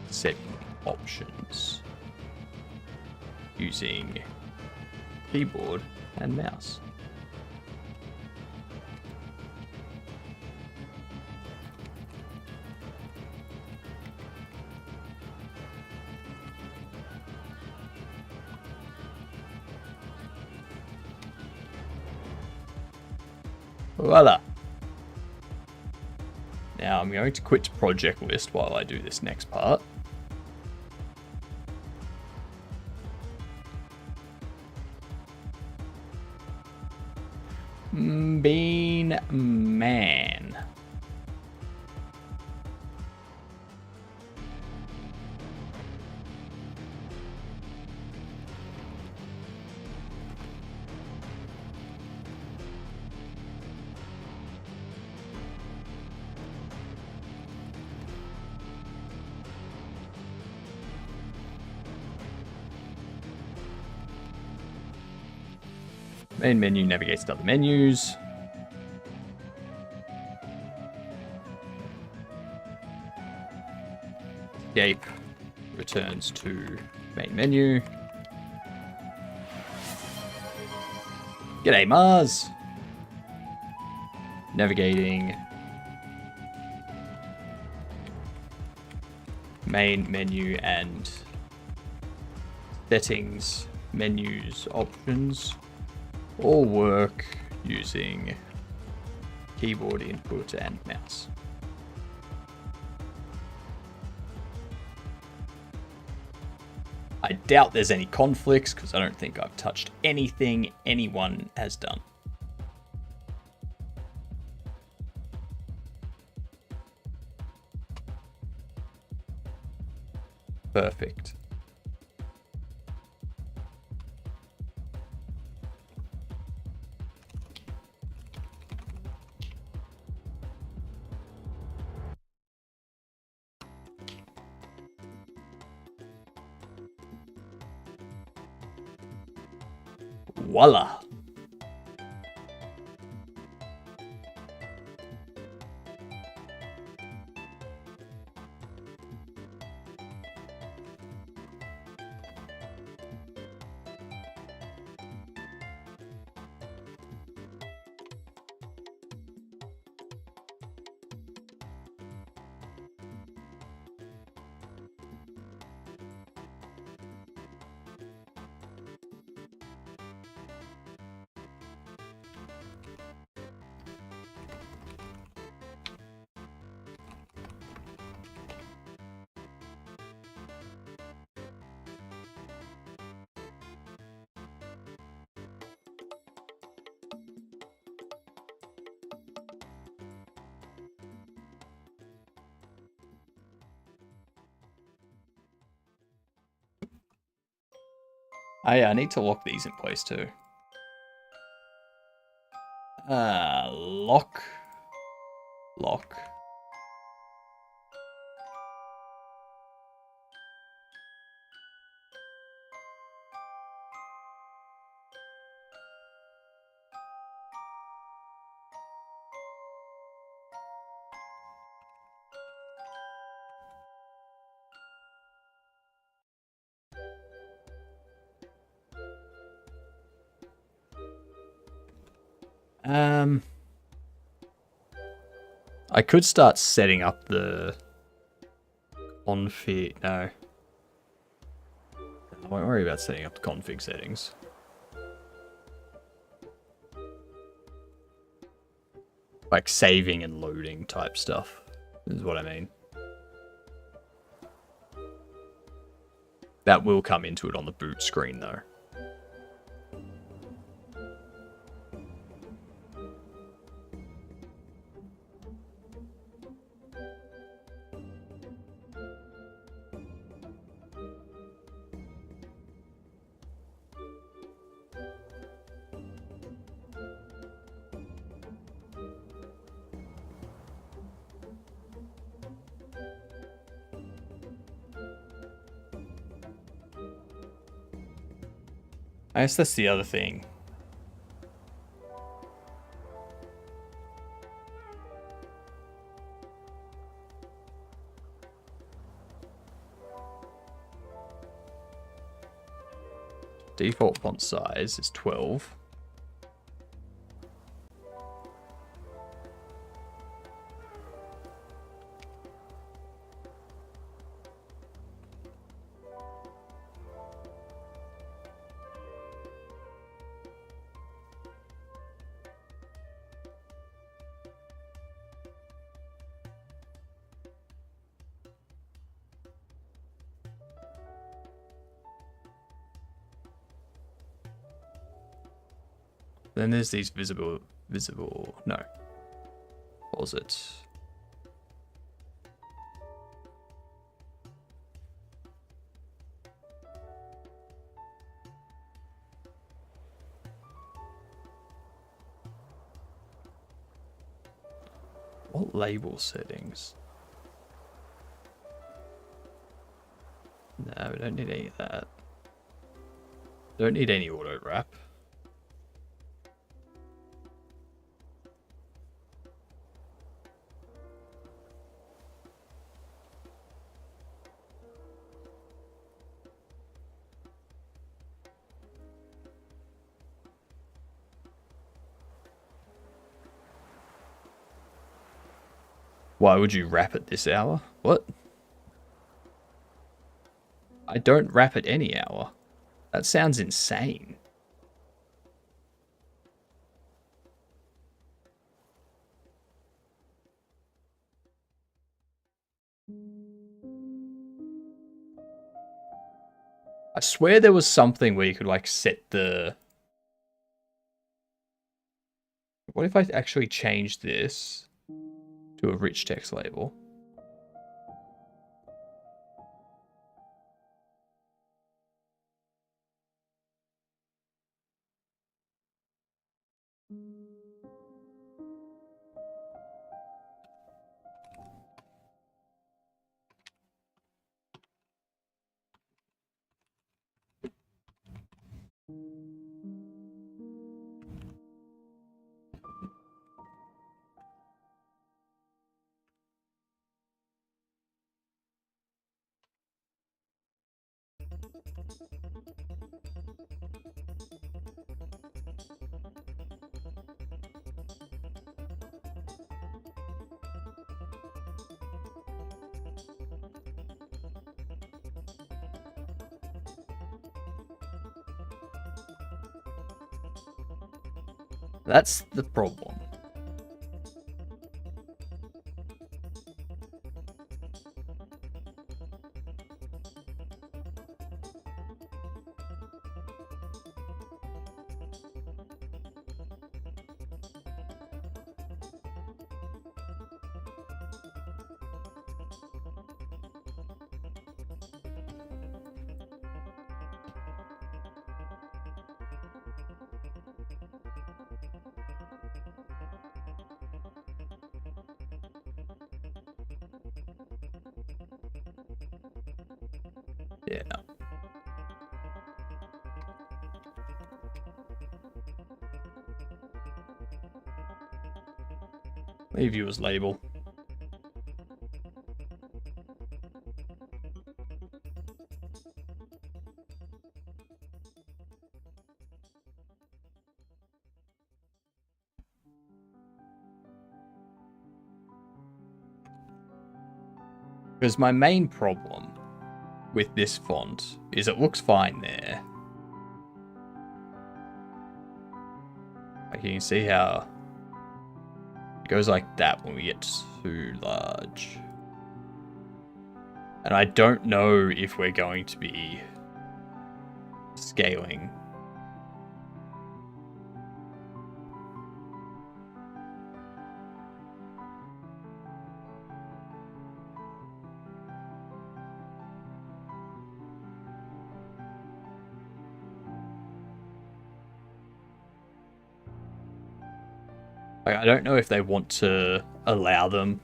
setting options using keyboard and mouse. Voila. Now I'm going to quit project list while I do this next part. Bean Man. Main menu navigates to other menus. Escape returns to main menu. G'day, Mars. Navigating. Main menu and settings, menus, options. All work using keyboard input and mouse. I doubt there's any conflicts because I don't think I've touched anything anyone has done. Perfect. Voila. I need to lock these in place too. Lock. Lock. I could start setting up the config. No. I won't worry about setting up the config settings. Like saving and loading type stuff is what I mean. That will come into it on the boot screen though. I guess that's the other thing. Default font size is 12. Then there's these visible, no. What was it? What label settings? No, we don't need any of that. Don't need any auto wrap. Why would you wrap at this hour? What? I don't wrap at any hour. That sounds insane. I swear there was something where you could like set the... What if I actually change this to a rich text label? That's the problem. Yeah. Leave you as label. Because my main problem with this font is it looks fine there. Like you can see how it goes like that when we get too large. And I don't know if we're going to be scaling. Like, I don't know if they want to allow them.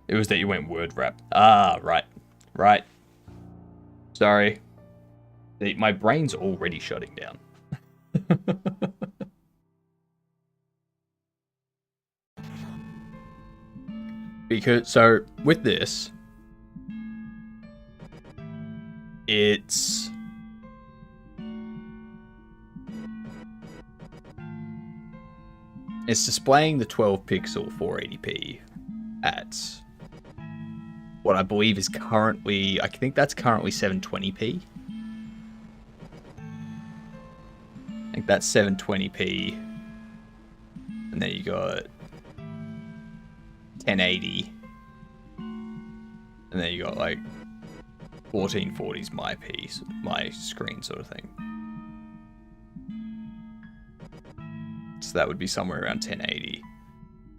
It was that you went word wrap. Ah, right. Right. Sorry. My brain's already shutting down. Because, so, with this, it's displaying the 12 pixel 480p at what I believe is currently, I think that's currently 720p. I think that's 720p. And then you got 1080. And then you got like 1440 is my piece, my screen sort of thing. So that would be somewhere around 1080.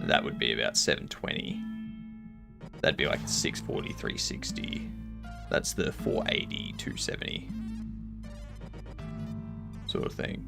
That would be about 720. That'd be like 640, 360. That's the 480, 270 sort of thing.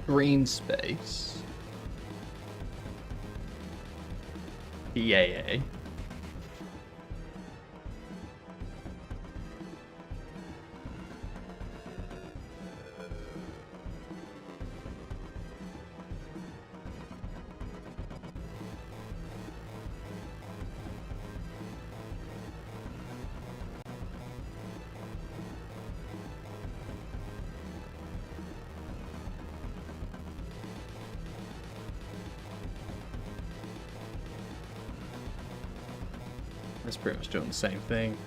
Green space. PAA. That's pretty much doing the same thing.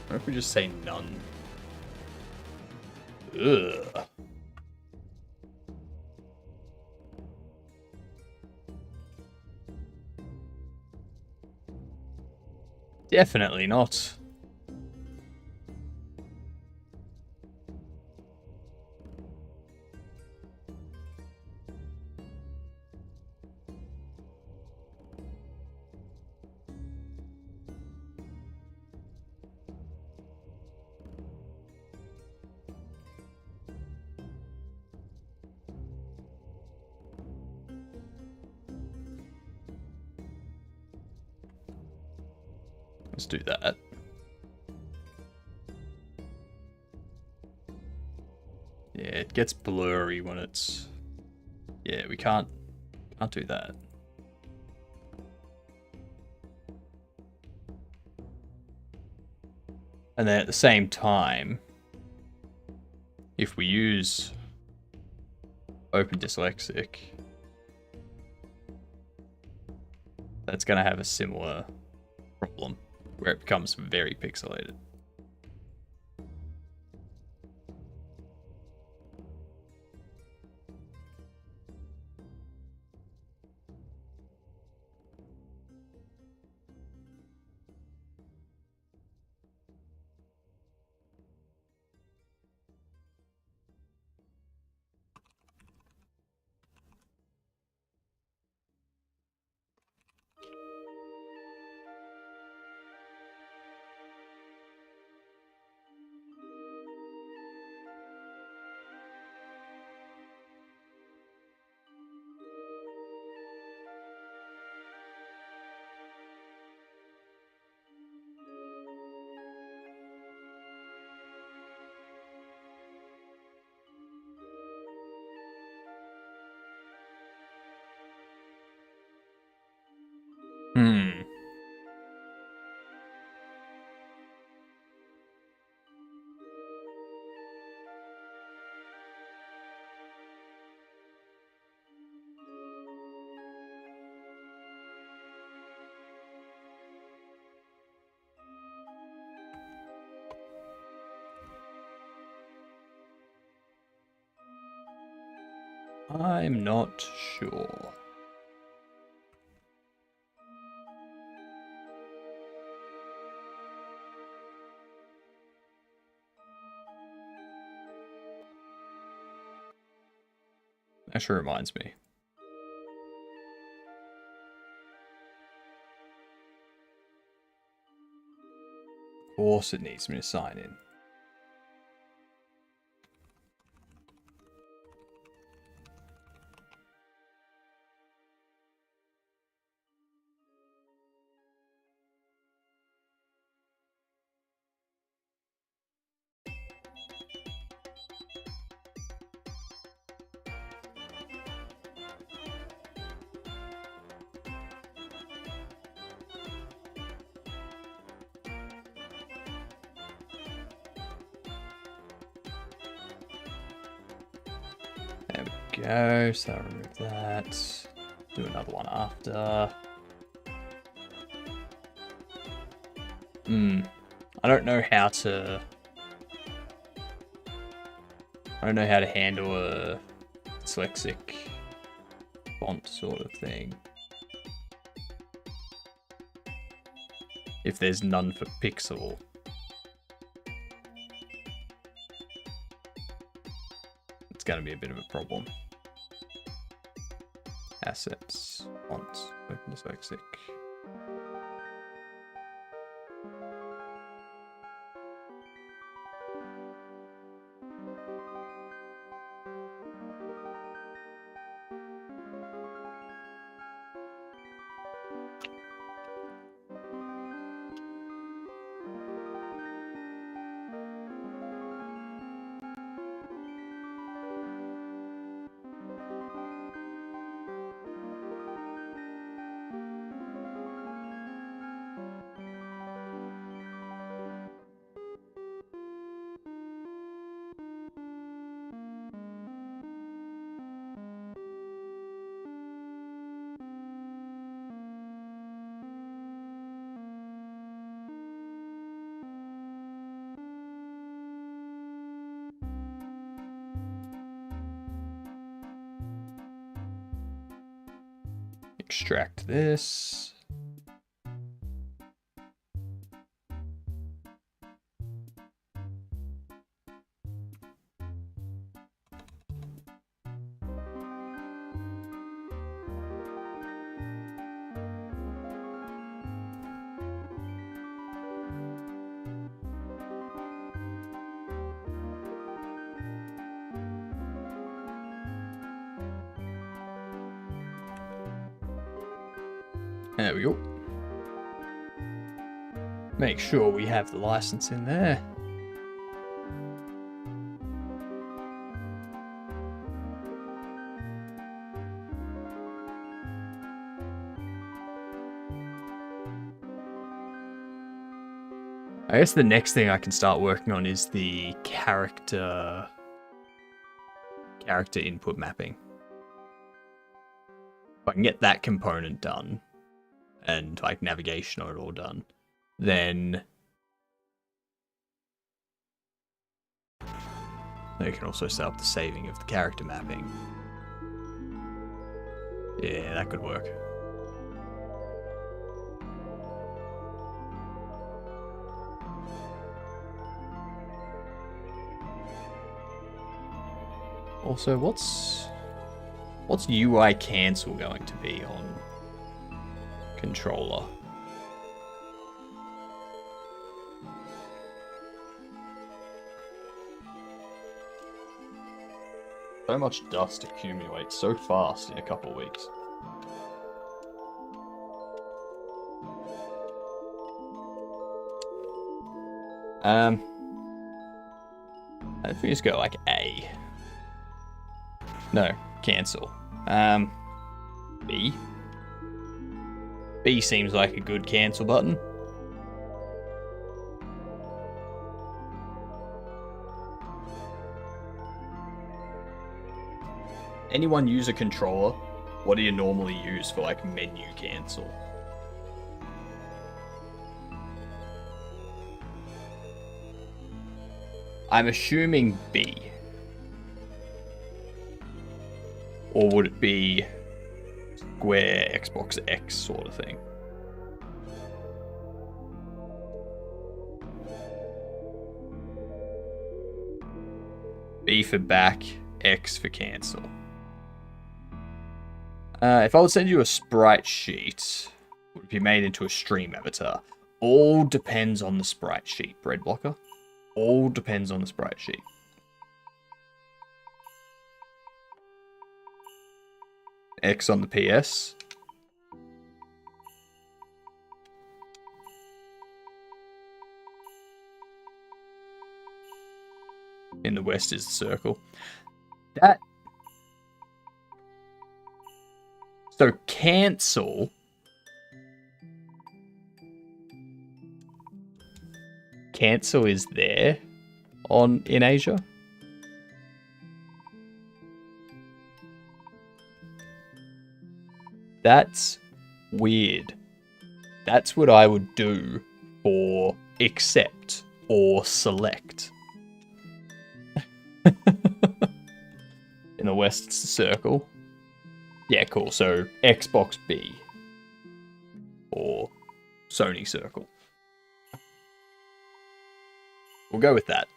What if we just say none? Ugh. Definitely not. Let's do that. Yeah, it gets blurry when it's... Yeah, we can't do that. And then at the same time, if we use Open Dyslexic, that's going to have a similar problem where it becomes very pixelated. I'm not sure. Actually reminds me. Of course it needs me to sign in. There we go, so I'll remove that. Do another one after. I don't know how to handle a dyslexic font sort of thing. If there's none for Pixel. It's gonna be a bit of a problem. Assets, fonts, open dyslexic. Extract this. There we go. Make sure we have the license in there. I guess the next thing I can start working on is the character input mapping. If I can get that component done, and like navigation are all done, then you can also set up the saving of the character mapping. Yeah, that could work. Also, what's UI cancel going to be on controller? So much dust accumulates so fast in a couple of weeks. If we just go like A. No, cancel. B. B seems like a good cancel button. Anyone use a controller? What do you normally use for like menu cancel? I'm assuming B. Or would it be Square Xbox X sort of thing? B for back, X for cancel. If I would send you a sprite sheet, would it be made into a stream avatar? All depends on the sprite sheet, Breadblocker. All depends on the sprite sheet. X on the PS. In the west is the circle. That. So cancel. Cancel is there in Asia. That's weird. That's what I would do for accept or select. In the west, it's the circle. Yeah, cool. So Xbox B or Sony circle. We'll go with that.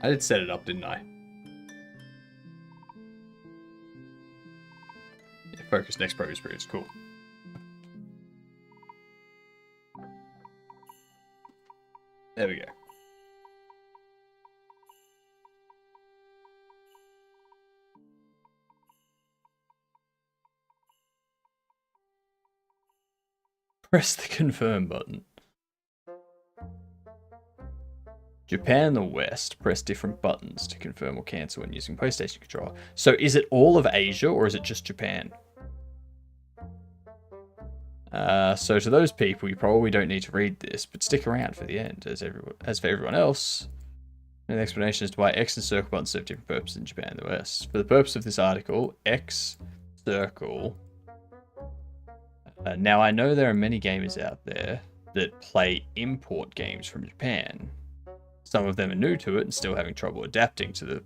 I did set it up, didn't I? Yeah, focus next progress period. Cool. There we go. Press the confirm button. Japan and the West press different buttons to confirm or cancel when using PlayStation controller. So is it all of Asia or is it just Japan? So to those people, you probably don't need to read this, but stick around for the end. As for everyone else, an explanation as to why X and circle buttons serve different purposes in Japan and the West. For the purpose of this article, X, circle. Now I know there are many gamers out there that play import games from Japan. Some of them are new to it and still having trouble adapting to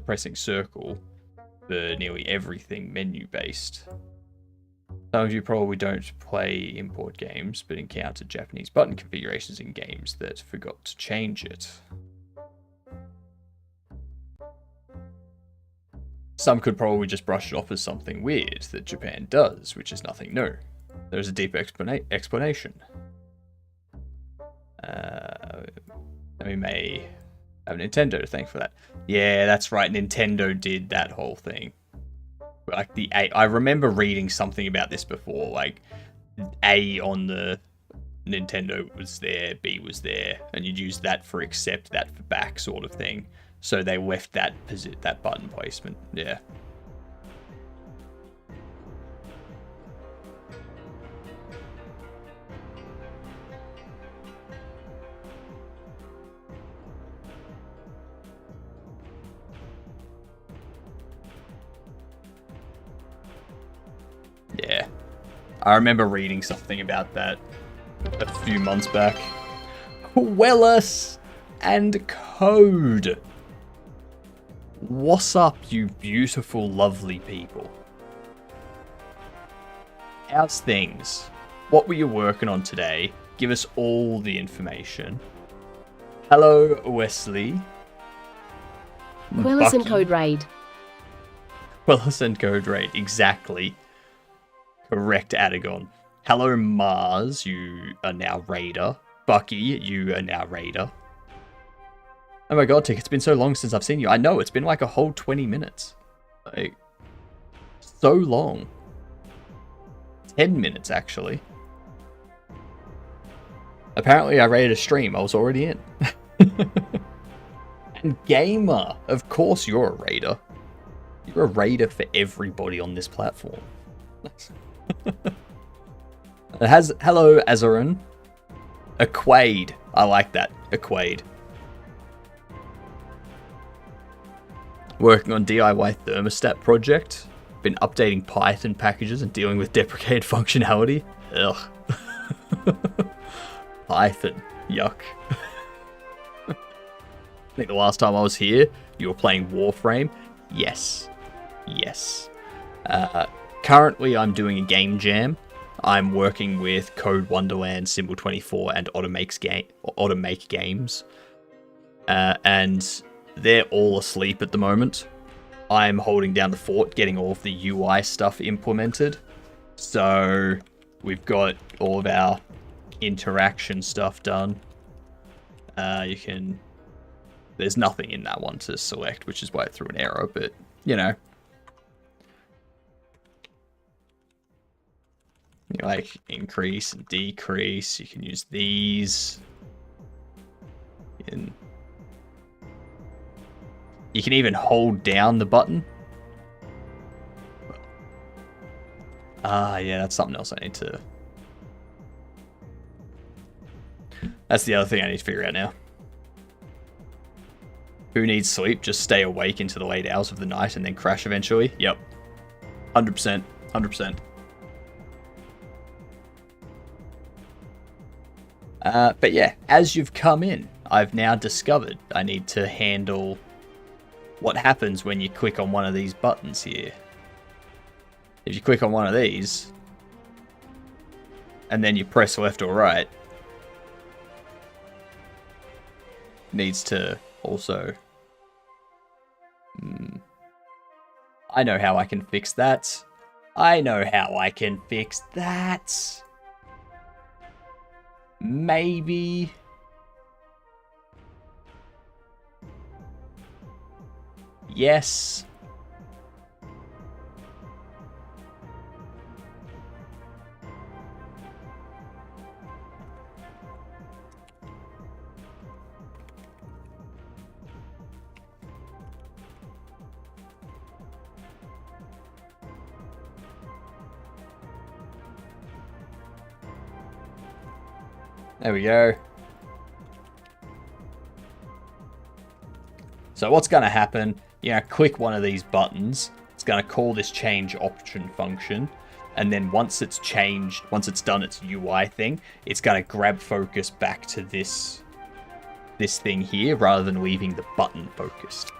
pressing circle for nearly everything menu-based. Some of you probably don't play import games, but encountered Japanese button configurations in games that forgot to change it. Some could probably just brush it off as something weird that Japan does, which is nothing new. There's a deep explanation. We may have Nintendo to thank for that. Yeah, that's right. Nintendo did that whole thing. Like I remember reading something about this before. Like A on the Nintendo was there, B was there, and you'd use that for accept, that for back, sort of thing. So they left that button placement. Yeah. Yeah, I remember reading something about that a few months back. Wellus! and Code. What's up, you beautiful, lovely people? How's things? What were you working on today? Give us all the information. Hello, Wesley. Quellis and Bucky. Code Raid. Quellis and Code Raid, exactly. Correct, Adagon. Hello, Mars, you are now Raider. Bucky, you are now Raider. Oh my god, Tick, it's been so long since I've seen you. I know, it's been like a whole 20 minutes. Like, so long. 10 minutes, actually. Apparently, I raided a stream. I was already in. And Gamer, of course you're a raider. You're a raider for everybody on this platform. It has hello, Azarin. Aquade. I like that. Aquade. Working on DIY thermostat project. Been updating Python packages and dealing with deprecated functionality. Ugh. Python. Yuck. I think the last time I was here, you were playing Warframe. Yes. Yes. Currently, I'm doing a game jam. I'm working with Code Wonderland, Symbol24, and Automake Games. And they're all asleep at the moment. I'm holding down the fort, getting all of the UI stuff implemented. So we've got all of our interaction stuff done. There's nothing in that one to select, which is why it threw an arrow, but, you know. You like increase and decrease. You can use these. You can even hold down the button. Yeah, that's something else I need to... That's the other thing I need to figure out now. Who needs sleep? Just stay awake into the late hours of the night and then crash eventually? Yep. 100%. 100%. But yeah, as you've come in, I've now discovered I need to handle what happens when you click on one of these buttons here. If you click on one of these, and then you press left or right, needs to also... I know how I can fix that. I know how I can fix that. Maybe... Yes. There we go. So what's going to happen, click one of these buttons. It's going to call this change option function. And then once it's changed, once it's done its UI thing, it's going to grab focus back to this thing here rather than leaving the button focused.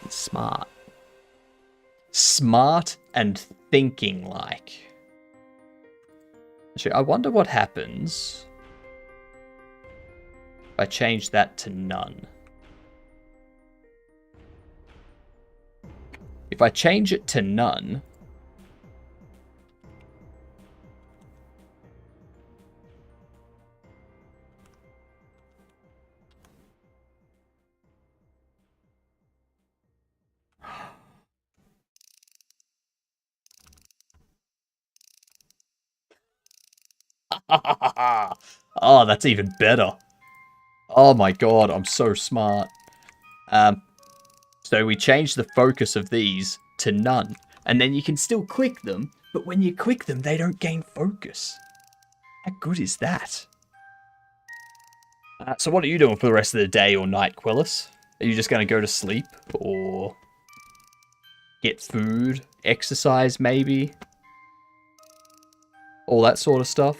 It's smart. Smart and thinking like. Actually, I wonder what happens if I change that to none. If I change it to none, oh, that's even better. Oh my god, I'm so smart. So we change the focus of these to none. And then you can still click them, but when you click them, they don't gain focus. How good is that? So what are you doing for the rest of the day or night, Quellis? Are you just going to go to sleep? Or get food? Exercise, maybe? All that sort of stuff?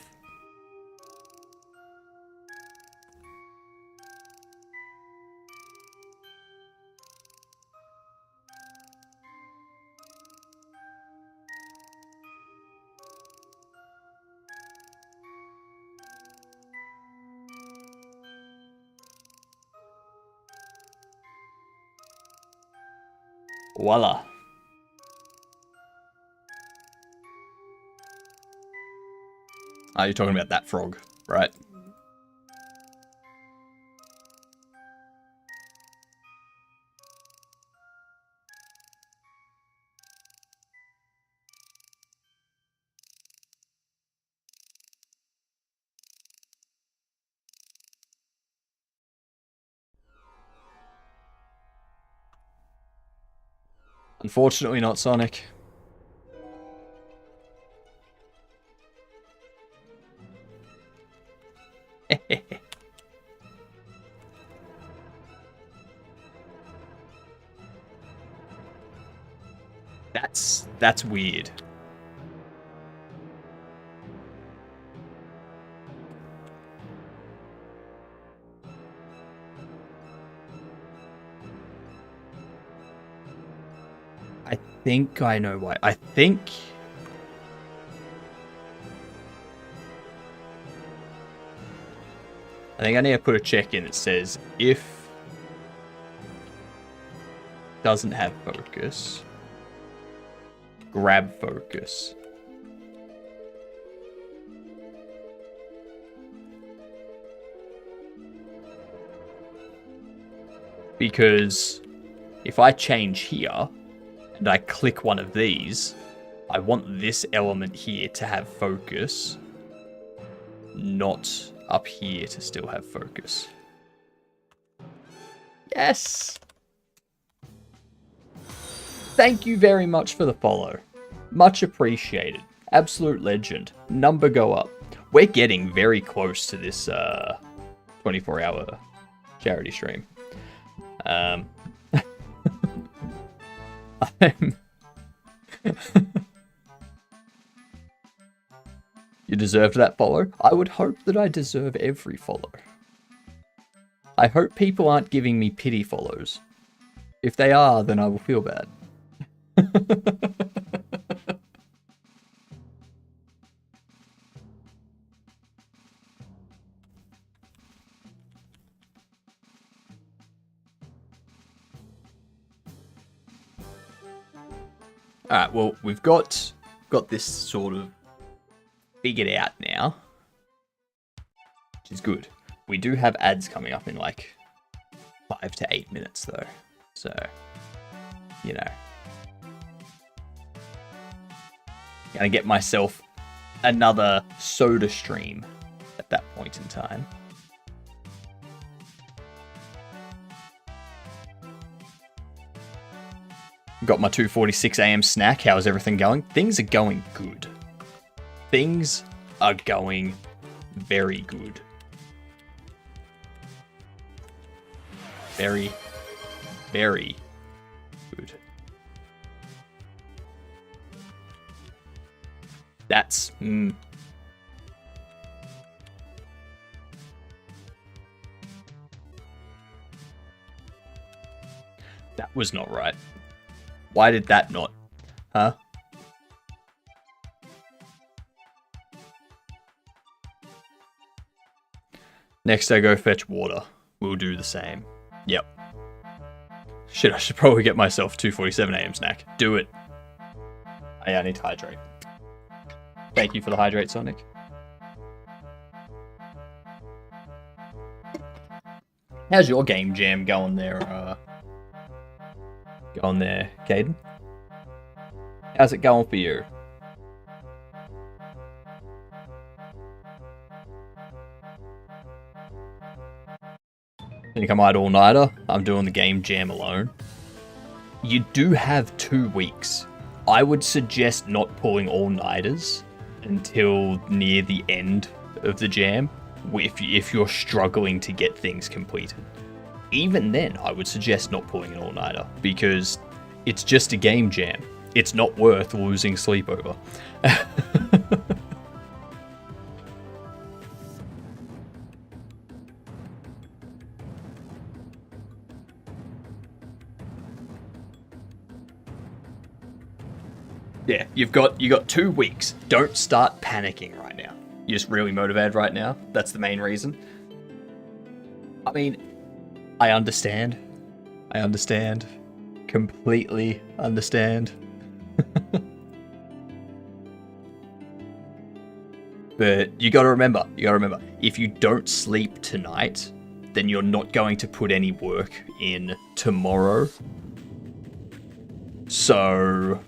Voila. Ah, you're talking about that frog, right? Unfortunately not Sonic. That's weird. I think I know why. I think I need to put a check in that says if doesn't have focus, grab focus. Because if I change here and I click one of these, I want this element here to have focus, not up here to still have focus. Yes! Thank you very much for the follow. Much appreciated. Absolute legend. Number go up. We're getting very close to this 24-hour charity stream. You deserved that follow. I would hope that I deserve every follow. I hope people aren't giving me pity follows. If they are, then I will feel bad. Alright, well, we've got this sort of figured out now, which is good. We do have ads coming up in like 5 to 8 minutes though, so, you know. Gonna get myself another soda stream at that point in time. Got my 2:46 AM snack. How's everything going? Things are going good. Things are going very good. Very, very good. That's... That was not right. Why did that not? Huh? Next I go fetch water. We'll do the same. Yep. Shit, I should probably get myself 2:47 AM snack. Do it. I need to hydrate. Thank you for the hydrate, Sonic. How's your game jam going there, Caden? How's it going for you? Think I might all-nighter? I'm doing the game jam alone. You do have 2 weeks. I would suggest not pulling all-nighters until near the end of the jam, if you're struggling to get things completed. Even then, I would suggest not pulling an all-nighter, because it's just a game jam. It's not worth losing sleep over. Yeah, you got 2 weeks. Don't start panicking right now. You're just really motivated right now. That's the main reason. I mean, I understand. completely understand. But you gotta remember, if you don't sleep tonight, then you're not going to put any work in tomorrow. So...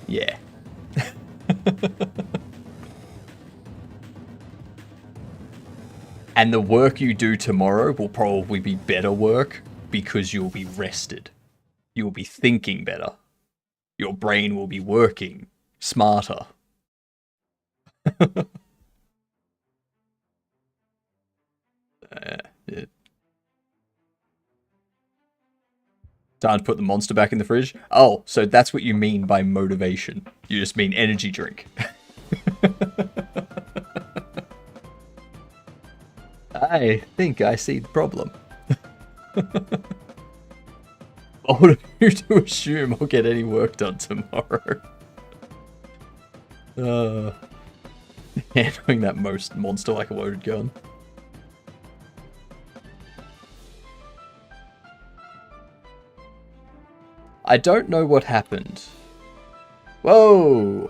yeah. And the work you do tomorrow will probably be better work because you'll be rested. You'll be thinking better. Your brain will be working smarter. Yeah. Time to put the monster back in the fridge. Oh, so that's what you mean by motivation. You just mean energy drink. I think I see the problem. What are you to assume I'll get any work done tomorrow? Handling that most monster like a loaded gun. I don't know what happened. Whoa!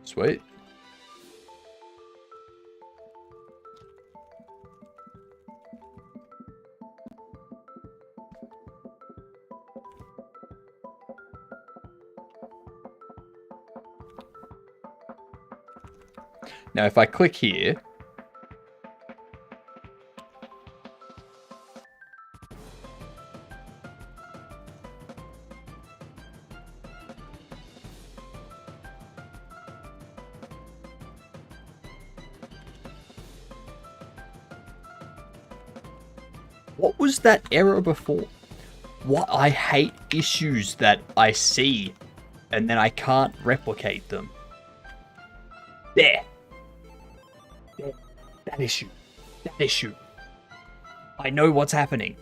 Sweet. Now, if I click here, what was that error before? What? I hate issues that I see and then I can't replicate them. There. That issue. That issue. I know what's happening.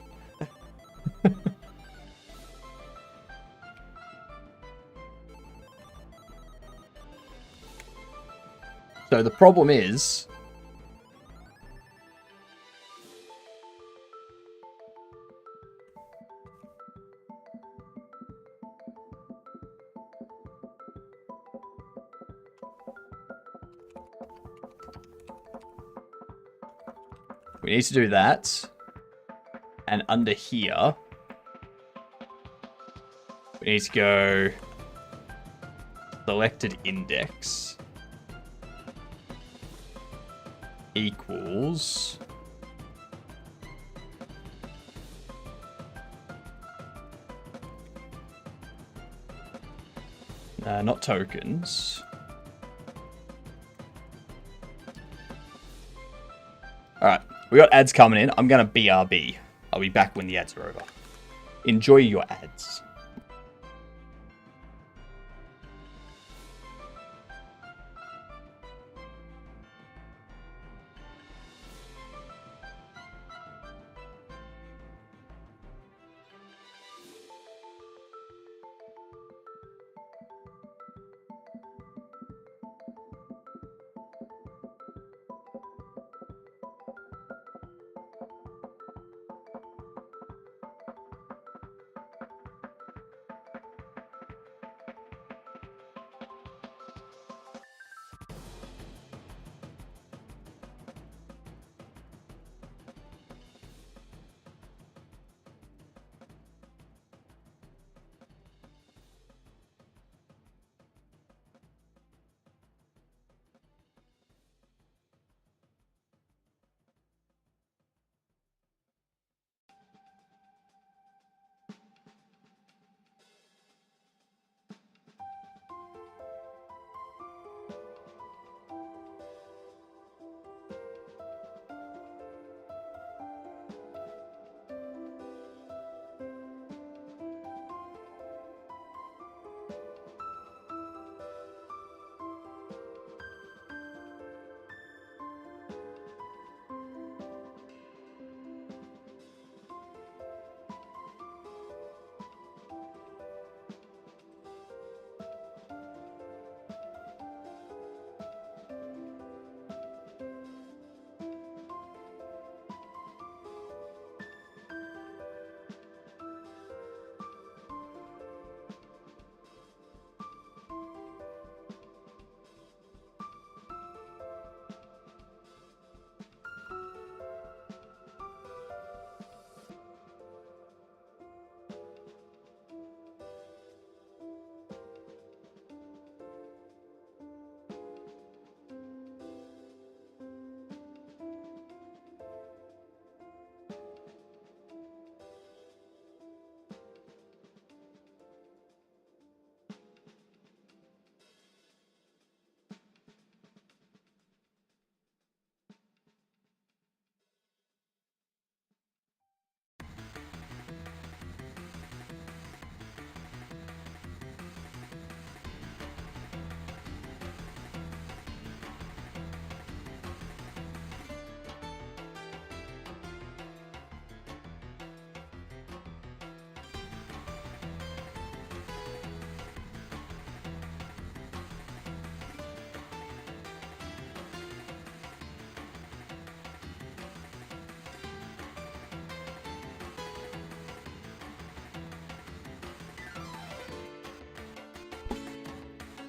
So the problem is... we need to do that. And under here, we need to go selected index equals not tokens. Alright, we got ads coming in. I'm gonna BRB. I'll be back when the ads are over. Enjoy your ads.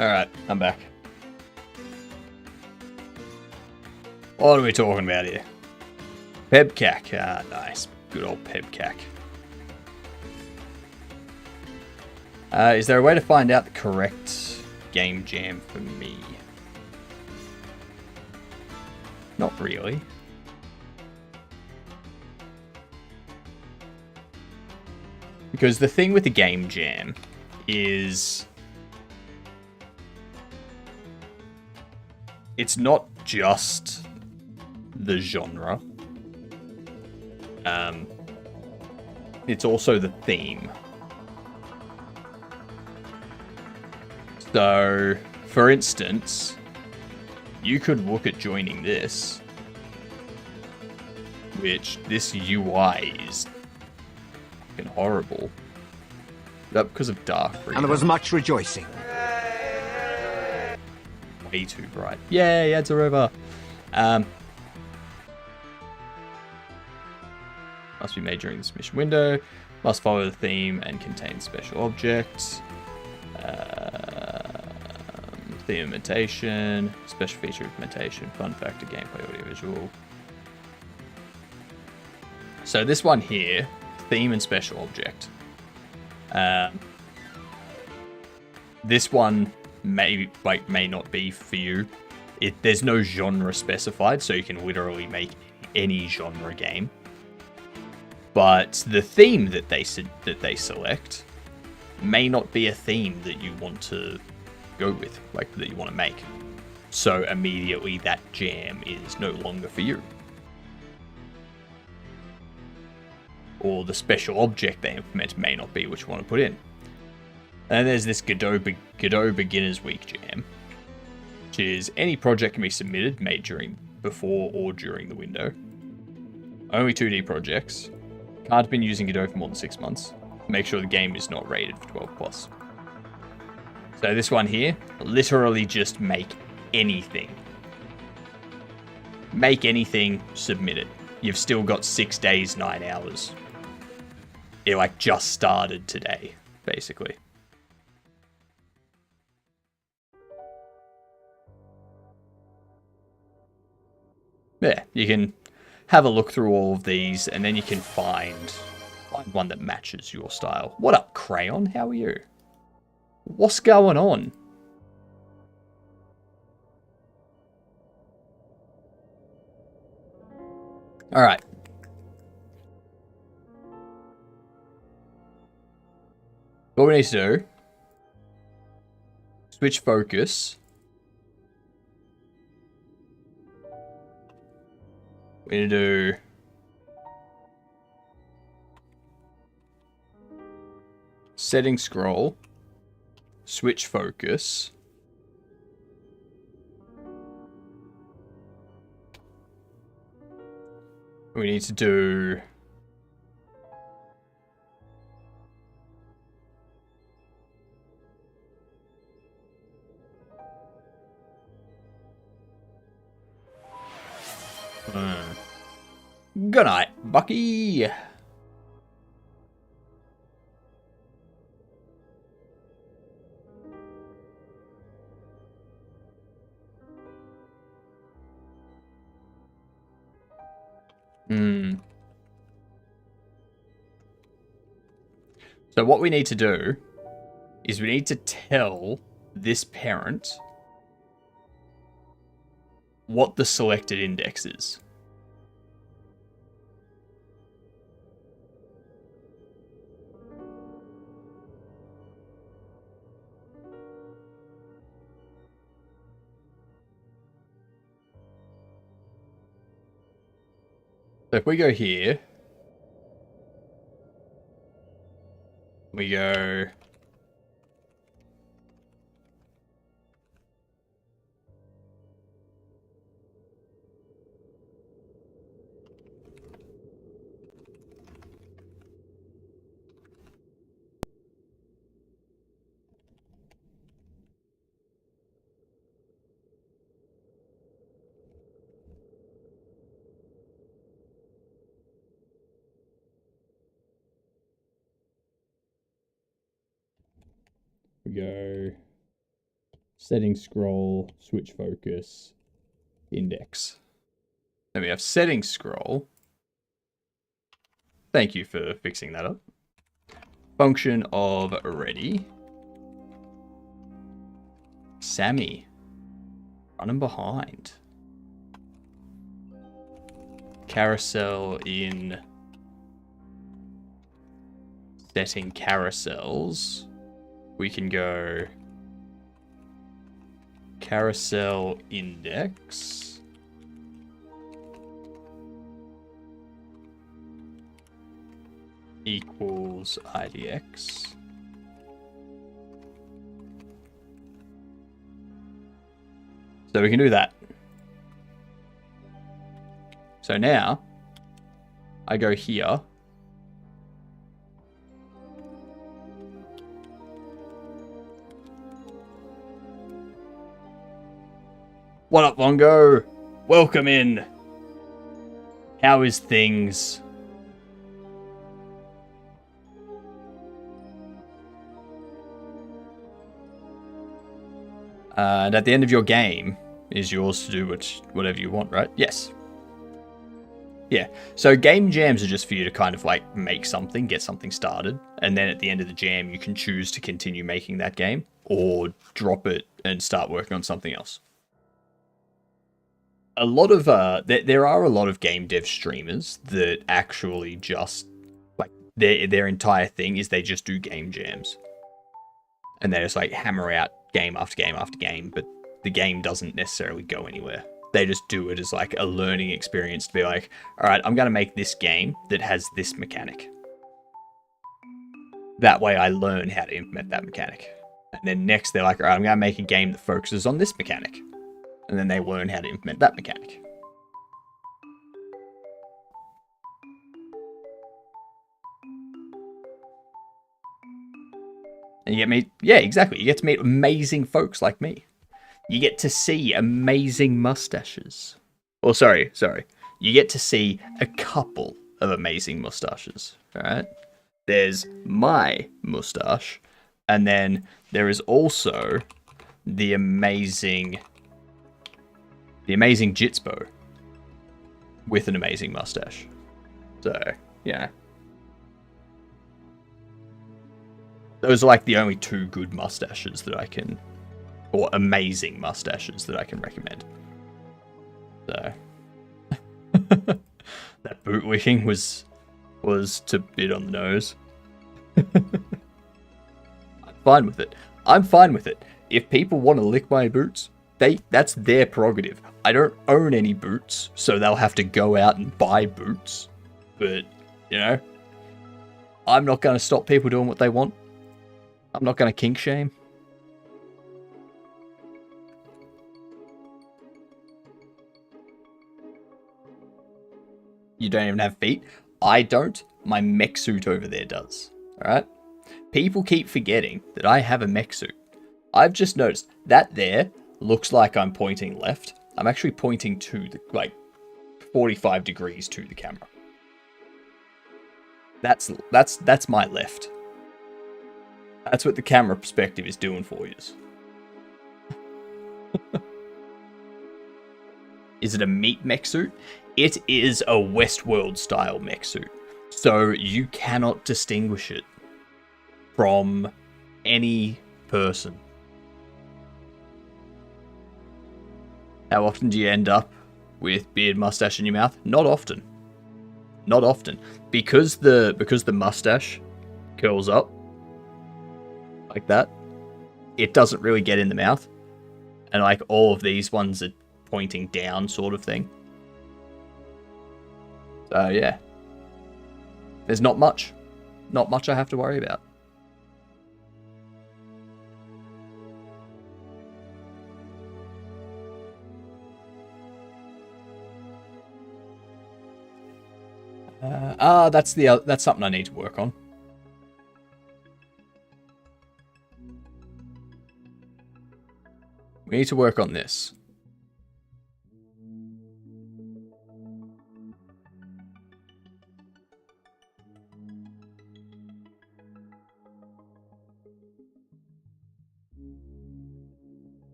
Alright, I'm back. What are we talking about here? PebCac. Ah, nice. Good old PebCac. Is there a way to find out the correct game jam for me? Not really. Because the thing with the game jam is it's not just the genre. It's also the theme. So, for instance, you could look at joining this, which this UI is fucking horrible. Is that because of Dark Reader? And there was much rejoicing. Way too bright. Yay, ads are over. Must be made during this mission window. Must follow the theme and contain special objects. Theme implementation, special feature implementation, fun factor, gameplay, audio, visual. So this one here, theme and special object. This one may not be for you. There's no genre specified, so you can literally make any genre game. But the theme that they select may not be a theme that you want to go with, like that you want to make. So immediately that jam is no longer for you. Or the special object they implement may not be what you want to put in. And there's this Godot Beginners Week jam, which is any project can be submitted, made before or during the window. Only 2D projects. Can't have been using Godot for more than 6 months. Make sure the game is not rated for 12+. So this one here, literally just make anything. Make anything, submit it. You've still got 6 days, 9 hours. It just started today, basically. Yeah, you can have a look through all of these, and then you can find one that matches your style. What up, Crayon? How are you? What's going on? Alright. What we need to do, switch focus. We need to do setting scroll, switch focus. We need to do good night, Bucky. So what we need to do is we need to tell this parent what the selected index is. So if we go here, we go setting scroll, switch focus, index. Then we have setting scroll. Thank you for fixing that up. Function of ready. Sammy. Running behind. Carousel in setting carousels. We can go carousel index. Equals IDX. So we can do that. So now I go here. What up, Vongo? Welcome in. How is things? And at the end of your game is yours to do whatever you want, right? Yes. Yeah. So game jams are just for you to kind of like make something, get something started, and then at the end of the jam you can choose to continue making that game or drop it and start working on something else. A lot of there are a lot of game dev streamers that actually just like their entire thing is they just do game jams. And they just like hammer out game after game after game, but the game doesn't necessarily go anywhere. They just do it as like a learning experience to be like, all right, I'm going to make this game that has this mechanic. That way I learn how to implement that mechanic. And then next they're like, all right, I'm going to make a game that focuses on this mechanic. And then they learn how to implement that mechanic. And you get me, yeah, exactly. You get to meet amazing folks like me. You get to see amazing mustaches. Or sorry. You get to see a couple of amazing mustaches. All right. There's my mustache, and then there is also the amazing Jitsbo with an amazing mustache. So yeah. Those are like the only two good mustaches that I can, or amazing mustaches that I can recommend. So that boot licking was to bit on the nose. I'm fine with it. I'm fine with it. If people want to lick my boots, that's their prerogative. I don't own any boots, so they'll have to go out and buy boots. But, you know, I'm not going to stop people doing what they want. I'm not going to kink shame. You don't even have feet? I don't. My mech suit over there does. Alright? People keep forgetting that I have a mech suit. I've just noticed that there looks like I'm pointing left. I'm actually pointing to the, like, 45 degrees to the camera. That's my left. That's what the camera perspective is doing for you. Is it a meat mech suit? It is a Westworld style mech suit. So you cannot distinguish it from any person. How often do you end up with beard, mustache in your mouth? Not often. Not often. Because the mustache curls up like that, it doesn't really get in the mouth. And like all of these ones are pointing down sort of thing. So yeah. There's not much I have to worry about. That's something I need to work on. We need to work on this.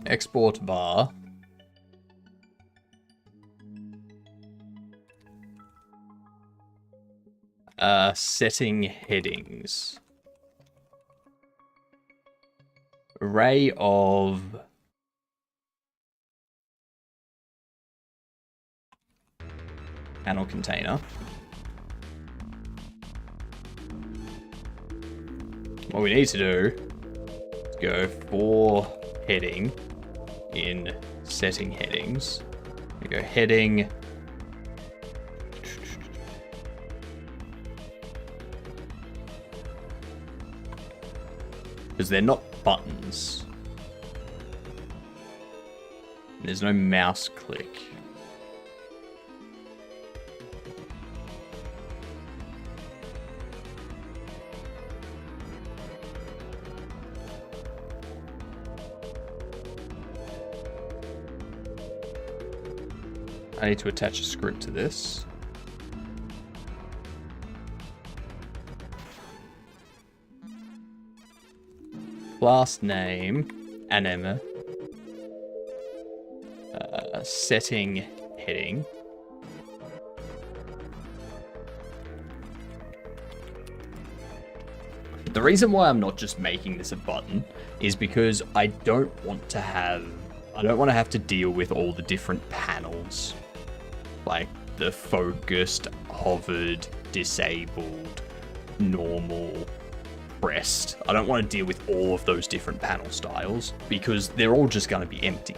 Export bar. Setting headings. Array of panel container. What we need to do is go for heading in setting headings. We go heading. Because they're not buttons. There's no mouse click. I need to attach a script to this. Class name, anima, setting heading. The reason why I'm not just making this a button is because I don't want to have to deal with all the different panels, like the focused, hovered, disabled, normal, pressed. I don't want to deal with all of those different panel styles because they're all just going to be empty.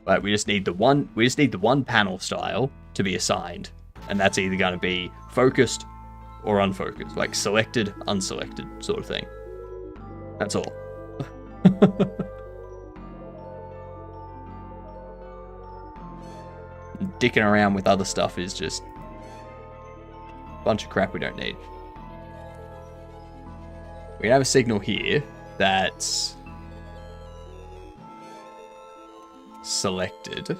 But we just need the one panel style to be assigned, and that's either going to be focused or unfocused, like selected, unselected sort of thing. That's all. Dicking around with other stuff is just a bunch of crap we don't need. We have a signal here that's selected.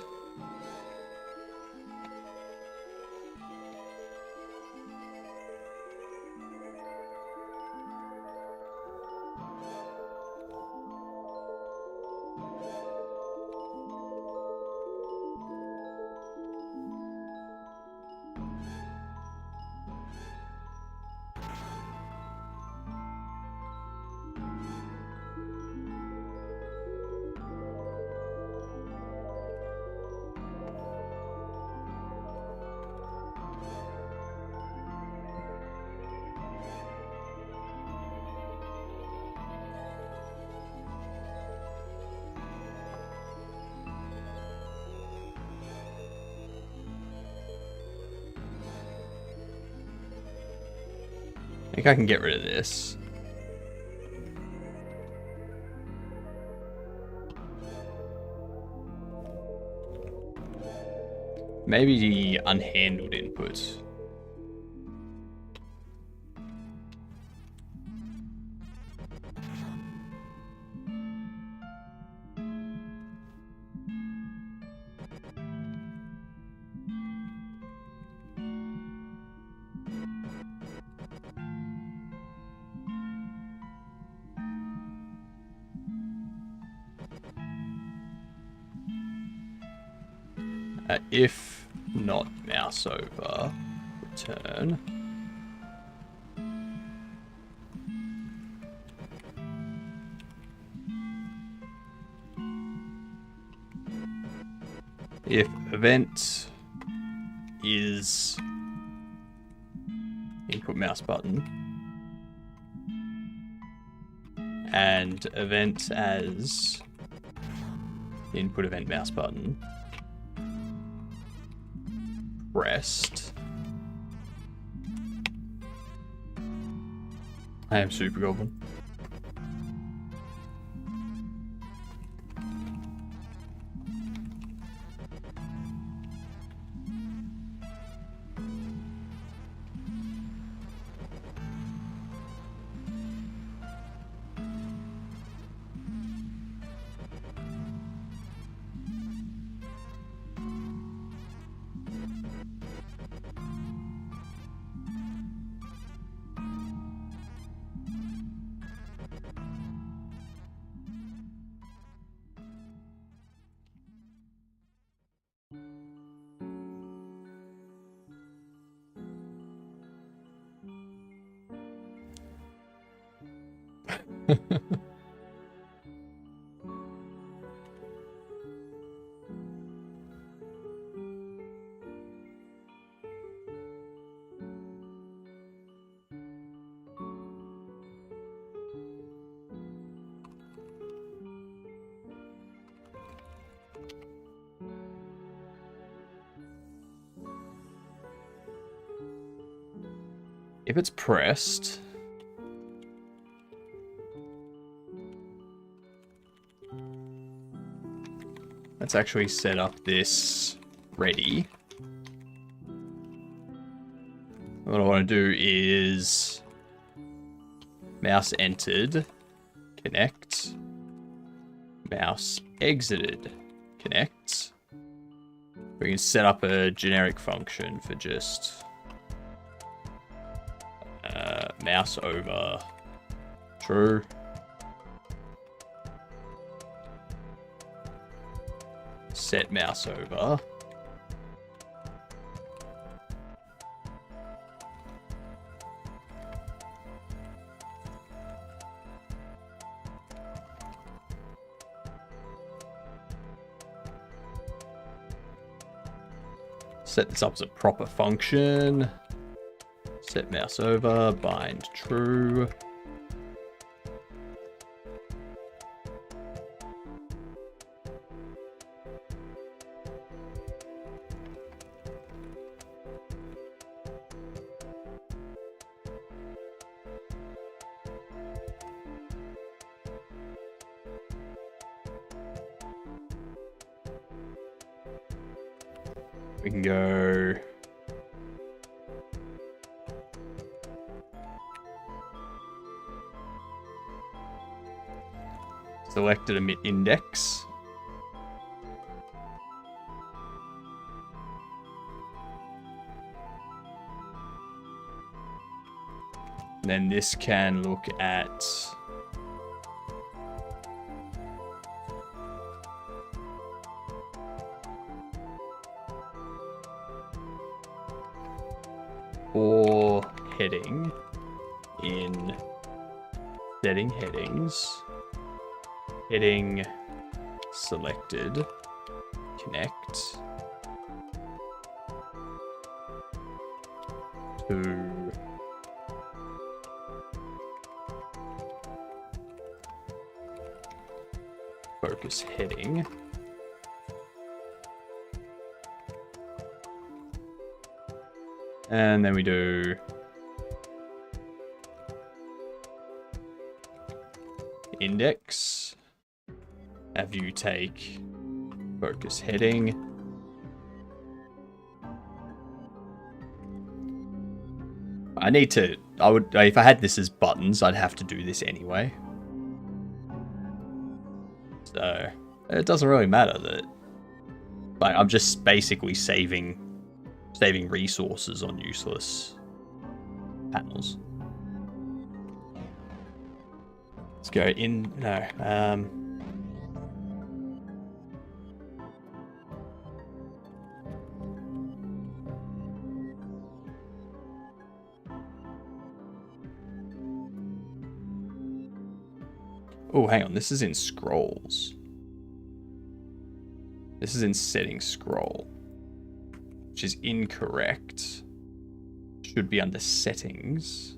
I think I can get rid of this. Maybe the unhandled input. If not mouse over, return. If event is input mouse button and event as input event mouse button, rest. I am Super Goblin. If it's pressed, let's actually set up this ready. What I want to do is mouse entered, connect, mouse exited, connect. We can set up a generic function for just mouse over true. Set mouse over. Set this up as a proper function. Set mouse over, bind true. We can go selected emit index. Then this can look at or heading in setting headings, heading selected, connect to focus heading. And then we do index, have you take focus heading. If I had this as buttons, I'd have to do this anyway. So it doesn't really matter that, like, I'm just basically saving resources on useless panels. Let's go in. No. Oh, hang on. This is in scrolls. This is in setting scroll, which is incorrect. Should be under settings.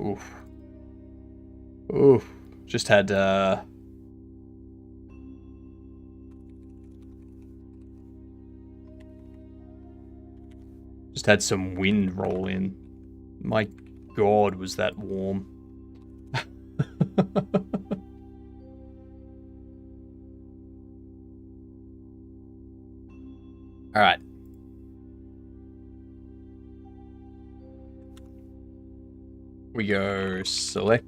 Oof. Oof. Just had some wind roll in. My God, was that warm. All right. We go selected,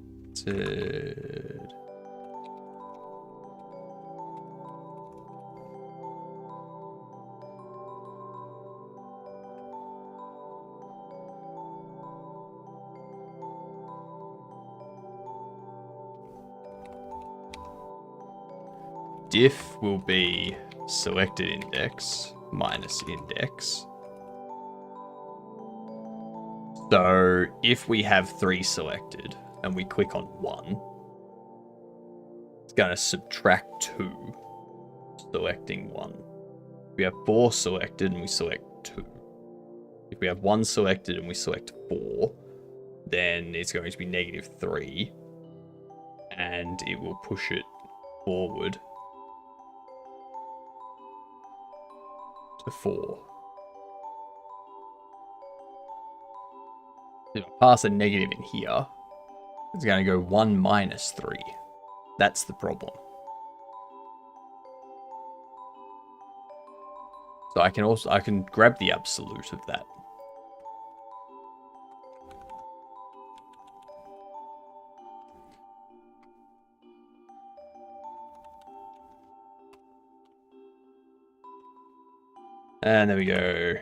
diff will be selected index minus index. So if we have 3 selected and we click on 1, it's going to subtract 2, selecting 1. If we have 4 selected and we select 2. If we have 1 selected and we select 4, then it's going to be -3, and it will push it forward to 4. If I pass a negative in here, it's going to go 1 minus 3. That's the problem. So I can grab the absolute of that. And there we go.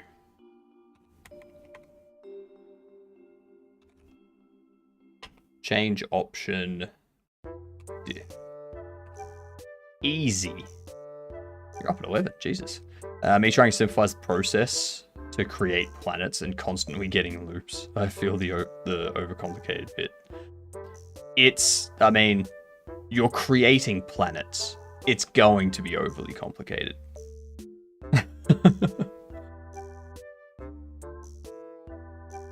Change option. Easy. You're up at 11. Jesus. Me trying to simplify the process to create planets and constantly getting loops. I feel the overcomplicated bit. I mean, you're creating planets. It's going to be overly complicated.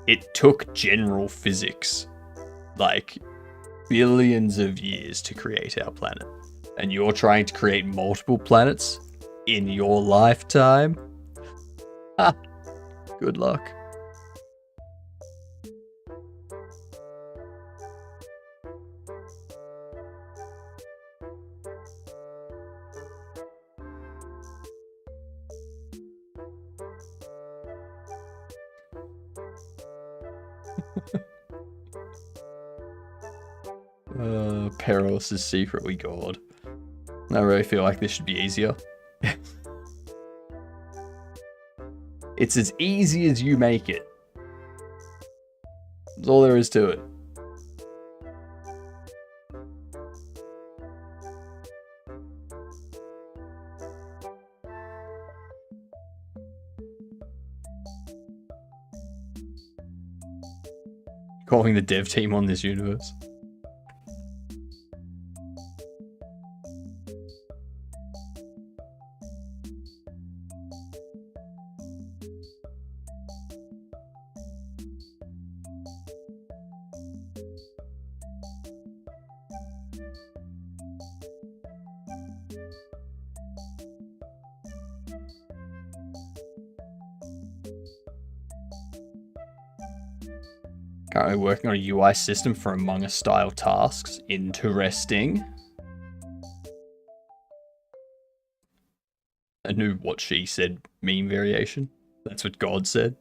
It took general physics like billions of years to create our planet. And you're trying to create multiple planets in your lifetime? Ha! Good luck. Perilous is secretly God. I really feel like this should be easier. It's as easy as you make it. That's all there is to it. Calling the dev team on this universe. Currently working on a UI system for Among Us style tasks. Interesting. A new what she said meme variation. That's what God said.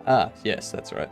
Ah, yes, that's right.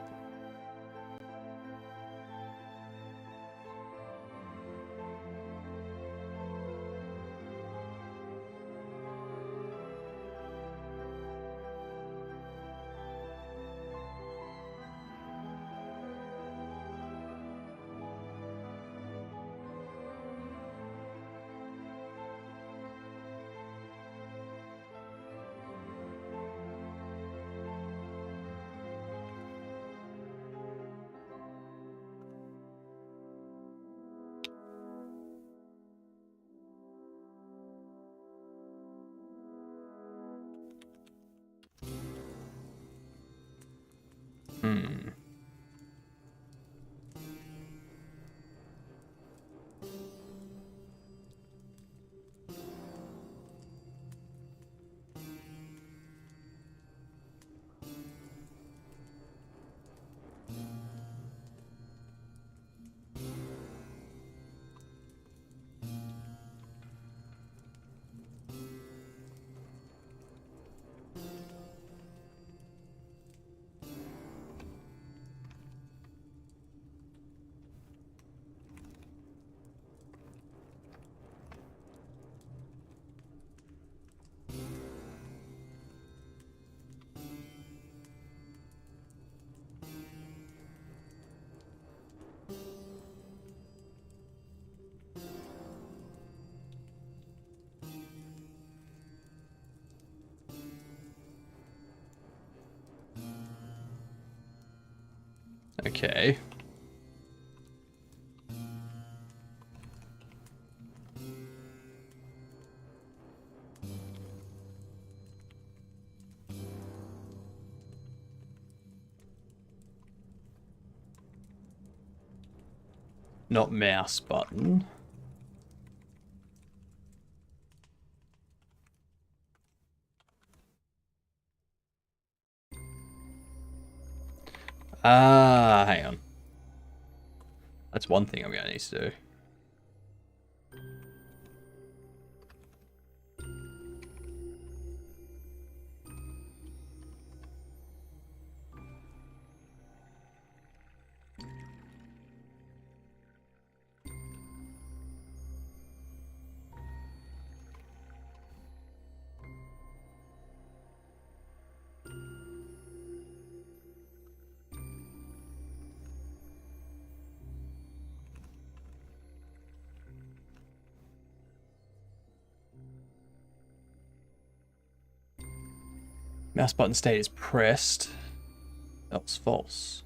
Okay. Not mouse button. Ah, hang on. That's one thing I'm going to need to do. Mouse button state is pressed. That was false.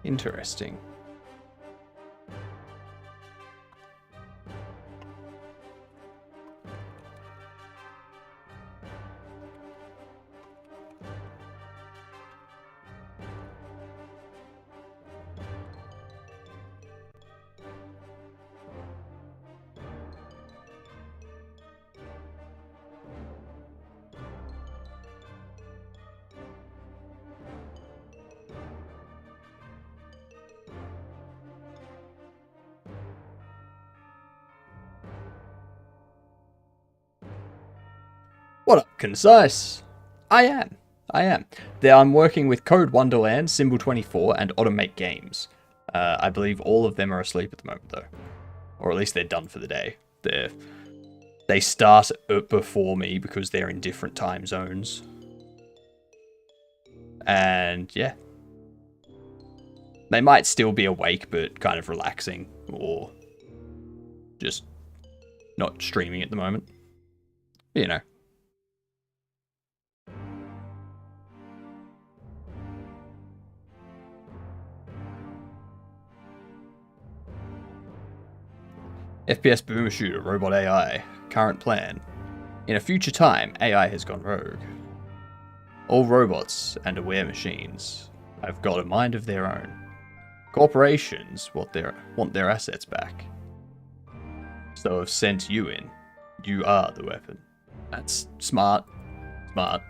Interesting. What up, Concise? I am. I'm working with Code Wonderland, Symbol 24, and Automate Games. I believe all of them are asleep at the moment, though. Or at least they're done for the day. They start before me because they're in different time zones. And, yeah. They might still be awake, but kind of relaxing. Or just not streaming at the moment. You know. FPS Boomer Shooter, Robot AI. Current plan. In a future time, AI has gone rogue. All robots and aware machines have got a mind of their own. Corporations want their assets back. So have sent you in. You are the weapon. That's smart. Smart.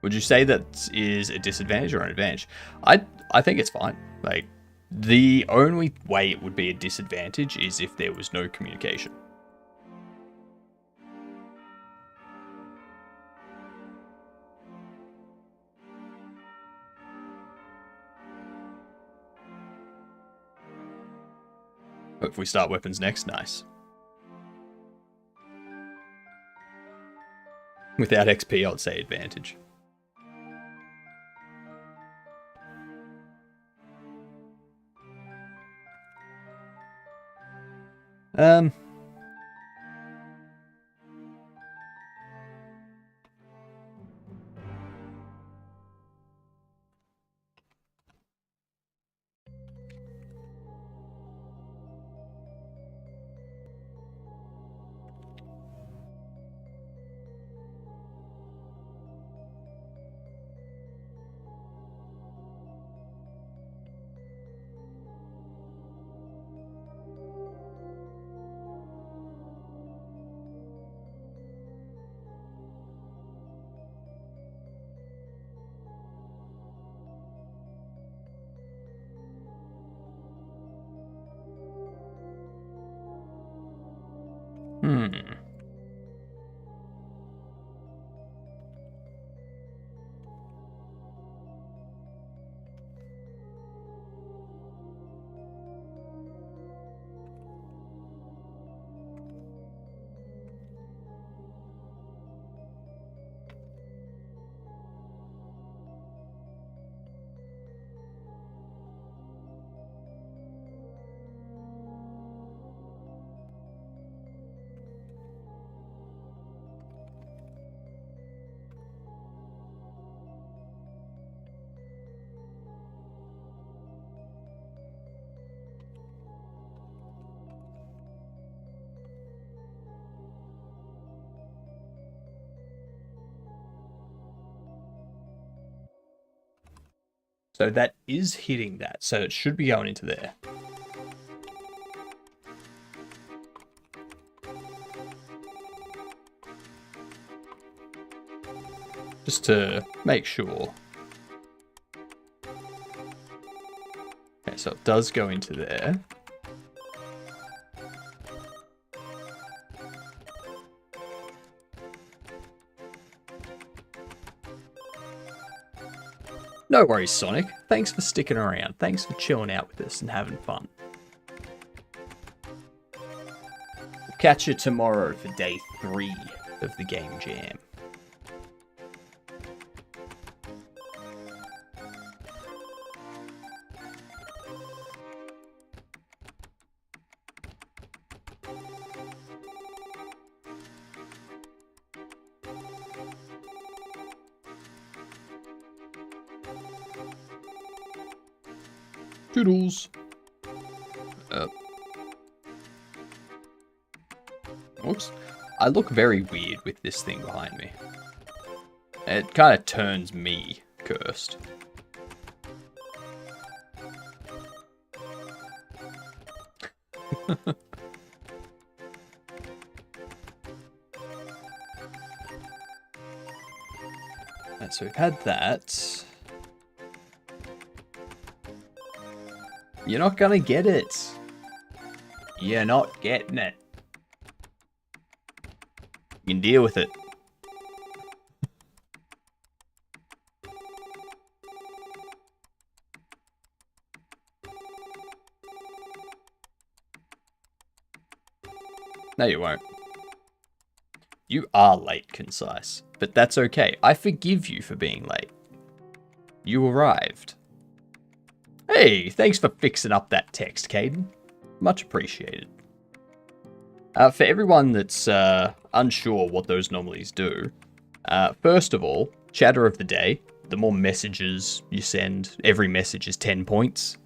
Would you say that is a disadvantage or an advantage? I think it's fine. Like, the only way it would be a disadvantage is if there was no communication. But if we start weapons next, nice. Without XP, I would say advantage. Hmm. So that is hitting that. So it should be going into there. Just to make sure. Okay, so it does go into there. No worries, Sonic. Thanks for sticking around. Thanks for chilling out with us and having fun. We'll catch you tomorrow for day 3 of the Game Jam. Toodles. Oops. I look very weird with this thing behind me. It kind of turns me cursed. Right, so we've had that. You're not gonna get it. You're not getting it. You can deal with it. No, you won't. You are late, Concise. But that's okay. I forgive you for being late. You arrived. Hey, thanks for fixing up that text, Caden. Much appreciated. For everyone that's unsure what those anomalies do, first of all, chatter of the day. The more messages you send, every message is 10 points.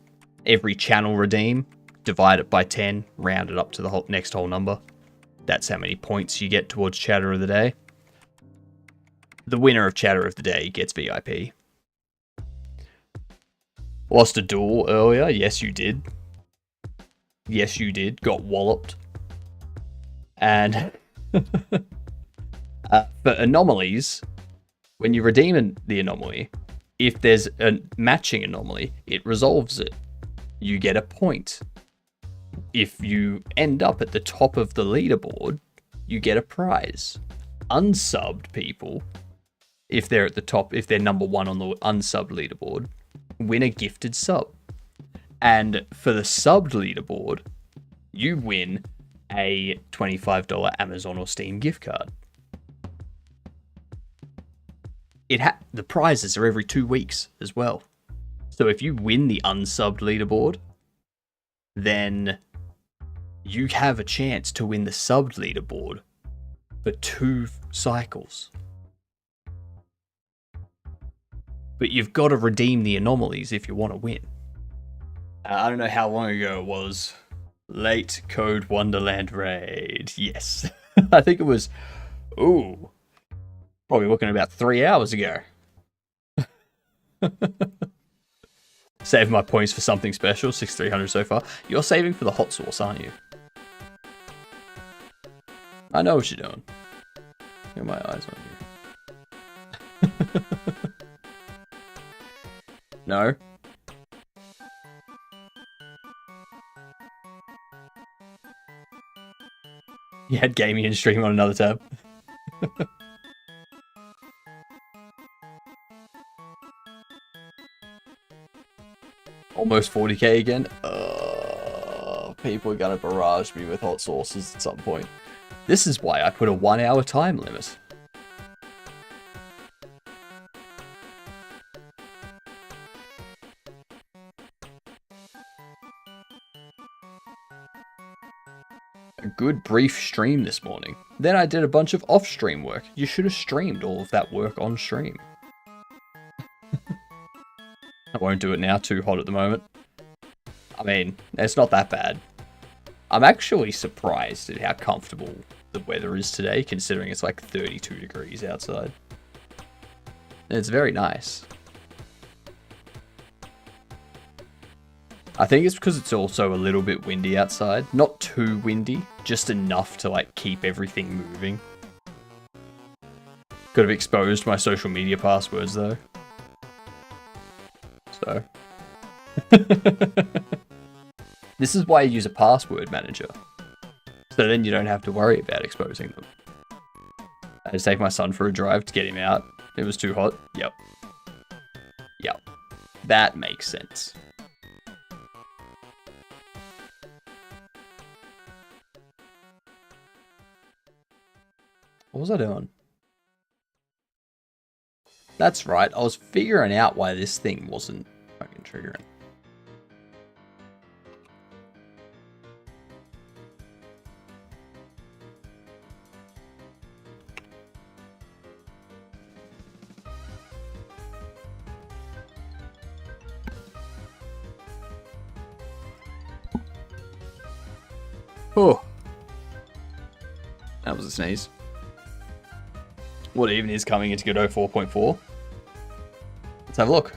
Every channel redeem, divide it by 10, round it up to the next whole number. That's how many points you get towards chatter of the day. The winner of chatter of the day gets VIP. Lost a duel earlier. Yes, you did. Yes, you did. Got walloped. And for anomalies, when you redeem the anomaly, if there's a matching anomaly, it resolves it. You get a point. If you end up at the top of the leaderboard, you get a prize. Unsubbed people, if they're at the top, if they're number 1 on the unsubbed leaderboard, win a gifted sub. And for the subbed leaderboard, you win a $25 Amazon or Steam gift card. The prizes are every 2 weeks as well. So if you win the unsubbed leaderboard, then you have a chance to win the subbed leaderboard for 2 cycles. But you've got to redeem the anomalies if you want to win. I don't know how long ago it was. Late Code Wonderland raid. Yes. I think it was, probably looking about 3 hours ago. Save my points for something special. 6,300 so far. You're saving for the hot sauce, aren't you? I know what you're doing. Got my eyes on you. No. You had gaming and stream on another tab. Almost 40k again. People are gonna barrage me with hot sauces at some point. This is why I put a 1 hour time limit. A good brief stream this morning. Then I did a bunch of off-stream work. You should have streamed all of that work on stream. I won't do it now, too hot at the moment. I mean, it's not that bad. I'm actually surprised at how comfortable the weather is today, considering it's like 32 degrees outside. And it's very nice. I think it's because it's also a little bit windy outside. Not too windy, just enough to like keep everything moving. Could have exposed my social media passwords though. So. This is why you use a password manager. So then you don't have to worry about exposing them. I had to take my son for a drive to get him out. It was too hot. Yep. Yep. That makes sense. What was I doing? That's right, I was figuring out why this thing wasn't fucking triggering. Oh, that was a sneeze. What even is coming into Godot 4.4? Let's have a look.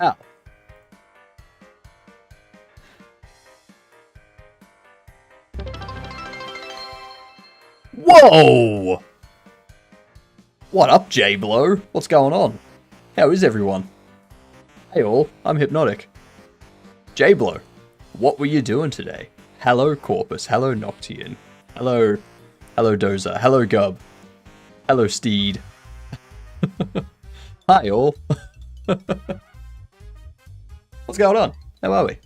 Ow. Whoa! What up, J-Blow? What's going on? How is everyone? Hey all, I'm Hypnotic. J-Blow, what were you doing today? Hello, Corpus. Hello, Noctian. Hello Dozer. Hello, Gub. Hello, Steed. Hi all. What's going on? How are we?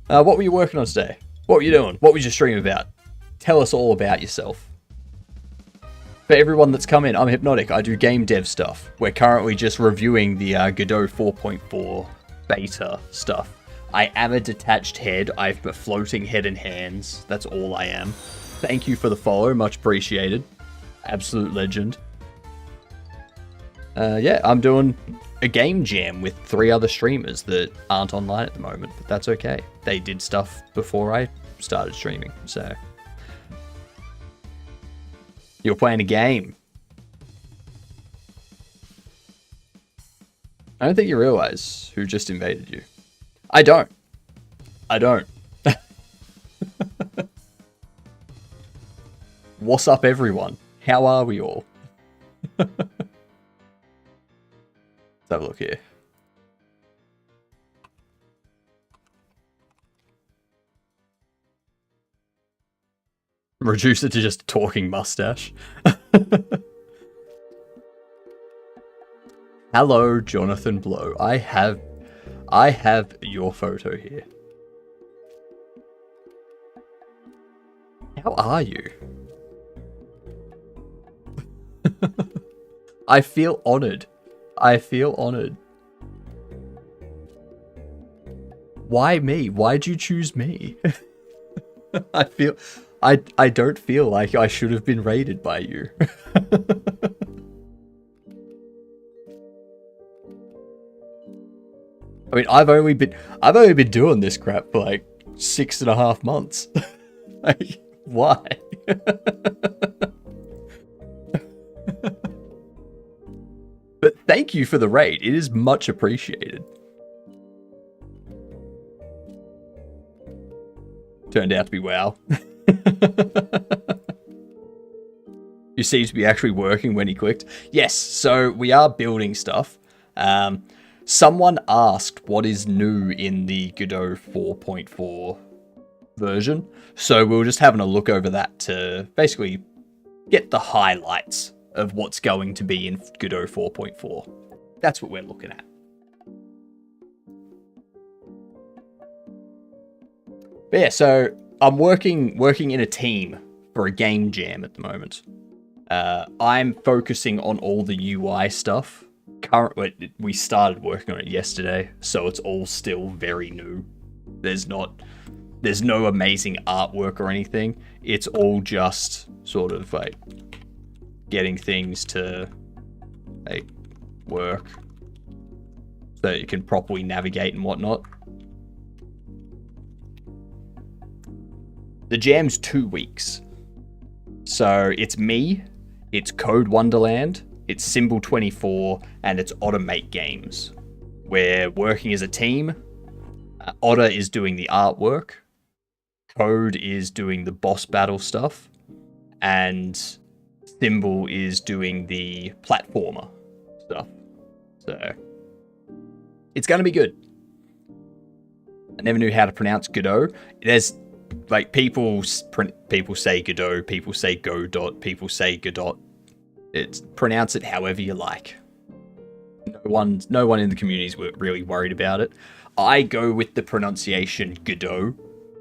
What were you working on today? What were you doing? What was your stream about? Tell us all about yourself. For everyone that's come in, I'm Hypnotic. I do game dev stuff. We're currently just reviewing the Godot 4.4 beta stuff. I am a detached head. I've a floating head and hands. That's all I am. Thank you for the follow. Much appreciated. Absolute legend. Yeah, I'm doing a game jam with 3 other streamers that aren't online at the moment, but that's okay. They did stuff before I started streaming, so... You're playing a game. I don't think you realize who just invaded you. I don't. I don't. What's up, everyone? How are we all? Let's have a look here. Reduce it to just a talking mustache. Hello, Jonathan Blow. I have your photo here. How are you? I feel honored. I feel honored. Why me? Why'd you choose me? I don't feel like I should have been raided by you. I mean, I've only been doing this crap for like 6.5 months. Like, why? But thank you for the raid. It is much appreciated. Turned out to be WoW. You seem to be actually working when he clicked. Yes, so we are building stuff. Someone asked what is new in the Godot 4.4 version. So we were just having a look over that to basically get the highlights of what's going to be in Godot 4.4. That's what we're looking at. But yeah, so I'm working in a team for a game jam at the moment. I'm focusing on all the UI stuff. Currently, we started working on it yesterday, so it's all still very new. There's no amazing artwork or anything. It's all just sort of like getting things to like work so that you can properly navigate and whatnot. The jam's 2 weeks. So it's me, it's Code Wonderland, it's Symbol24, and it's Automate Games. We're working as a team. Otter is doing the artwork. Code is doing the boss battle stuff. And Symbol is doing the platformer stuff. So it's going to be good. I never knew how to pronounce Godot. There's like people say Godot, people say Godot, people say Godot. It's pronounce it however you like. No one in the community is really worried about it. I go with the pronunciation Godot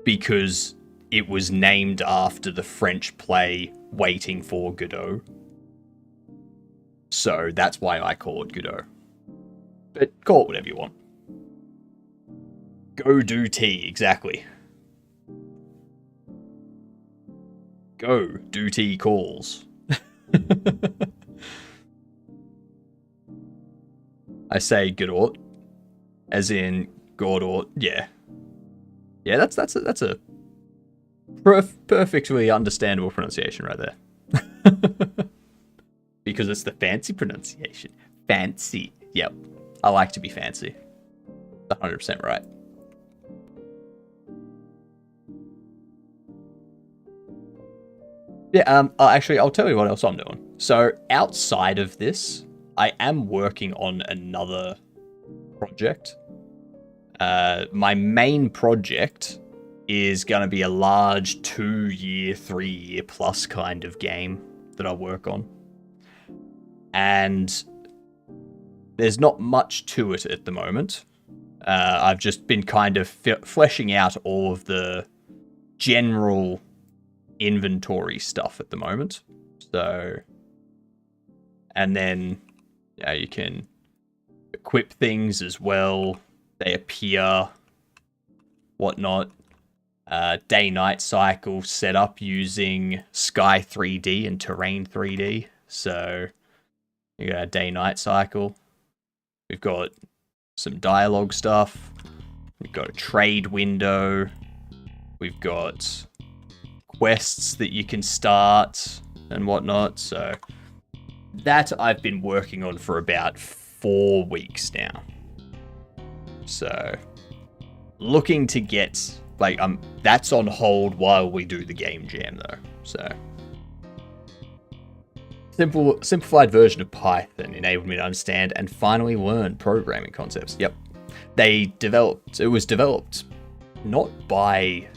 because it was named after the French play Waiting for Godot. So that's why I call it Godot. But call it whatever you want. Go do tea, exactly. Go, duty calls. I say Godot, as in Godot. Yeah, that's a perfectly understandable pronunciation right there. Because it's the fancy pronunciation. Fancy. Yep, I like to be fancy. 100% right. Yeah, actually, I'll tell you what else I'm doing. So, outside of this, I am working on another project. My main project is going to be a large 2-year, 3-year plus kind of game that I work on. And there's not much to it at the moment. I've just been kind of fleshing out all of the general inventory stuff at the moment. So, and then you can equip things as well. They appear, whatnot. Day-night cycle set up using Sky 3D and Terrain 3D. So you got a day-night cycle. We've got some dialogue stuff. We've got a trade window. We've got quests that you can start and whatnot. So that I've been working on for about 4 weeks now. So looking to get that's on hold while we do the game jam though. So simplified version of Python enabled me to understand and finally learn programming concepts. Yep. It was developed not by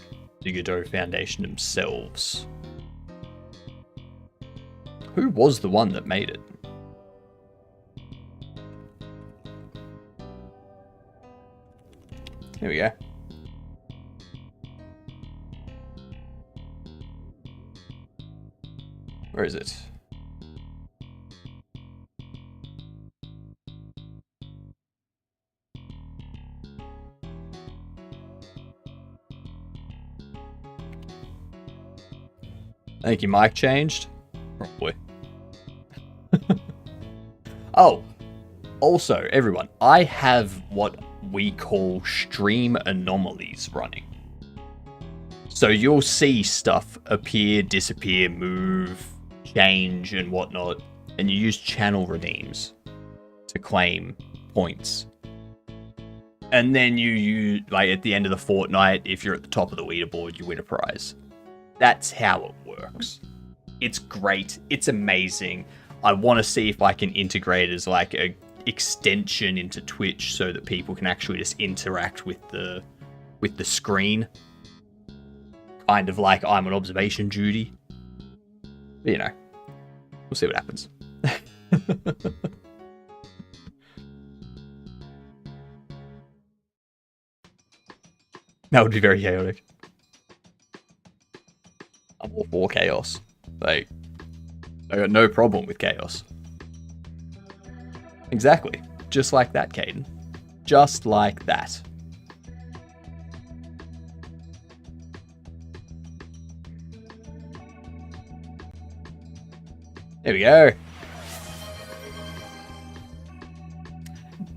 the Godot Foundation themselves. Who was the one that made it? Here we go. Where is it? I think your mic changed. Probably. Oh, also, everyone, I have what we call stream anomalies running. So you'll see stuff appear, disappear, move, change, and whatnot, and you use channel redeems to claim points. And then you like at the end of the fortnight, if you're at the top of the leaderboard, you win a prize. That's how it works. It's great. It's amazing. I want to see if I can integrate it as like a extension into Twitch so that people can actually just interact with the screen. Kind of like I'm on observation duty. But, you know, we'll see what happens. That would be very chaotic. I'm all for chaos. Like, I got no problem with chaos. Exactly. Just like that, Caden. Just like that. There we go.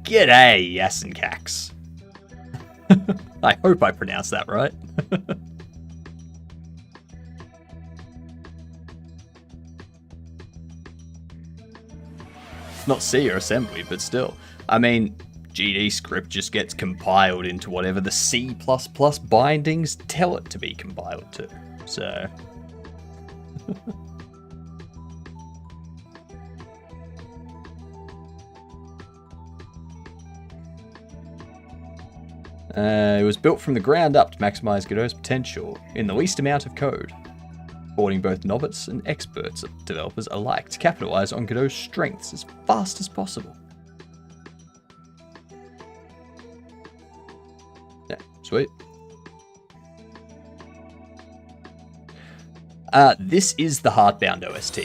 G'day, Yasinkax. I hope I pronounced that right. Not C or assembly, but still. I mean, GD script just gets compiled into whatever the C++ bindings tell it to be compiled to. So... it was built from the ground up to maximize Godot's potential in the least amount of code, supporting both novice and experts developers alike to capitalize on Godot's strengths as fast as possible. Yeah, sweet. This is the Heartbound OST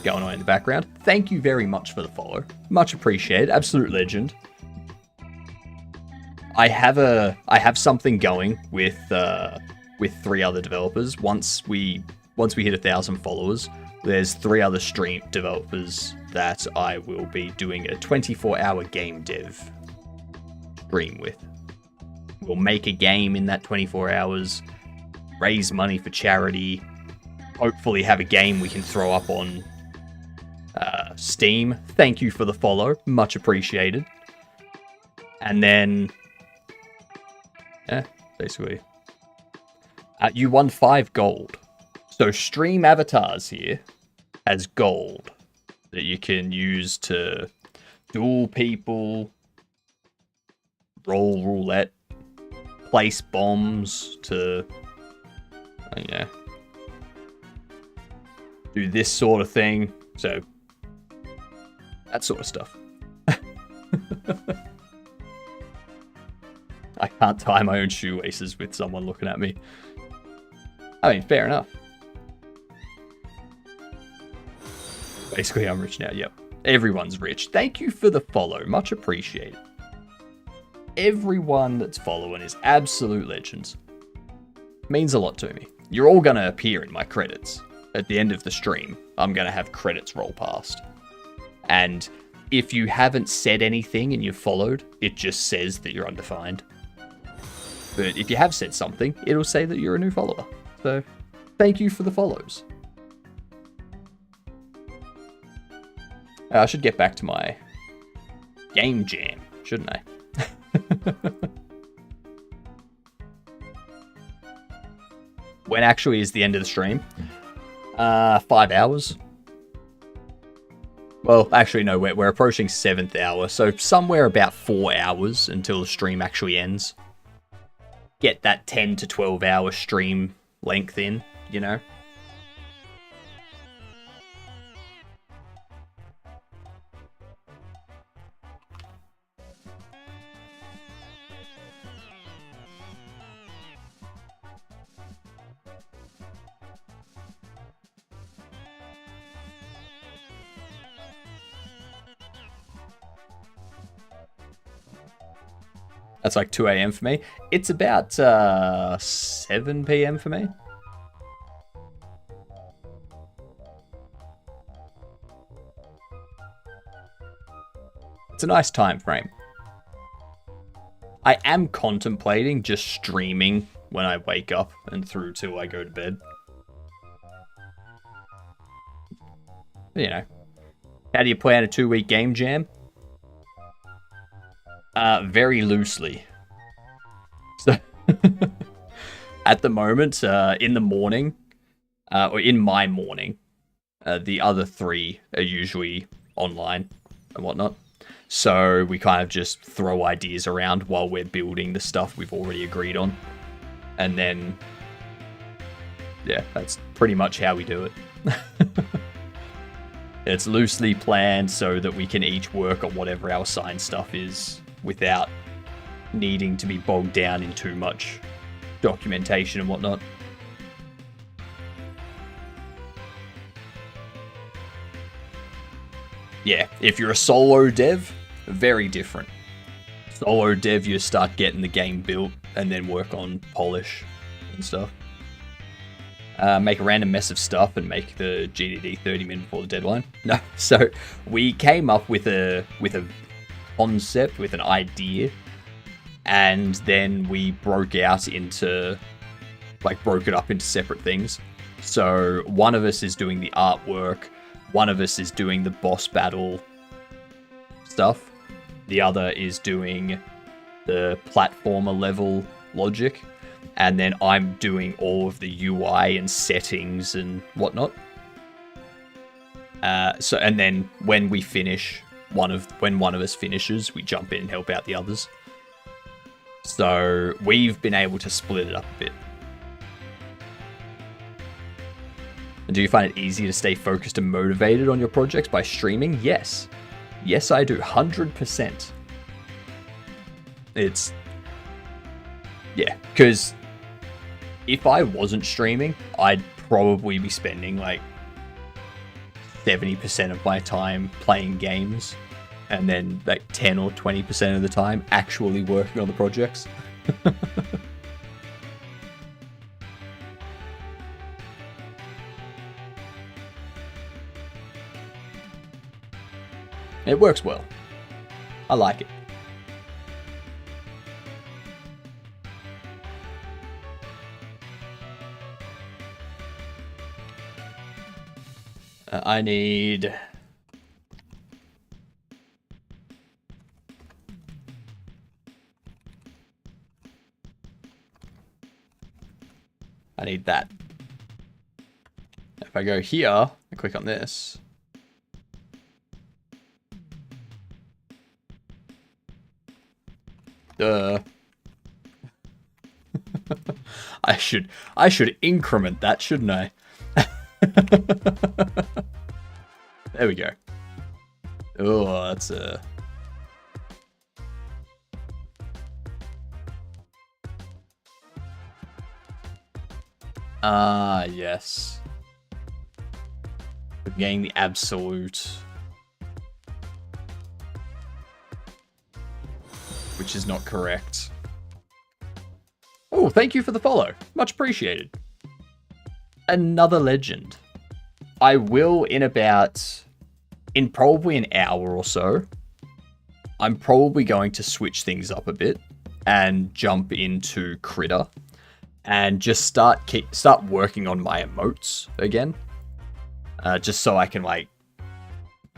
going on in the background. Thank you very much for the follow. Much appreciated. Absolute legend. I have something going with 3 other developers. Once we hit 1,000 followers, there's 3 other stream developers that I will be doing a 24-hour game dev stream with. We'll make a game in that 24 hours, raise money for charity, hopefully have a game we can throw up on Steam. Thank you for the follow, much appreciated. And then... basically. You won 5 gold. So Stream Avatars here has gold that you can use to duel people, roll roulette, place bombs to, do this sort of thing. So, that sort of stuff. I can't tie my own shoelaces with someone looking at me. I mean, fair enough. Basically, I'm rich now. Yep. Everyone's rich. Thank you for the follow. Much appreciated. Everyone that's following is absolute legends. Means a lot to me. You're all going to appear in my credits. At the end of the stream, I'm going to have credits roll past. And if you haven't said anything and you've followed, it just says that you're undefined. But if you have said something, it'll say that you're a new follower. So, thank you for the follows. I should get back to my game jam, shouldn't I? When actually is the end of the stream? 5 hours. Well, actually, no, we're approaching 7th hour, so somewhere about 4 hours until the stream actually ends. Get that 10 to 12 hour stream length in, you know? That's like 2 a.m. for me. It's about 7 p.m. for me. It's a nice time frame. I am contemplating just streaming when I wake up and through till I go to bed. But, you know. How do you plan a 2-week game jam? Very loosely. At the moment, in the morning, or in my morning, the other 3 are usually online and whatnot. So we kind of just throw ideas around while we're building the stuff we've already agreed on. And then, yeah, that's pretty much how we do it. It's loosely planned so that we can each work on whatever our assigned stuff is without needing to be bogged down in too much documentation and whatnot. Yeah, if you're a solo dev, very different. Solo dev, you start getting the game built and then work on polish and stuff. Make a random mess of stuff and make the GDD 30 minutes before the deadline. No, so we came up with a concept, with an idea, and then we broke it up into separate things. So one of us is doing the artwork, one of us is doing the boss battle stuff, the other is doing the platformer level logic, and then I'm doing all of the UI and settings and whatnot. And then when we finish, when one of us finishes, we jump in and help out the others. So we've been able to split it up a bit. And do you find it easy to stay focused and motivated on your projects by streaming? Yes. Yes, I do. 100%. Yeah, because if I wasn't streaming, I'd probably be spending like 70% of my time playing games, and then like 10 or 20% of the time actually working on the projects. It works well. I like it. I need... that. If I go here and click on this... Duh. I should increment that, shouldn't I? There we go. Oh, that's a... Ah, yes. We're getting the absolute. Which is not correct. Oh, thank you for the follow. Much appreciated. Another legend. I will in probably an hour or so. I'm probably going to switch things up a bit and jump into Critter and just start working on my emotes again. Just so I can like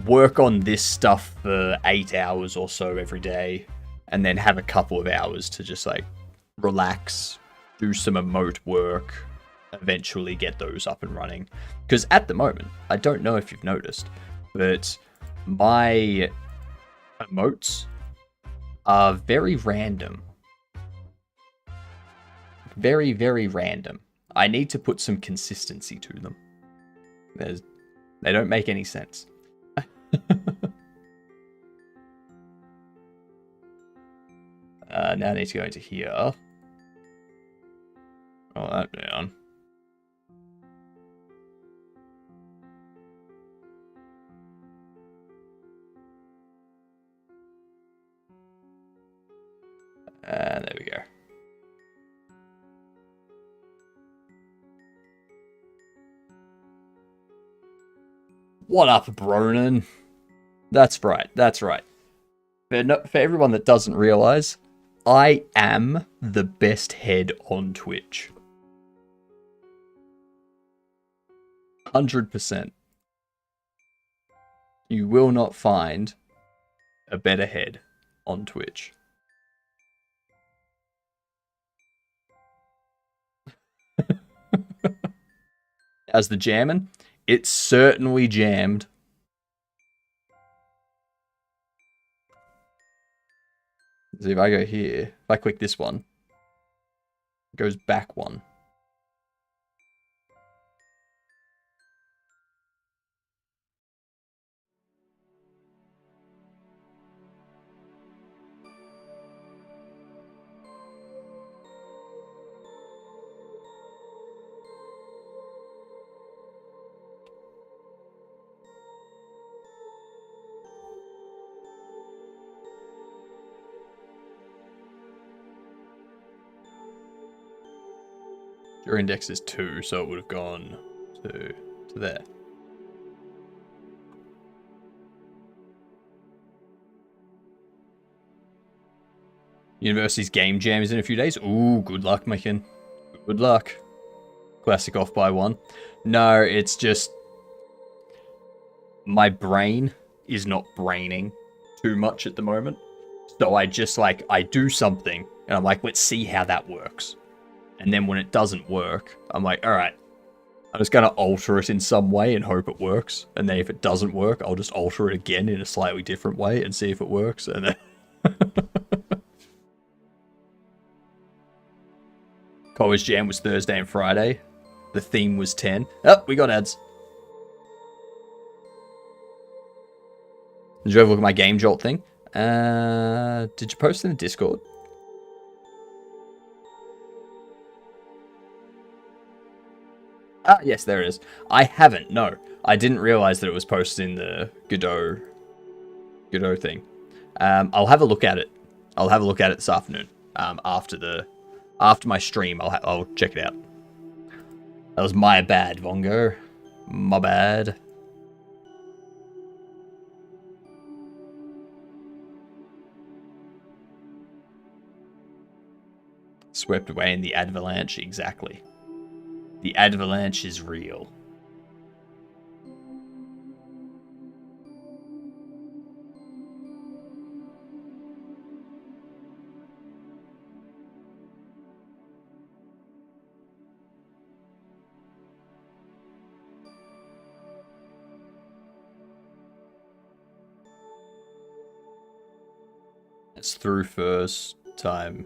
work on this stuff for 8 hours or so every day, and then have a couple of hours to just like relax, do some emote work, eventually get those up and running. Because at the moment, I don't know if you've noticed, but my emotes are very random. Very, very random. I need to put some consistency to them. They don't make any sense. Now I need to go into here. Roll that down. And there we go. What up, Bronin? That's right, that's right. For everyone that doesn't realize, I am the best head on Twitch. 100%. You will not find a better head on Twitch. As the jamming, it certainly jammed. So if I go here, if I click this one, it goes back one. Your index is 2, so it would have gone to there. University's game jam is in a few days. Ooh, good luck, Micken. Good luck. Classic off by 1. No, it's just my brain is not braining too much at the moment. So I just like, I do something and I'm like, let's see how that works. And then when it doesn't work, I'm like, all right, I'm just going to alter it in some way and hope it works. And then if it doesn't work, I'll just alter it again in a slightly different way and see if it works. And then College Jam was Thursday and Friday. The theme was 10. Oh, we got ads. Did you ever look at my Game Jolt thing? Did you post in the Discord? Ah, yes, there it is. I haven't, no. I didn't realize that it was posted in the Godot thing. I'll have a look at it. I'll have a look at it this afternoon. After my stream, I'll check it out. That was my bad, Vongo. My bad. Swept away in the avalanche, exactly. The avalanche is real. It's through first time.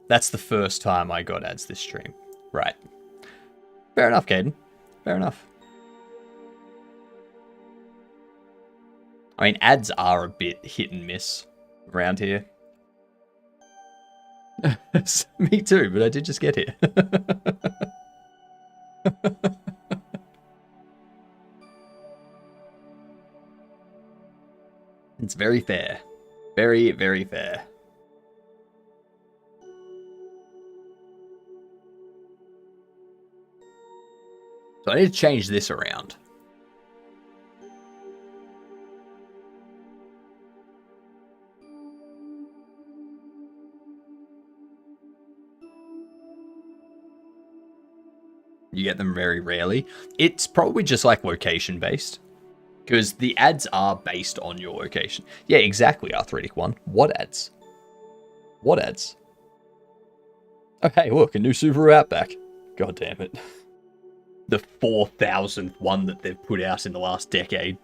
That's the first time I got ads this stream. Right. Fair enough, Caden. Fair enough. I mean, ads are a bit hit and miss around here. Me too, but I did just get here. It's very fair. Very, very fair. So I need to change this around. You get them very rarely. It's probably just like location based. Because the ads are based on your location. Yeah, exactly, Arthritic One. What ads? What ads? Oh, hey, look, a new Subaru Outback. God damn it. The 4,000th one that they've put out in the last decade.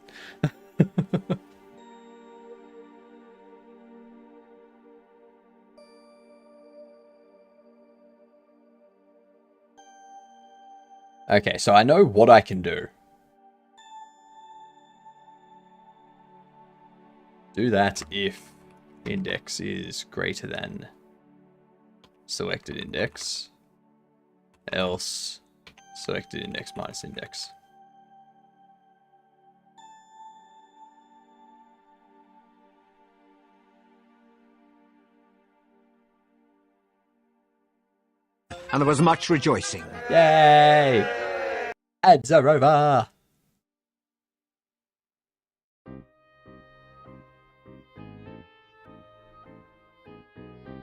Okay, so I know what I can do. Do that if index is greater than selected index. Else selected index minus index. And there was much rejoicing. Yay! Ads are over!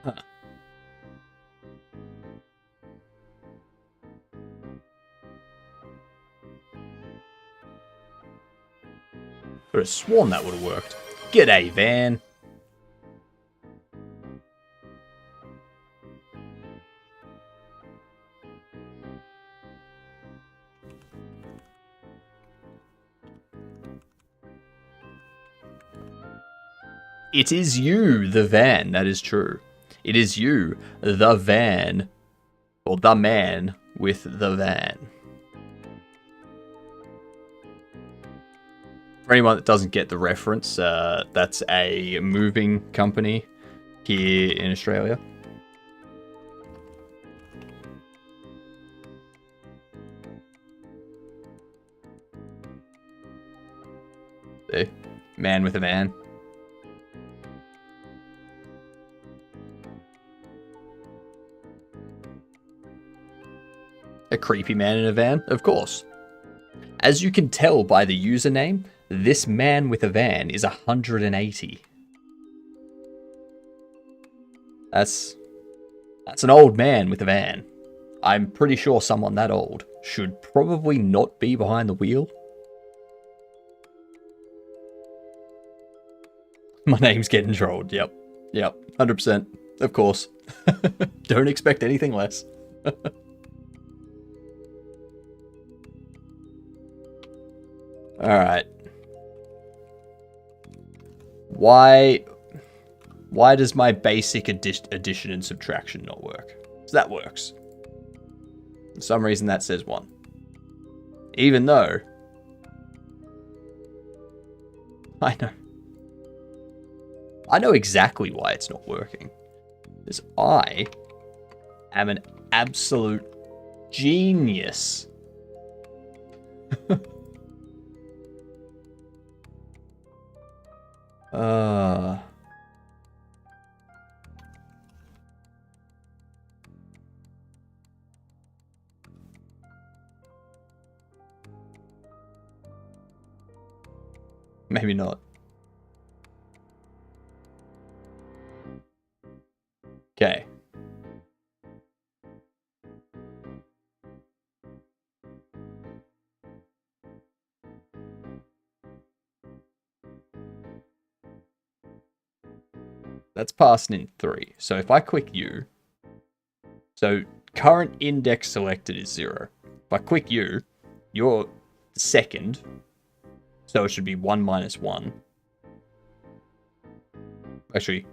Huh. Could have sworn that would have worked. G'day, Van. It is you, the van. That is true. It is you, the van. Or the man with the van. For anyone that doesn't get the reference, that's a moving company here in Australia. See? Man with a van. A creepy man in a van? Of course. As you can tell by the username, this man with a van is 180. That's an old man with a van. I'm pretty sure someone that old should probably not be behind the wheel. My name's getting trolled. Yep. 100%. Of course. Don't expect anything less. Alright. Why does my basic addition and subtraction not work? So that works. For some reason that says 1. Even though... I know exactly why it's not working. Because I am an absolute genius. Maybe not. Okay. That's passing in 3. So if I click U, so current index selected is 0. If I click U, you're second, so it should be 1 minus 1. Actually,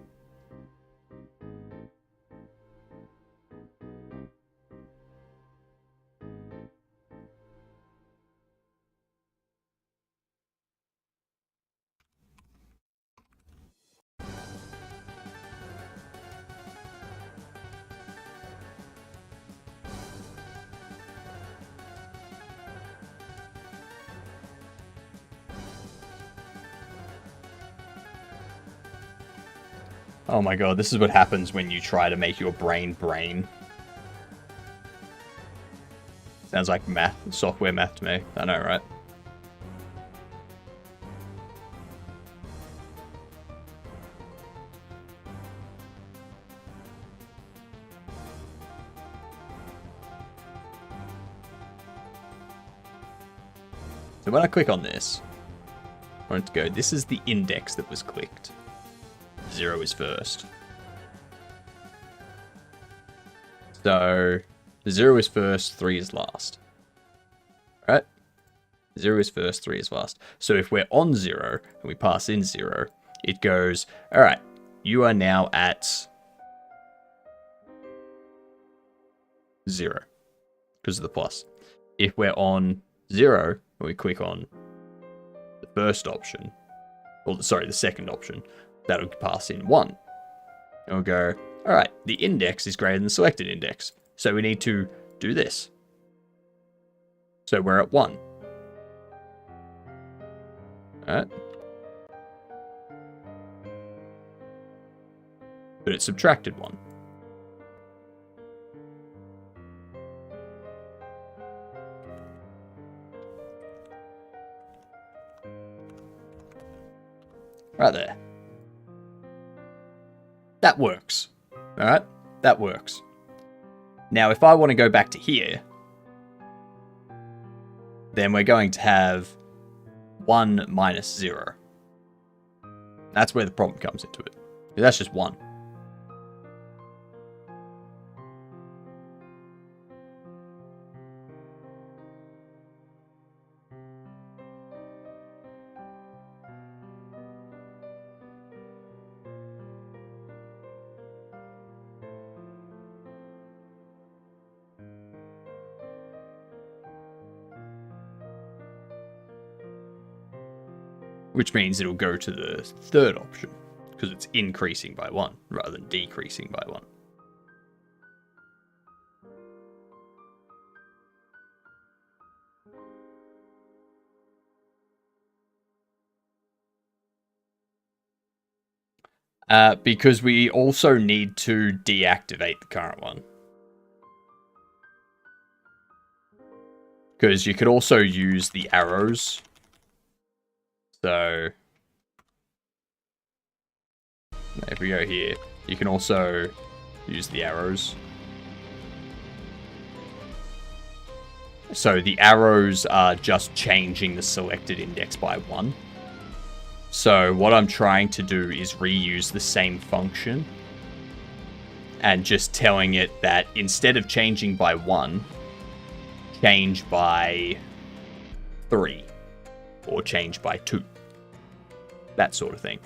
oh my god, this is what happens when you try to make your brain. Sounds like math, software math to me. I know, right? So when I click on this, I want it to go, this is the index that was clicked. 0 is first. So 0 is first, 3 is last. Right? 0 is first, 3 is last. So if we're on 0 and we pass in 0, it goes, alright, you are now at 0 because of the plus. If we're on 0 and we click on the first option, or sorry, the second option, that'll pass in 1. And we'll go, alright, the index is greater than the selected index. So we need to do this. So we're at 1. Alright. But it subtracted 1. Right there. That works. Alright? That works. Now, if I want to go back to here, then we're going to have 1 minus 0. That's where the problem comes into it. That's just 1. which means it'll go to the third option because it's increasing by 1 rather than decreasing by 1. Because we also need to deactivate the current one. Because you could also use the arrows. So, if we go here, you can also use the arrows. So the arrows are just changing the selected index by 1. So what I'm trying to do is reuse the same function and just telling it that instead of changing by 1, change by 3 or change by 2. That sort of thing.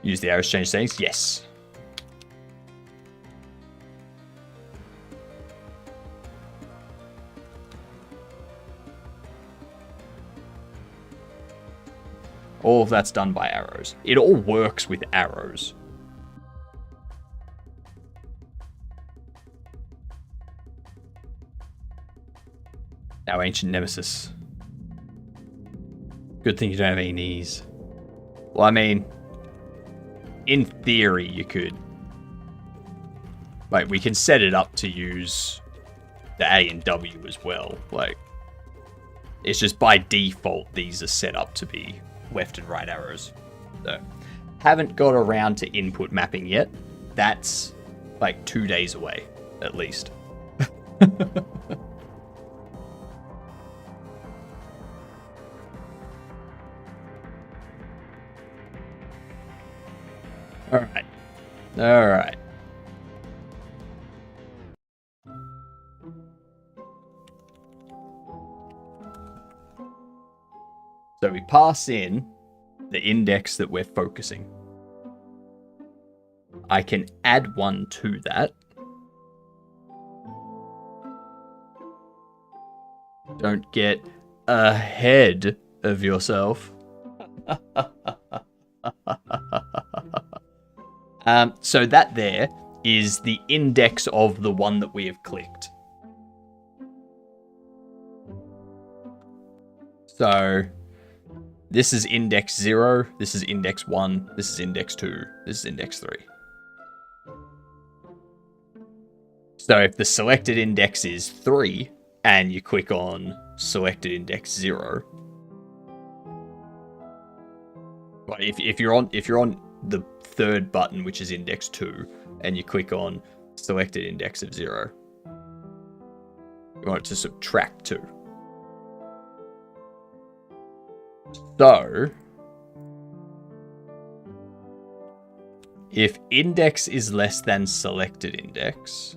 Use the arrows to change things? Yes. All of that's done by arrows. It all works with arrows. Our ancient nemesis. Good thing you don't have any knees. Well, I mean, in theory, you could. Like, we can set it up to use the A and W as well. Like, it's just by default, these are set up to be left and right arrows. So, haven't got around to input mapping yet. That's like 2 days away, at least. Alright. Alright. So we pass in the index that we're focusing. I can add 1 to that. Don't get ahead of yourself. So that there is the index of the one that we have clicked. So this is index 0, this is index 1, this is index 2, this is index 3. So if the selected index is 3 and you click on selected index 0, right, if you're on the third button, which is index 2, and you click on selected index of 0, you want it to subtract 2. So, if index is less than selected index,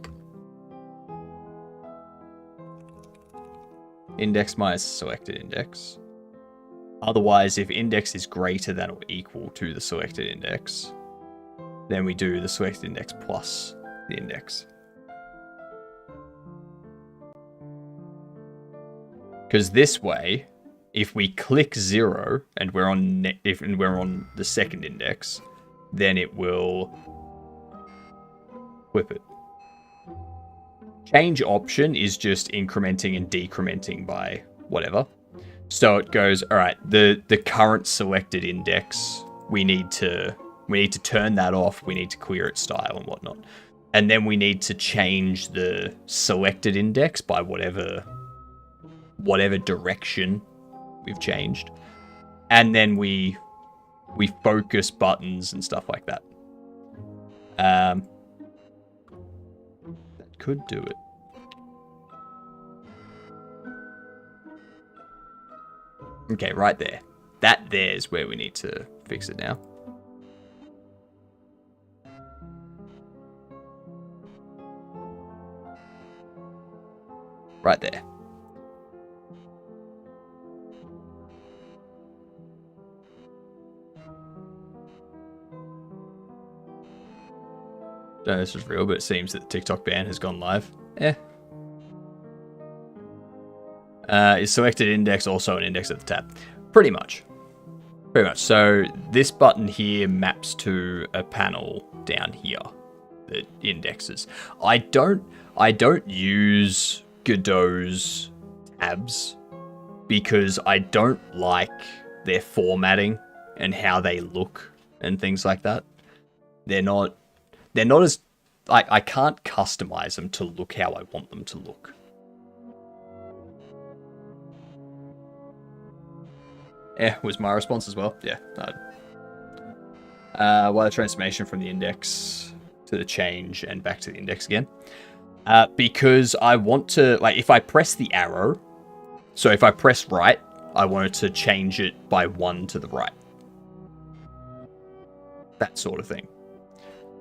index minus selected index, otherwise if index is greater than or equal to the selected index, then we do the selected index plus the index. Because this way, if we click 0 and we're on the second index, then it will flip it. Change option is just incrementing and decrementing by whatever. So it goes, all right, the current selected index, we need to turn that off. We need to clear its style and whatnot. And then we need to change the selected index by whatever direction we've changed. And then we focus buttons and stuff like that. That could do it. Okay, right there. That there's where we need to fix it now. Right there. Don't know if this is real, but it seems that the TikTok ban has gone live. Is selected index also an index at the tab? Pretty much. Pretty much. So this button here maps to a panel down here that indexes. I don't use Godot's tabs because I don't like their formatting and how they look and things like that. They're not as I can't customize them to look how I want them to look. Yeah, was my response as well. Yeah. While the transformation from the index to the change and back to the index again. Because I want to, like, if I press the arrow, so if I press right, I wanted to change it by 1 to the right. That sort of thing.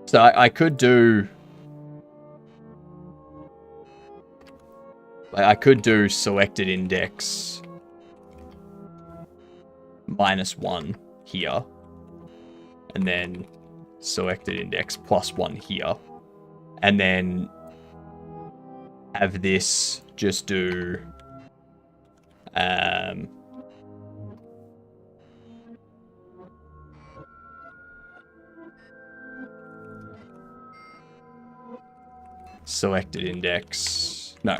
So I could do... I could do selected index -1 here. And then selected index +1 here. And then have this just do... selected index... No.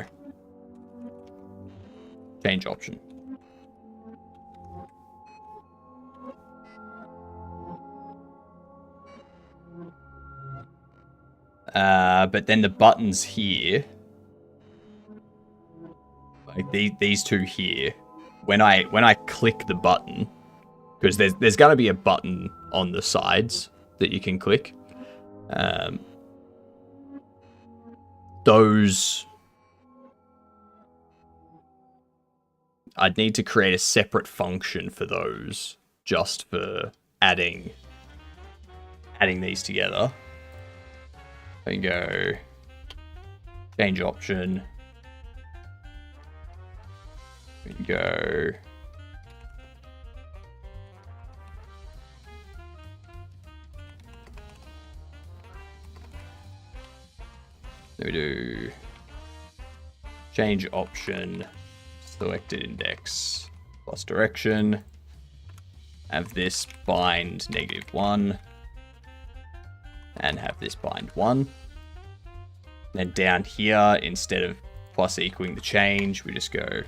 Change option. But then the buttons here, like these two here, when I click the button, because there's gonna be a button on the sides that you can click. Those I'd need to create a separate function for those, just for adding these together. I can go change option. We can go we do change option, selected index plus direction. Have this bind -1. And have this bind 1. Then down here, instead of plus equaling the change, we just go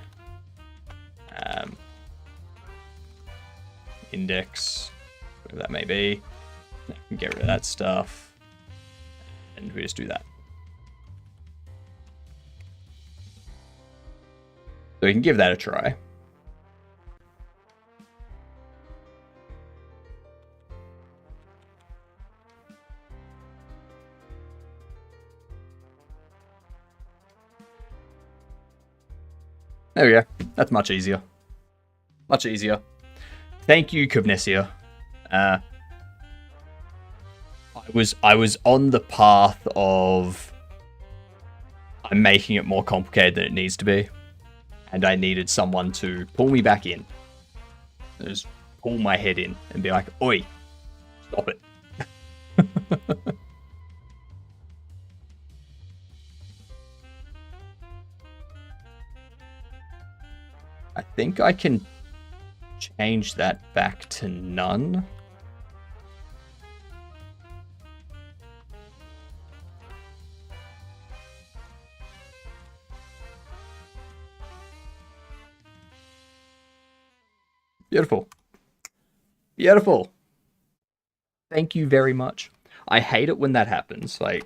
index, whatever that may be. We can get rid of that stuff. And we just do that. So we can give that a try. There we go. That's much easier. Much easier. Thank you, Cognesia. I was on the path of I'm making it more complicated than it needs to be. And I needed someone to pull me back in. Just pull my head in and be like, oi, stop it. I think I can change that back to none. Beautiful. Beautiful. Thank you very much. I hate it when that happens. Like,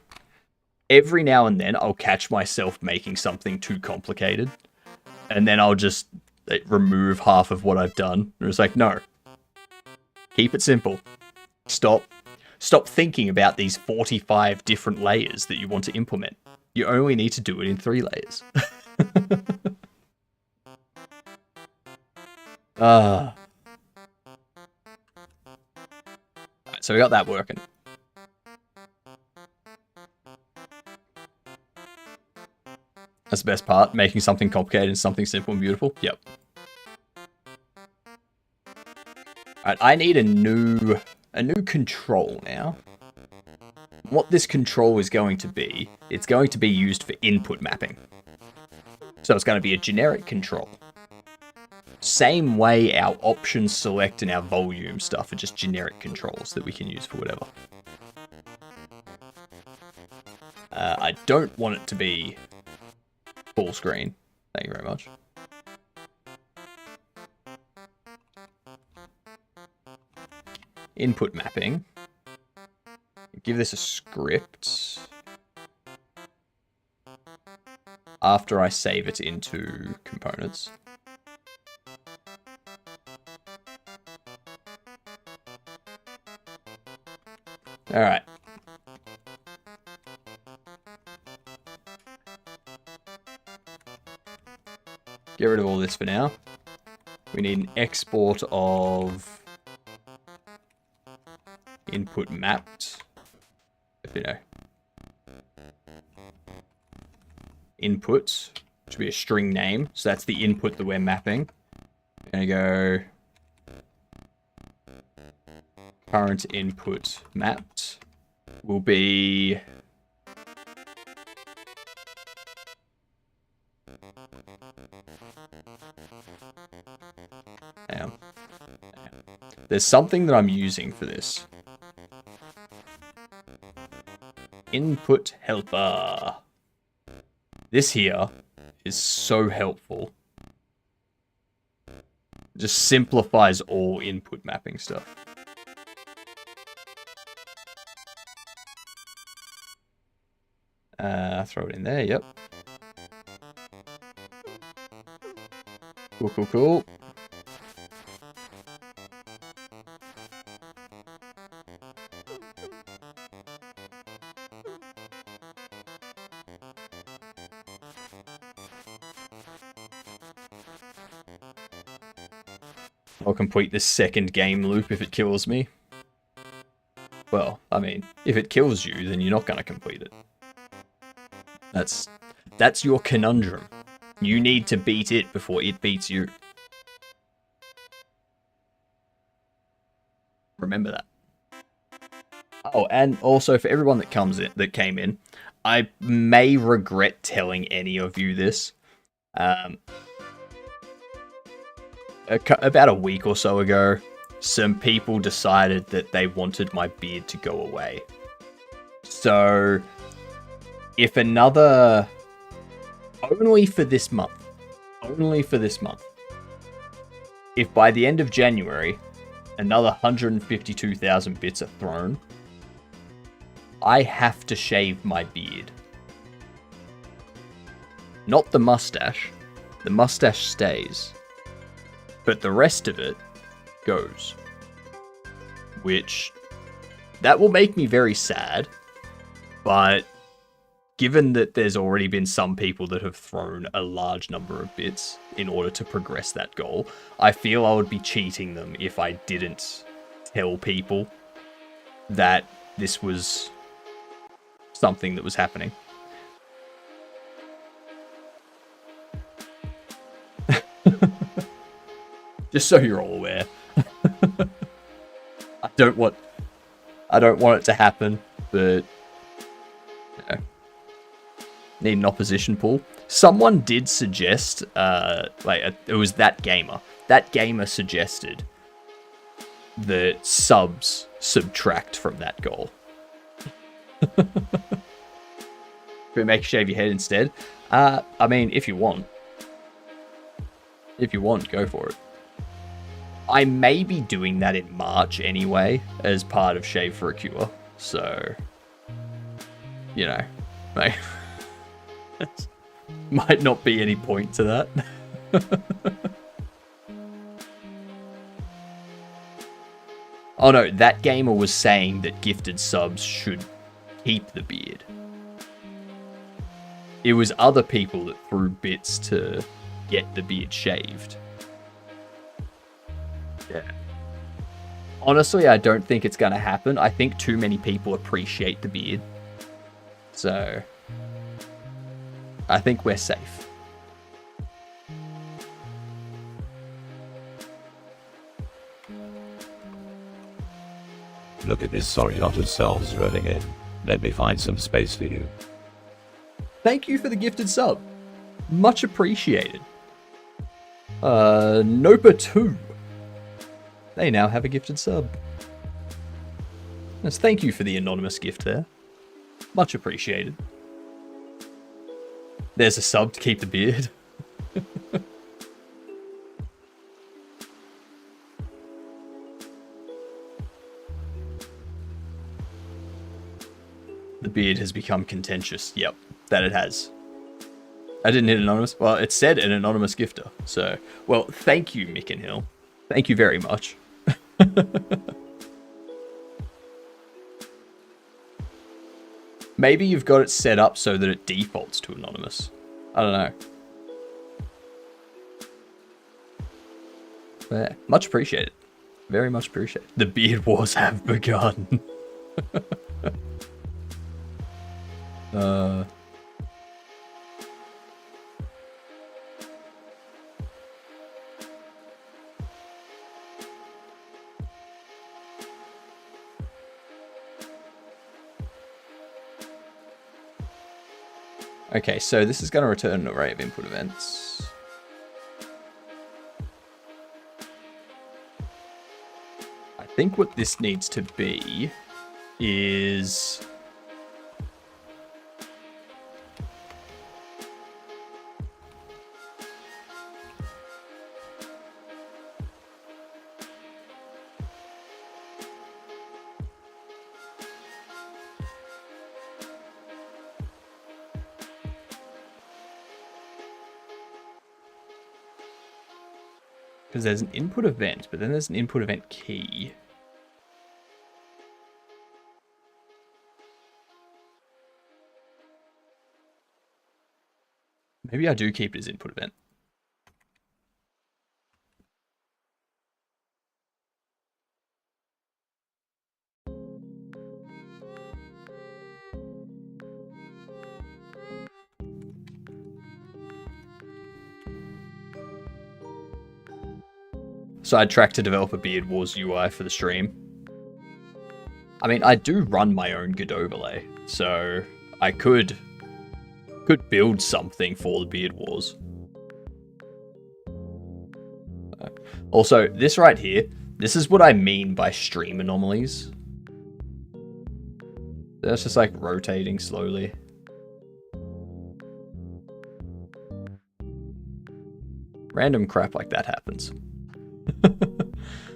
every now and then I'll catch myself making something too complicated. And then I'll just remove half of what I've done. And it's like, no. Keep it simple. Stop thinking about these 45 different layers that you want to implement. You only need to do it in 3 layers. Alright, so we got that working. That's the best part, making something complicated and something simple and beautiful. Yep. Alright, I need a new control now. What this control is going to be, it's going to be used for input mapping. So it's going to be a generic control. Same way our options select and our volume stuff are just generic controls that we can use for whatever. I don't want it to be full screen. Thank you very much. Input mapping. Give this a script. After I save it into components. Alright. Get rid of all this for now. We need an export of input mapped. If you know. Input should be a string name. So that's the input that we're mapping. Gonna go current input mapped will be there's something that I'm using for this. Input helper. This here is so helpful. Just simplifies all input mapping stuff. Throw it in there, yep. Cool, cool, cool. I'll complete this second game loop if it kills me. Well, I mean, if it kills you, then you're not going to complete it. That's your conundrum. You need to beat it before it beats you. Remember that. Oh, and also for everyone that came in, I may regret telling any of you this. About a week or so ago, some people decided that they wanted my beard to go away. So, if only for this month, if by the end of January, another 152,000 bits are thrown, I have to shave my beard. Not the mustache stays. But the rest of it goes. Which, that will make me very sad. But, given that there's already been some people that have thrown a large number of bits in order to progress that goal, I feel I would be cheating them if I didn't tell people that this was something that was happening. Just so you're all aware. I don't want it to happen, but you know, need an opposition pool. Someone did suggest, it was that gamer. That gamer suggested that subs subtract from that goal. Can we make you shave your head instead? I mean, if you want. If you want, go for it. I may be doing that in March anyway, as part of Shave for a Cure. So, you know, might not be any point to that. Oh no, that gamer was saying that gifted subs should keep the beard. It was other people that threw bits to get the beard shaved. Yeah. Honestly, I don't think it's going to happen. I think too many people appreciate the beard. So, I think we're safe. Look at this sorry lot of cells rolling in. Let me find some space for you. Thank you for the gifted sub. Much appreciated. Nopa2. They now have a gifted sub. Yes, thank you for the anonymous gift there. Much appreciated. There's a sub to keep the beard. The beard has become contentious. Yep, that it has. I didn't hit anonymous. Well, it said an anonymous gifter. So, well, thank you, Mick and Hill. Thank you very much. Maybe you've got it set up so that it defaults to anonymous. I don't know. But yeah, much appreciated. Very much appreciated. The beard wars have begun. Okay, so this is going to return an array of input events. I think what this needs to be is... because there's an input event, but then there's an input event key. Maybe I do keep it as input event. Sidetrack to develop a Beard Wars UI for the stream. I mean, I do run my own Good overlay, so I could build something for the Beard Wars. Also, this right here, this is what I mean by stream anomalies. That's just like rotating slowly. Random crap like that happens.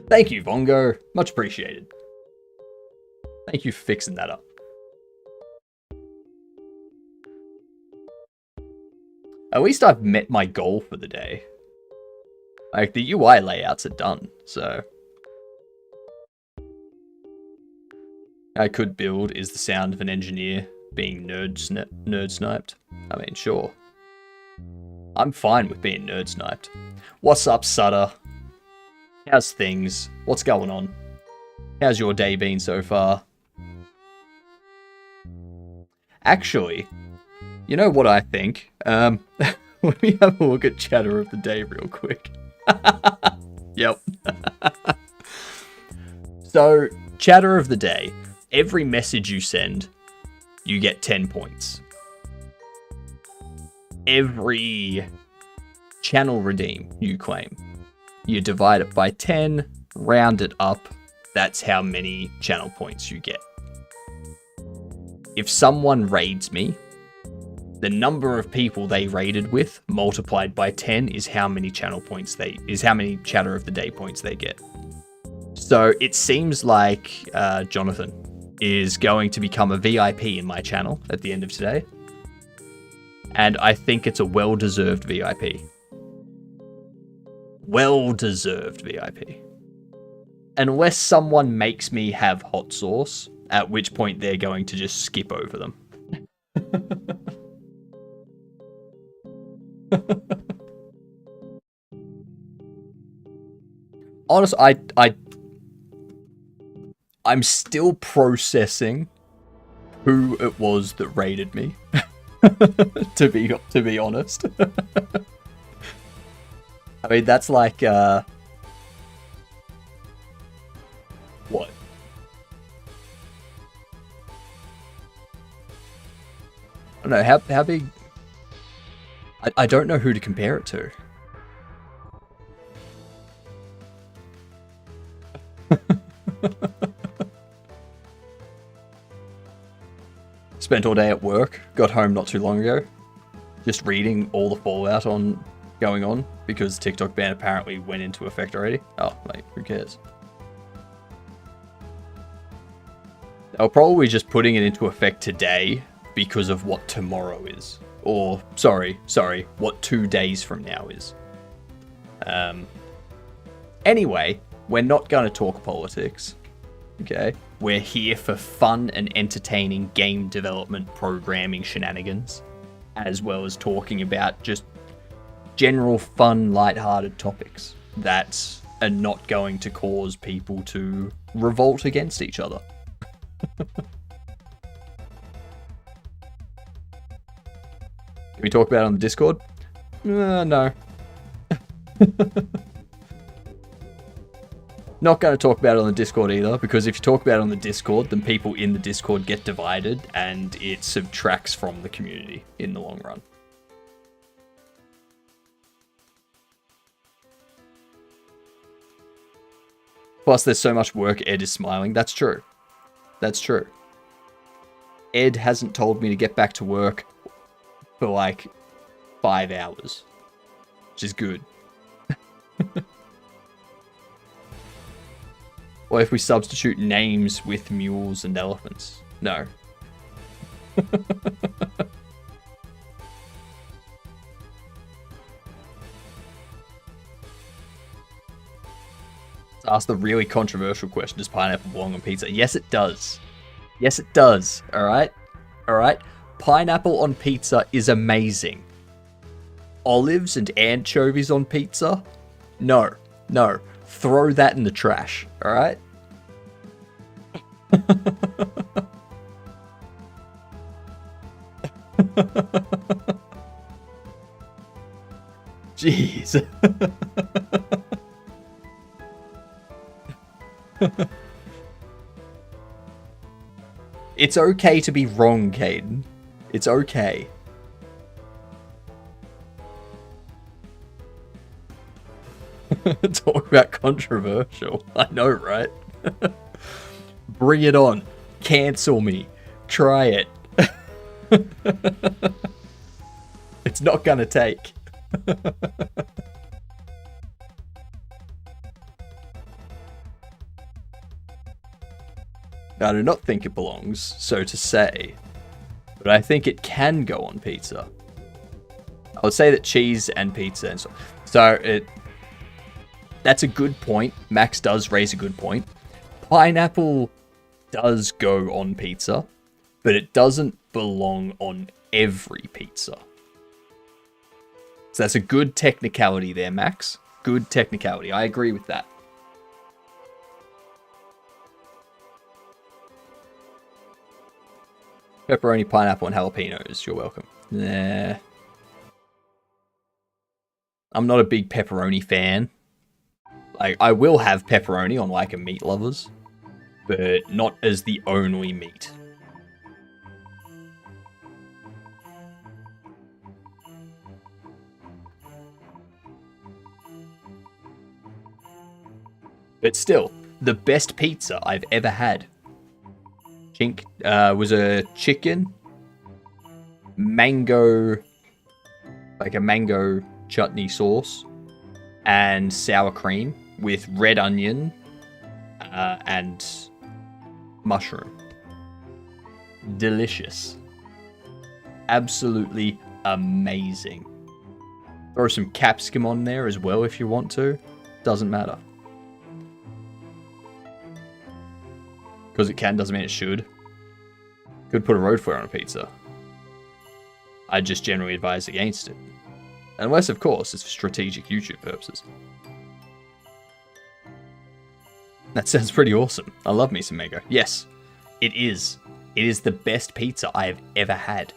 Thank you, Vongo. Much appreciated. Thank you for fixing that up. At least I've met my goal for the day. Like, the UI layouts are done, so... I could build is the sound of an engineer being nerd sniped. I mean, sure. I'm fine with being nerd sniped. What's up, Sutter? How's things? What's going on? How's your day been so far? Actually, you know what I think? Let me have a look at Chatter of the Day real quick. Yep. So, Chatter of the Day. Every message you send, you get 10 points. Every channel redeem you claim, you divide it by 10, round it up, that's how many channel points you get. If someone raids me, the number of people they raided with multiplied by 10 is how many channel points how many Chatter of the Day points they get. So it seems like Jonathan is going to become a VIP in my channel at the end of today. And I think it's a well-deserved VIP. Well-deserved VIP. Unless someone makes me have hot sauce, at which point they're going to just skip over them. Honestly, I'm still processing who it was that raided me. to be honest. I mean, that's like what? I don't know, how big? I don't know who to compare it to. Spent all day at work, got home not too long ago, just reading all the fallout going on because TikTok ban apparently went into effect already. Oh, like, who cares? They're probably just putting it into effect today because of what tomorrow is. Or, sorry, what 2 days from now is. Anyway, we're not going to talk politics. Okay? We're here for fun and entertaining game development programming shenanigans, as well as talking about just general fun, lighthearted topics that are not going to cause people to revolt against each other. Can we talk about it on the Discord? No. Not going to talk about it on the Discord either, because if you talk about it on the Discord, then people in the Discord get divided, and it subtracts from the community in the long run. Plus, there's so much work, Ed is smiling. That's true. That's true. Ed hasn't told me to get back to work for like 5 hours, which is good. Or if we substitute names with mules and elephants. No. Let's ask the really controversial question. Does pineapple belong on pizza? Yes, it does. Yes, it does. Alright? Alright? Pineapple on pizza is amazing. Olives and anchovies on pizza? No. No. Throw that in the trash. Alright? Jeez. It's okay to be wrong, Caden. It's okay. Talk about controversial. I know, right? Bring it on. Cancel me. Try it. It's not gonna take. I do not think it belongs, so to say, but I think it can go on pizza. I would say that cheese and pizza and so that's a good point. Max does raise a good point. Pineapple does go on pizza, but it doesn't belong on every pizza. So that's a good technicality there, Max. Good technicality. I agree with that. Pepperoni, pineapple, and jalapenos. You're welcome. Nah. I'm not a big pepperoni fan. Like, I will have pepperoni on like a Meat Lovers, but not as the only meat. But still, the best pizza I've ever had was a chicken, mango, like a mango chutney sauce, and sour cream with red onion and mushroom. Delicious. Absolutely amazing. Throw some capsicum on there as well if you want to. Doesn't matter. Because it can doesn't mean it should. Could put a road flare on a pizza. I just generally advise against it. Unless, of course, it's for strategic YouTube purposes. That sounds pretty awesome. I love me some mango. Yes, it is. It is the best pizza I have ever had.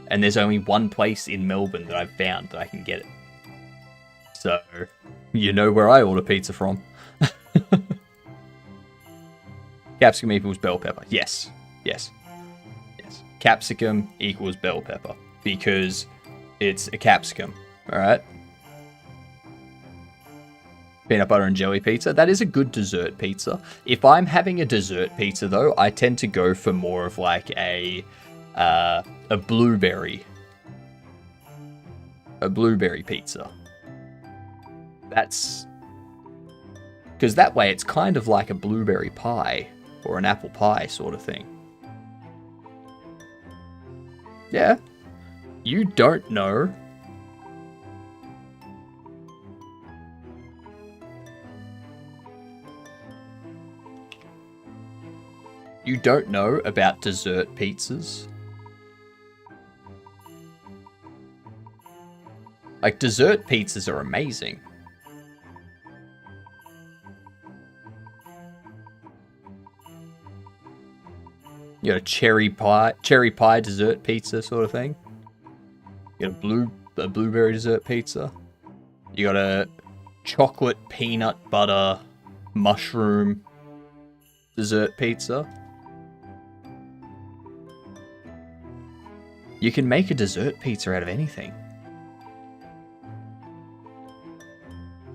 And there's only one place in Melbourne that I've found that I can get it. So, you know where I order pizza from. Capsicum equals bell pepper. Yes. Yes. Yes. Capsicum equals bell pepper. Because It's a capsicum. All right. Peanut butter and jelly pizza. That is a good dessert pizza. If I'm having a dessert pizza, though, I tend to go for more of like a blueberry pizza. That's because that way it's kind of like a blueberry pie or an apple pie sort of thing. Yeah. You don't know. You don't know about dessert pizzas? Like, dessert pizzas are amazing. You got a cherry pie dessert pizza sort of thing. You got a blueberry dessert pizza. You got a chocolate peanut butter mushroom dessert pizza. You can make a dessert pizza out of anything.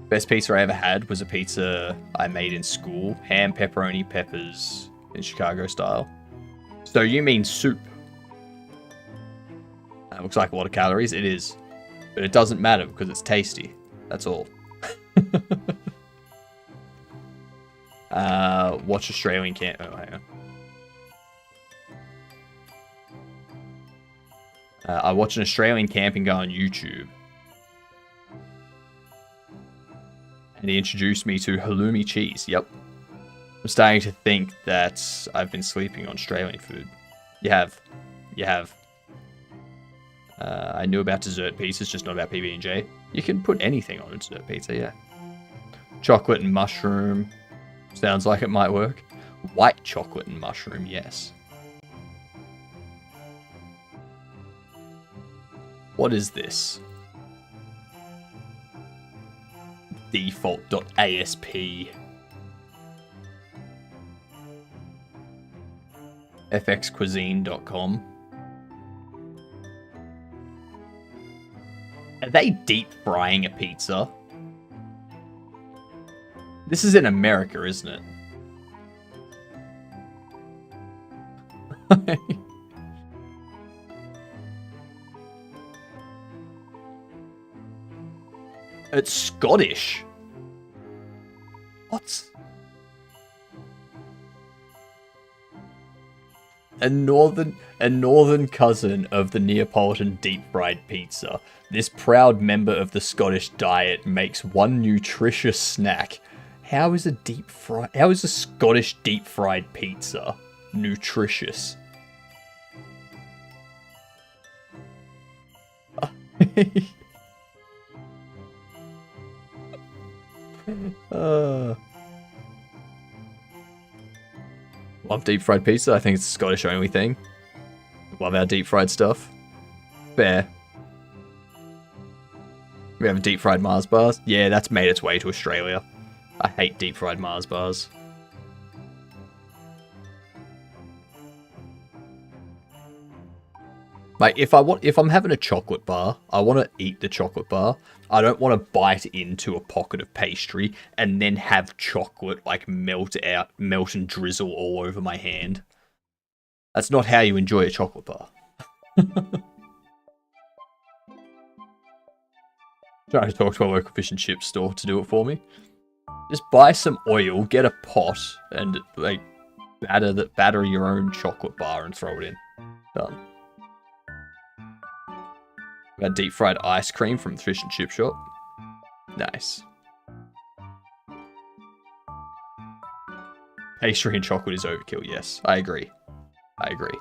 Best pizza I ever had was a pizza I made in school. Ham, pepperoni, peppers in Chicago style. So you mean soup. That looks like a lot of calories. It is. But it doesn't matter because it's tasty. That's all. Watch Australian camp. Oh, hang on. I watch an Australian camping guy on YouTube. And he introduced me to halloumi cheese. Yep. I'm starting to think that I've been sleeping on Australian food. You have. You have. I knew about dessert pizzas, just not about PB&J. You can put anything on a dessert pizza, yeah. Chocolate and mushroom. Sounds like it might work. White chocolate and mushroom, yes. What is this? Default.asp. fxcuisine.com. Are they deep frying a pizza? This is in America, isn't it? It's Scottish. What? A northern cousin of the Neapolitan deep-fried pizza, this proud member of the Scottish diet makes one nutritious snack. How is a Scottish deep-fried pizza nutritious? Love deep fried pizza. I think it's a Scottish only thing. Love our deep fried stuff. Fair. We have a deep fried Mars bars. Yeah, that's made its way to Australia. I hate deep fried Mars bars. Like, if I'm having a chocolate bar, I want to eat the chocolate bar. I don't want to bite into a pocket of pastry and then have chocolate, like, melt and drizzle all over my hand. That's not how you enjoy a chocolate bar. Trying to talk to a local fish and chip store to do it for me. Just buy some oil, get a pot, and, like, batter your own chocolate bar and throw it in. Done. Got deep fried ice cream from the fish and chip shop. Nice. Pastry and chocolate is overkill, yes. I agree. I agree.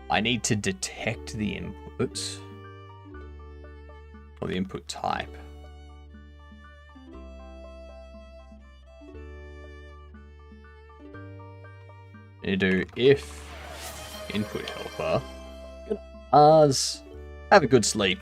I need to detect the input. Or the input type. You do if input helper. Ours have a good sleep.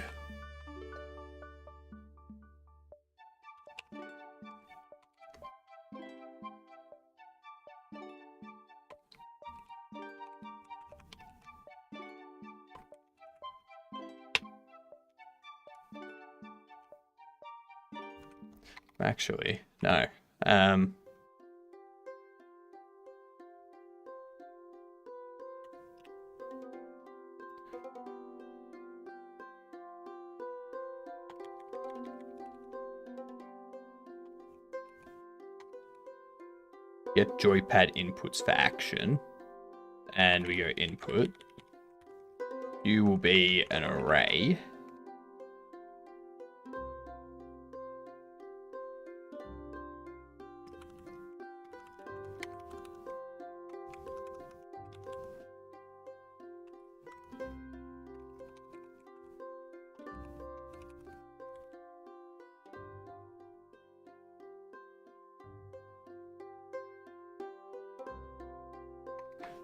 Actually, no. Get joypad inputs for action, and we go input. You will be an array.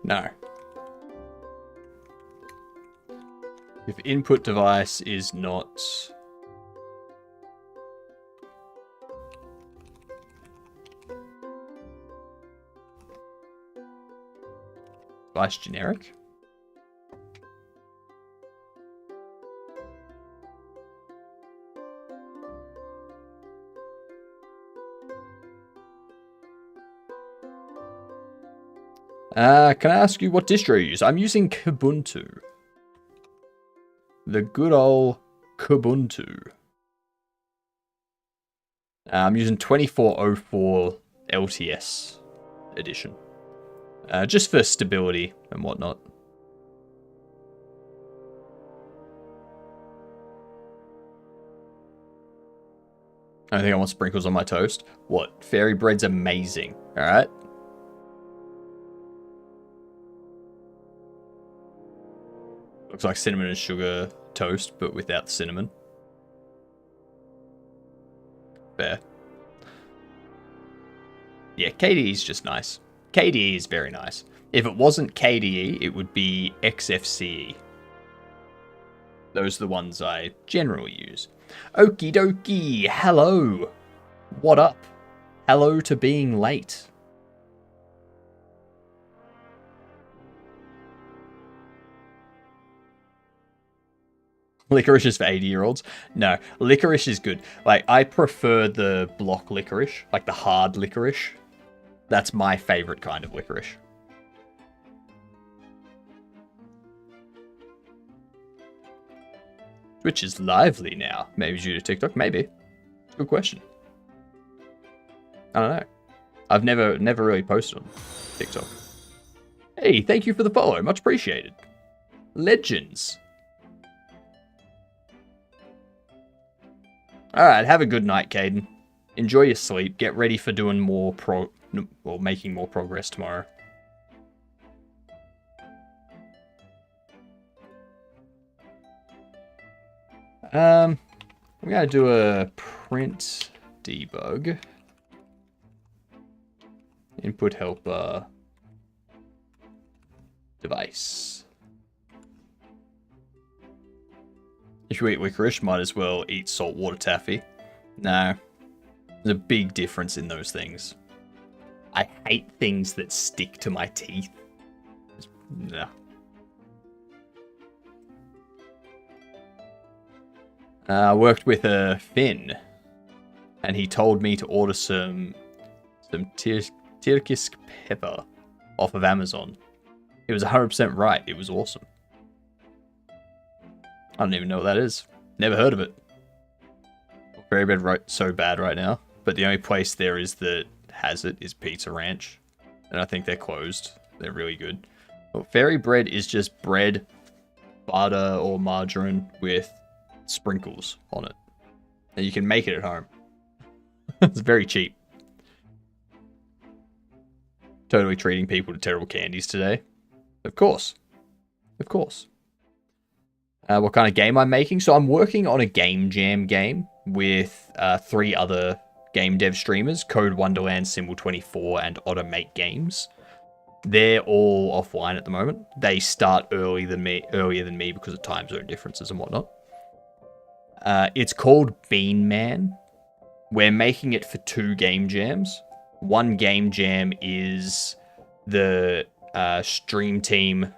No. If input device is not device generic. Can I ask you what distro you use? I'm using Kubuntu. The good old Kubuntu. I'm using 2404 LTS edition. Just for stability and whatnot. I don't think I want sprinkles on my toast. What? Fairy bread's amazing. Alright? Looks like cinnamon and sugar toast, but without the cinnamon. Fair. Yeah, KDE is just nice. KDE is very nice. If it wasn't KDE, it would be XFCE. Those are the ones I generally use. Okie dokie, hello. What up? Hello to being late. Licorice is for 80-year-olds. No, licorice is good. Like, I prefer the block licorice, like the hard licorice. That's my favorite kind of licorice. Twitch is lively now. Maybe due to TikTok? Maybe. Good question. I don't know. I've never really posted on TikTok. Hey, thank you for the follow. Much appreciated. Legends. Alright, have a good night, Caden. Enjoy your sleep. Get ready for doing more making more progress tomorrow. I'm gonna do a print debug. Input helper device. If you eat licorice, might as well eat saltwater taffy. No. There's a big difference in those things. I hate things that stick to my teeth. No. I worked with a Finn, and he told me to order some Tyrkisk pepper off of Amazon. It was 100% right. It was awesome. I don't even know what that is. Never heard of it. Very bad, so bad right now. But the only place there is that has it is Pizza Ranch, and I think they're closed. They're really good. Well, fairy bread is just bread, butter, or margarine with sprinkles on it, and you can make it at home. It's very cheap. Totally treating people to terrible candies today. Of course. Of course. What kind of game I'm making? So I'm working on a Game Jam game with 3 other game dev streamers, Code Wonderland, Symbol24, and Automate Games. They're all offline at the moment. They start earlier than me because of time zone differences and whatnot. It's called Bean Man. We're making it for 2 game jams. One game jam is the Stream Team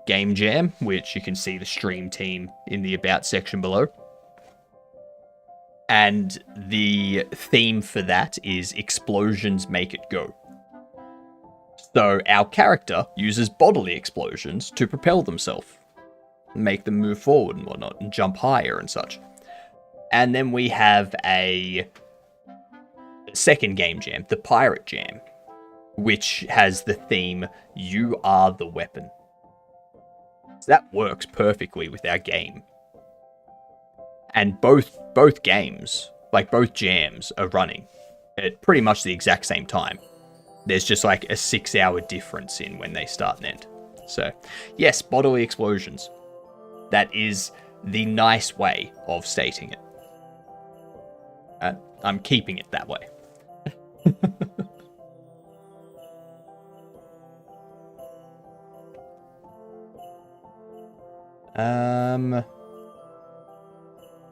game jam, which you can see the Stream Team in the About section below. And the theme for that is Explosions Make It Go. So our character uses bodily explosions to propel themselves, make them move forward and whatnot, and jump higher and such. And then we have a second game jam, the Pirate Jam, which has the theme, You Are the Weapon. So that works perfectly with our game. And both games, like both jams, are running at pretty much the exact same time. There's just like a 6-hour difference in when they start and end. So, yes, bodily explosions. That is the nice way of stating it. I'm keeping it that way.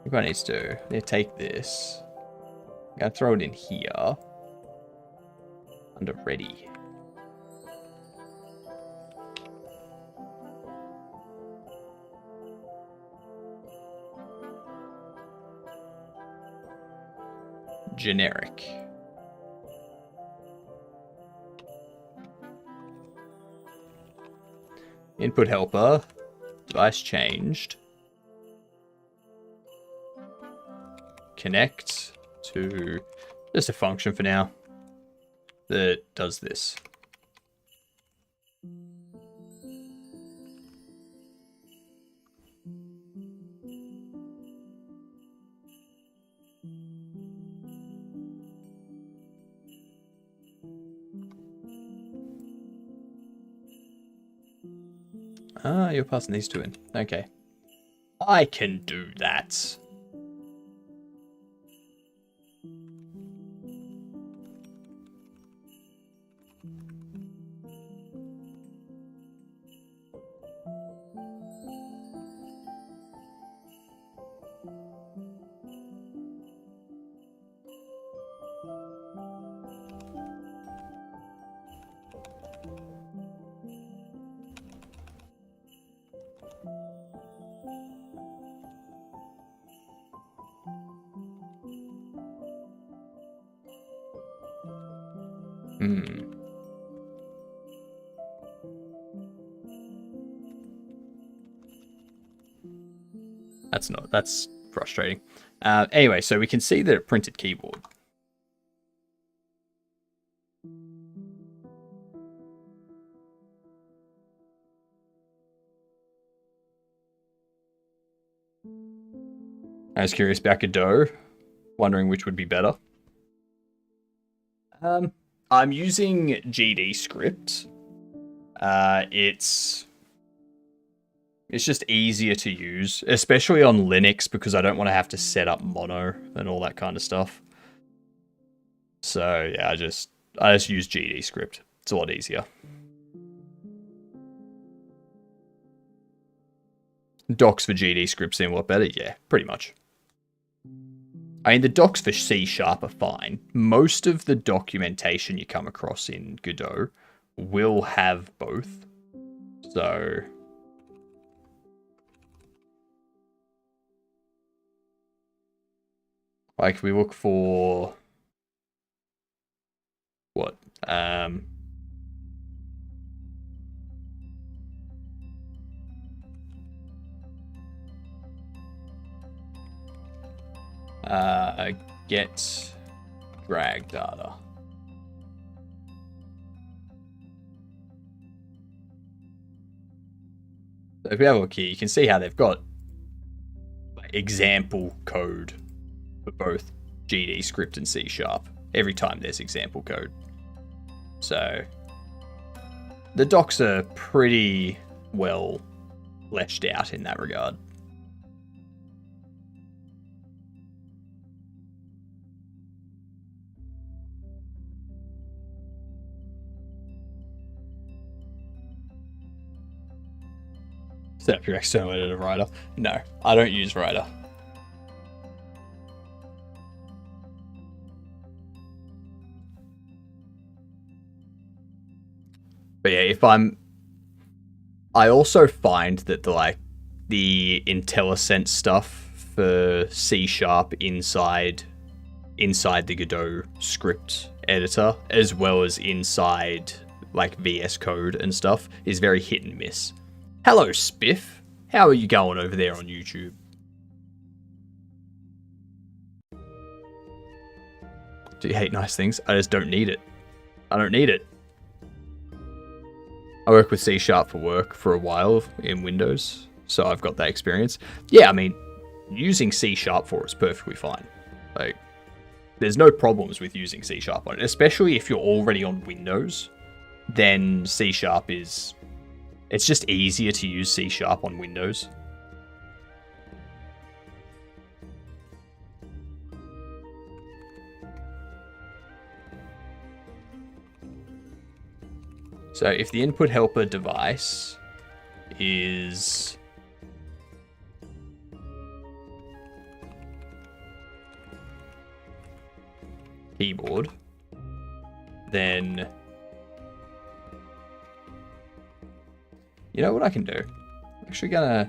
What I need to do? I need to take this. I'm gonna throw it in here. Under ready. Generic. Input helper. Device changed. Connect to just a function for now that does this. Ah, you're passing these two in. Okay. I can do that. That's frustrating. Anyway, so we can see the printed keyboard. I was curious about Godot, wondering which would be better. I'm using GD script. It's just easier to use, especially on Linux, because I don't want to have to set up mono and all that kind of stuff. So yeah, I just use GD script. It's a lot easier. Docs for GD script seem a lot better. Yeah, pretty much. I mean, the docs for C# are fine. Most of the documentation you come across in Godot will have both. So like, we look for what? Get drag data. So if we have a look here, you can see how they've got example code for both GD script and C#. Every time there's example code. So the docs are pretty well fleshed out in that regard. Set up your external editor writer. No, I don't use writer. But yeah, I also find that the IntelliSense stuff for C# inside the Godot script editor, as well as inside like VS Code and stuff, is very hit and miss. Hello, Spiff. How are you going over there on YouTube? Do you hate nice things? I just don't need it. I don't need it. I work with C# for work for a while in Windows, so I've got that experience. Yeah, I mean, using C# for it's perfectly fine. Like, there's no problems with using C# on it, especially if you're already on Windows. Then C# is... It's just easier to use C# on Windows. So if the input helper device is keyboard, then you know what I can do? I'm actually gonna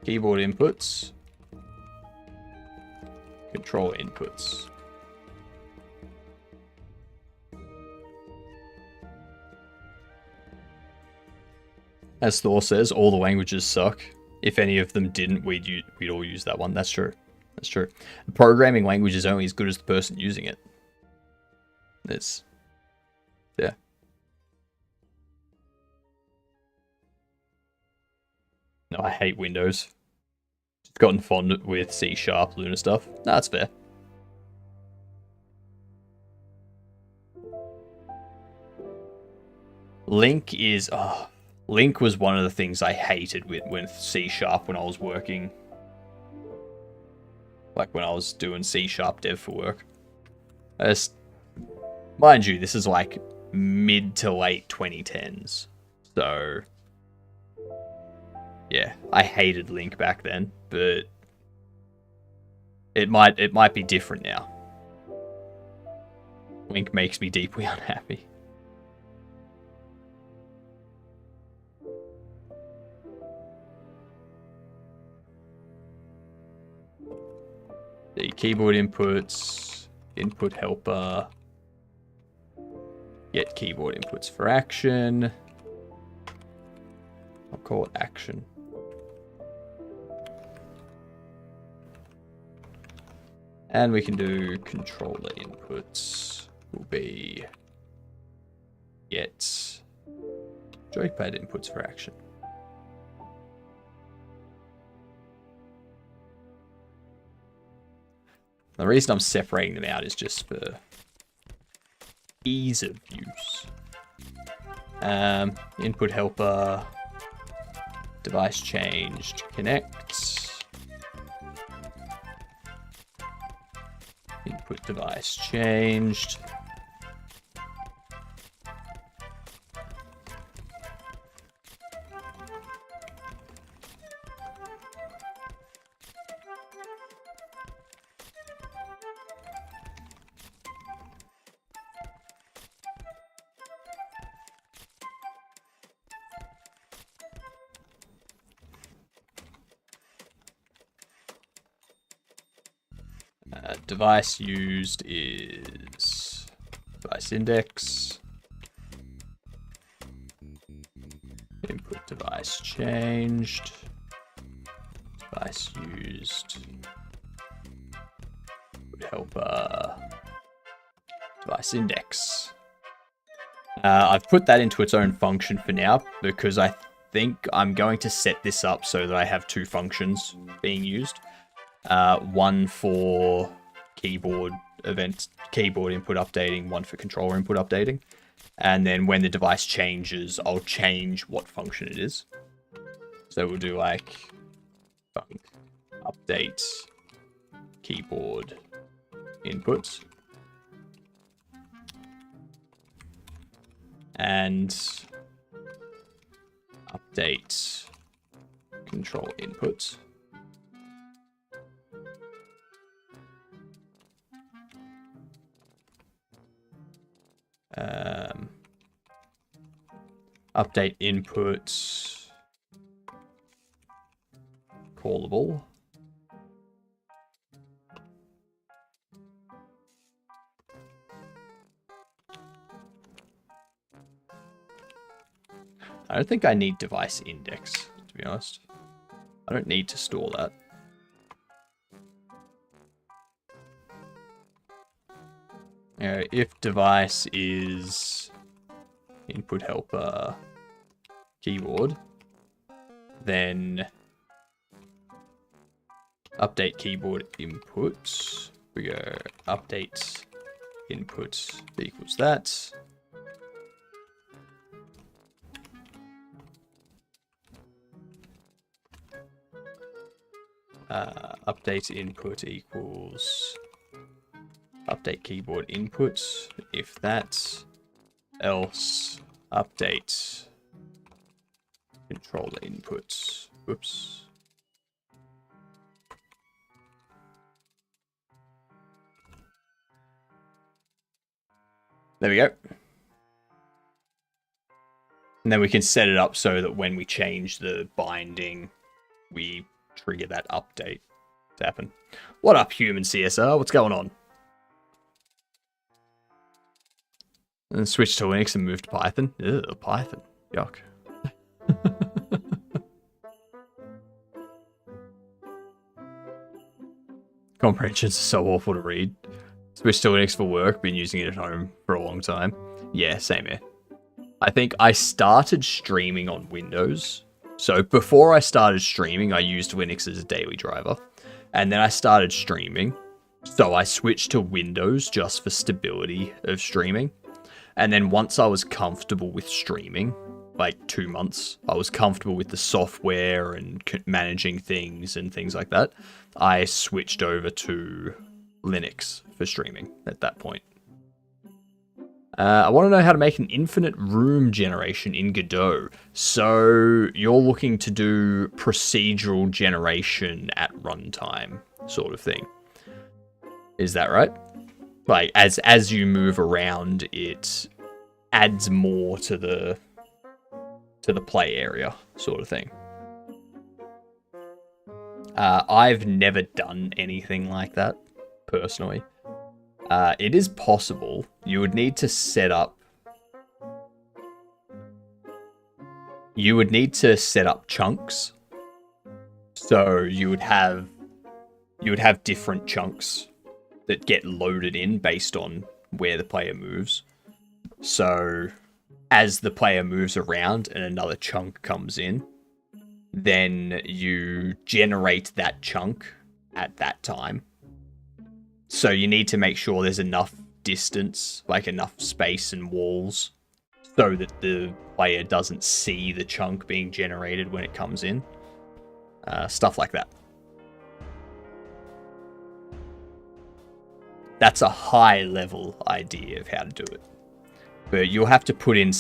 keyboard inputs, control inputs. As Thor says, all the languages suck. If any of them didn't, we'd all use that one. That's true. That's true. The programming language is only as good as the person using it. Yeah. No, I hate Windows. Just gotten fond with C#, Luna stuff. No, that's fair. Link is... Link was one of the things I hated with C# when I was working. Like when I was doing C# dev for work. Mind you, this is like mid to late 2010s. So... yeah, I hated Link back then, but... It might be different now. Link makes me deeply unhappy. The keyboard inputs, input helper, get keyboard inputs for action. I'll call it action. And we can do controller inputs will be get joypad inputs for action. The reason I'm separating them out is just for ease of use. Input helper, device changed, connect. Input device changed. Device used is device index. Input device changed. Device used. Input helper. Device index. I've put that into its own function for now because I think I'm going to set this up so that I have two functions being used. One for keyboard input updating, one for controller input updating. And then when the device changes, I'll change what function it is. So we'll do like update keyboard inputs. And update control input. Update input callable. I don't think I need device index, to be honest. I don't need to store that. If device is input helper keyboard, then update keyboard input. We go update input equals that. Update input equals update keyboard input, if that, else update controller input. Whoops. There we go. And then we can set it up so that when we change the binding, we trigger that update to happen. What up, human CSR? What's going on? And switch to Linux and move to Python. Ugh, Python. Yuck. Comprehensions are so awful to read. Switch to Linux for work, been using it at home for a long time. Yeah, same here. I think I started streaming on Windows. So before I started streaming, I used Linux as a daily driver. And then I started streaming. So I switched to Windows just for stability of streaming. And then once I was comfortable with streaming, like 2 months, I was comfortable with the software and managing things and things like that, I switched over to Linux for streaming at that point. I want to know how to make an infinite room generation in Godot. So you're looking to do procedural generation at runtime, sort of thing. Is that right? Like as you move around, it adds more to the play area, sort of thing. I've never done anything like that personally. It is possible. You would need to set up. You would need to set up chunks. So you would have different chunks that get loaded in based on where the player moves. So as the player moves around and another chunk comes in, then you generate that chunk at that time. So you need to make sure there's enough distance, like enough space and walls, so that the player doesn't see the chunk being generated when it comes in. Stuff like that. That's a high level idea of how to do it. But you'll have to put in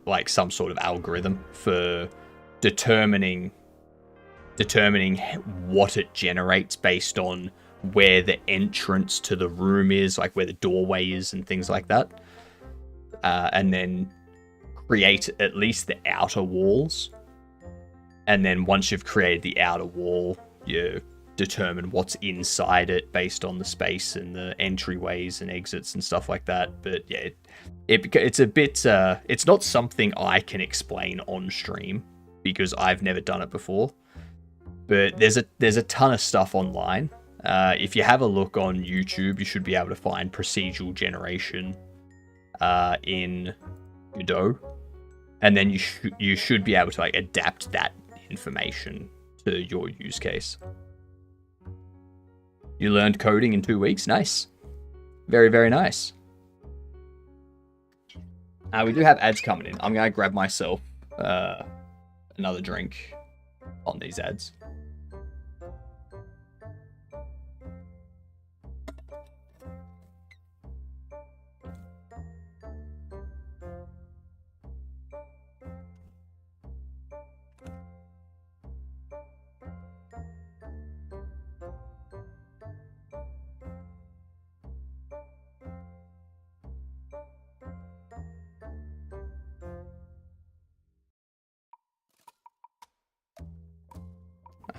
like some sort of algorithm for determining what it generates based on where the entrance to the room is, like where the doorway is and things like that. And then create at least the outer walls. And then once you've created the outer wall, you determine what's inside it based on the space and the entryways and exits and stuff like that. But yeah, it's a bit, it's not something I can explain on stream because I've never done it before. But there's a ton of stuff online. If you have a look on YouTube, you should be able to find procedural generation in Godot, and then you should be able to like adapt that information to your use case. You learned coding in 2 weeks. Nice, very very nice. We do have ads coming in. I'm gonna grab myself another drink on these ads.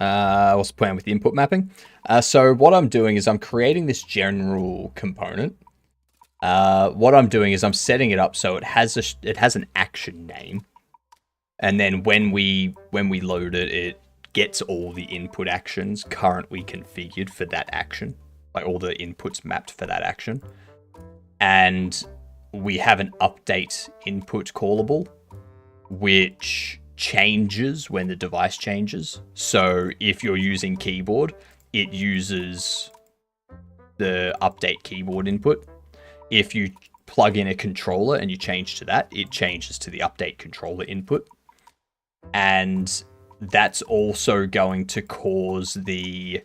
What's the plan with the input mapping? So what I'm doing is I'm creating this general component. What I'm doing is I'm setting it up so it has an action name, and then when we load it, it gets all the input actions currently configured for that action, like all the inputs mapped for that action, and we have an update input callable, which changes when the device changes. So if you're using keyboard, it uses the update keyboard input. If you plug in a controller and you change to that, it changes to the update controller input. And that's also going to cause the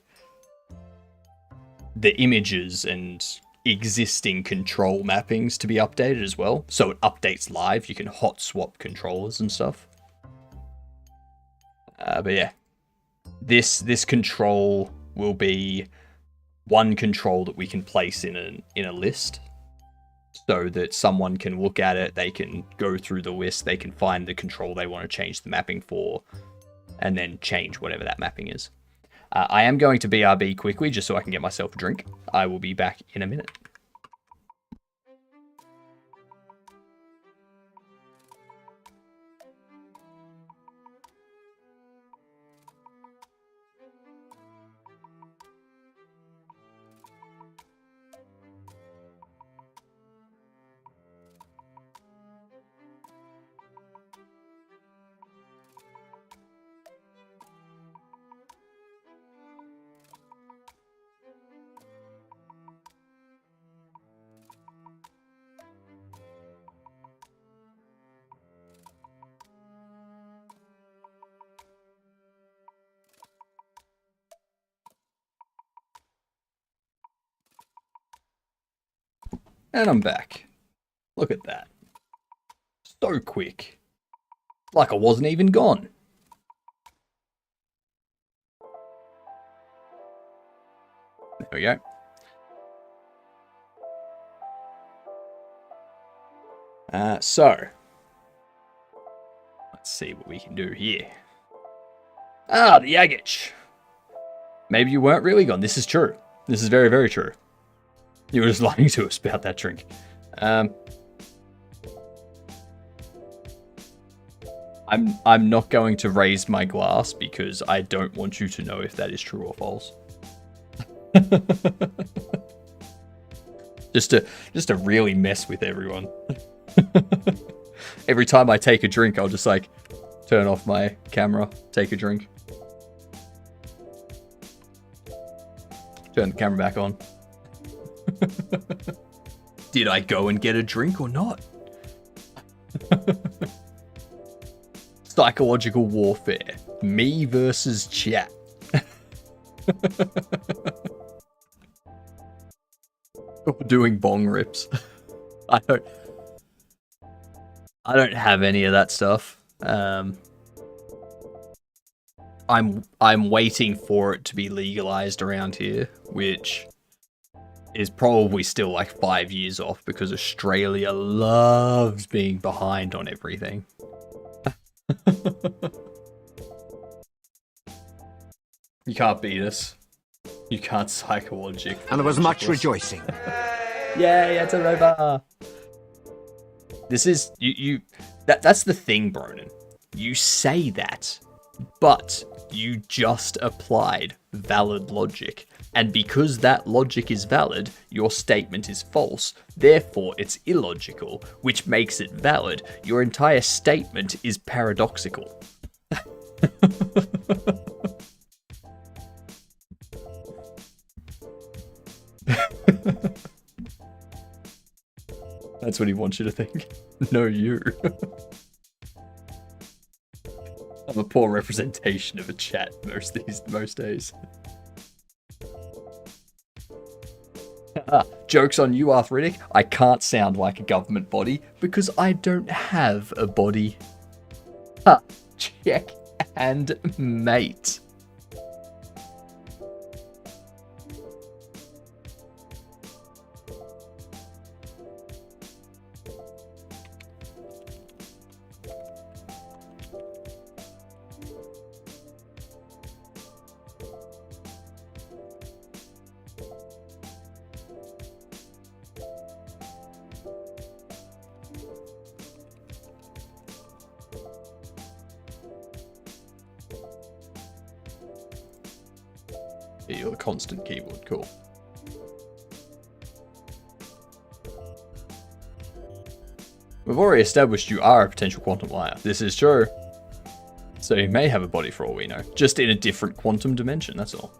images and existing control mappings to be updated as well. So it updates live. You can hot swap controllers and stuff. But yeah, this control will be one control that we can place in a list, so that someone can look at it, they can go through the list, they can find the control they want to change the mapping for, and then change whatever that mapping is. I am going to BRB quickly just so I can get myself a drink. I will be back in a minute. And I'm back. Look at that. So quick. Like I wasn't even gone. There we go. So, let's see what we can do here. Ah, the Yagich. Maybe you weren't really gone. This is true. This is very, very true. You were just lying to us about that drink. I'm not going to raise my glass because I don't want you to know if that is true or false. just to really mess with everyone. Every time I take a drink, I'll just like turn off my camera, take a drink, turn the camera back on. Did I go and get a drink or not? Psychological warfare. Me versus chat. Doing bong rips. I don't have any of that stuff. I'm waiting for it to be legalized around here, which is probably still like 5 years off because Australia loves being behind on everything. You can't beat us. You can't psychologic. And there was much rejoicing. Yay, it's a robot. This is that's the thing, Bronin. You say that, but you just applied valid logic. And because that logic is valid, your statement is false. Therefore, it's illogical, which makes it valid. Your entire statement is paradoxical. That's what he wants you to think. No, you. I'm a poor representation of a chat most days. Joke's on you, Arthritic. I can't sound like a government body because I don't have a body. Ha! Check and mate. You're a constant keyboard, cool. We've already established you are a potential quantum liar. This is true. So you may have a body for all we know. Just in a different quantum dimension, that's all.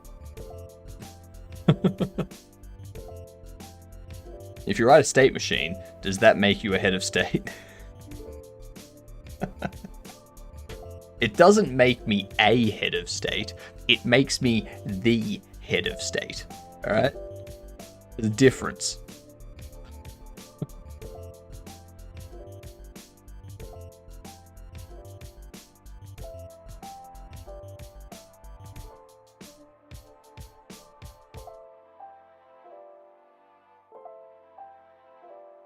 If you write a state machine, does that make you a head of state? It doesn't make me a head of state. It makes me the head of state. Alright? There's a difference.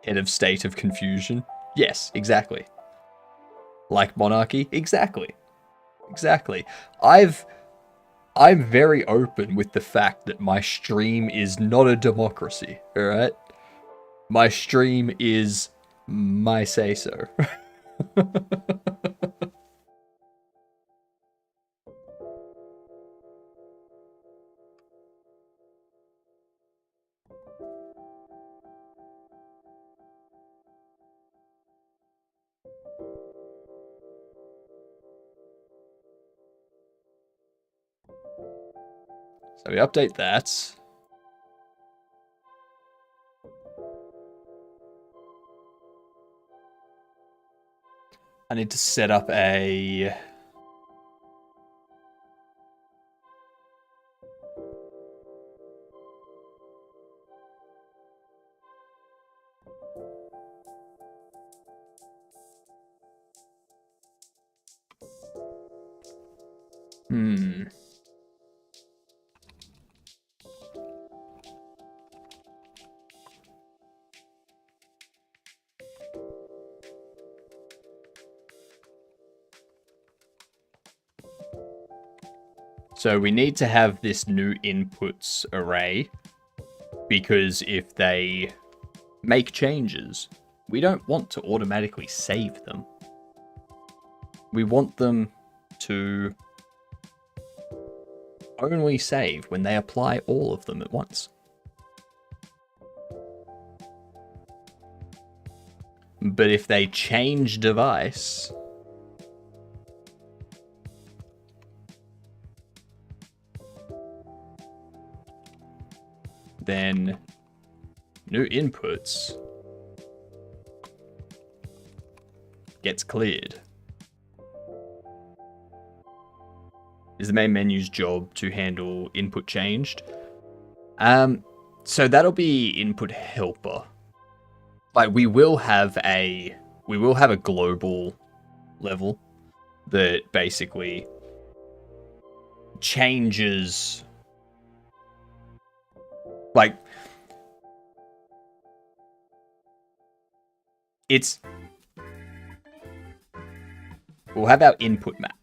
Head of state of confusion? Yes, exactly. Like monarchy? Exactly. Exactly. I'm very open with the fact that my stream is not a democracy, alright? My stream is my say-so. So we update that. I need to set up a... So we need to have this new inputs array, because if they make changes, we don't want to automatically save them. We want them to only save when they apply all of them at once. But if they change device, then new inputs gets cleared. Is the main menu's job to handle input changed? So that'll be input helper. Like we will have a global level that basically changes, like we'll have our input map.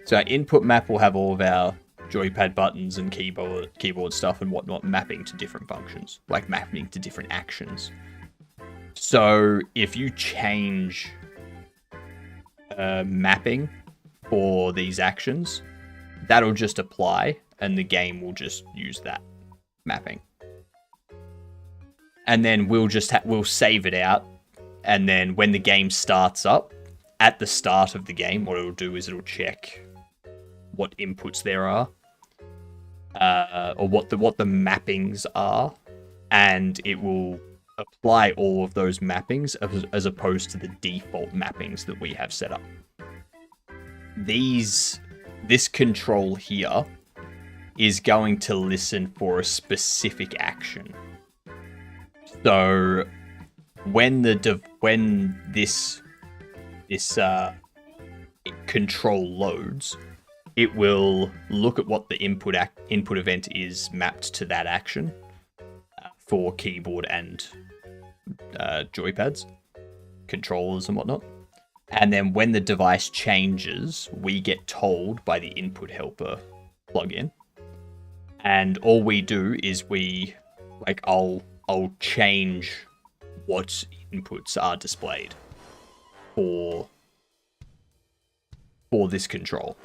So our input map will have all of our joypad buttons and keyboard stuff and whatnot mapping to different functions, like mapping to different actions. So if you change mapping for these actions, that'll just apply and the game will just use that mapping. And then we'll save it out, and then when the game starts up, at the start of the game, what it'll do is it'll check what inputs there are, or what the mappings are, and it will apply all of those mappings as opposed to the default mappings that we have set up. This control here is going to listen for a specific action. So when this control loads, it will look at what the input event is mapped to that action for keyboard and joypads, controllers and whatnot. And then when the device changes, we get told by the input helper plugin. And all we do is I'll change what inputs are displayed for this control.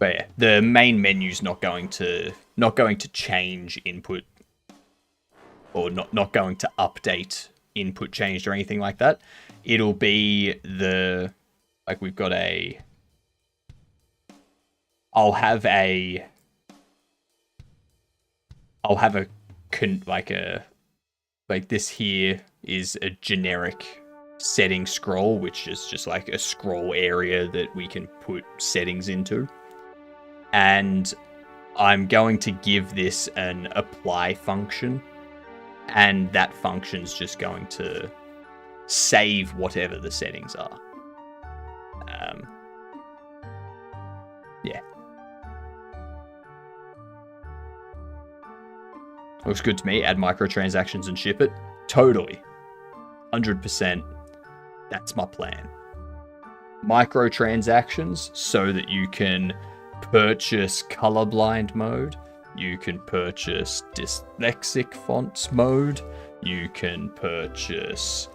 But yeah, the main menu's not going to change input, or not going to update input changed or anything like that. It'll be we've got I'll have this here is a generic setting scroll, which is just like a scroll area that we can put settings into. And I'm going to give this an apply function, and that function's just going to save whatever the settings are. Yeah. Looks good to me. Add microtransactions and ship it. Totally. 100%. That's my plan. Microtransactions so that you can purchase colorblind mode. You can purchase dyslexic fonts mode. You can purchase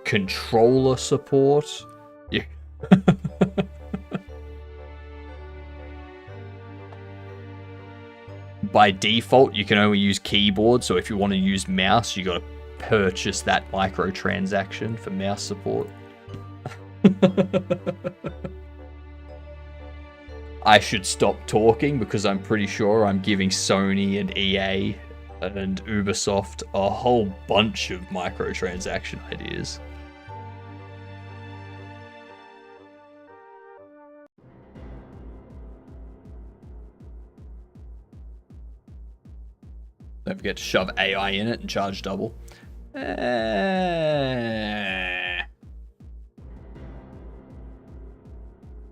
controller support. Yeah. By default, you can only use keyboard, so if you want to use mouse, you got to purchase that microtransaction for mouse support. I should stop talking because I'm pretty sure I'm giving Sony and EA and Ubisoft a whole bunch of microtransaction ideas. Don't forget to shove AI in it and charge double.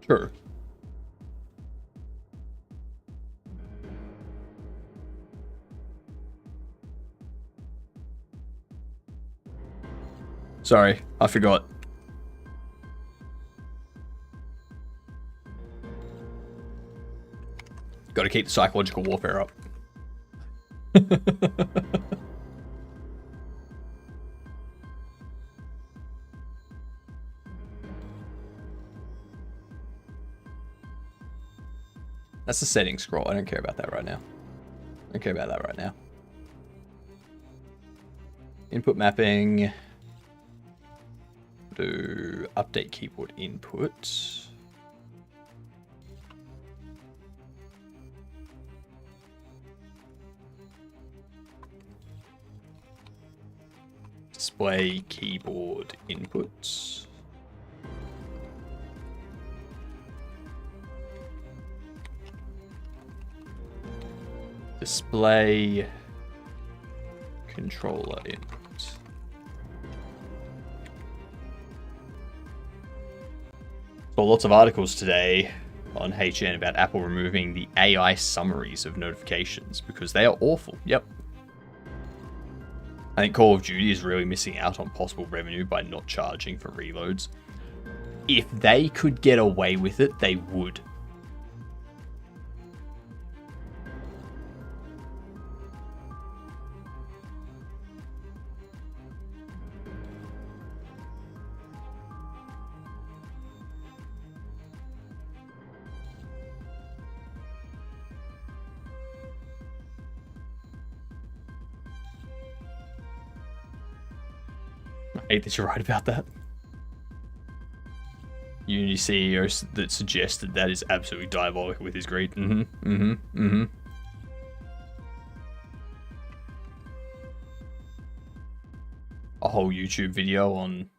Sure. Sorry, I forgot. Got to keep the psychological warfare up. That's the settings scroll. I don't care about that right now. I don't care about that right now. Input mapping. Do update keyboard input. Display keyboard inputs. Display controller inputs. So lots of articles today on HN about Apple removing the AI summaries of notifications because they are awful. Yep. I think Call of Duty is really missing out on possible revenue by not charging for reloads. If they could get away with it, they would. I hate that you're right about that. Unity CEO that suggested that is absolutely diabolical with his greed. A whole YouTube video on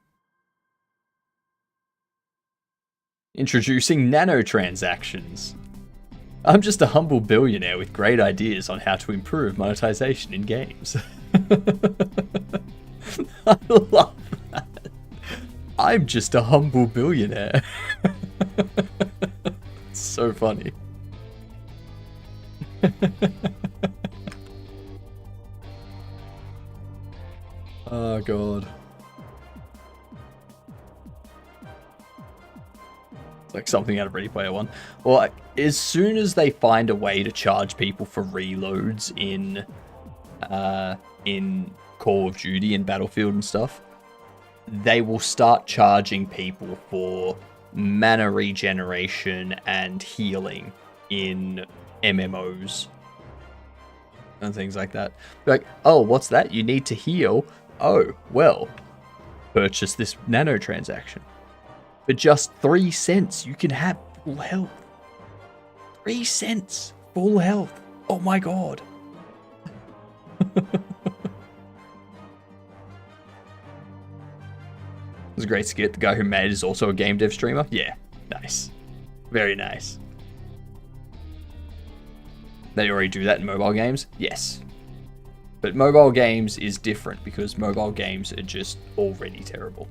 introducing nanotransactions. I'm just a humble billionaire with great ideas on how to improve monetization in games. I love that. I'm just a humble billionaire. It's so funny. Oh god. It's like something out of Ready Player One. Well, as soon as they find a way to charge people for reloads in Call of Duty and Battlefield and stuff, they will start charging people for mana regeneration and healing in MMOs and things like that. Like, oh, what's that? You need to heal? Oh, well, purchase this nano transaction. For just 3 cents, you can have full health. 3 cents, full health. Oh my god. It was a great skit. The guy who made it is also a game dev streamer. Yeah, nice. Very nice. They already do that in mobile games? Yes. But mobile games is different because mobile games are just already terrible.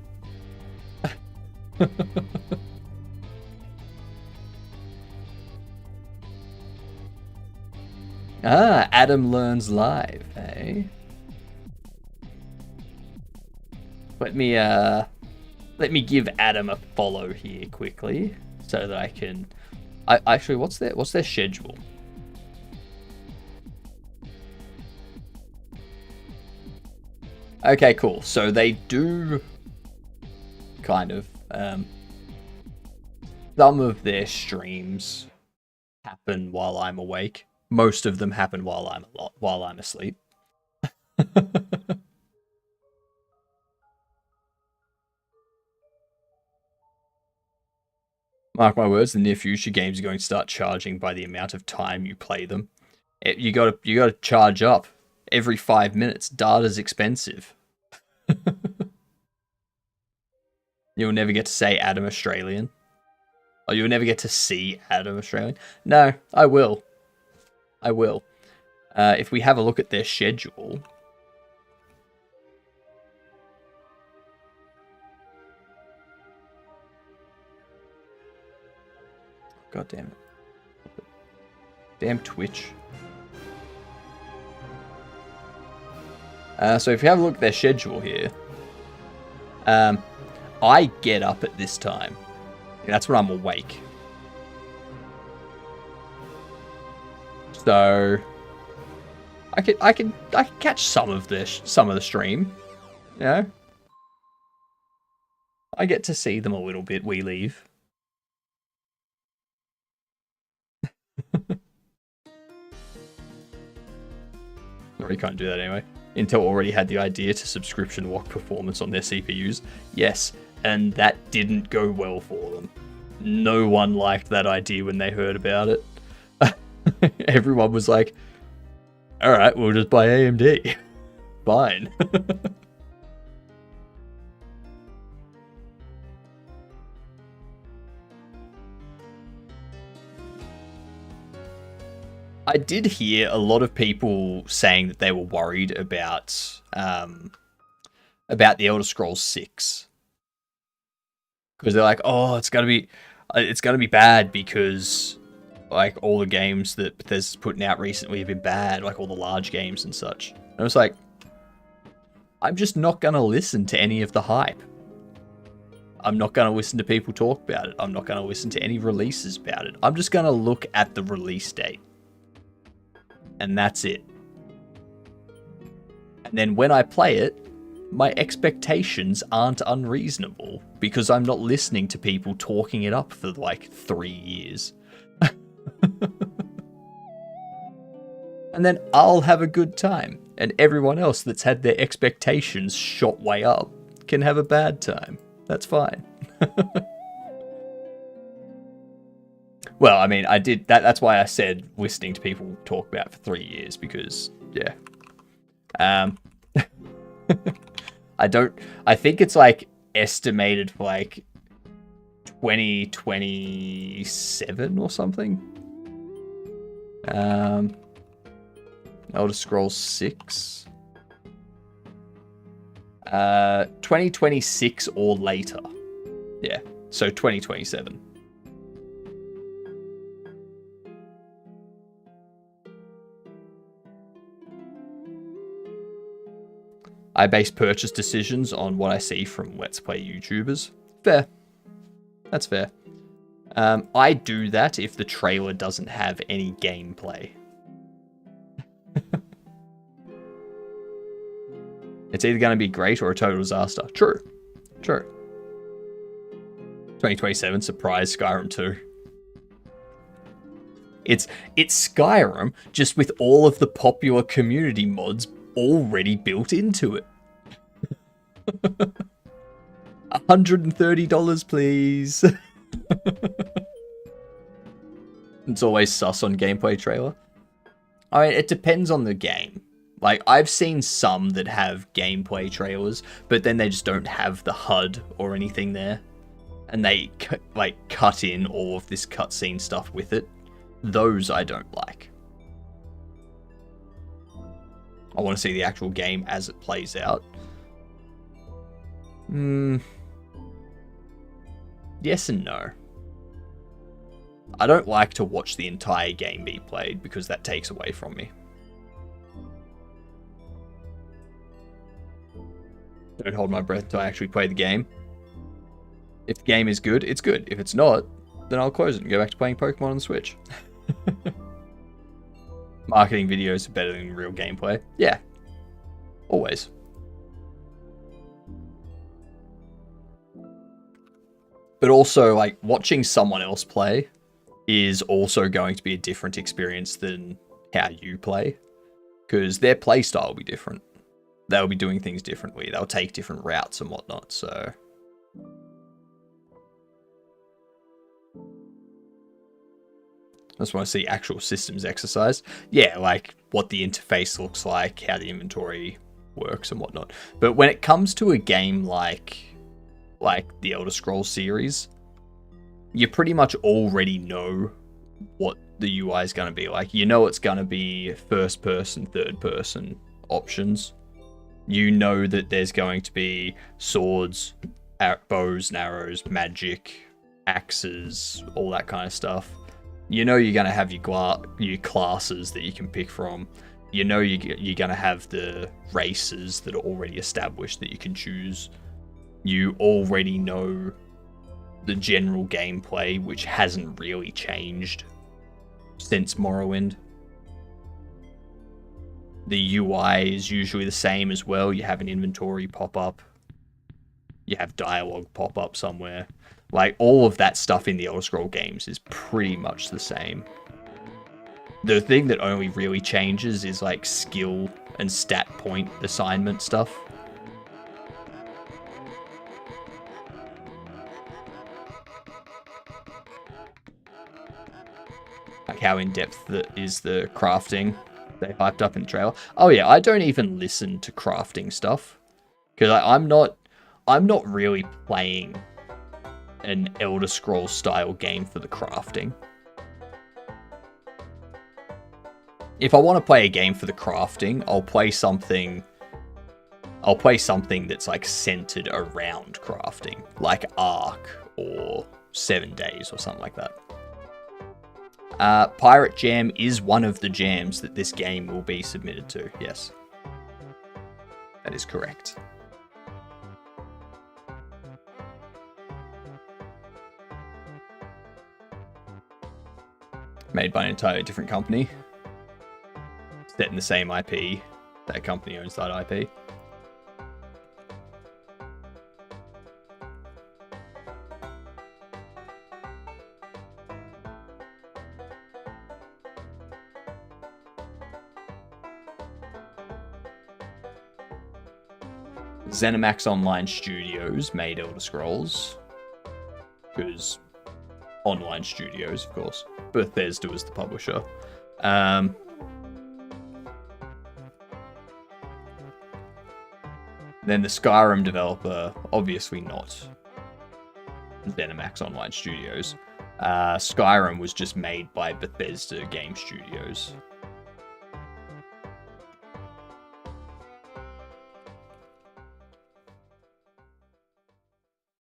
Ah, Adam Learns Live, eh? Let me give Adam a follow here quickly so that I can actually what's their schedule? Okay, cool. So they do kind of some of their streams happen while I'm awake. Most of them happen while I'm asleep. Mark my words, the near future games are going to start charging by the amount of time you play them. You gotta charge up every 5 minutes. Data's expensive. You'll never get to say Adam Australian. Or you'll never get to see Adam Australian. No, I will. I will. If we have a look at their schedule. God damn it. Damn Twitch. So if you have a look at their schedule here, I get up at this time. That's when I'm awake. So I can catch some of the stream, you know. I get to see them a little bit. We leave. Or you can't do that anyway. Intel already had the idea to subscription lock performance on their CPUs. Yes, and that didn't go well for them. No one liked that idea when they heard about it. Everyone was like, alright, we'll just buy AMD. Fine. I did hear a lot of people saying that they were worried about the Elder Scrolls 6. Because they're like, oh, it's gonna be bad because like all the games that Bethesda's putting out recently have been bad, like all the large games and such. And I was like, I'm just not gonna listen to any of the hype. I'm not gonna listen to people talk about it. I'm not gonna listen to any releases about it. I'm just gonna look at the release date. And that's it. And then when I play it, my expectations aren't unreasonable because I'm not listening to people talking it up for like 3 years. And then I'll have a good time. And everyone else that's had their expectations shot way up can have a bad time. That's fine. Well, I mean, I did that. That's why I said listening to people talk about it for 3 years because, yeah. I think it's like estimated for like 2027 or something. Elder Scrolls 6. 2026 or later. Yeah, so 2027. I base purchase decisions on what I see from Let's Play YouTubers. Fair. That's fair. I do that if the trailer doesn't have any gameplay. It's either going to be great or a total disaster. True. True. 2027 surprise Skyrim 2. It's Skyrim, just with all of the popular community mods already built into it. $130, please. It's always sus on gameplay trailer. I mean, it depends on the game. Like, I've seen some that have gameplay trailers, but then they just don't have the HUD or anything there. And they, cut in all of this cutscene stuff with it. Those I don't like. I want to see the actual game as it plays out. Yes and no. I don't like to watch the entire game be played because that takes away from me. Don't hold my breath until I actually play the game. If the game is good, it's good. If it's not, then I'll close it and go back to playing Pokemon on the Switch. Marketing videos are better than real gameplay. Yeah. Always. But also, like, watching someone else play is also going to be a different experience than how you play. Because their playstyle will be different. They'll be doing things differently. They'll take different routes and whatnot, so... I just want to see actual systems exercise. Yeah, like what the interface looks like, how the inventory works and whatnot. But when it comes to a game like the Elder Scrolls series, you pretty much already know what the UI is going to be like. You know it's going to be first person, third person options. You know that there's going to be swords, bows and arrows, magic, axes, all that kind of stuff. You know you're going to have your classes that you can pick from. You know you're going to have the races that are already established that you can choose. You already know the general gameplay, which hasn't really changed since Morrowind. The UI is usually the same as well. You have an inventory pop up. You have dialogue pop up somewhere. Like, all of that stuff in the Elder Scrolls games is pretty much the same. The thing that only really changes is, like, skill and stat point assignment stuff. Like how in-depth is the crafting they hyped up in the trailer. Oh yeah, I don't even listen to crafting stuff. Because I'm not really playing an Elder Scrolls style game for the crafting. If I want to play a game for the crafting, I'll play something that's like centered around crafting, like Ark or 7 Days or something like that. Pirate Jam is one of the jams that this game will be submitted to, yes. That is correct. Made by an entirely different company. Set in the same IP. That company owns that IP. ZeniMax Online Studios made Elder Scrolls. Because Online Studios, of course. Bethesda was the publisher. Then the Skyrim developer, obviously not ZeniMax Online Studios. Skyrim was just made by Bethesda Game Studios.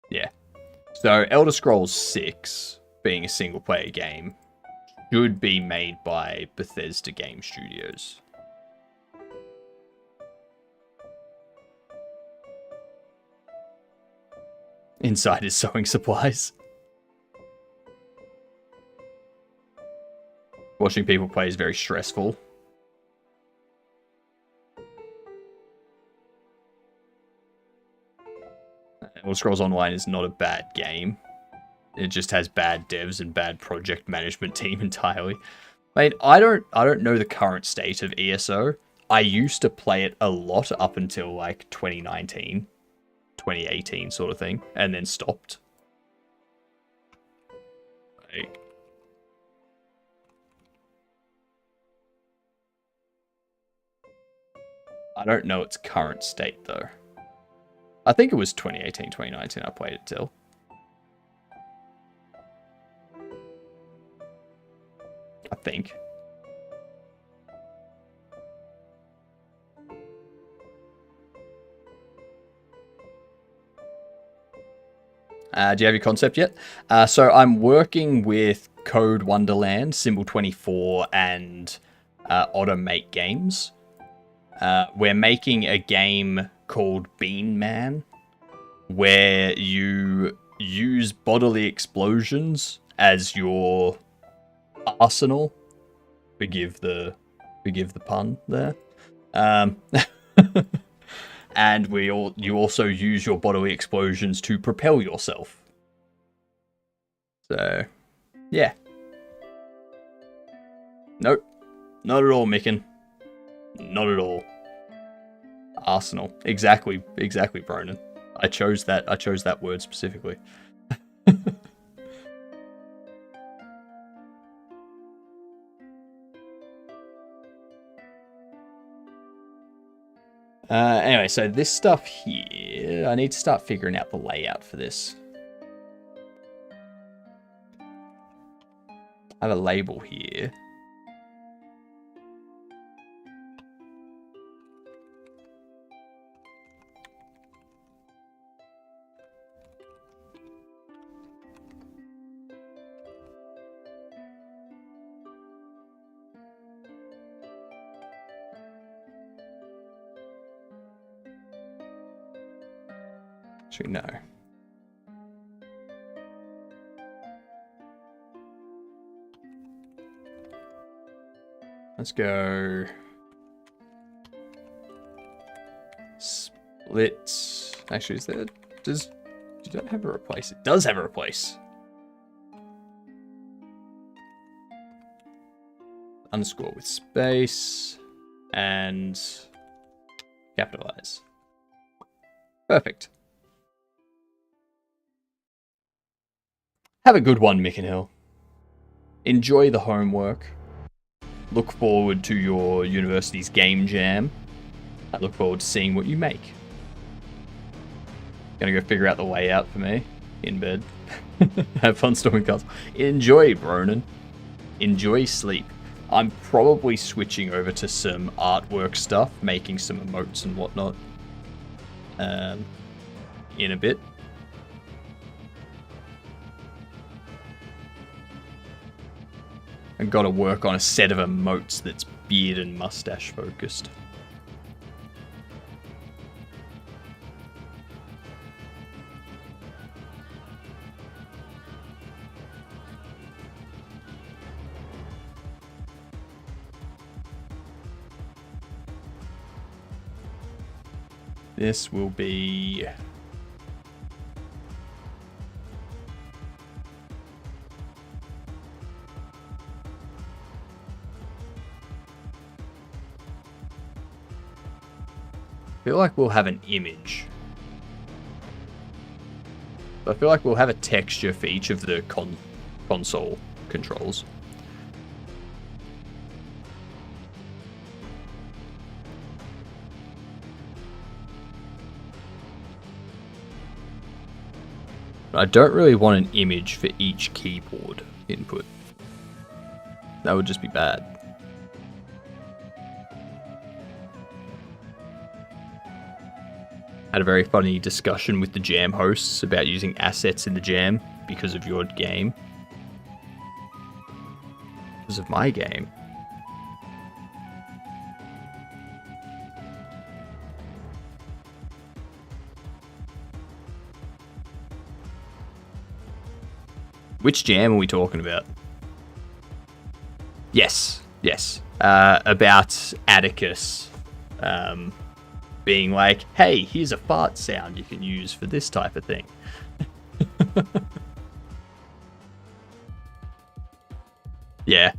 Yeah. So Elder Scrolls 6, being a single-player game, should be made by Bethesda Game Studios. Inside is sewing supplies. Watching people play is very stressful. Elder Scrolls Online is not a bad game. It just has bad devs and bad project management team entirely. I mean, I don't know the current state of ESO. I used to play it a lot up until like 2019, 2018 sort of thing, and then stopped. Like, I don't know its current state though. I think it was 2018, 2019 I played it till. I think. Do you have your concept yet? So I'm working with Code Wonderland, Symbol 24, and Automate Games. We're making a game called Bean Man, where you use bodily explosions as your arsenal. Forgive the pun there. And you also use your bodily explosions to propel yourself. So, yeah. Nope. Not at all, Micken. Not at all. Arsenal. Exactly, Bronan. I chose that word specifically. Anyway, so this stuff here, I need to start figuring out the layout for this. I have a label here. Actually, no. Let's go. Split. Actually, is there? Does that have a replace? It does have a replace. Underscore with space and capitalize. Perfect. Have a good one, Micken Hill. Enjoy the homework. Look forward to your university's game jam. I look forward to seeing what you make. Gonna go figure out the layout for me in bed. Have fun storming castle. Enjoy, Bronan. Enjoy sleep. I'm probably switching over to some artwork stuff, making some emotes and whatnot. In a bit. I've got to work on a set of emotes that's beard and mustache focused. This will be... I feel like we'll have an image. I feel like we'll have a texture for each of the console controls. But I don't really want an image for each keyboard input. That would just be bad. Had a very funny discussion with the jam hosts about using assets in the jam because of your game. Because of my game. Which jam are we talking about? Yes. About Atticus. Being like, hey, here's a fart sound you can use for this type of thing. Yeah.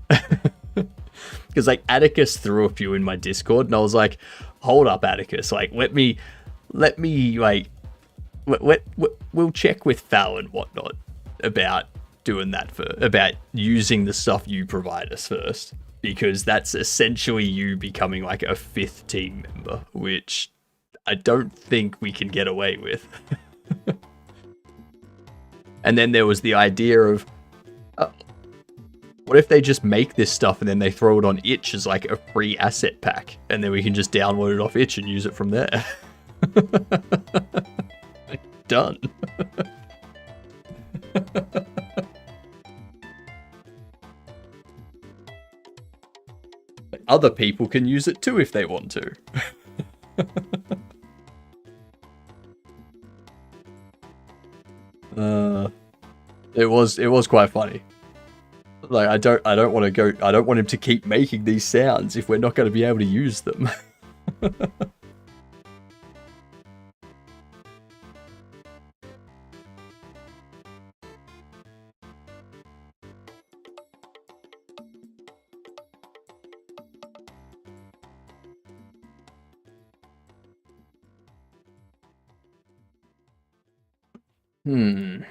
Because like Atticus threw a few in my Discord, and I was like, "Hold up, Atticus! Like, let me, like, we'll check with Fal and whatnot about doing that about using the stuff you provide us first, because that's essentially you becoming like a fifth team member, which I don't think we can get away with." And then there was the idea of, what if they just make this stuff and then they throw it on Itch as like a free asset pack, and then we can just download it off Itch and use it from there? Done. Other people can use it too if they want to. It was quite funny. Like, I don't want to go. I don't want him to keep making these sounds if we're not going to be able to use them. Hmm.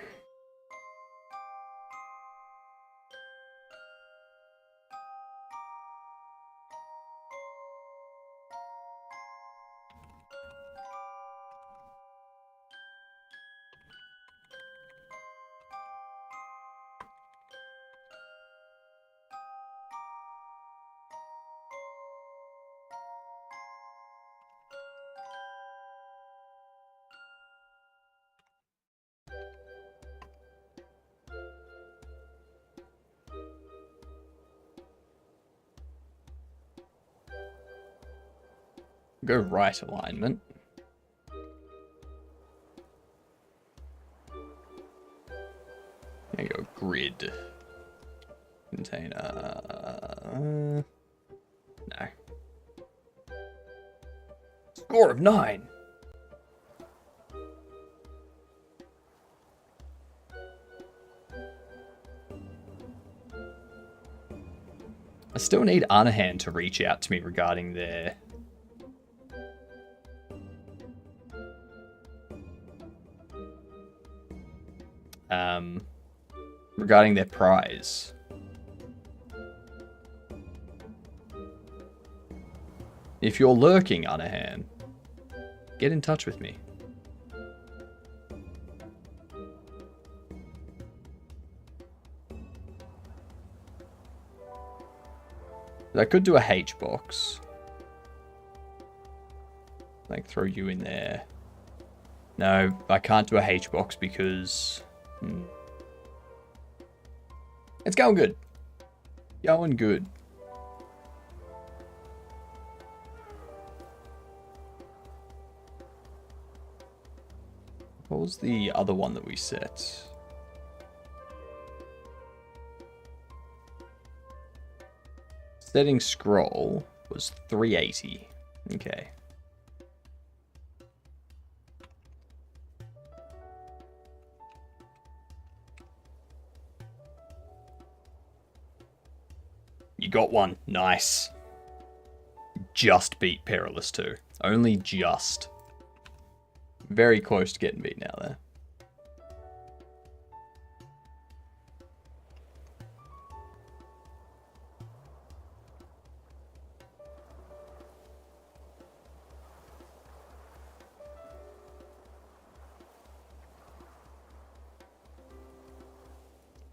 Go right alignment. There you go, grid. Container. No. Score of 9. I still need Anahan to reach out to me regarding their... regarding their prize. If you're lurking, Anahan, get in touch with me. I could do a H box. Like, throw you in there. No, I can't do a H box because... It's going good. Going good. What was the other one that we set? Setting scroll was 380. Okay. You got one. Nice. Just beat Perilous 2. Only just. Very close to getting beat now there.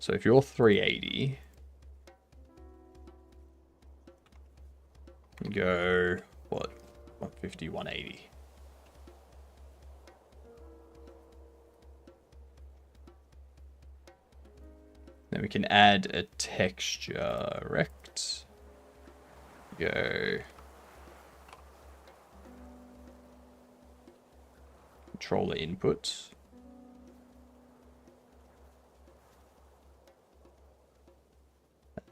So if you're 380, you go, what, 150, 180. Then we can add a texture rect. Go. Controller input.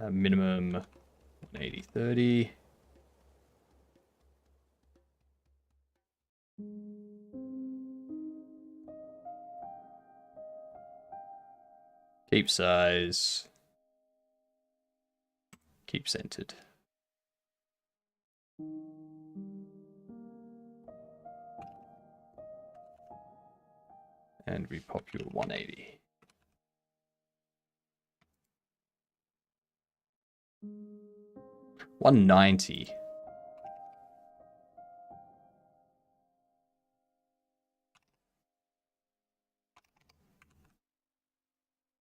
Minimum 180, 30. Keep size. Keep centered. And we pop you a 180. $190.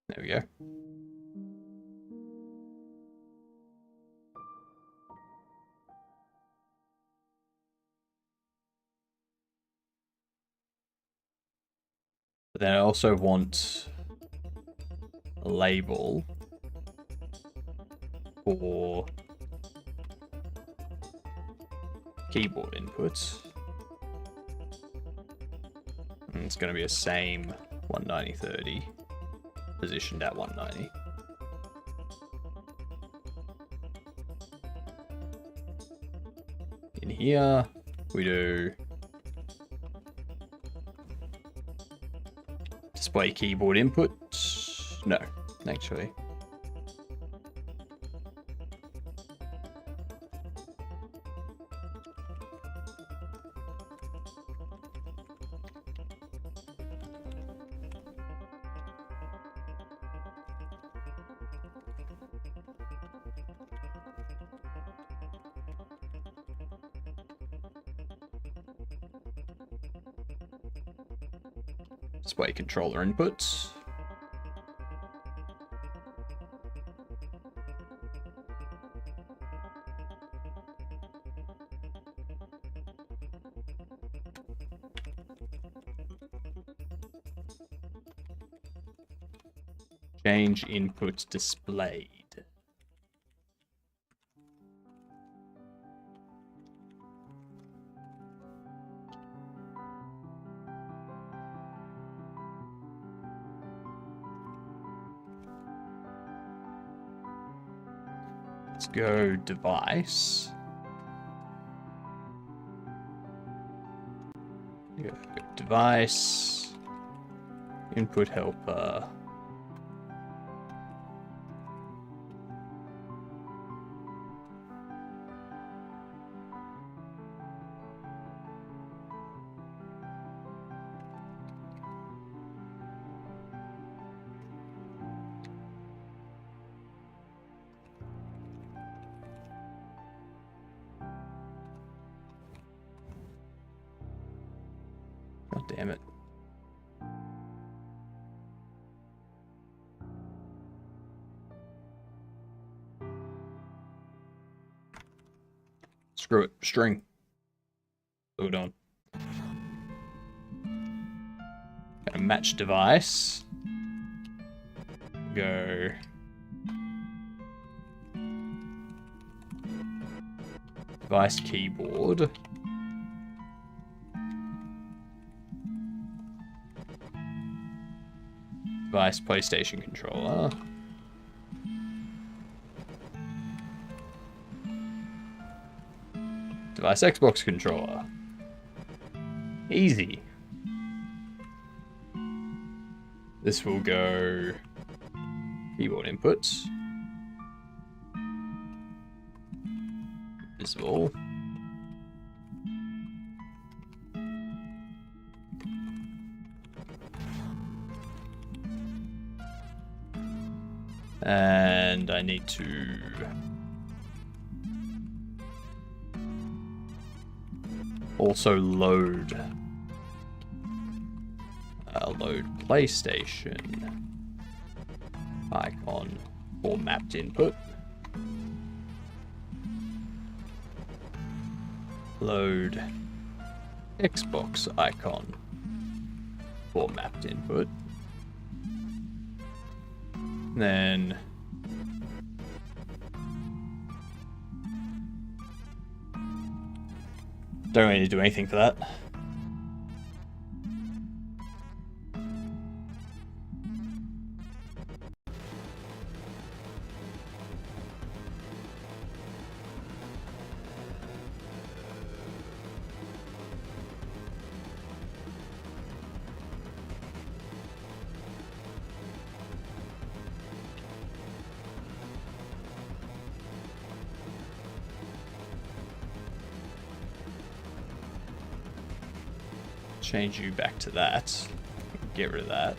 There we go. But then I also want a label for keyboard inputs. And it's going to be a same 190/30 positioned at 190. In here, we do display keyboard input. No, actually. Display controller inputs. Change input displayed. Let's go device. Go device. Input helper. God damn it. Screw it. String. Hold on. Gonna match device. Go. Device keyboard. Device PlayStation controller. Device Xbox controller. Easy. This will go keyboard inputs. Visible. And I need to also load PlayStation icon for mapped input. Load Xbox icon for mapped input. Then don't need to do anything for that. change you back to that. Get rid of that.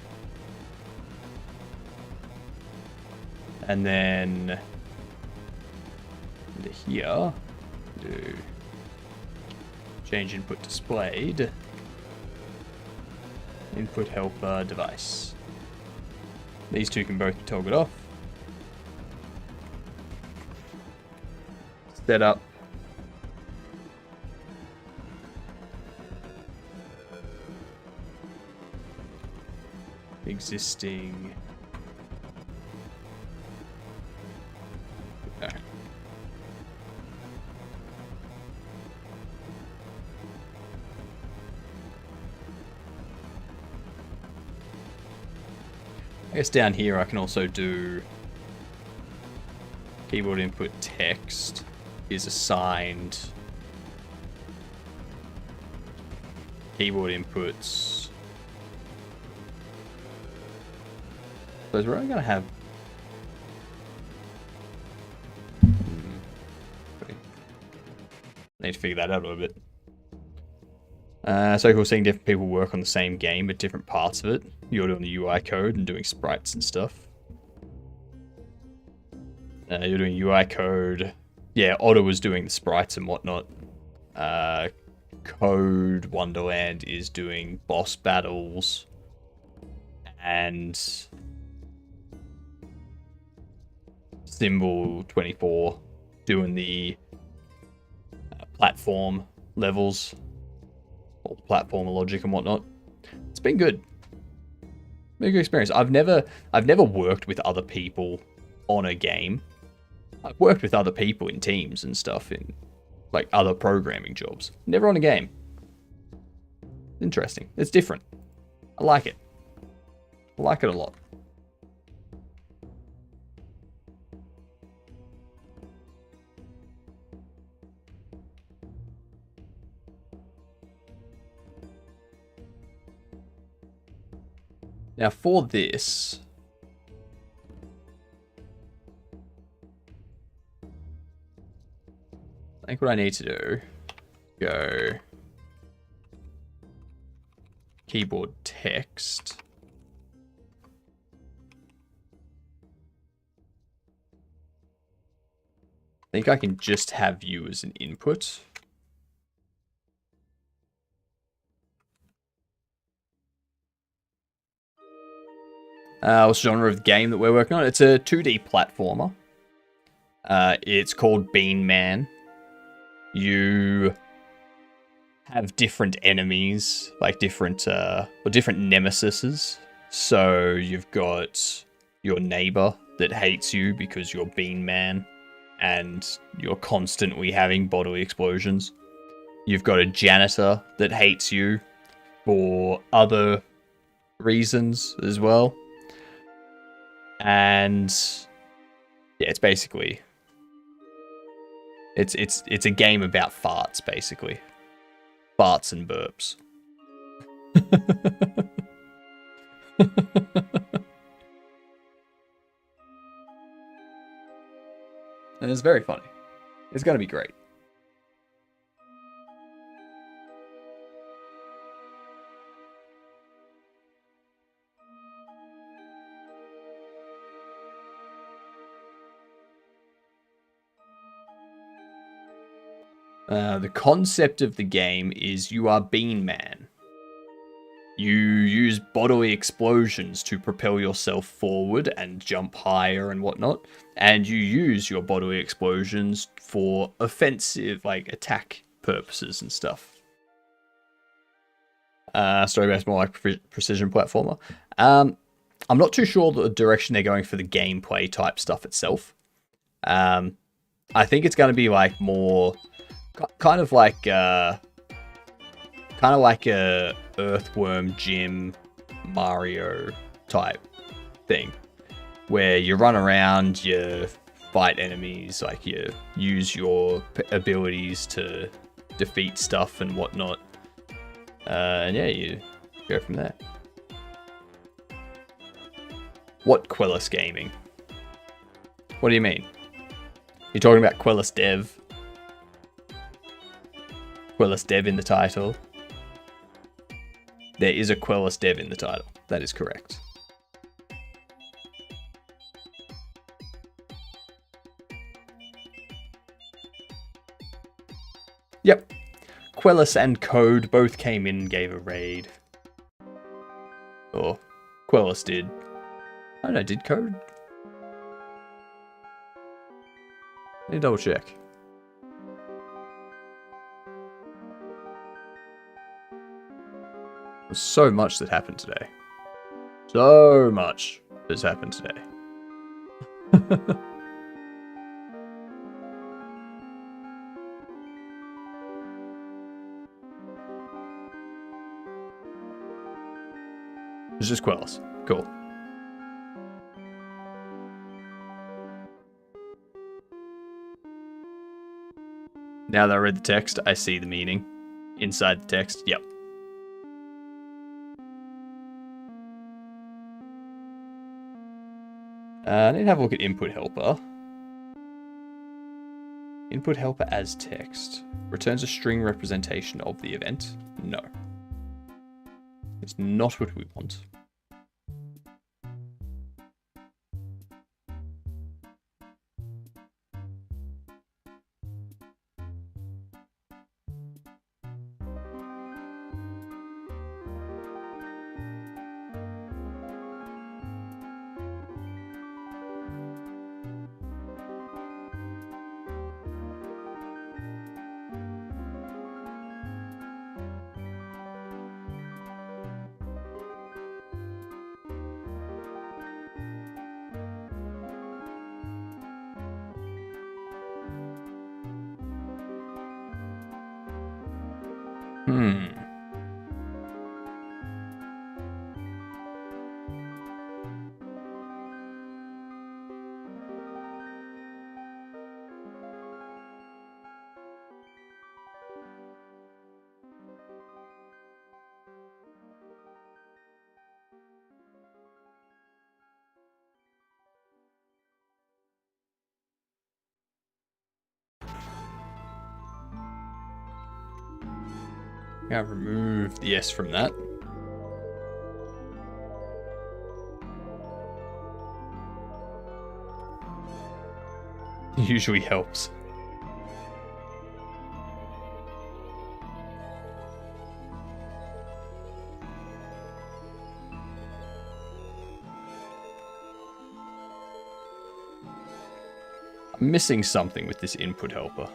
And then into here, do change input displayed, input helper device. These two can both be toggled off. Set up. Existing. Okay. I guess down here I can also do keyboard input text is assigned keyboard inputs. So we're only going to have need to figure that out a little bit. So cool seeing different people work on the same game but different parts of it. You're doing the UI code and doing sprites and stuff. You're doing UI code. Yeah, Otter was doing the sprites and whatnot. Code Wonderland is doing boss battles. And Symbol 24 doing the platform levels, or platform logic and whatnot. It's been good. Been a good experience. I've never worked with other people on a game. I've worked with other people in teams and stuff in like other programming jobs. Never on a game. Interesting. It's different. I like it. I like it a lot. Now for this, I think what I need to do, go keyboard text. I think I can just have you as an input. What's the genre of the game that we're working on? It's a 2D platformer. It's called Bean Man. You have different enemies, like different nemesises. So you've got your neighbor that hates you because you're Bean Man, and you're constantly having bodily explosions. You've got a janitor that hates you for other reasons as well. And yeah, it's basically it's a game about farts, basically. Farts and burps. And it's very funny. It's gonna be great. The concept of the game is you are Bean Man. You use bodily explosions to propel yourself forward and jump higher and whatnot. And you use your bodily explosions for offensive, like, attack purposes and stuff. Story-based, more like precision platformer. I'm not too sure the direction they're going for the gameplay type stuff itself. I think it's going to be like more... kind of like a Earthworm Jim Mario type thing, where you run around, you fight enemies, like you use your abilities to defeat stuff and whatnot, and yeah, you go from there. What Quellis Gaming? What do you mean? You're talking about Quellis Dev? Quellis Dev in the title. There is a Quellis dev in the title. That is correct. Yep. Quellis and Code both came in and gave a raid. Or Quellis did. I don't know, did Code? Let me double check. There's so much that happened today. So much has happened today. It's just Quellis. Cool. Now that I read the text, I see the meaning inside the text. Yep. I need to have a look at input helper. Input helper as text. Returns a string representation of the event. No. It's not what we want. I'll remove the S from that. Usually helps. I'm missing something with this input helper.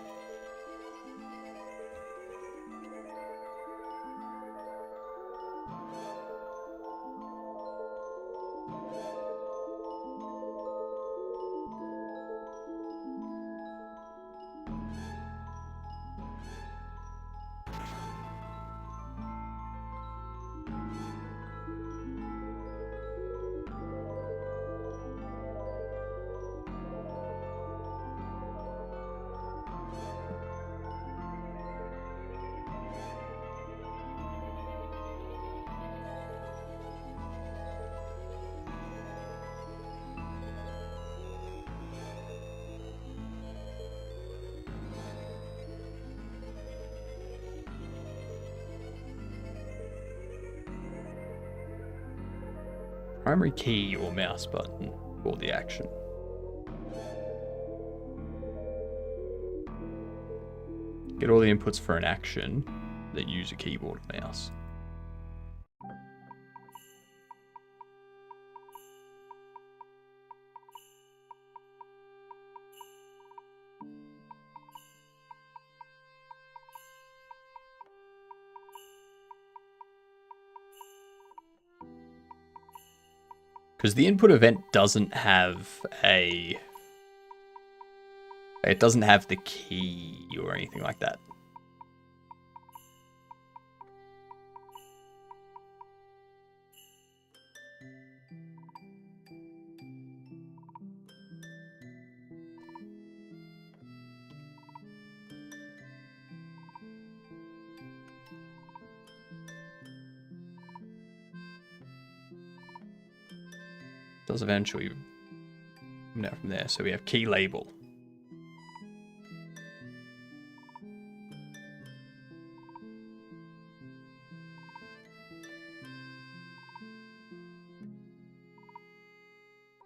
Primary key or mouse button for the action. Get all the inputs for an action that use a keyboard or mouse. Because the input event doesn't have a... It doesn't have the key or anything like that. Does eventually come out from there. So we have key label.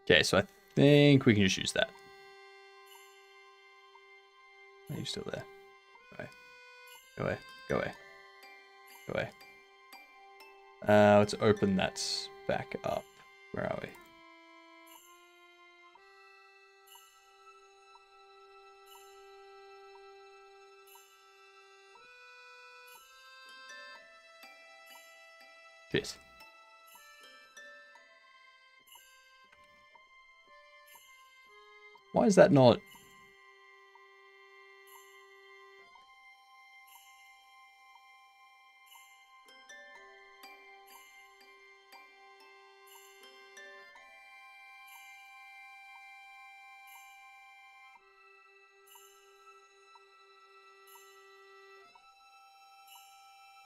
Okay, so I think we can just use that. Are you still there? Go away. Go away. Go away. Let's open that back up. Where are we? Shit. Why is that not...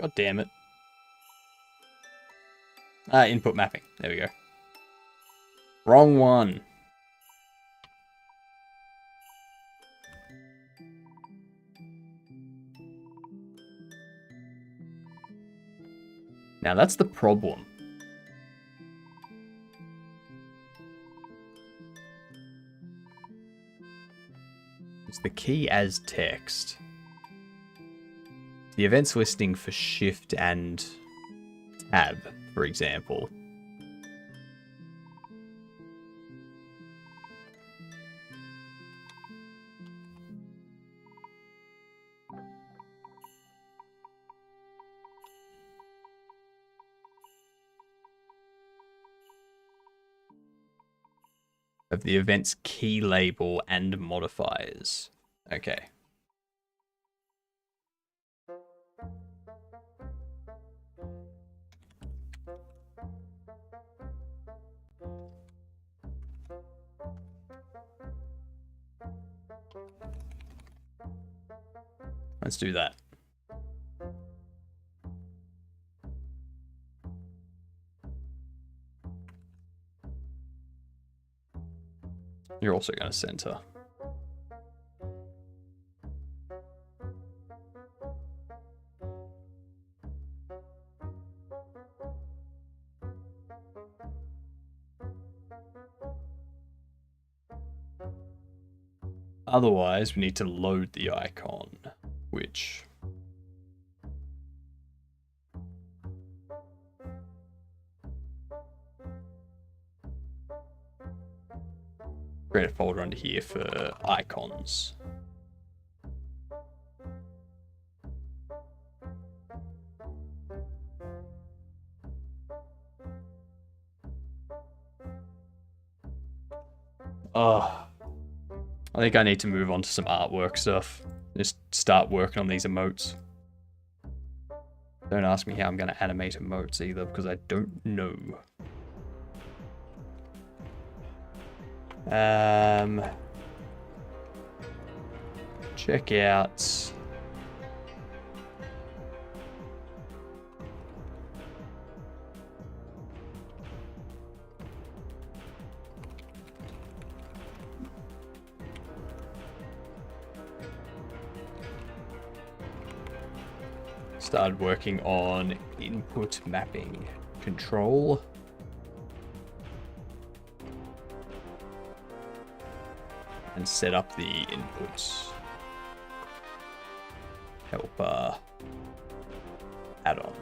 God damn it. Input mapping. There we go. Wrong one. Now that's the problem. It's the key as text. The events listing for shift and tab, for example. Of the event's key label and modifiers. Okay. Let's do that. You're also going to center. Otherwise, we need to load the icon, which... create a folder under here for icons. Oh, I think I need to move on to some artwork stuff. Just start working on these emotes. Don't ask me how I'm going to animate emotes either, because I don't know. Check out started working on input mapping control. And set up the inputs. Helper add-on.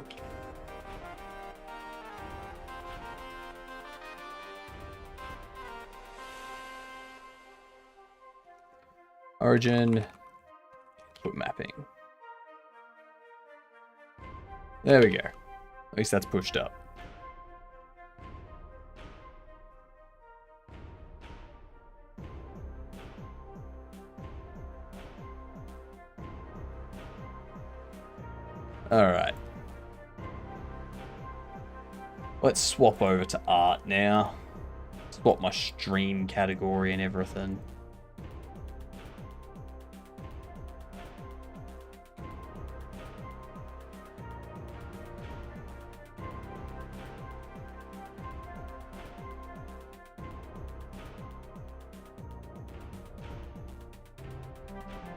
Origin input mapping. There we go. At least that's pushed up. Alright. Let's swap over to art now. Swap my stream category and everything.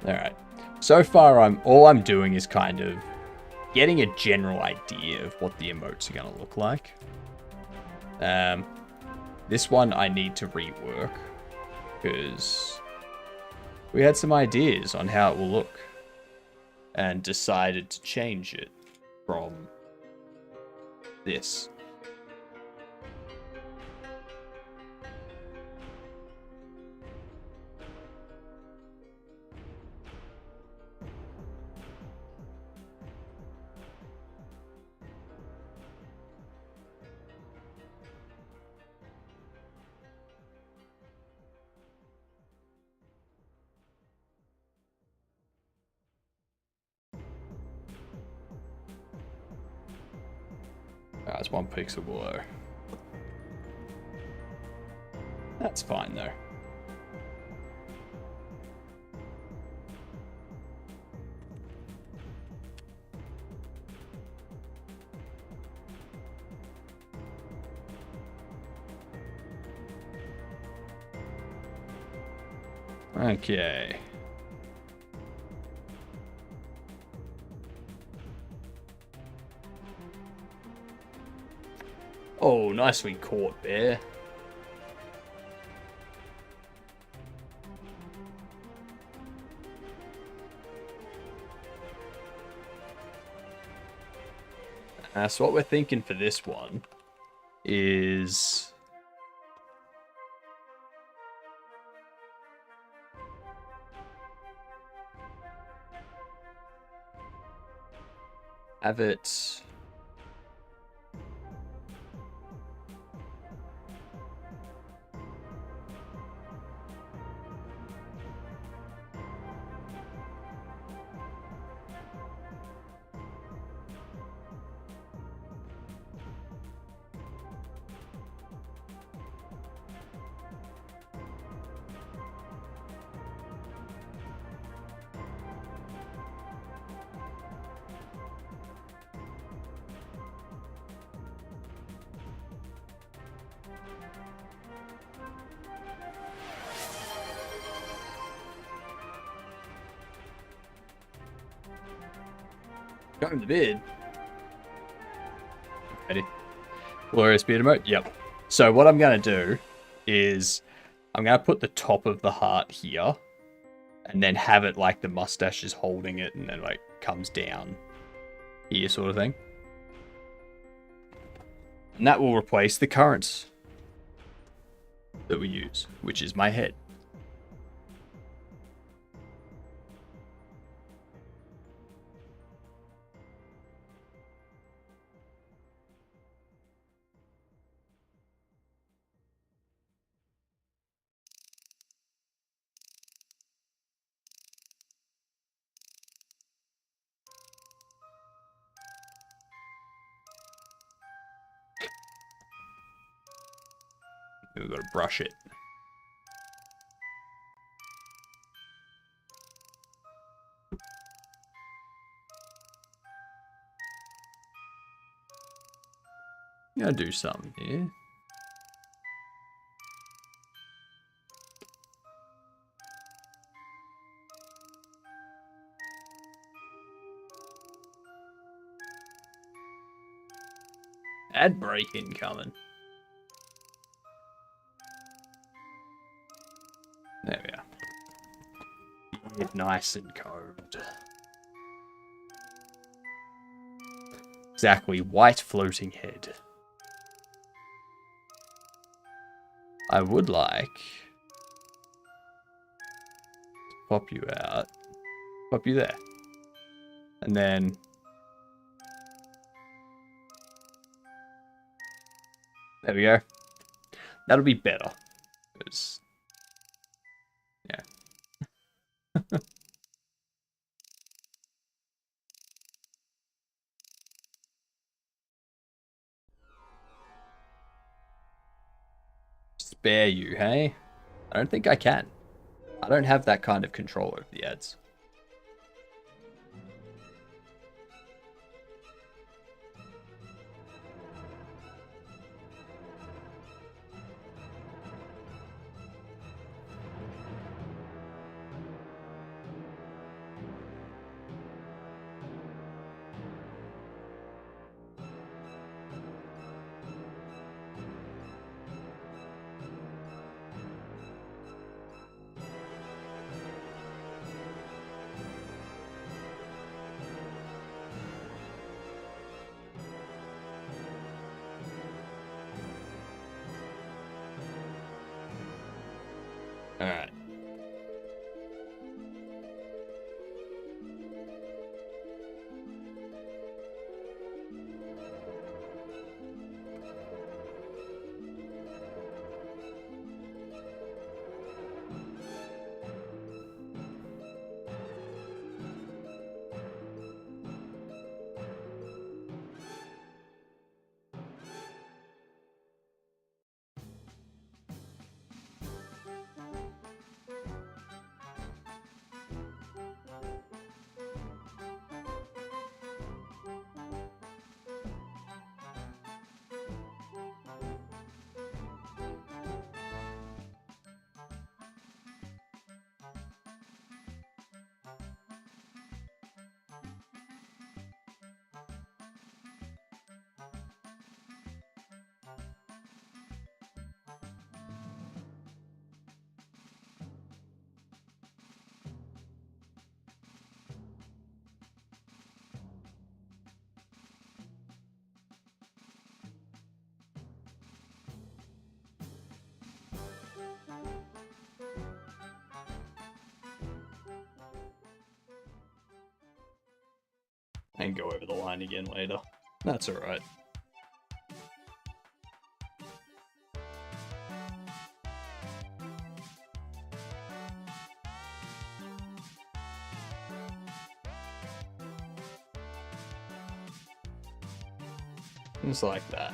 Alright. So far all I'm doing is kind of getting a general idea of what the emotes are going to look like. The This one I need to rework because we had some ideas on how it will look and decided to change it from this. It's 1 pixel below. That's fine though. Okay. Oh, nicely caught, Bear. So what we're thinking for this one is have it going to bid. Ready? Glorious beard emote? Yep. So what I'm going to do is I'm going to put the top of the heart here and then have it like the mustache is holding it and then like comes down here sort of thing. And that will replace the currents that we use, which is my head. We've got to brush it. Gotta do something here. Ad break incoming. There we are. Beard nice and combed. Exactly, white floating head. I would like to pop you out, pop you there, and then there we go. That'll be better. 'Cause, yeah. Spare you, hey? I don't think I can. I don't have that kind of control over the ads. Alright. And go over the line again later. That's alright. Just like that.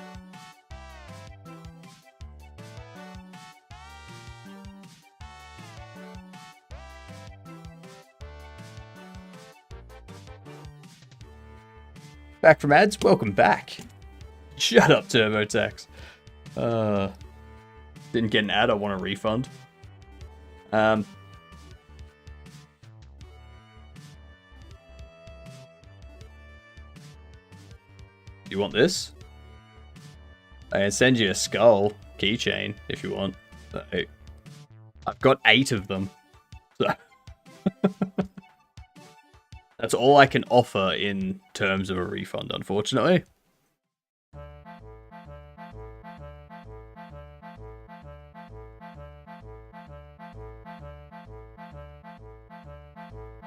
Back from ads, welcome back. Shut up, TurboTax. Didn't get an ad, I want a refund. You want this? I can send you a skull keychain if you want. I've got 8 of them. So that's all I can offer in terms of a refund, unfortunately.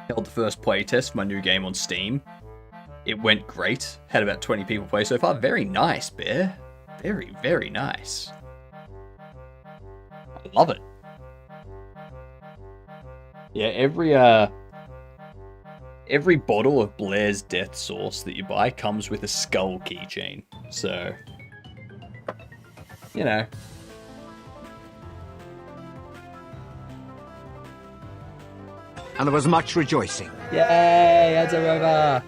Held the first playtest of my new game on Steam. It went great. Had about 20 people play so far. Very nice, Bear. Very, very nice. I love it. Yeah, every bottle of Blair's Death Sauce that you buy comes with a skull keychain. So, you know. And there was much rejoicing. Yay, ads are over.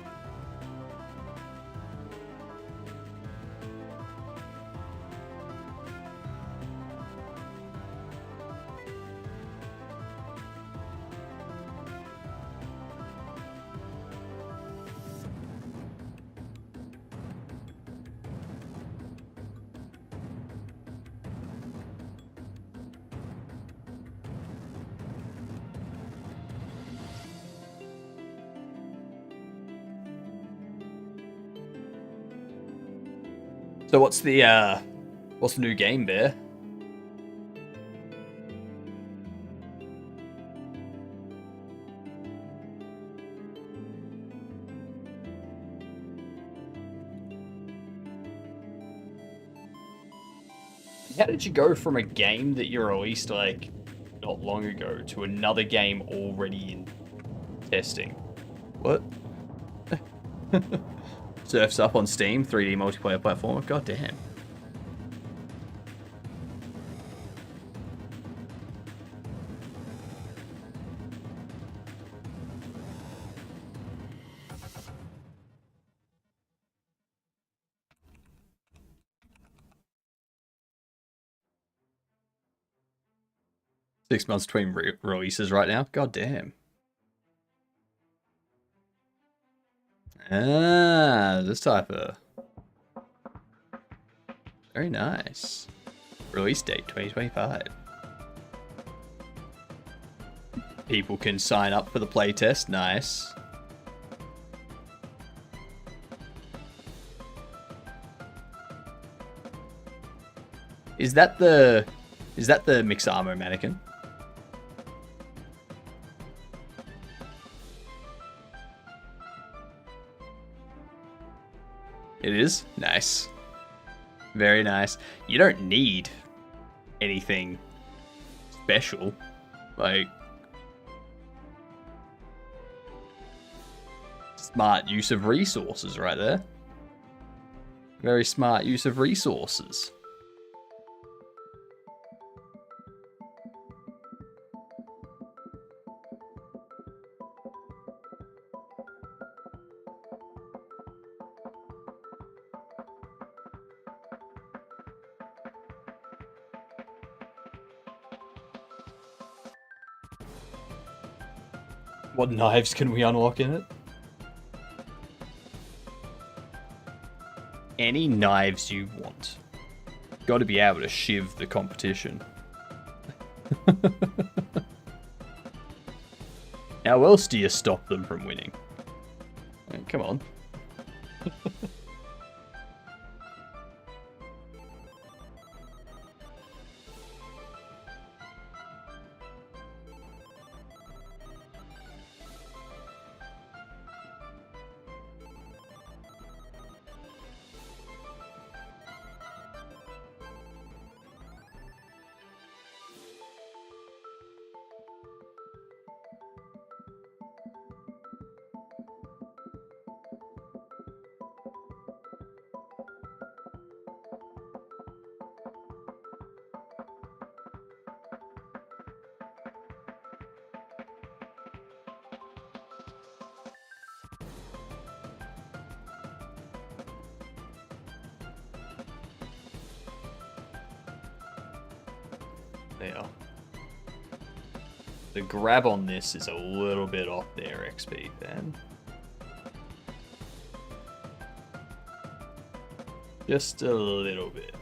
So what's the new game, Bear? How did you go from a game that you released like not long ago to another game already in testing? What? Surf's Up on Steam, 3D multiplayer platformer. God damn. Six months between releases right now. God damn. Ah, this type of... Very nice. Release date 2025. People can sign up for the playtest. Nice. Is that the Mixamo mannequin? It is? Nice. Very nice. You don't need anything special. Like, smart use of resources right there. Very smart use of resources. What knives can we unlock in it? Any knives you want. Got to be able to shiv the competition. How else do you stop them from winning? I mean, come on. There. The grab on this is a little bit off their XP then. Just a little bit.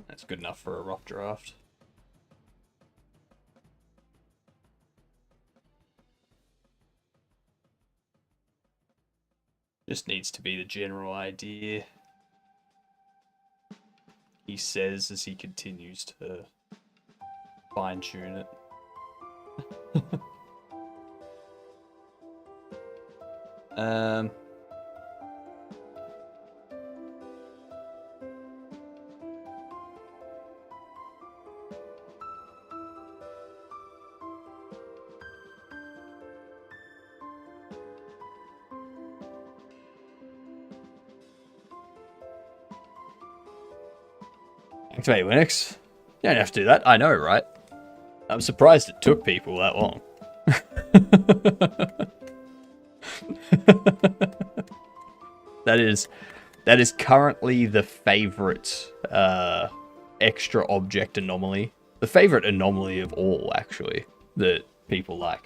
That's good enough for a rough draft. Just needs to be the general idea. He says as he continues to fine-tune it. Activate Linux? You don't have to do that. I know, right? I'm surprised it took people that long. That is currently the favorite extra object anomaly. The favorite anomaly of all, actually, that people like.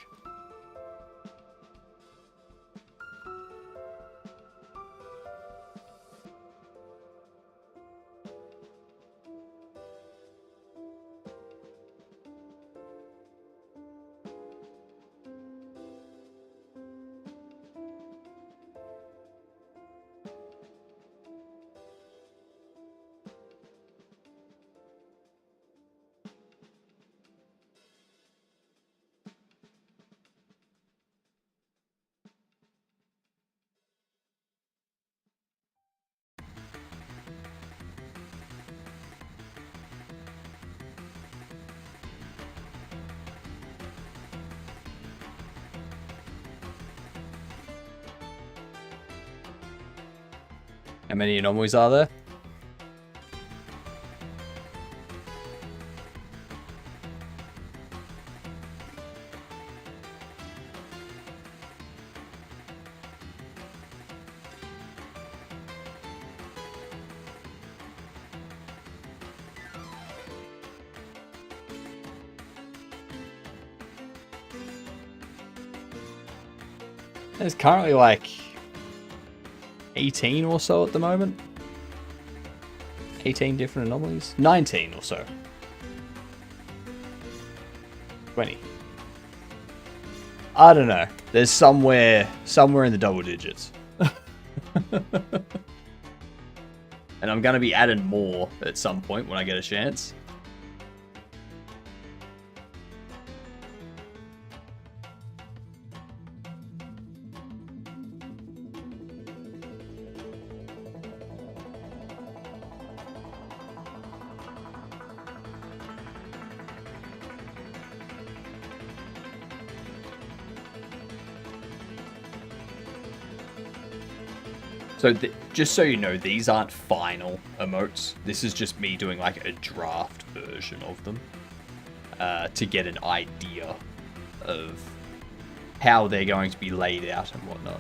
How many anomalies are there? There's currently like 18 or so at the moment. 18 different anomalies? 19 or so. 20. I don't know. There's somewhere in the double digits. And I'm going to be adding more at some point when I get a chance. So just so you know, these aren't final emotes. This is just me doing like a draft version of them to get an idea of how they're going to be laid out and whatnot.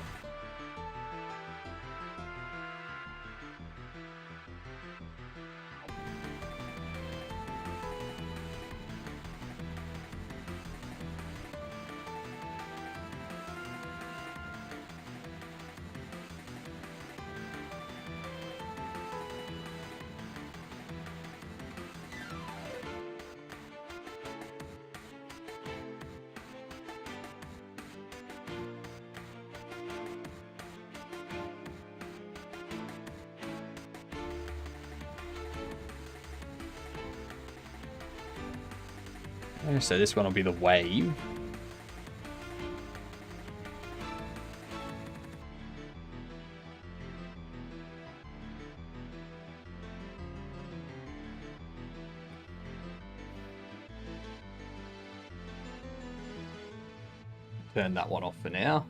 So this one will be the wave. Turn that one off for now.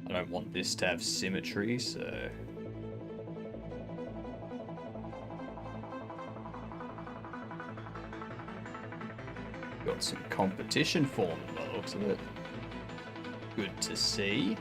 I don't want this to have symmetry, so... Got some competition forming by the looks of it. Good to see.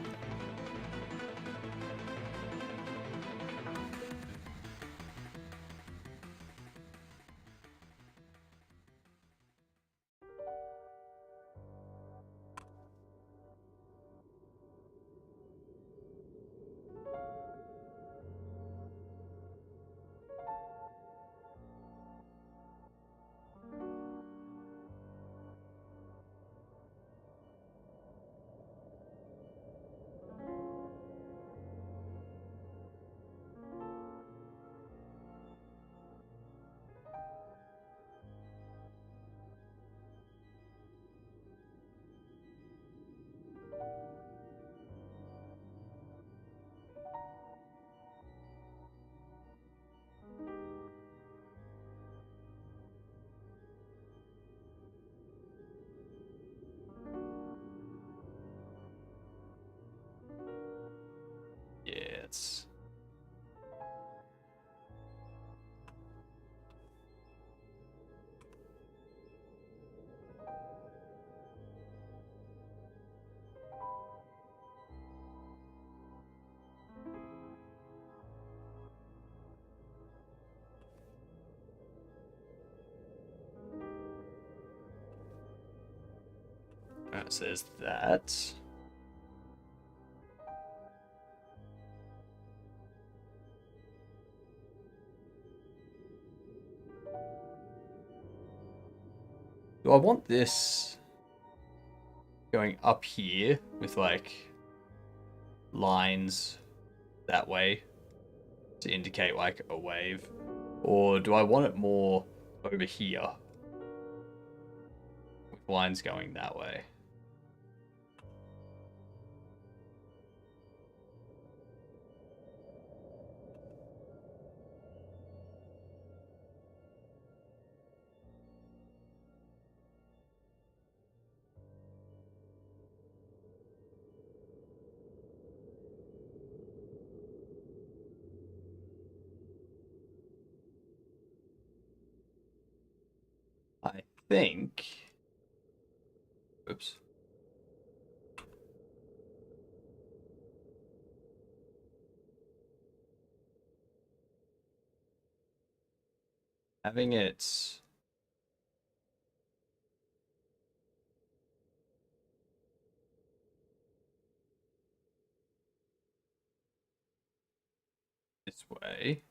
Yeah, it's... Alright, so there's that. Do I want this going up here with like lines that way to indicate like a wave? Or do I want it more over here with lines going that way? I think... Oops. Having it... way.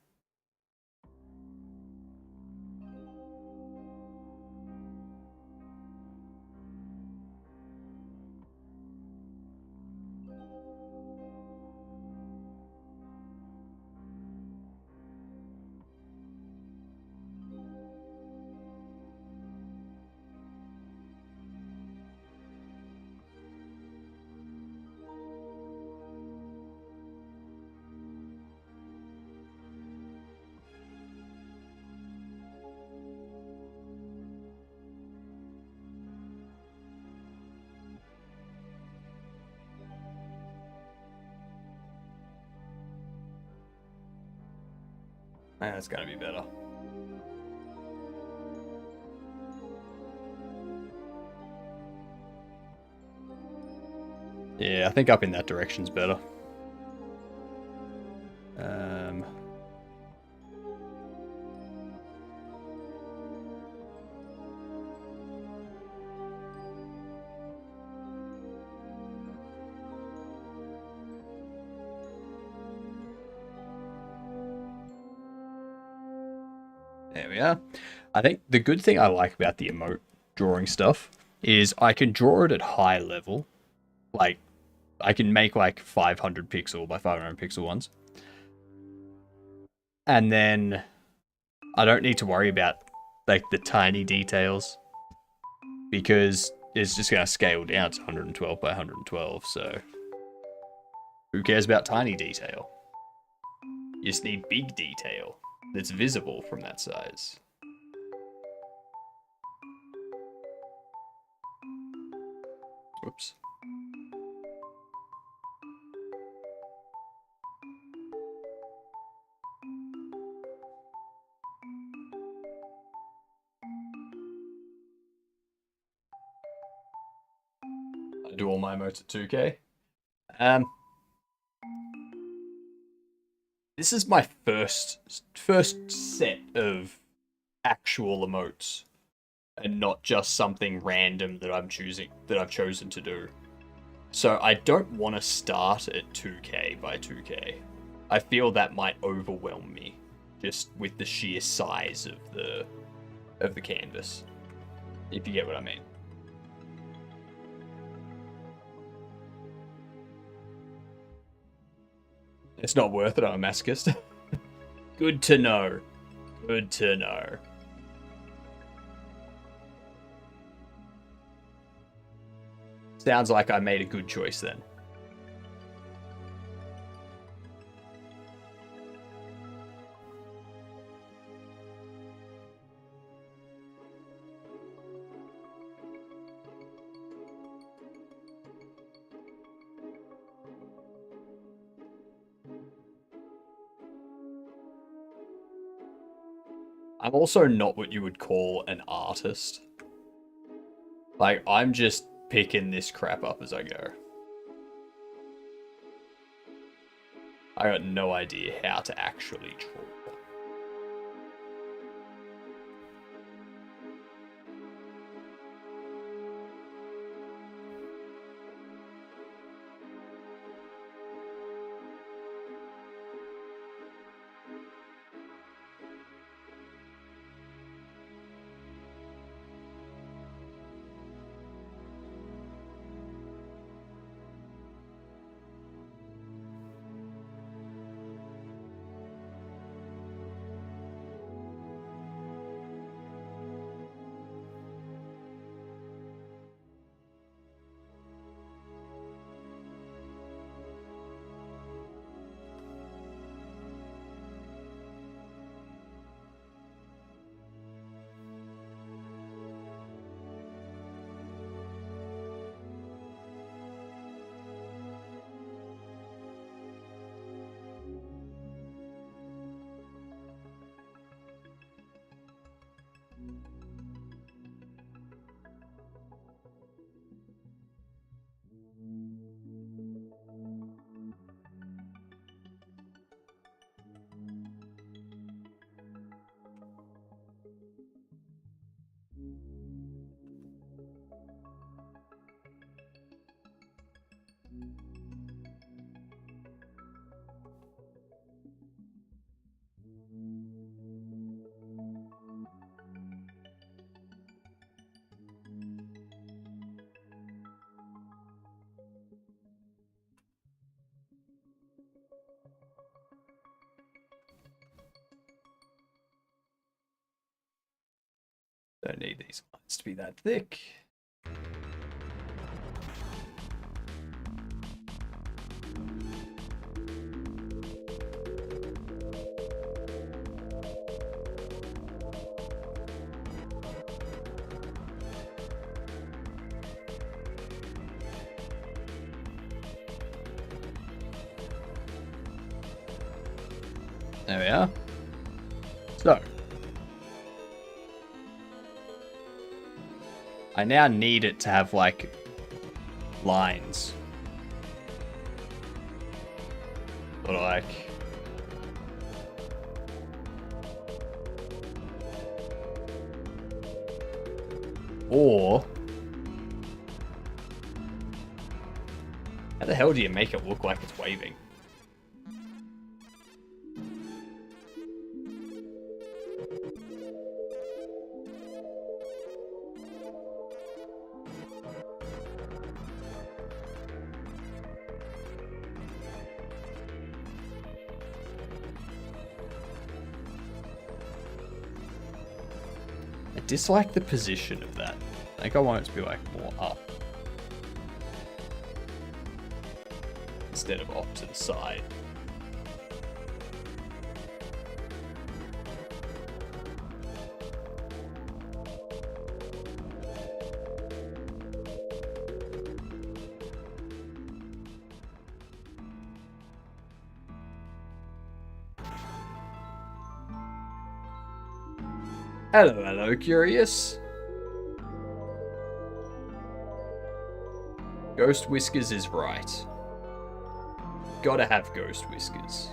That's gonna be better. Yeah, I think up in that direction's better. There we are. I think the good thing I like about the emote drawing stuff is I can draw it at high level. Like, I can make like 500 pixel by 500 pixel ones. And then I don't need to worry about like the tiny details because it's just going to scale down to 112 by 112. So who cares about tiny detail? You just need big detail that's visible from that size. Whoops. I do all my emotes at 2K. This is my first set of actual emotes, and not just something random that I've chosen to do. So I don't want to start at 2K by 2K. I feel that might overwhelm me, just with the sheer size of the canvas. If you get what I mean. It's not worth it, I'm a masochist. Good to know. Good to know. Sounds like I made a good choice then. I'm also not what you would call an artist. Like, I'm just picking this crap up as I go. I got no idea how to actually draw. Don't need these lines to be that thick. There we are. So, I now need it to have like lines. Sort of like or how the hell do you make it look like it's waving? I dislike the position of that. I think I want it to be like more up instead of off to the side. Hello, hello, Curious. Ghost Whiskers is right. Gotta have Ghost Whiskers.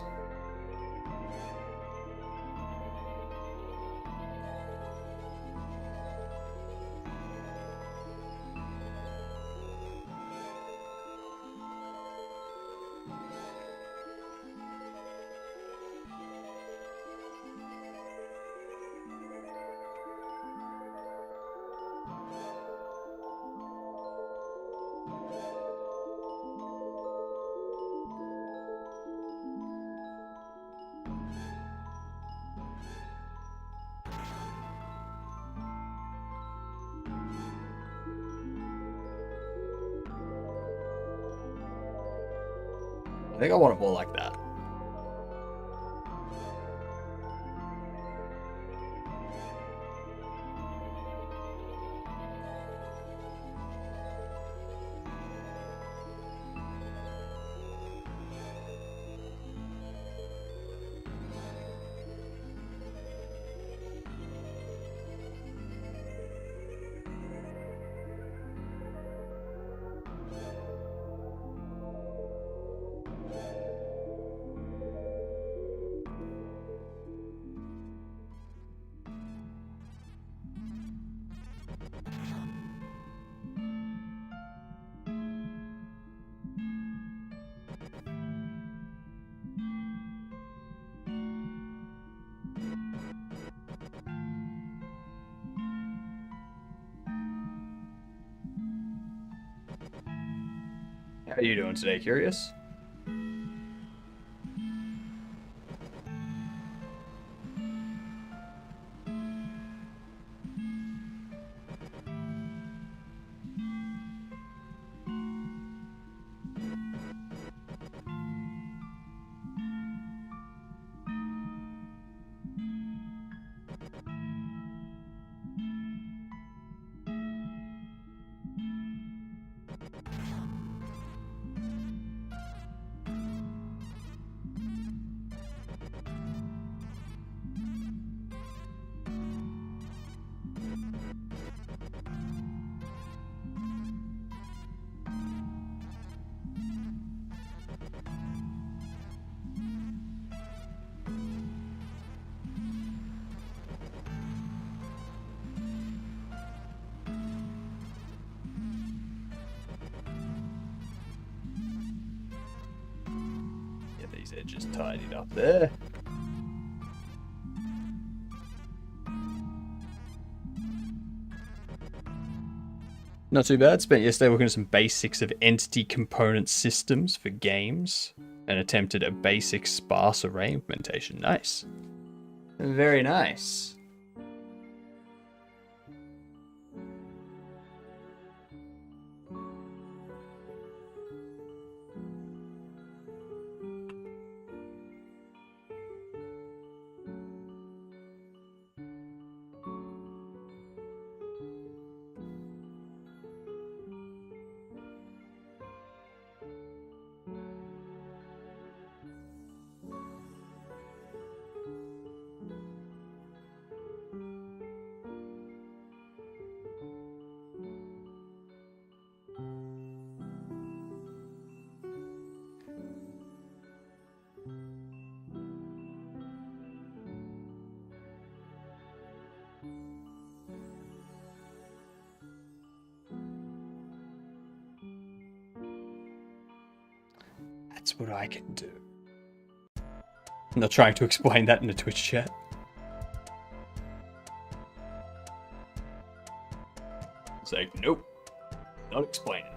I think I want it more like that. How are you doing today, Curious? These edges tidied up there. Not too bad. Spent yesterday working on some basics of entity component systems for games and attempted a basic sparse array implementation. Nice. Very nice. what I can do. I'm not trying to explain that in a Twitch chat. It's like, nope, not explaining that.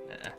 Nah.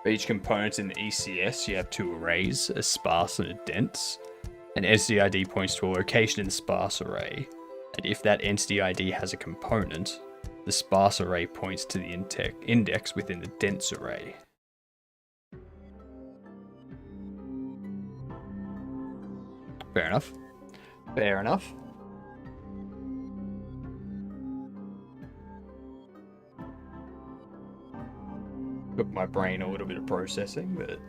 For each component in the ECS, you have two arrays, a sparse and a dense. An entity ID points to a location in the sparse array, and if that entity ID has a component, the sparse array points to the index within the dense array. Fair enough. Fair enough. Took my brain a little bit of processing, but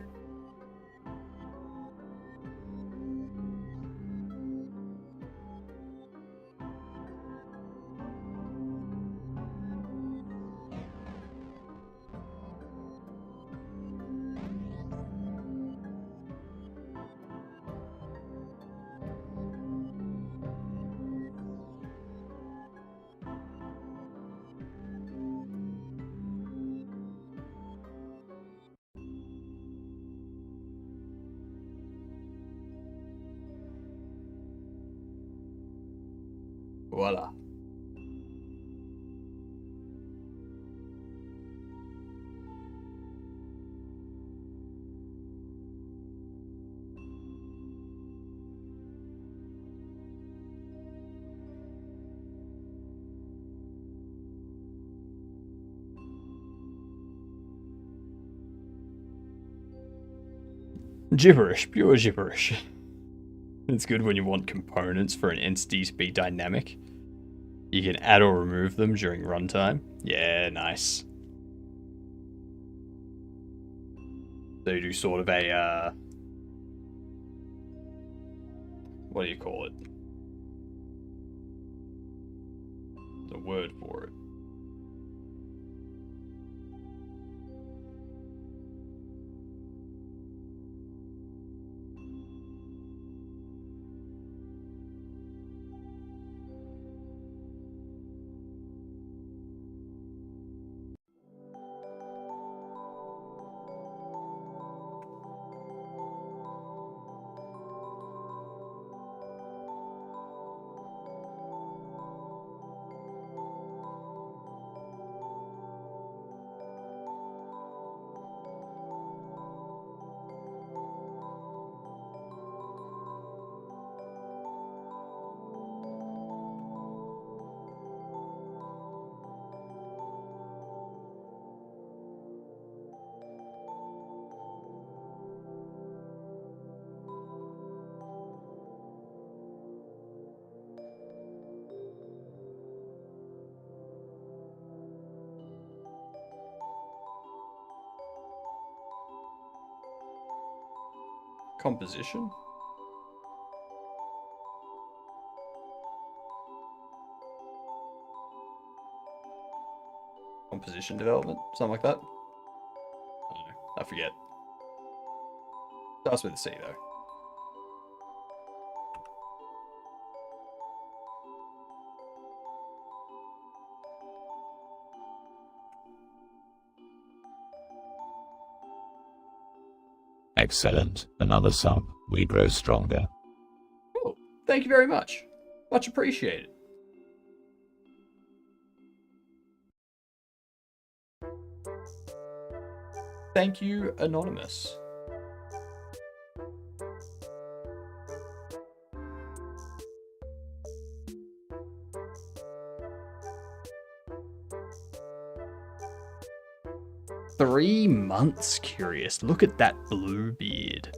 voila. Gibberish, pure gibberish. It's good when you want components for an entity to be dynamic. You can add or remove them during runtime. Yeah, nice. So you do sort of a, what do you call it? The word for it. Composition? Composition development, something like that. I don't know. I forget. Starts with a C though. Excellent. Another sub. We grow stronger. Cool. Thank you very much. Much appreciated. Thank you, Anonymous. "3 months, Curious. Look at that blue beard.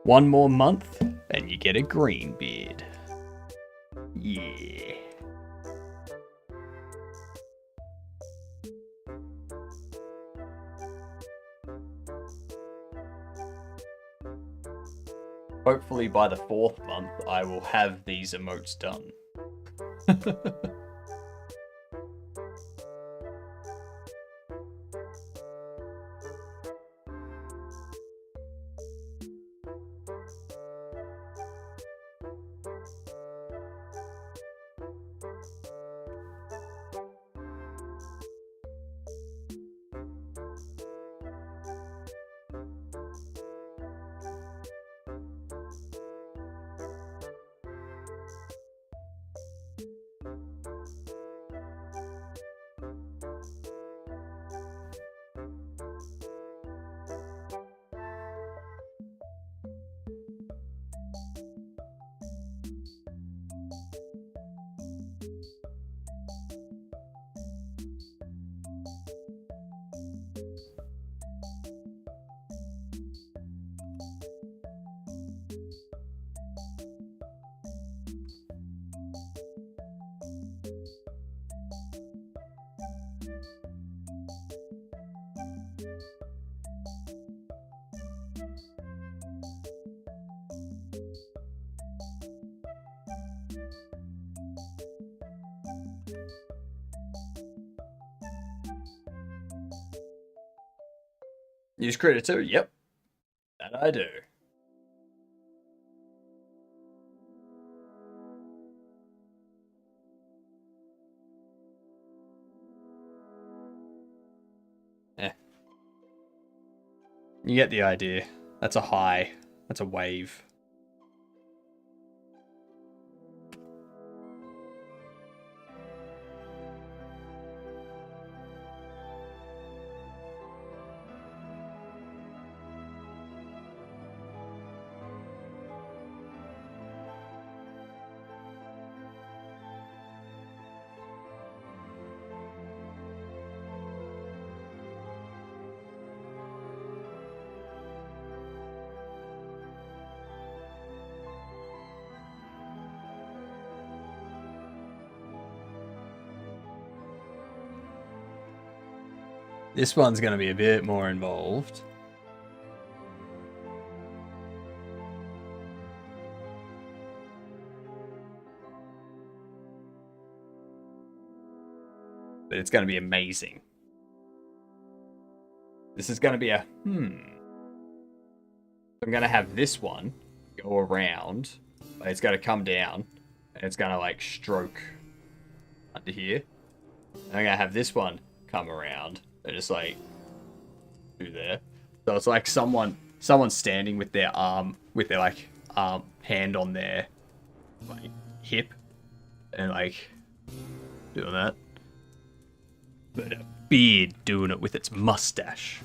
1 more month, and you get a green beard. Yeah. Hopefully by the 4th month, I will have these emotes done." Use Critter too? Yep. That I do. You get the idea. That's a high. That's a wave. This one's going to be a bit more involved. But it's going to be amazing. This is going to be a I'm going to have this one go around, but it's going to come down, and it's going to like stroke under here. And I'm going to have this one come around and just like do there. So it's like someone's standing with their arm, with their like hand on their like hip, and like doing that. But a beard doing it with its mustache.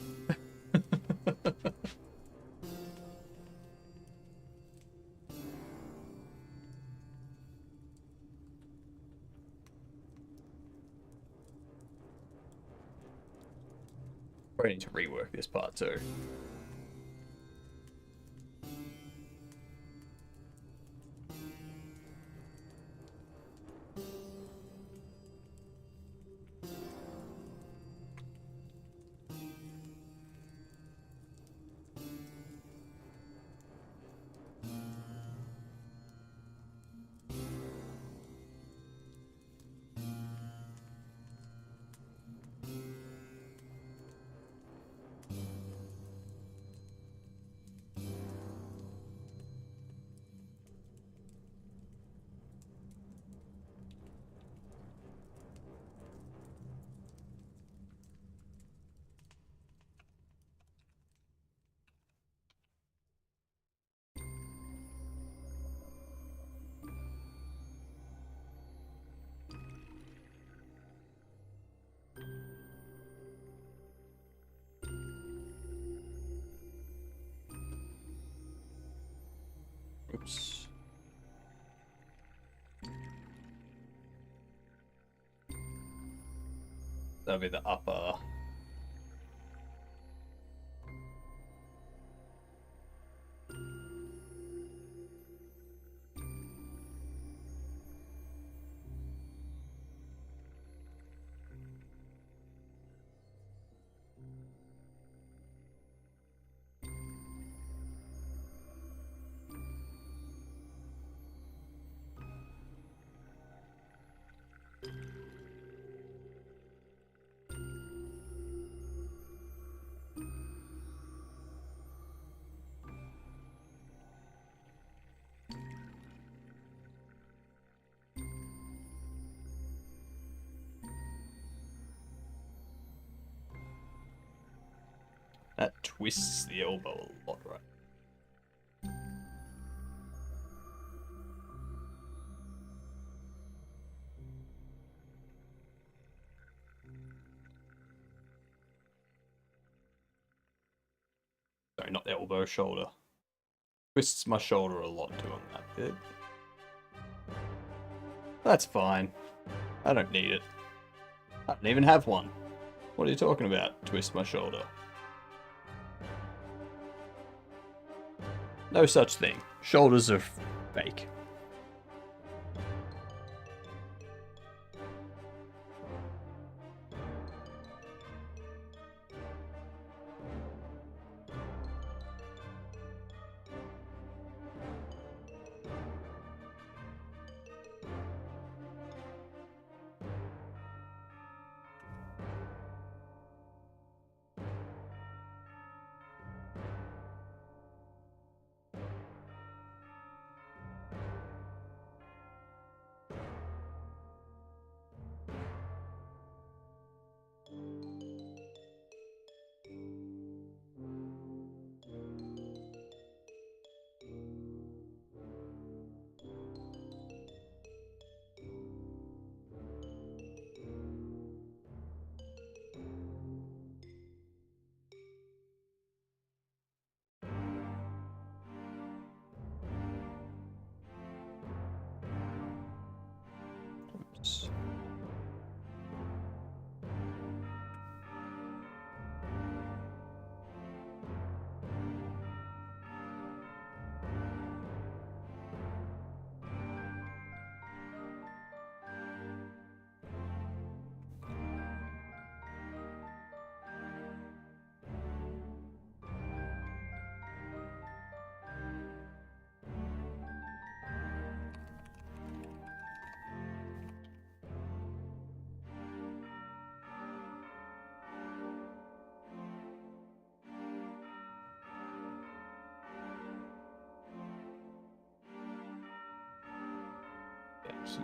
Probably need to rework this part too. Oops. That'll be the upper. That twists the elbow a lot, right? Sorry, not the elbow, shoulder. Twists my shoulder a lot too on that bit. That's fine. I don't need it. I don't even have one. What are you talking about? Twist my shoulder. No such thing. Shoulders are fake. Oops.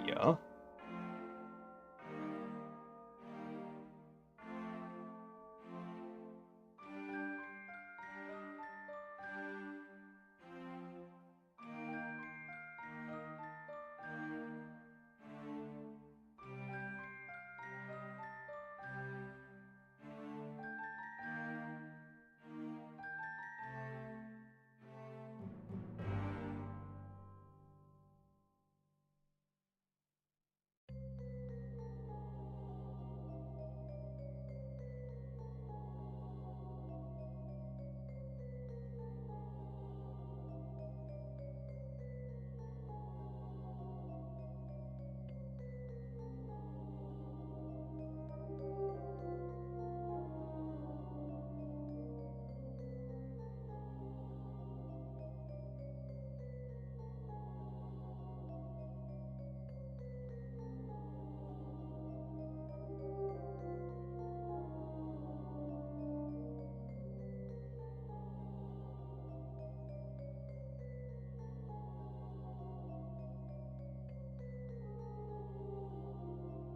Here.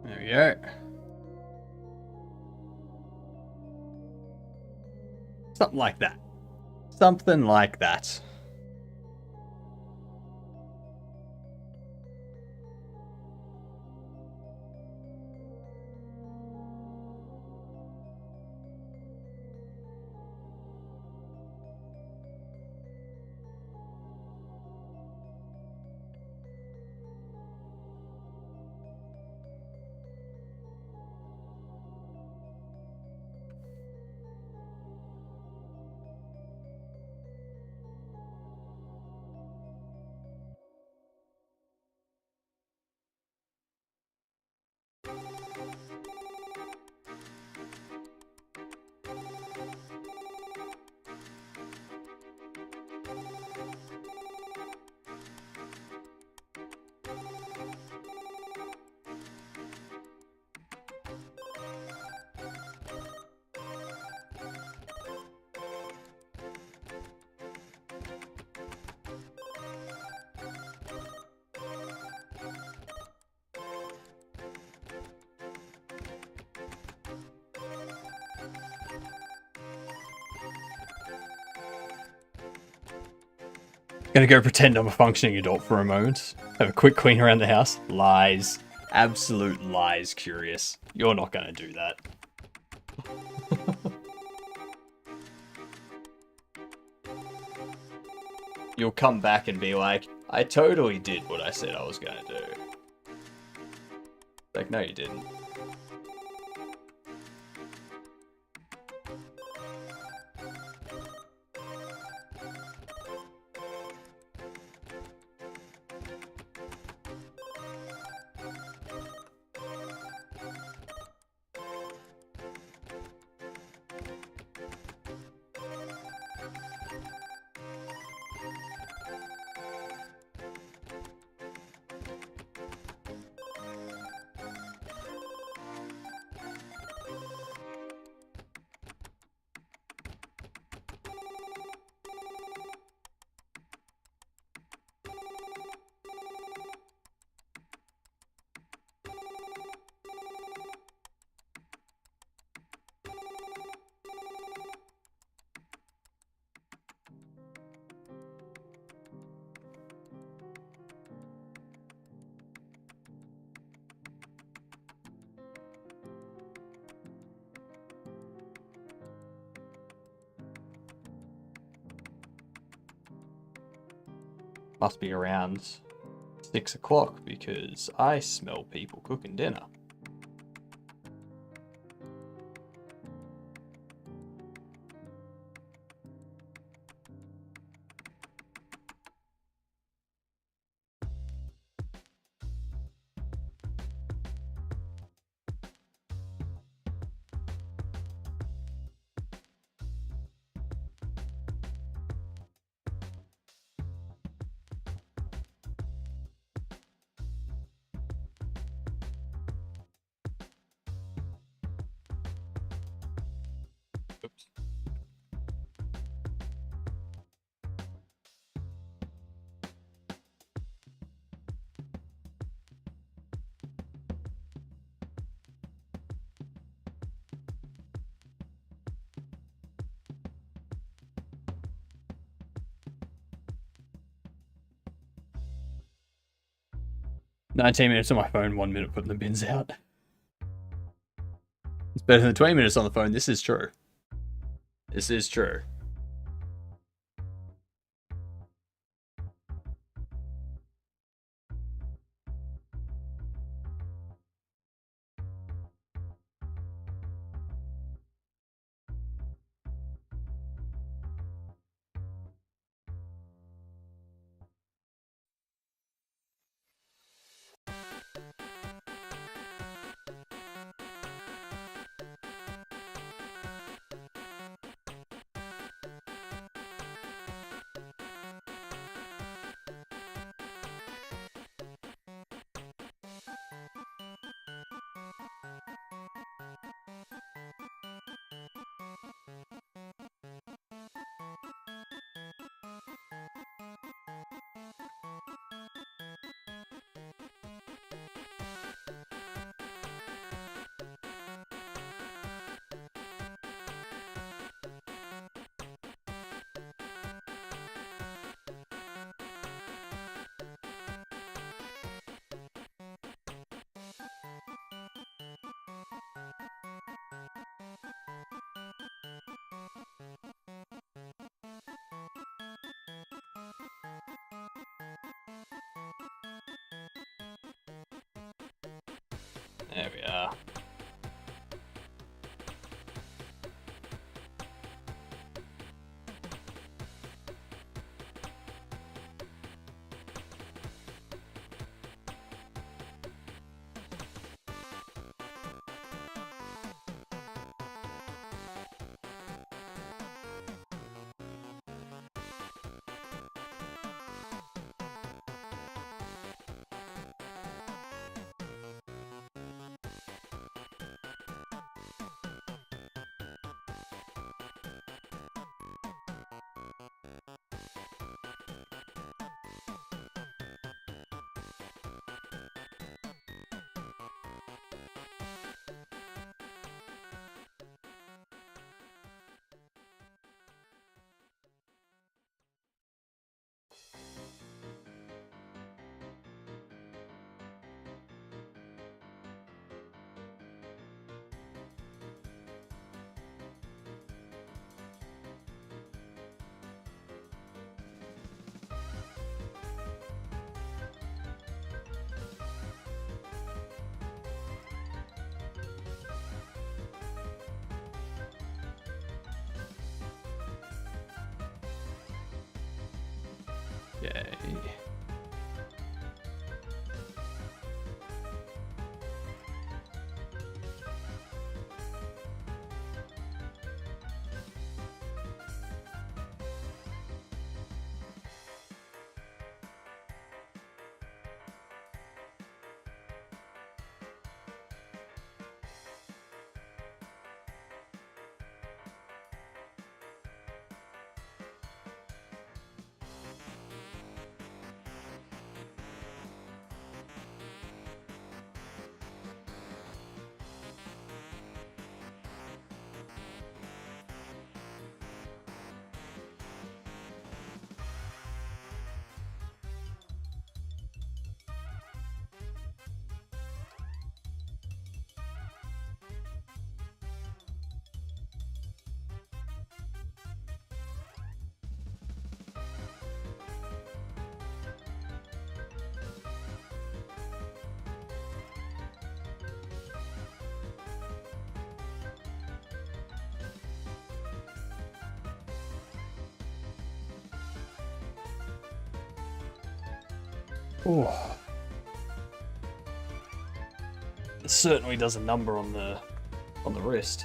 There we go. Something like that. Something like that. Gonna go pretend I'm a functioning adult for a moment. Have a quick clean around the house. Lies. Absolute lies, Curious. You're not gonna do that. You'll come back and be like, I totally did what I said I was gonna do. Like, no, you didn't. Must be around 6 o'clock because I smell people cooking dinner. Oops. "19 minutes on my phone, 1 minute putting the bins out." It's better than 20 minutes on the phone. This is true. This is true. There we are. Okay. Oh. It certainly does a number on the wrist.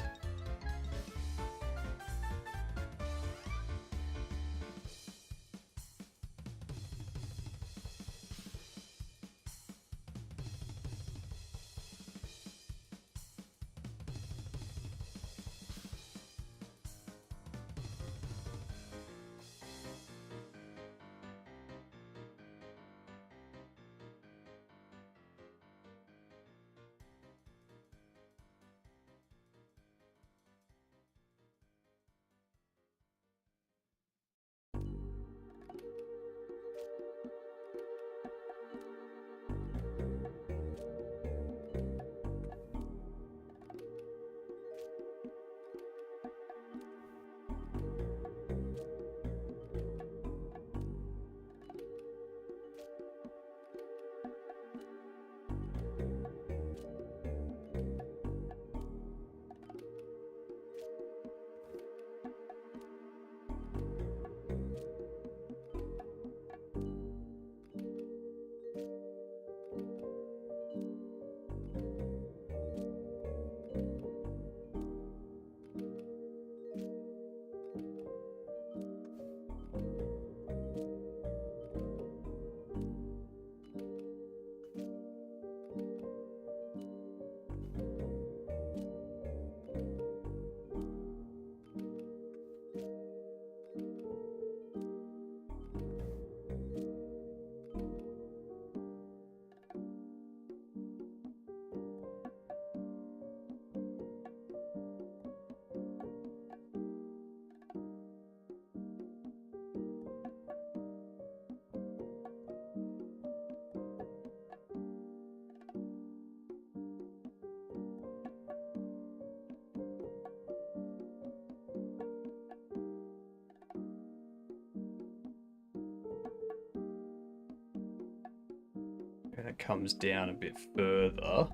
And it comes down a bit further.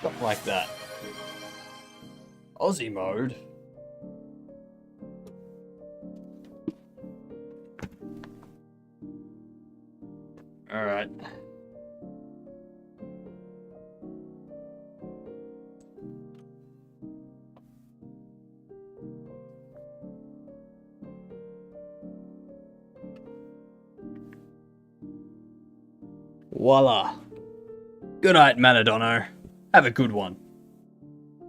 Something like that. Aussie mode. All right. Voila. Good night, Manadono. Have a good one.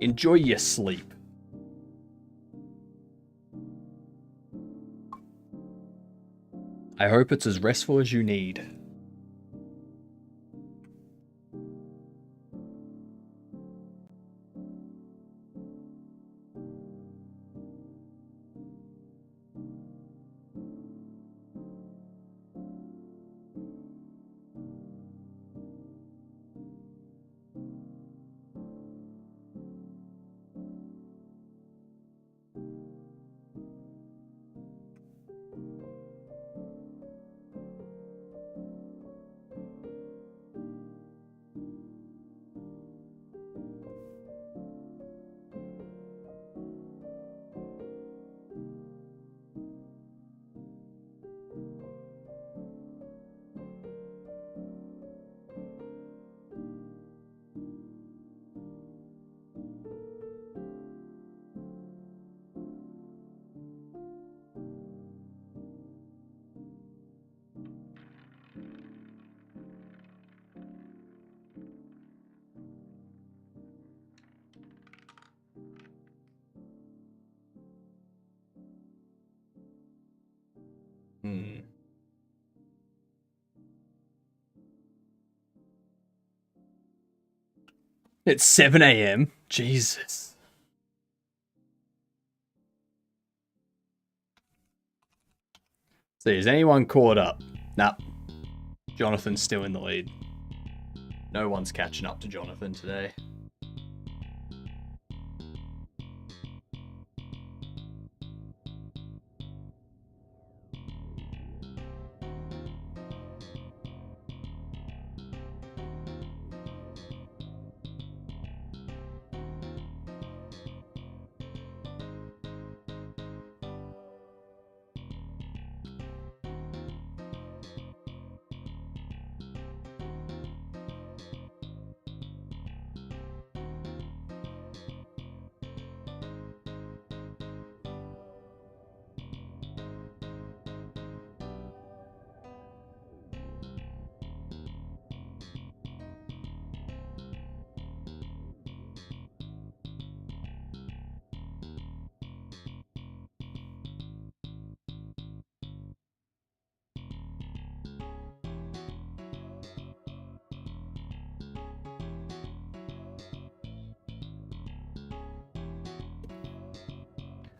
Enjoy your sleep. I hope it's as restful as you need. It's 7 a.m. Jesus. So is anyone caught up? Nah. Jonathan's still in the lead. No one's catching up to Jonathan today.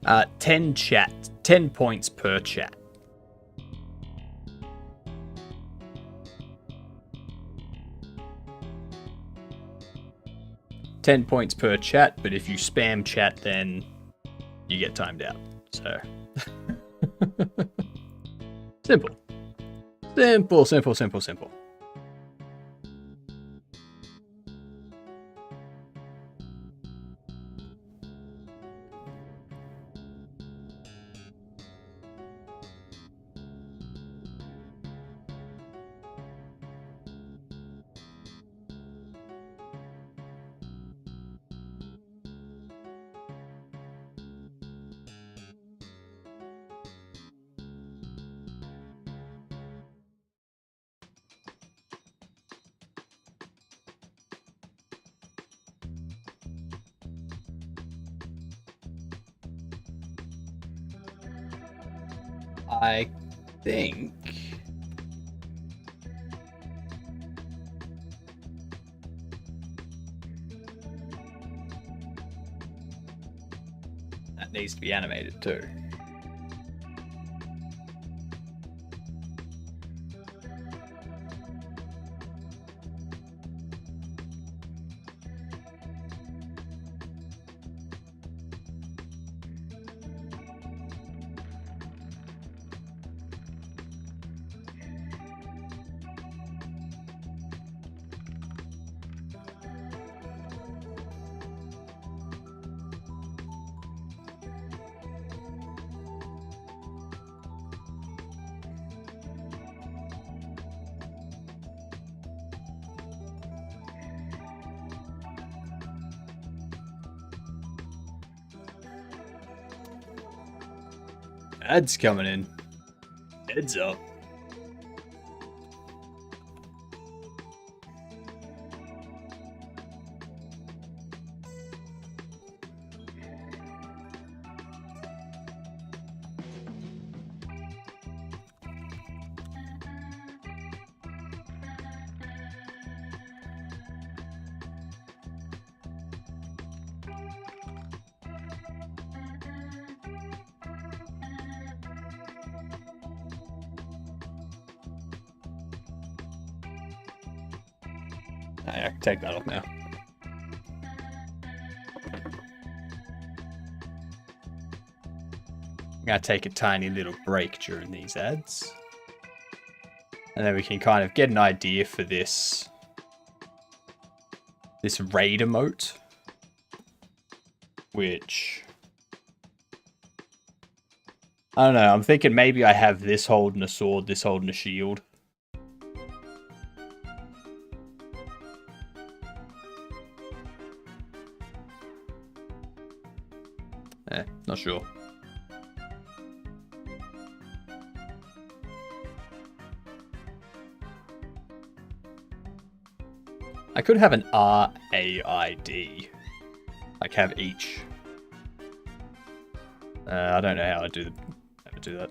Uh, 10 points per chat. $10 points per chat, but if you spam chat, then you get timed out. So simple. Simple, simple, simple, simple. I think that needs to be animated too. Ads coming in. Heads up. I can take that off now. I'm going to take a tiny little break during these ads. And then we can kind of get an idea for this raid emote. Which, I don't know, I'm thinking maybe I have this holding a sword, this holding a shield. Not sure. I could have an RAID. Like have each. I don't know how I do that.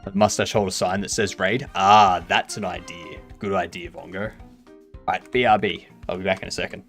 A mustache hold a sign that says raid. Ah, that's an idea. Good idea, Vongo. Alright, BRB. I'll be back in a second.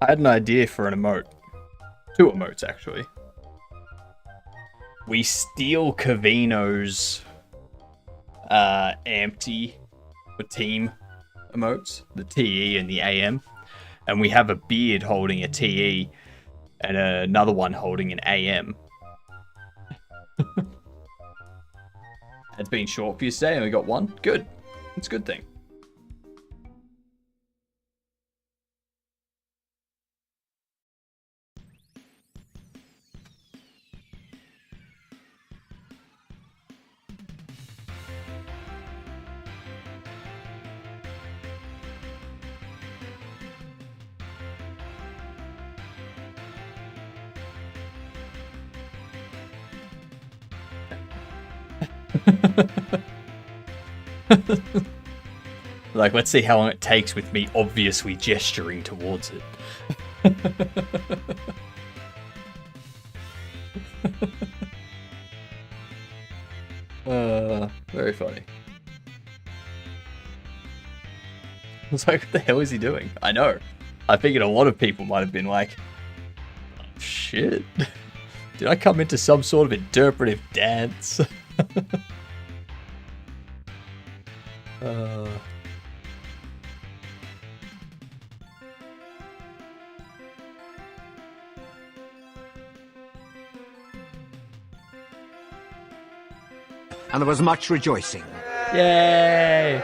I had an idea for an emote. 2 emotes, actually. We steal Cavino's empty for team emotes, the TE and the AM, and we have a beard holding a TE and another one holding an AM. It's been short for you today, and we got one. Good. It's a good thing. Like, let's see how long it takes with me obviously gesturing towards it. Very funny. I was like, what the hell is he doing? I know. I figured a lot of people might have been like, oh, shit. Did I come into some sort of interpretive dance? And there was much rejoicing. Yay!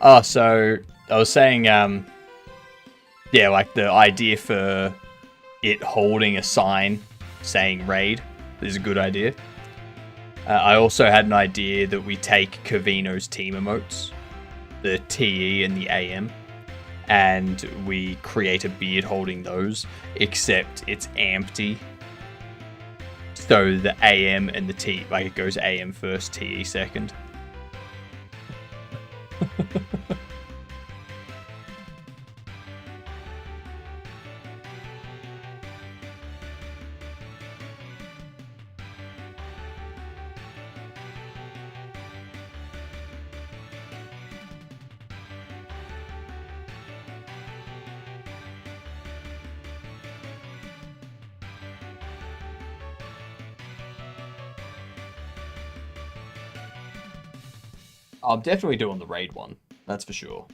Oh, so I was saying, yeah, like the idea for it holding a sign saying raid is a good idea. I also had an idea that we take Cavino's team emotes, the TE and the AM, and we create a beard holding those, except it's empty. So the AM and the T, like it goes AM first, TE second. I'm definitely doing the raid one, that's for sure.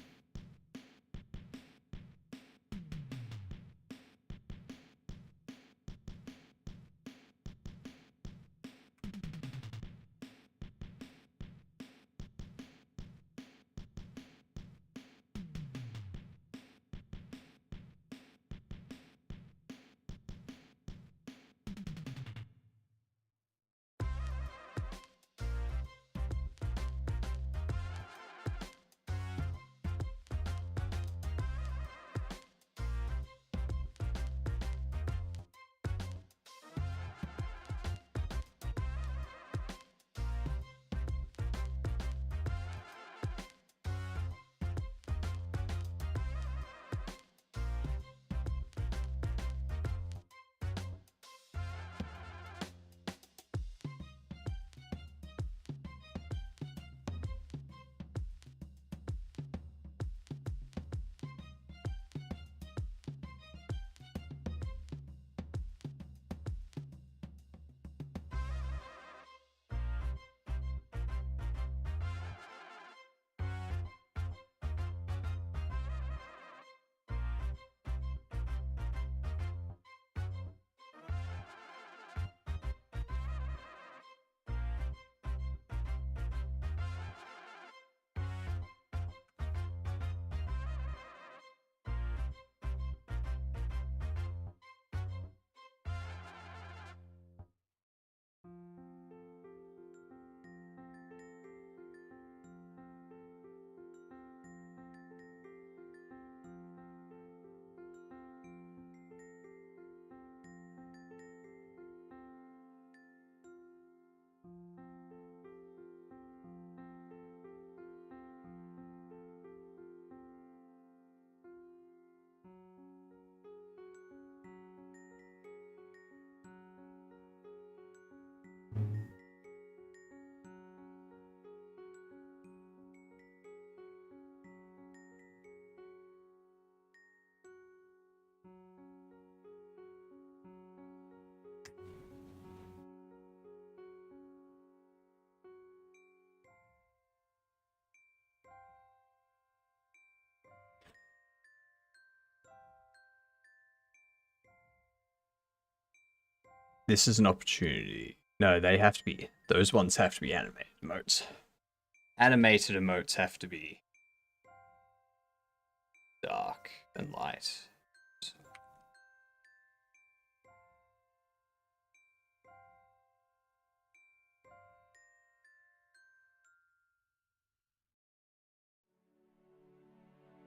This is an opportunity. No, they have to be. Those ones have to be animated emotes. Animated emotes have to be dark and light.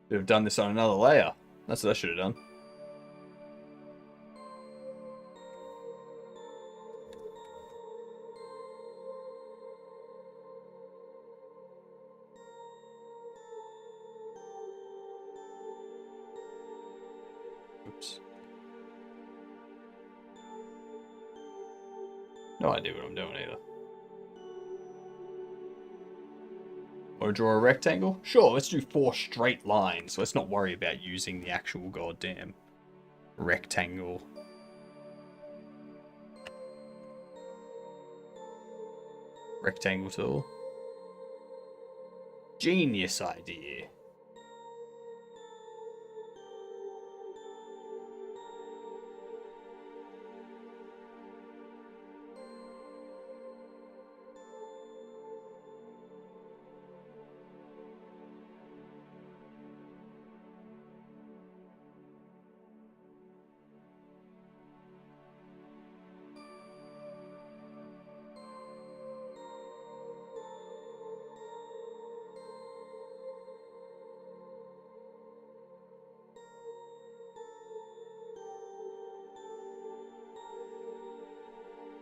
Should have done this on another layer. That's what I should have done. Oops. No idea what I'm doing either. Or draw a rectangle? Sure, let's do 4 straight lines. Let's not worry about using the actual goddamn rectangle. Rectangle tool. Genius idea.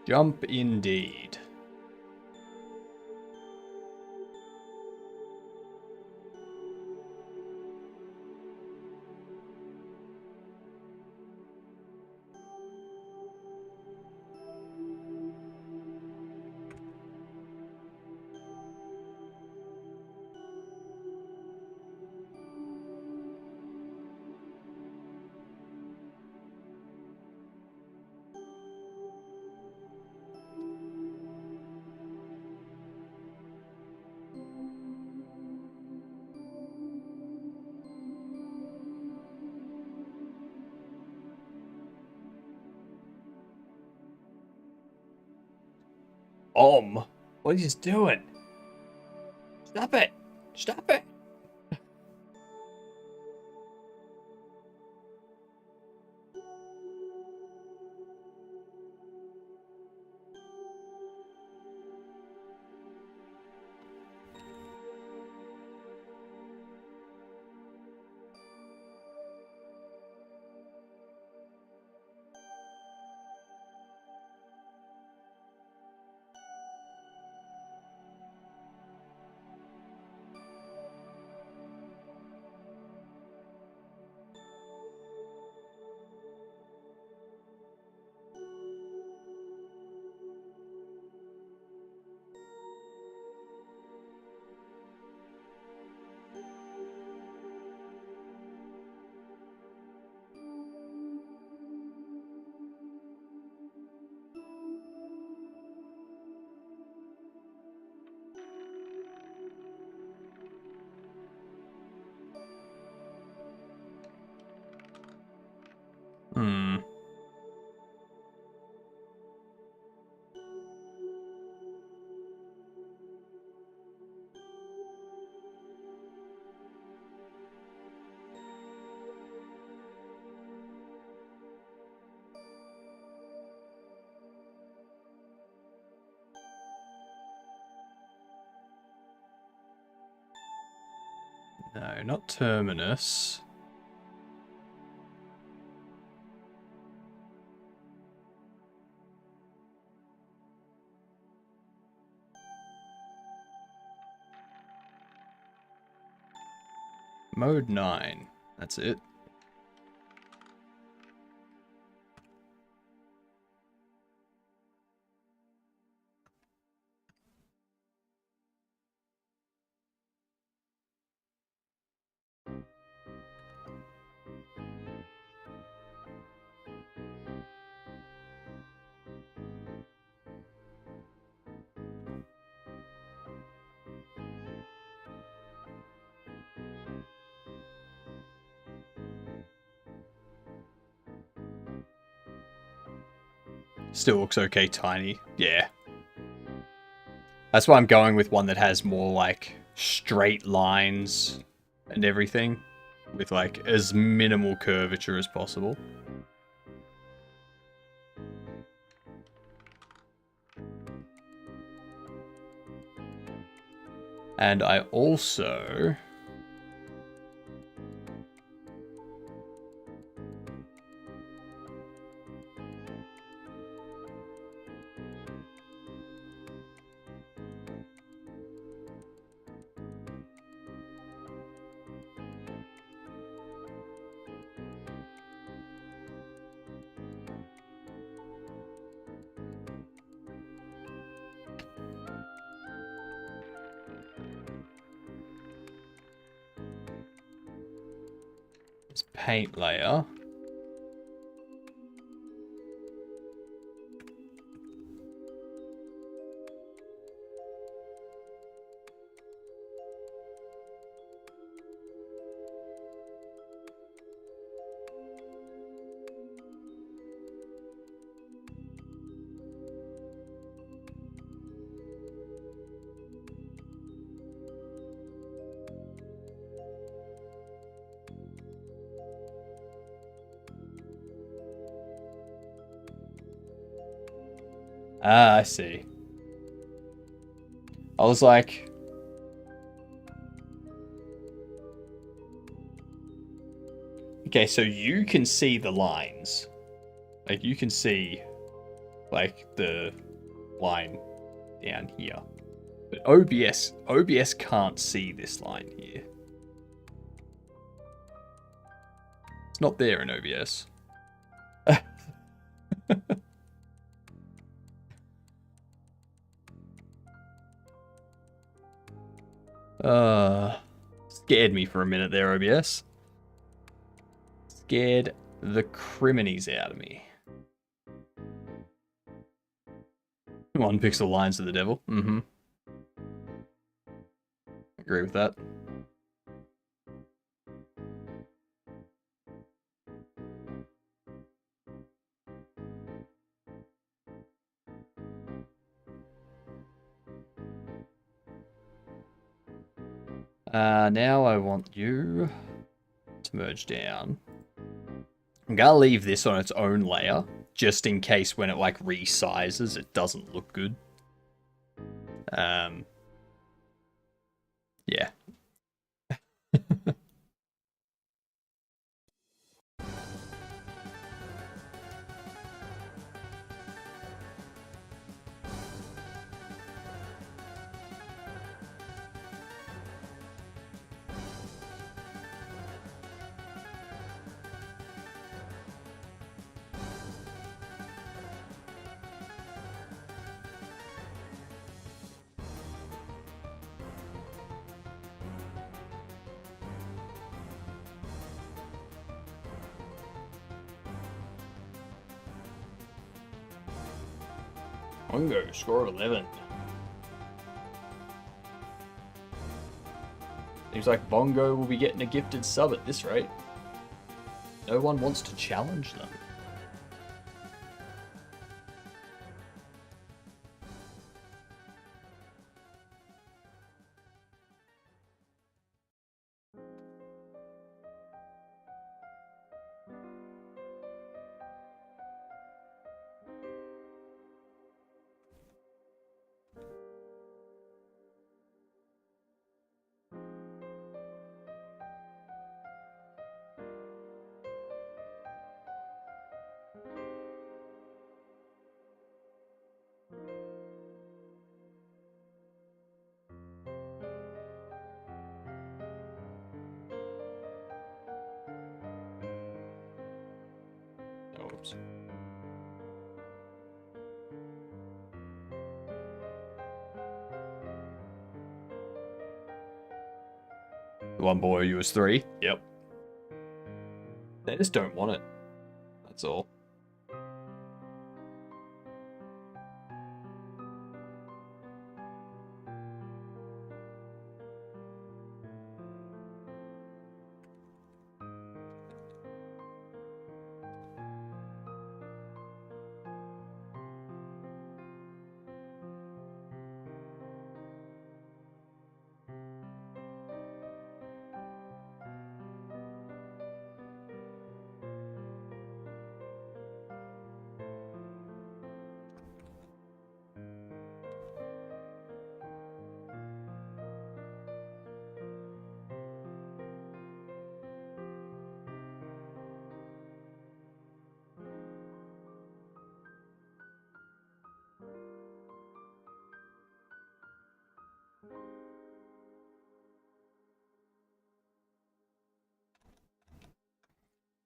Jump indeed. What are you doing? Stop it! Stop it! Hmm. No, not Terminus. Mode 9. That's it. Still looks okay tiny. Yeah. That's why I'm going with one that has more like straight lines and everything. With like as minimal curvature as possible. And I also... this paint layer. Ah, I see. I was like... Okay, so you can see the lines. Like, you can see, like, the line down here. But OBS can't see this line here. It's not there in OBS. Scared me for a minute there, OBS. Scared the criminies out of me. 1 pixel lines of the devil. Mm-hmm. Agree with that. Now I want you to merge down. I'm gonna leave this on its own layer, just in case when it like resizes, it doesn't look good. Yeah. Bongo, score 11. Seems like Bongo will be getting a gifted sub at this rate. No one wants to challenge them. Oops. The one boy you was 3. Yep. They just don't want it. That's all.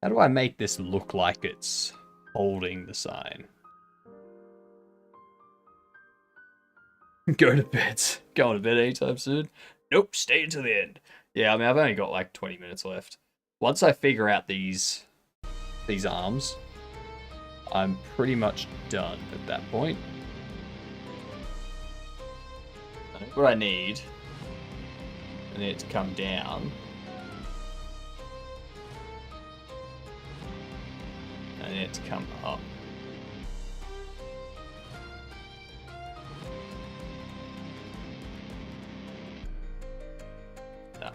How do I make this look like it's holding the sign? Go to bed. Going to bed anytime soon? Nope, stay until the end. Yeah, I mean, I've only got like 20 minutes left. Once I figure out these arms, I'm pretty much done at that point. I think what I need, I need it to come down. I need it to come up. No.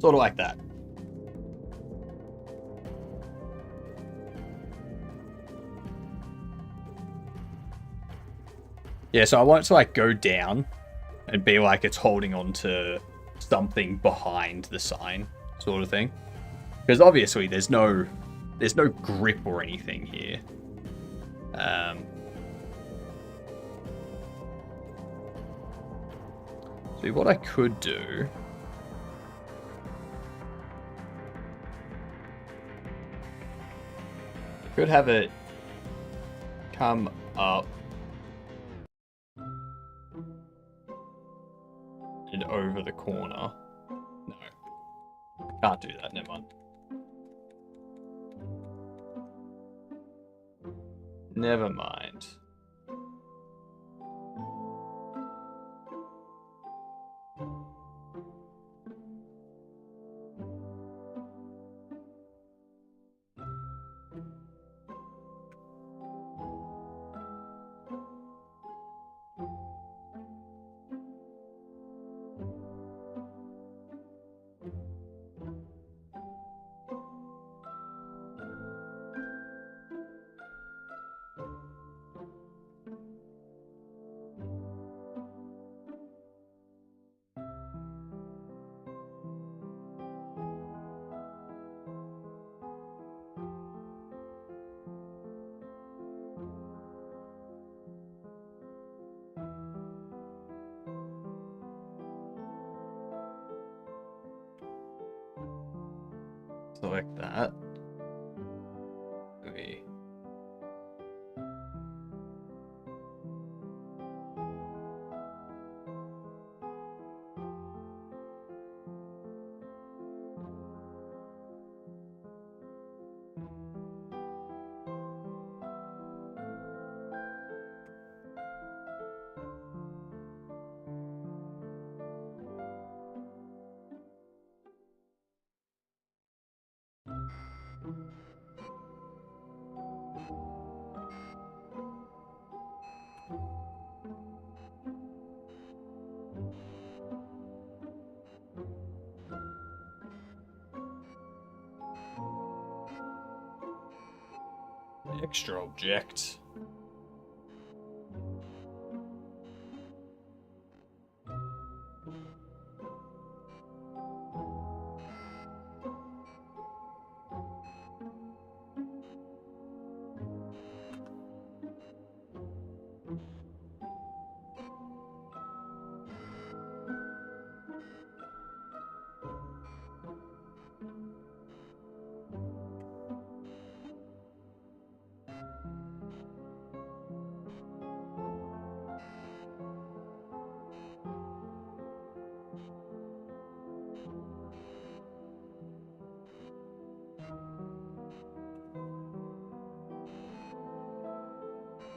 Sort of like that. Yeah, so I want it to like go down and be like it's holding on to something behind the sign, sort of thing. Because obviously there's no grip or anything here. So what I could do, I could have it come up and over the corner. No, can't do that. Never mind. Never mind. Select that. Maybe. Extra object.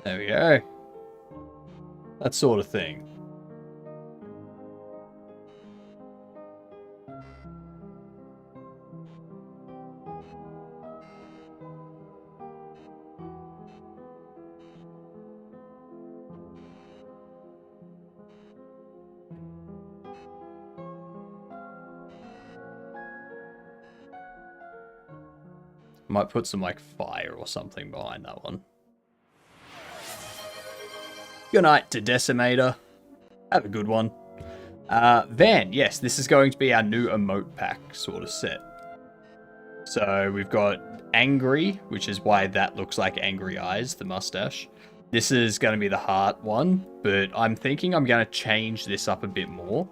There we go. That sort of thing. Might put some like fire or something behind that one. Good night to Decimator. Have a good one. Van, yes, this is going to be our new emote pack sort of set. So we've got Angry, which is why that looks like angry eyes, the mustache. This is going to be the heart one, but I'm thinking I'm going to change this up a bit more.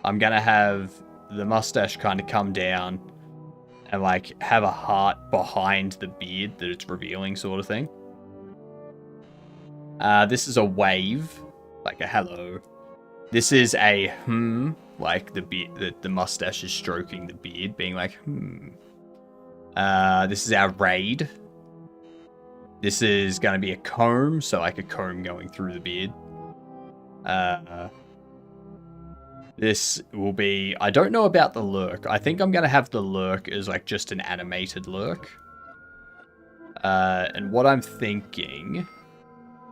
I'm going to have the mustache kind of come down and like have a heart behind the beard that it's revealing sort of thing. This is a wave, like a hello. This is a like the mustache is stroking the beard, being like this is our raid. This is going to be a comb, so like a comb going through the beard. This will be... I don't know about the lurk. I think I'm going to have the lurk as like just an animated lurk. And what I'm thinking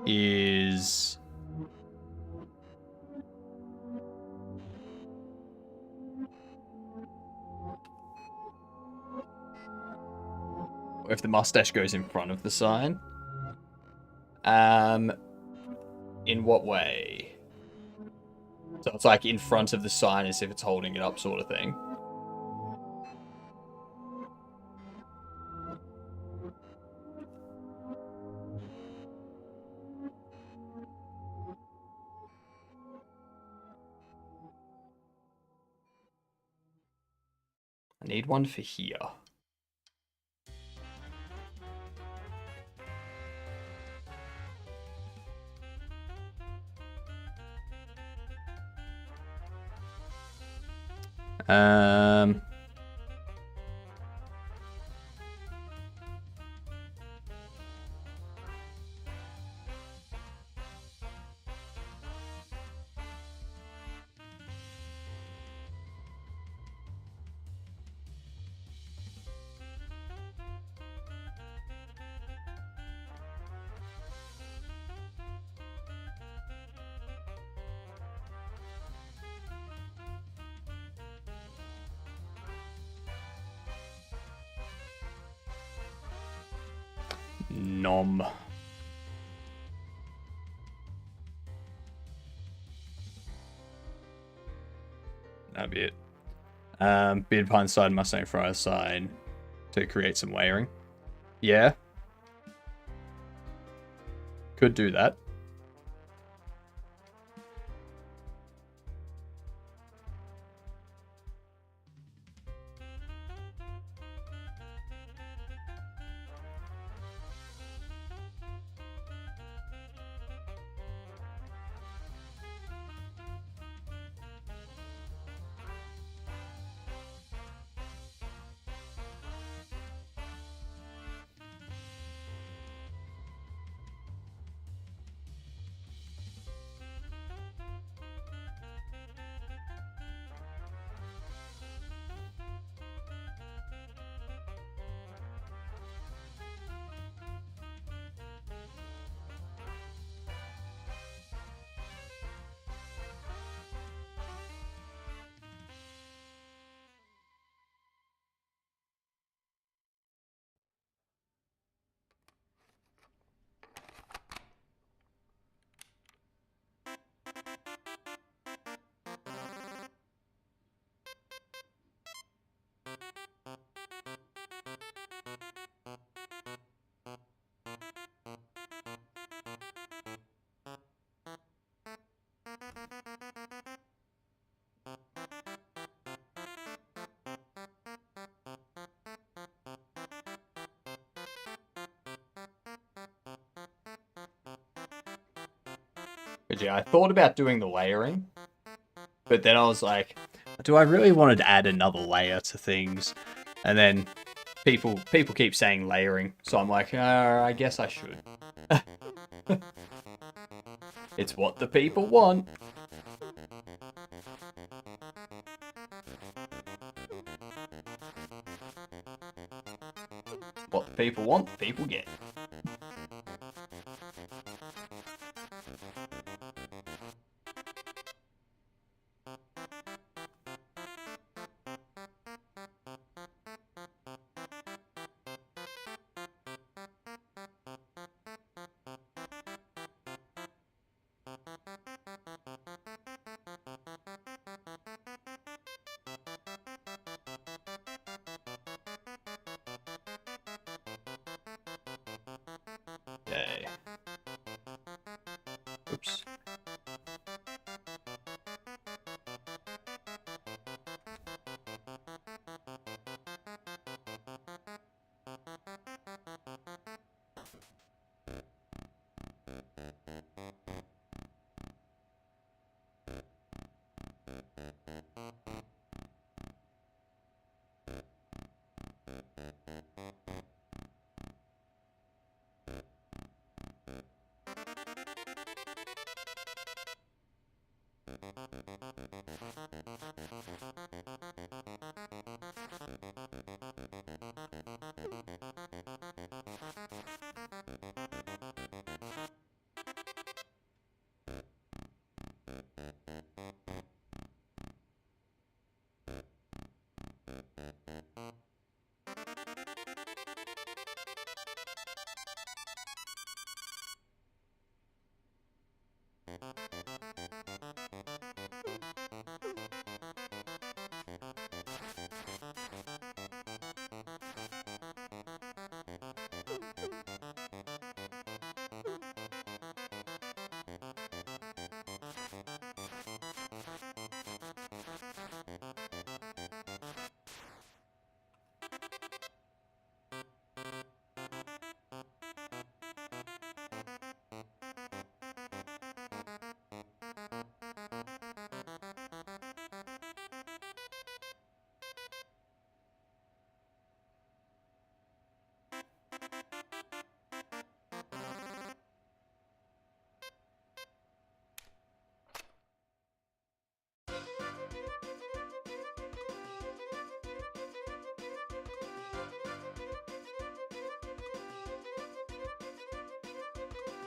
is... if the mustache goes in front of the sign. In what way? So it's like in front of the sign as if it's holding it up sort of thing. I need one for here. Nom. That'd be it. Beard behind side, Mustang Friar side to create some layering. Yeah. Could do that. But yeah, I thought about doing the layering, but then I was like, do I really want to add another layer to things? And then people keep saying layering, so I'm like, I guess I should. It's what the people want. What the people want, people get. Okay. Oops.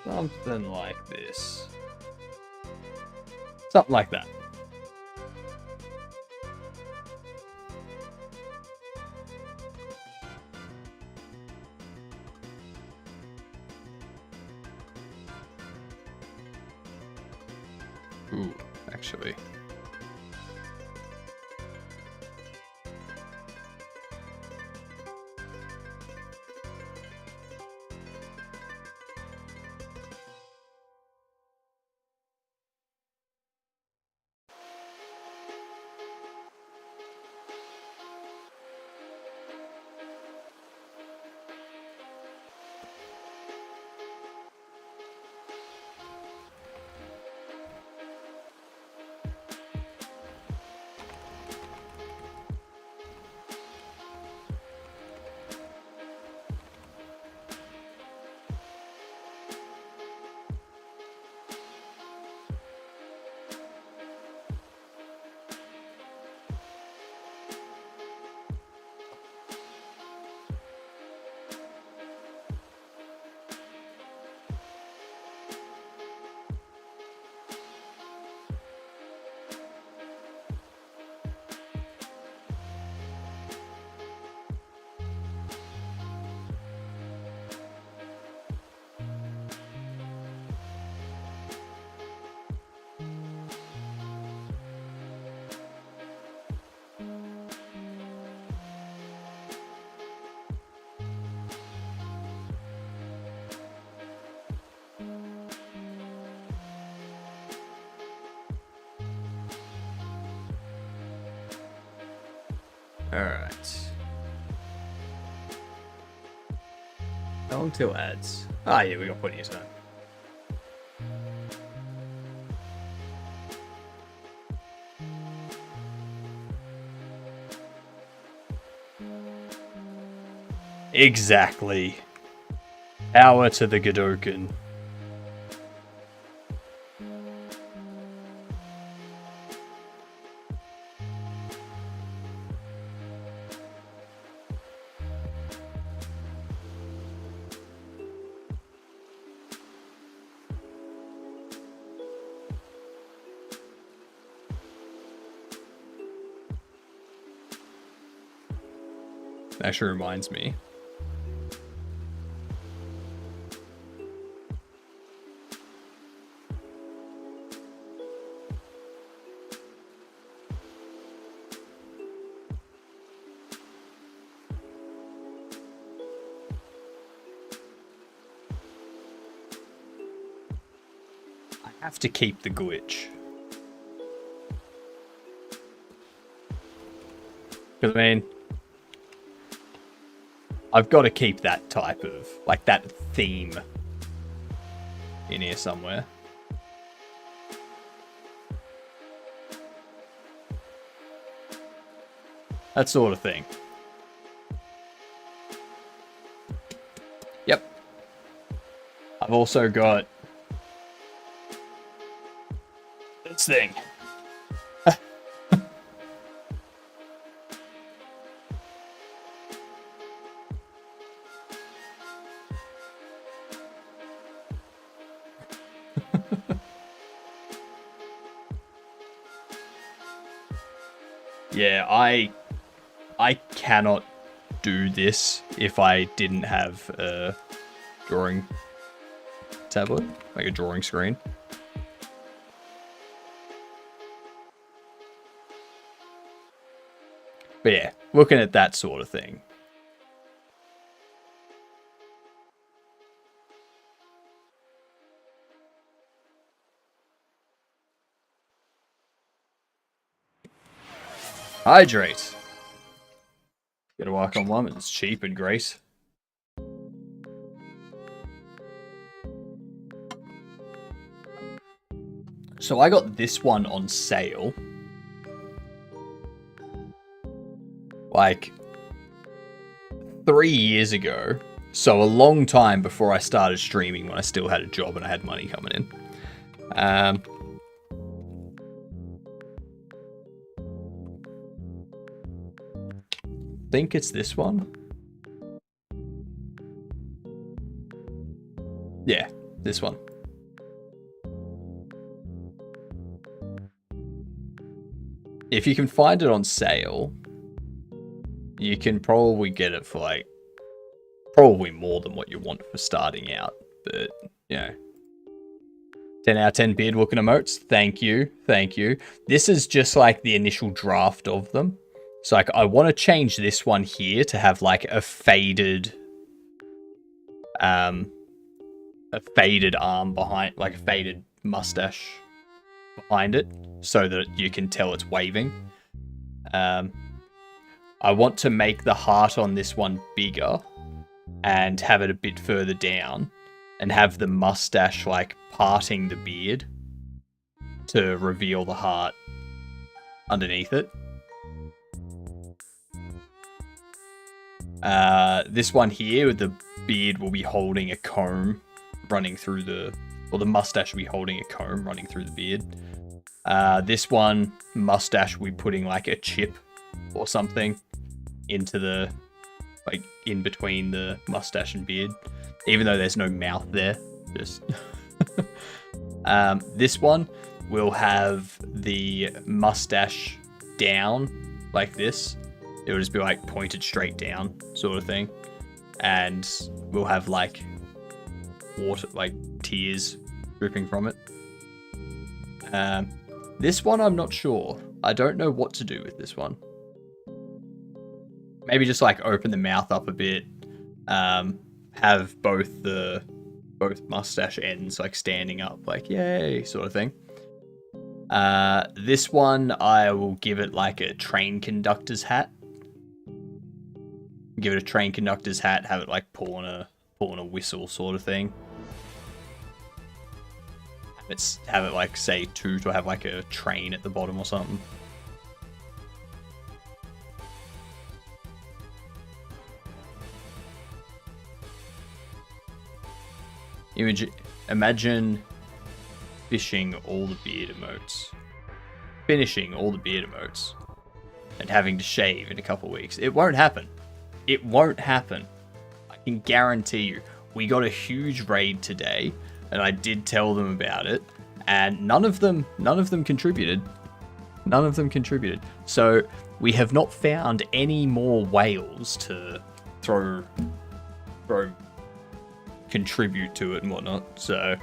Something like this. Something like that. Ooh, actually. Alright. How long till ads? Ah, yeah, we got plenty of time. Exactly. Power to the Godoken. Actually reminds me. have to keep the glitch. Because, I mean, I've got to keep that type of, like, that theme in here somewhere. That sort of thing. Yep. I've also got this thing. Yeah, I cannot do this if I didn't have a drawing tablet, like a drawing screen. But yeah, looking at that sort of thing. Hydrate. Gotta work on one that's cheap and great. So I got this one on sale. Like 3 years ago. So a long time before I started streaming when I still had a job and I had money coming in. Think it's this one. Yeah, this one. If you can find it on sale, you can probably get it for like probably more than what you want for starting out. But you know, 10 out of 10 beard looking emotes. Thank you, thank you. This is just like the initial draft of them. So like, I want to change this one here to have like a faded arm behind, like a faded mustache behind it, so that you can tell it's waving. I want to make the heart on this one bigger and have it a bit further down, and have the mustache like parting the beard to reveal the heart underneath it. This one here with the beard will be holding a comb running through the, or the mustache will be holding a comb running through the beard. This one, mustache will be putting like a chip or something into the, like in between the mustache and beard, even though there's no mouth there. Just this one will have the mustache down like this. It will just be like pointed straight down sort of thing. And we'll have like water, like tears dripping from it. This one, I'm not sure. I don't know what to do with this one. Maybe just like open the mouth up a bit. Have both mustache ends like standing up, like yay sort of thing. This one, I will give it like a train conductor's hat. Give it a train conductor's hat, have it like pulling a whistle sort of thing. Have it like say toot, or have like a train at the bottom or something. Imagine finishing all the beard emotes, and having to shave in a couple weeks. It won't happen. It won't happen. I can guarantee you. We got a huge raid today, and I did tell them about it, and none of them contributed. None of them contributed. So we have not found any more whales to throw contribute to it and whatnot. So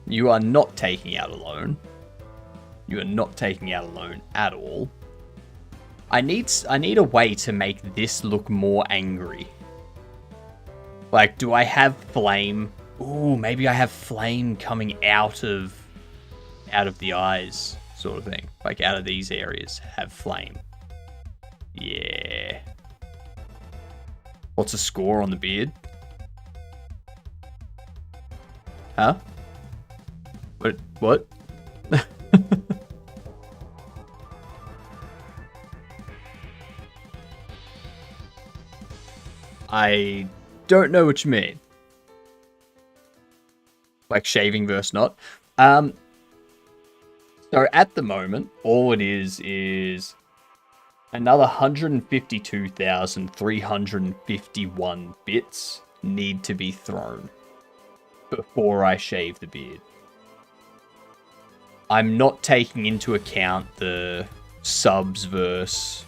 you are not taking out a loan. You are not taking out a loan at all. I need a way to make this look more angry. Like, do I have flame? Ooh, maybe I have flame coming out of the eyes, sort of thing. Like, out of these areas, have flame. Yeah. What's the score on the beard? Huh? What? I don't know what you mean. Like shaving versus not. So at the moment, all it is another 152,351 bits need to be thrown before I shave the beard. I'm not taking into account the subs versus,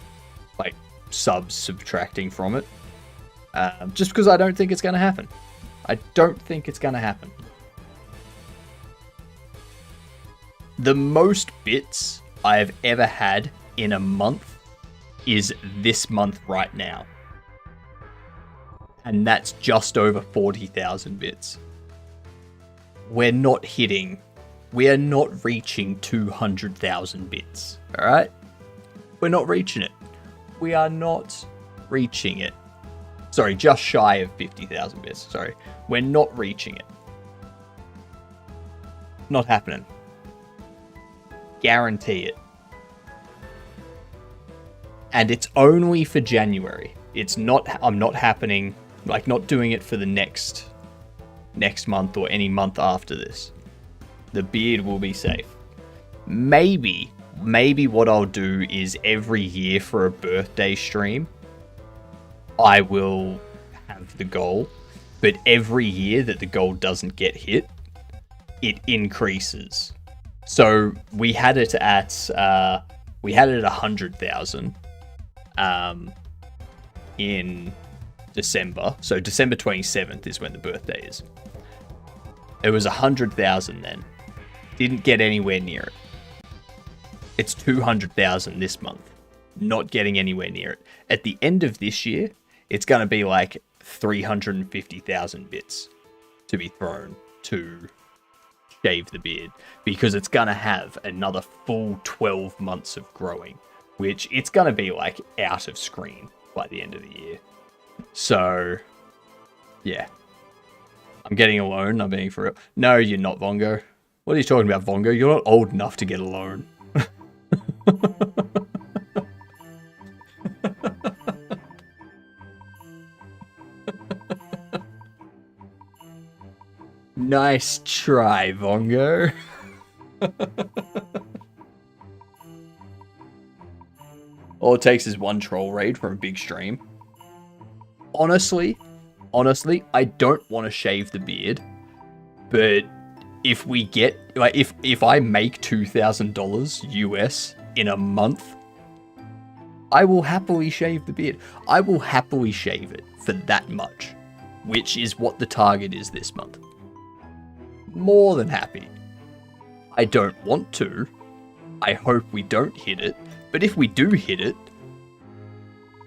like, subs subtracting from it. Just because I don't think it's going to happen. I don't think it's going to happen. The most bits I've ever had in a month is this month right now. And that's just over 40,000 bits. We're not reaching 200,000 bits. Alright? We're not reaching it. We are not reaching it. Sorry, just shy of 50,000 bits. Sorry. We're not reaching it. Not happening. Guarantee it. And it's only for January. It's not, I'm not happening, like not doing it for the next month or any month after this. The beard will be safe. Maybe what I'll do is every year for a birthday stream, I will have the goal, but every year that the goal doesn't get hit, it increases. So we had it at 100,000 in December. So December 27th is when the birthday is. It was 100,000 then. Didn't get anywhere near it. It's 200,000 this month. Not getting anywhere near it. At the end of this year, it's going to be like 350,000 bits to be thrown to shave the beard, because it's going to have another full 12 months of growing, which it's going to be like out of screen by the end of the year. So, yeah. I'm getting a loan. I'm being for real. No, you're not, Vongo. What are you talking about, Vongo? You're not old enough to get a loan. Nice try, Vongo. All it takes is one troll raid from a big stream. Honestly, I don't want to shave the beard, but if we get, like, if I make $2,000 US in a month, I will happily shave the beard. I will happily shave it for that much, which is what the target is this month. More than happy. I don't want to. I hope we don't hit it. But if we do hit it,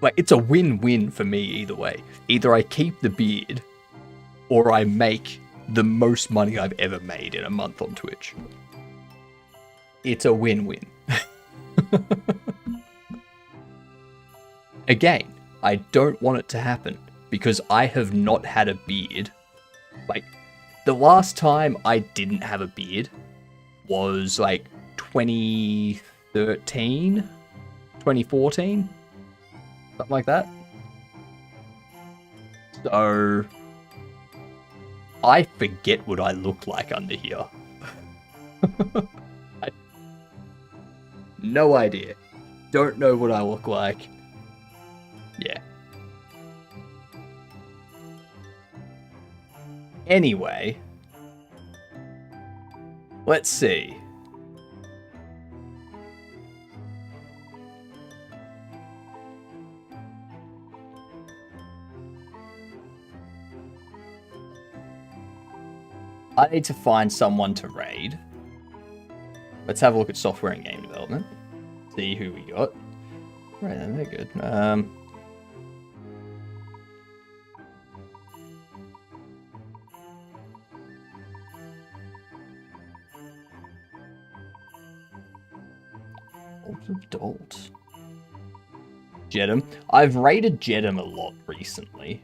like, it's a win-win for me either way. Either I keep the beard, or I make the most money I've ever made in a month on Twitch. It's a win-win. Again, I don't want it to happen, because I have not had a beard. Like, the last time I didn't have a beard was like 2013, 2014, something like that. So I forget what I look like under here. No idea. Don't know what I look like. Yeah. Anyway, let's see. I need to find someone to raid. Let's have a look at software and game development. See who we got. Right then, they're good. Old adult. Jedum. I've rated Jedum a lot recently.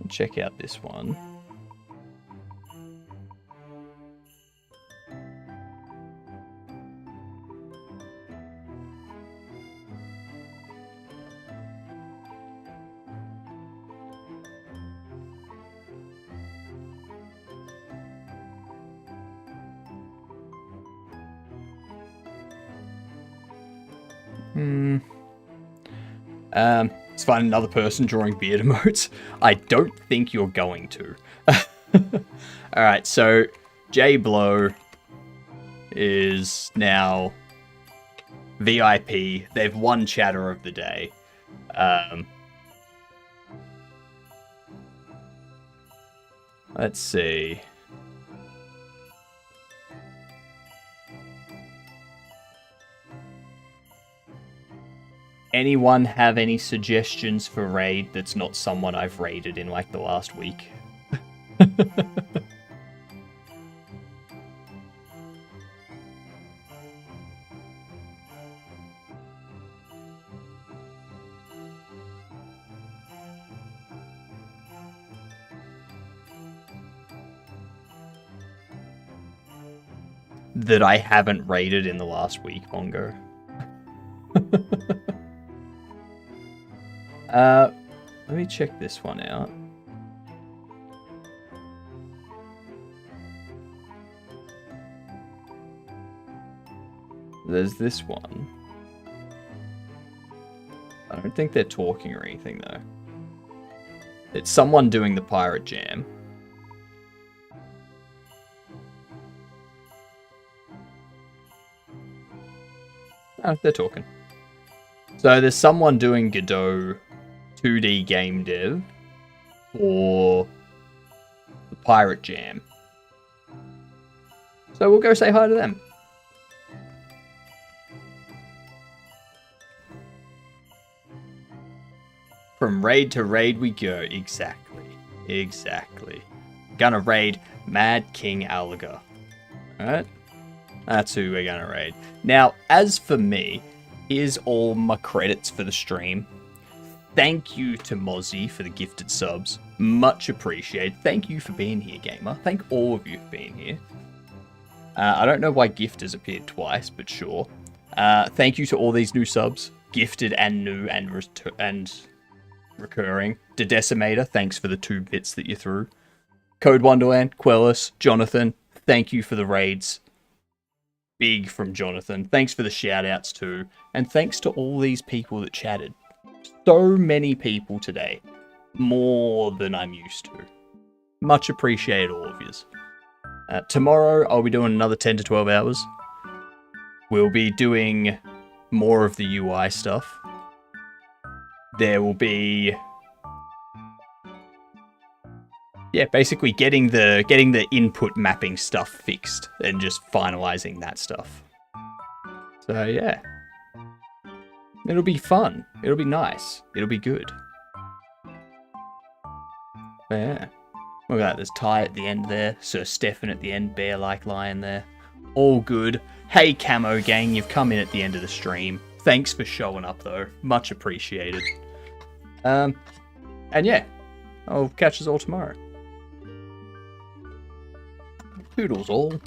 Check out this one. Let's find another person drawing beard emotes. I don't think you're going to. Alright, so J Blow is now VIP. They've won chatter of the day. Let's see. Anyone have any suggestions for raid that's not someone I've raided in like the last week? That I haven't raided in the last week, Mongo. Let me check this one out. There's this one. I don't think they're talking or anything, though. It's someone doing the Pirate Jam. Oh, they're talking. So there's someone doing Godot 2D game dev for the Pirate Jam. So we'll go say hi to them. From raid to raid we go. Exactly. Exactly. Gonna raid Mad King Alga. Alright? That's who we're gonna raid. Now, as for me, here's all my credits for the stream. Thank you to Mozzie for the gifted subs. Much appreciated. Thank you for being here, gamer. Thank all of you for being here. I don't know why gift has appeared twice, but sure. Thank you to all these new subs. Gifted and new and recurring. Decimator, thanks for the 2 bits that you threw. Code Wonderland, Quellis, Jonathan, thank you for the raids. Big from Jonathan. Thanks for the shout-outs too. And thanks to all these people that chatted. So many people today. More than I'm used to. Much appreciate all of yous. Tomorrow, I'll be doing another 10 to 12 hours. We'll be doing more of the UI stuff. There will be... yeah, basically getting the input mapping stuff fixed and just finalizing that stuff. So yeah. It'll be fun. It'll be nice. It'll be good. But yeah. Look at that, there's Ty at the end there, Sir Stefan at the end, bear-like lion there. All good. Hey Camo Gang, you've come in at the end of the stream. Thanks for showing up though. Much appreciated. And yeah, I'll catch us all tomorrow. Toodles all.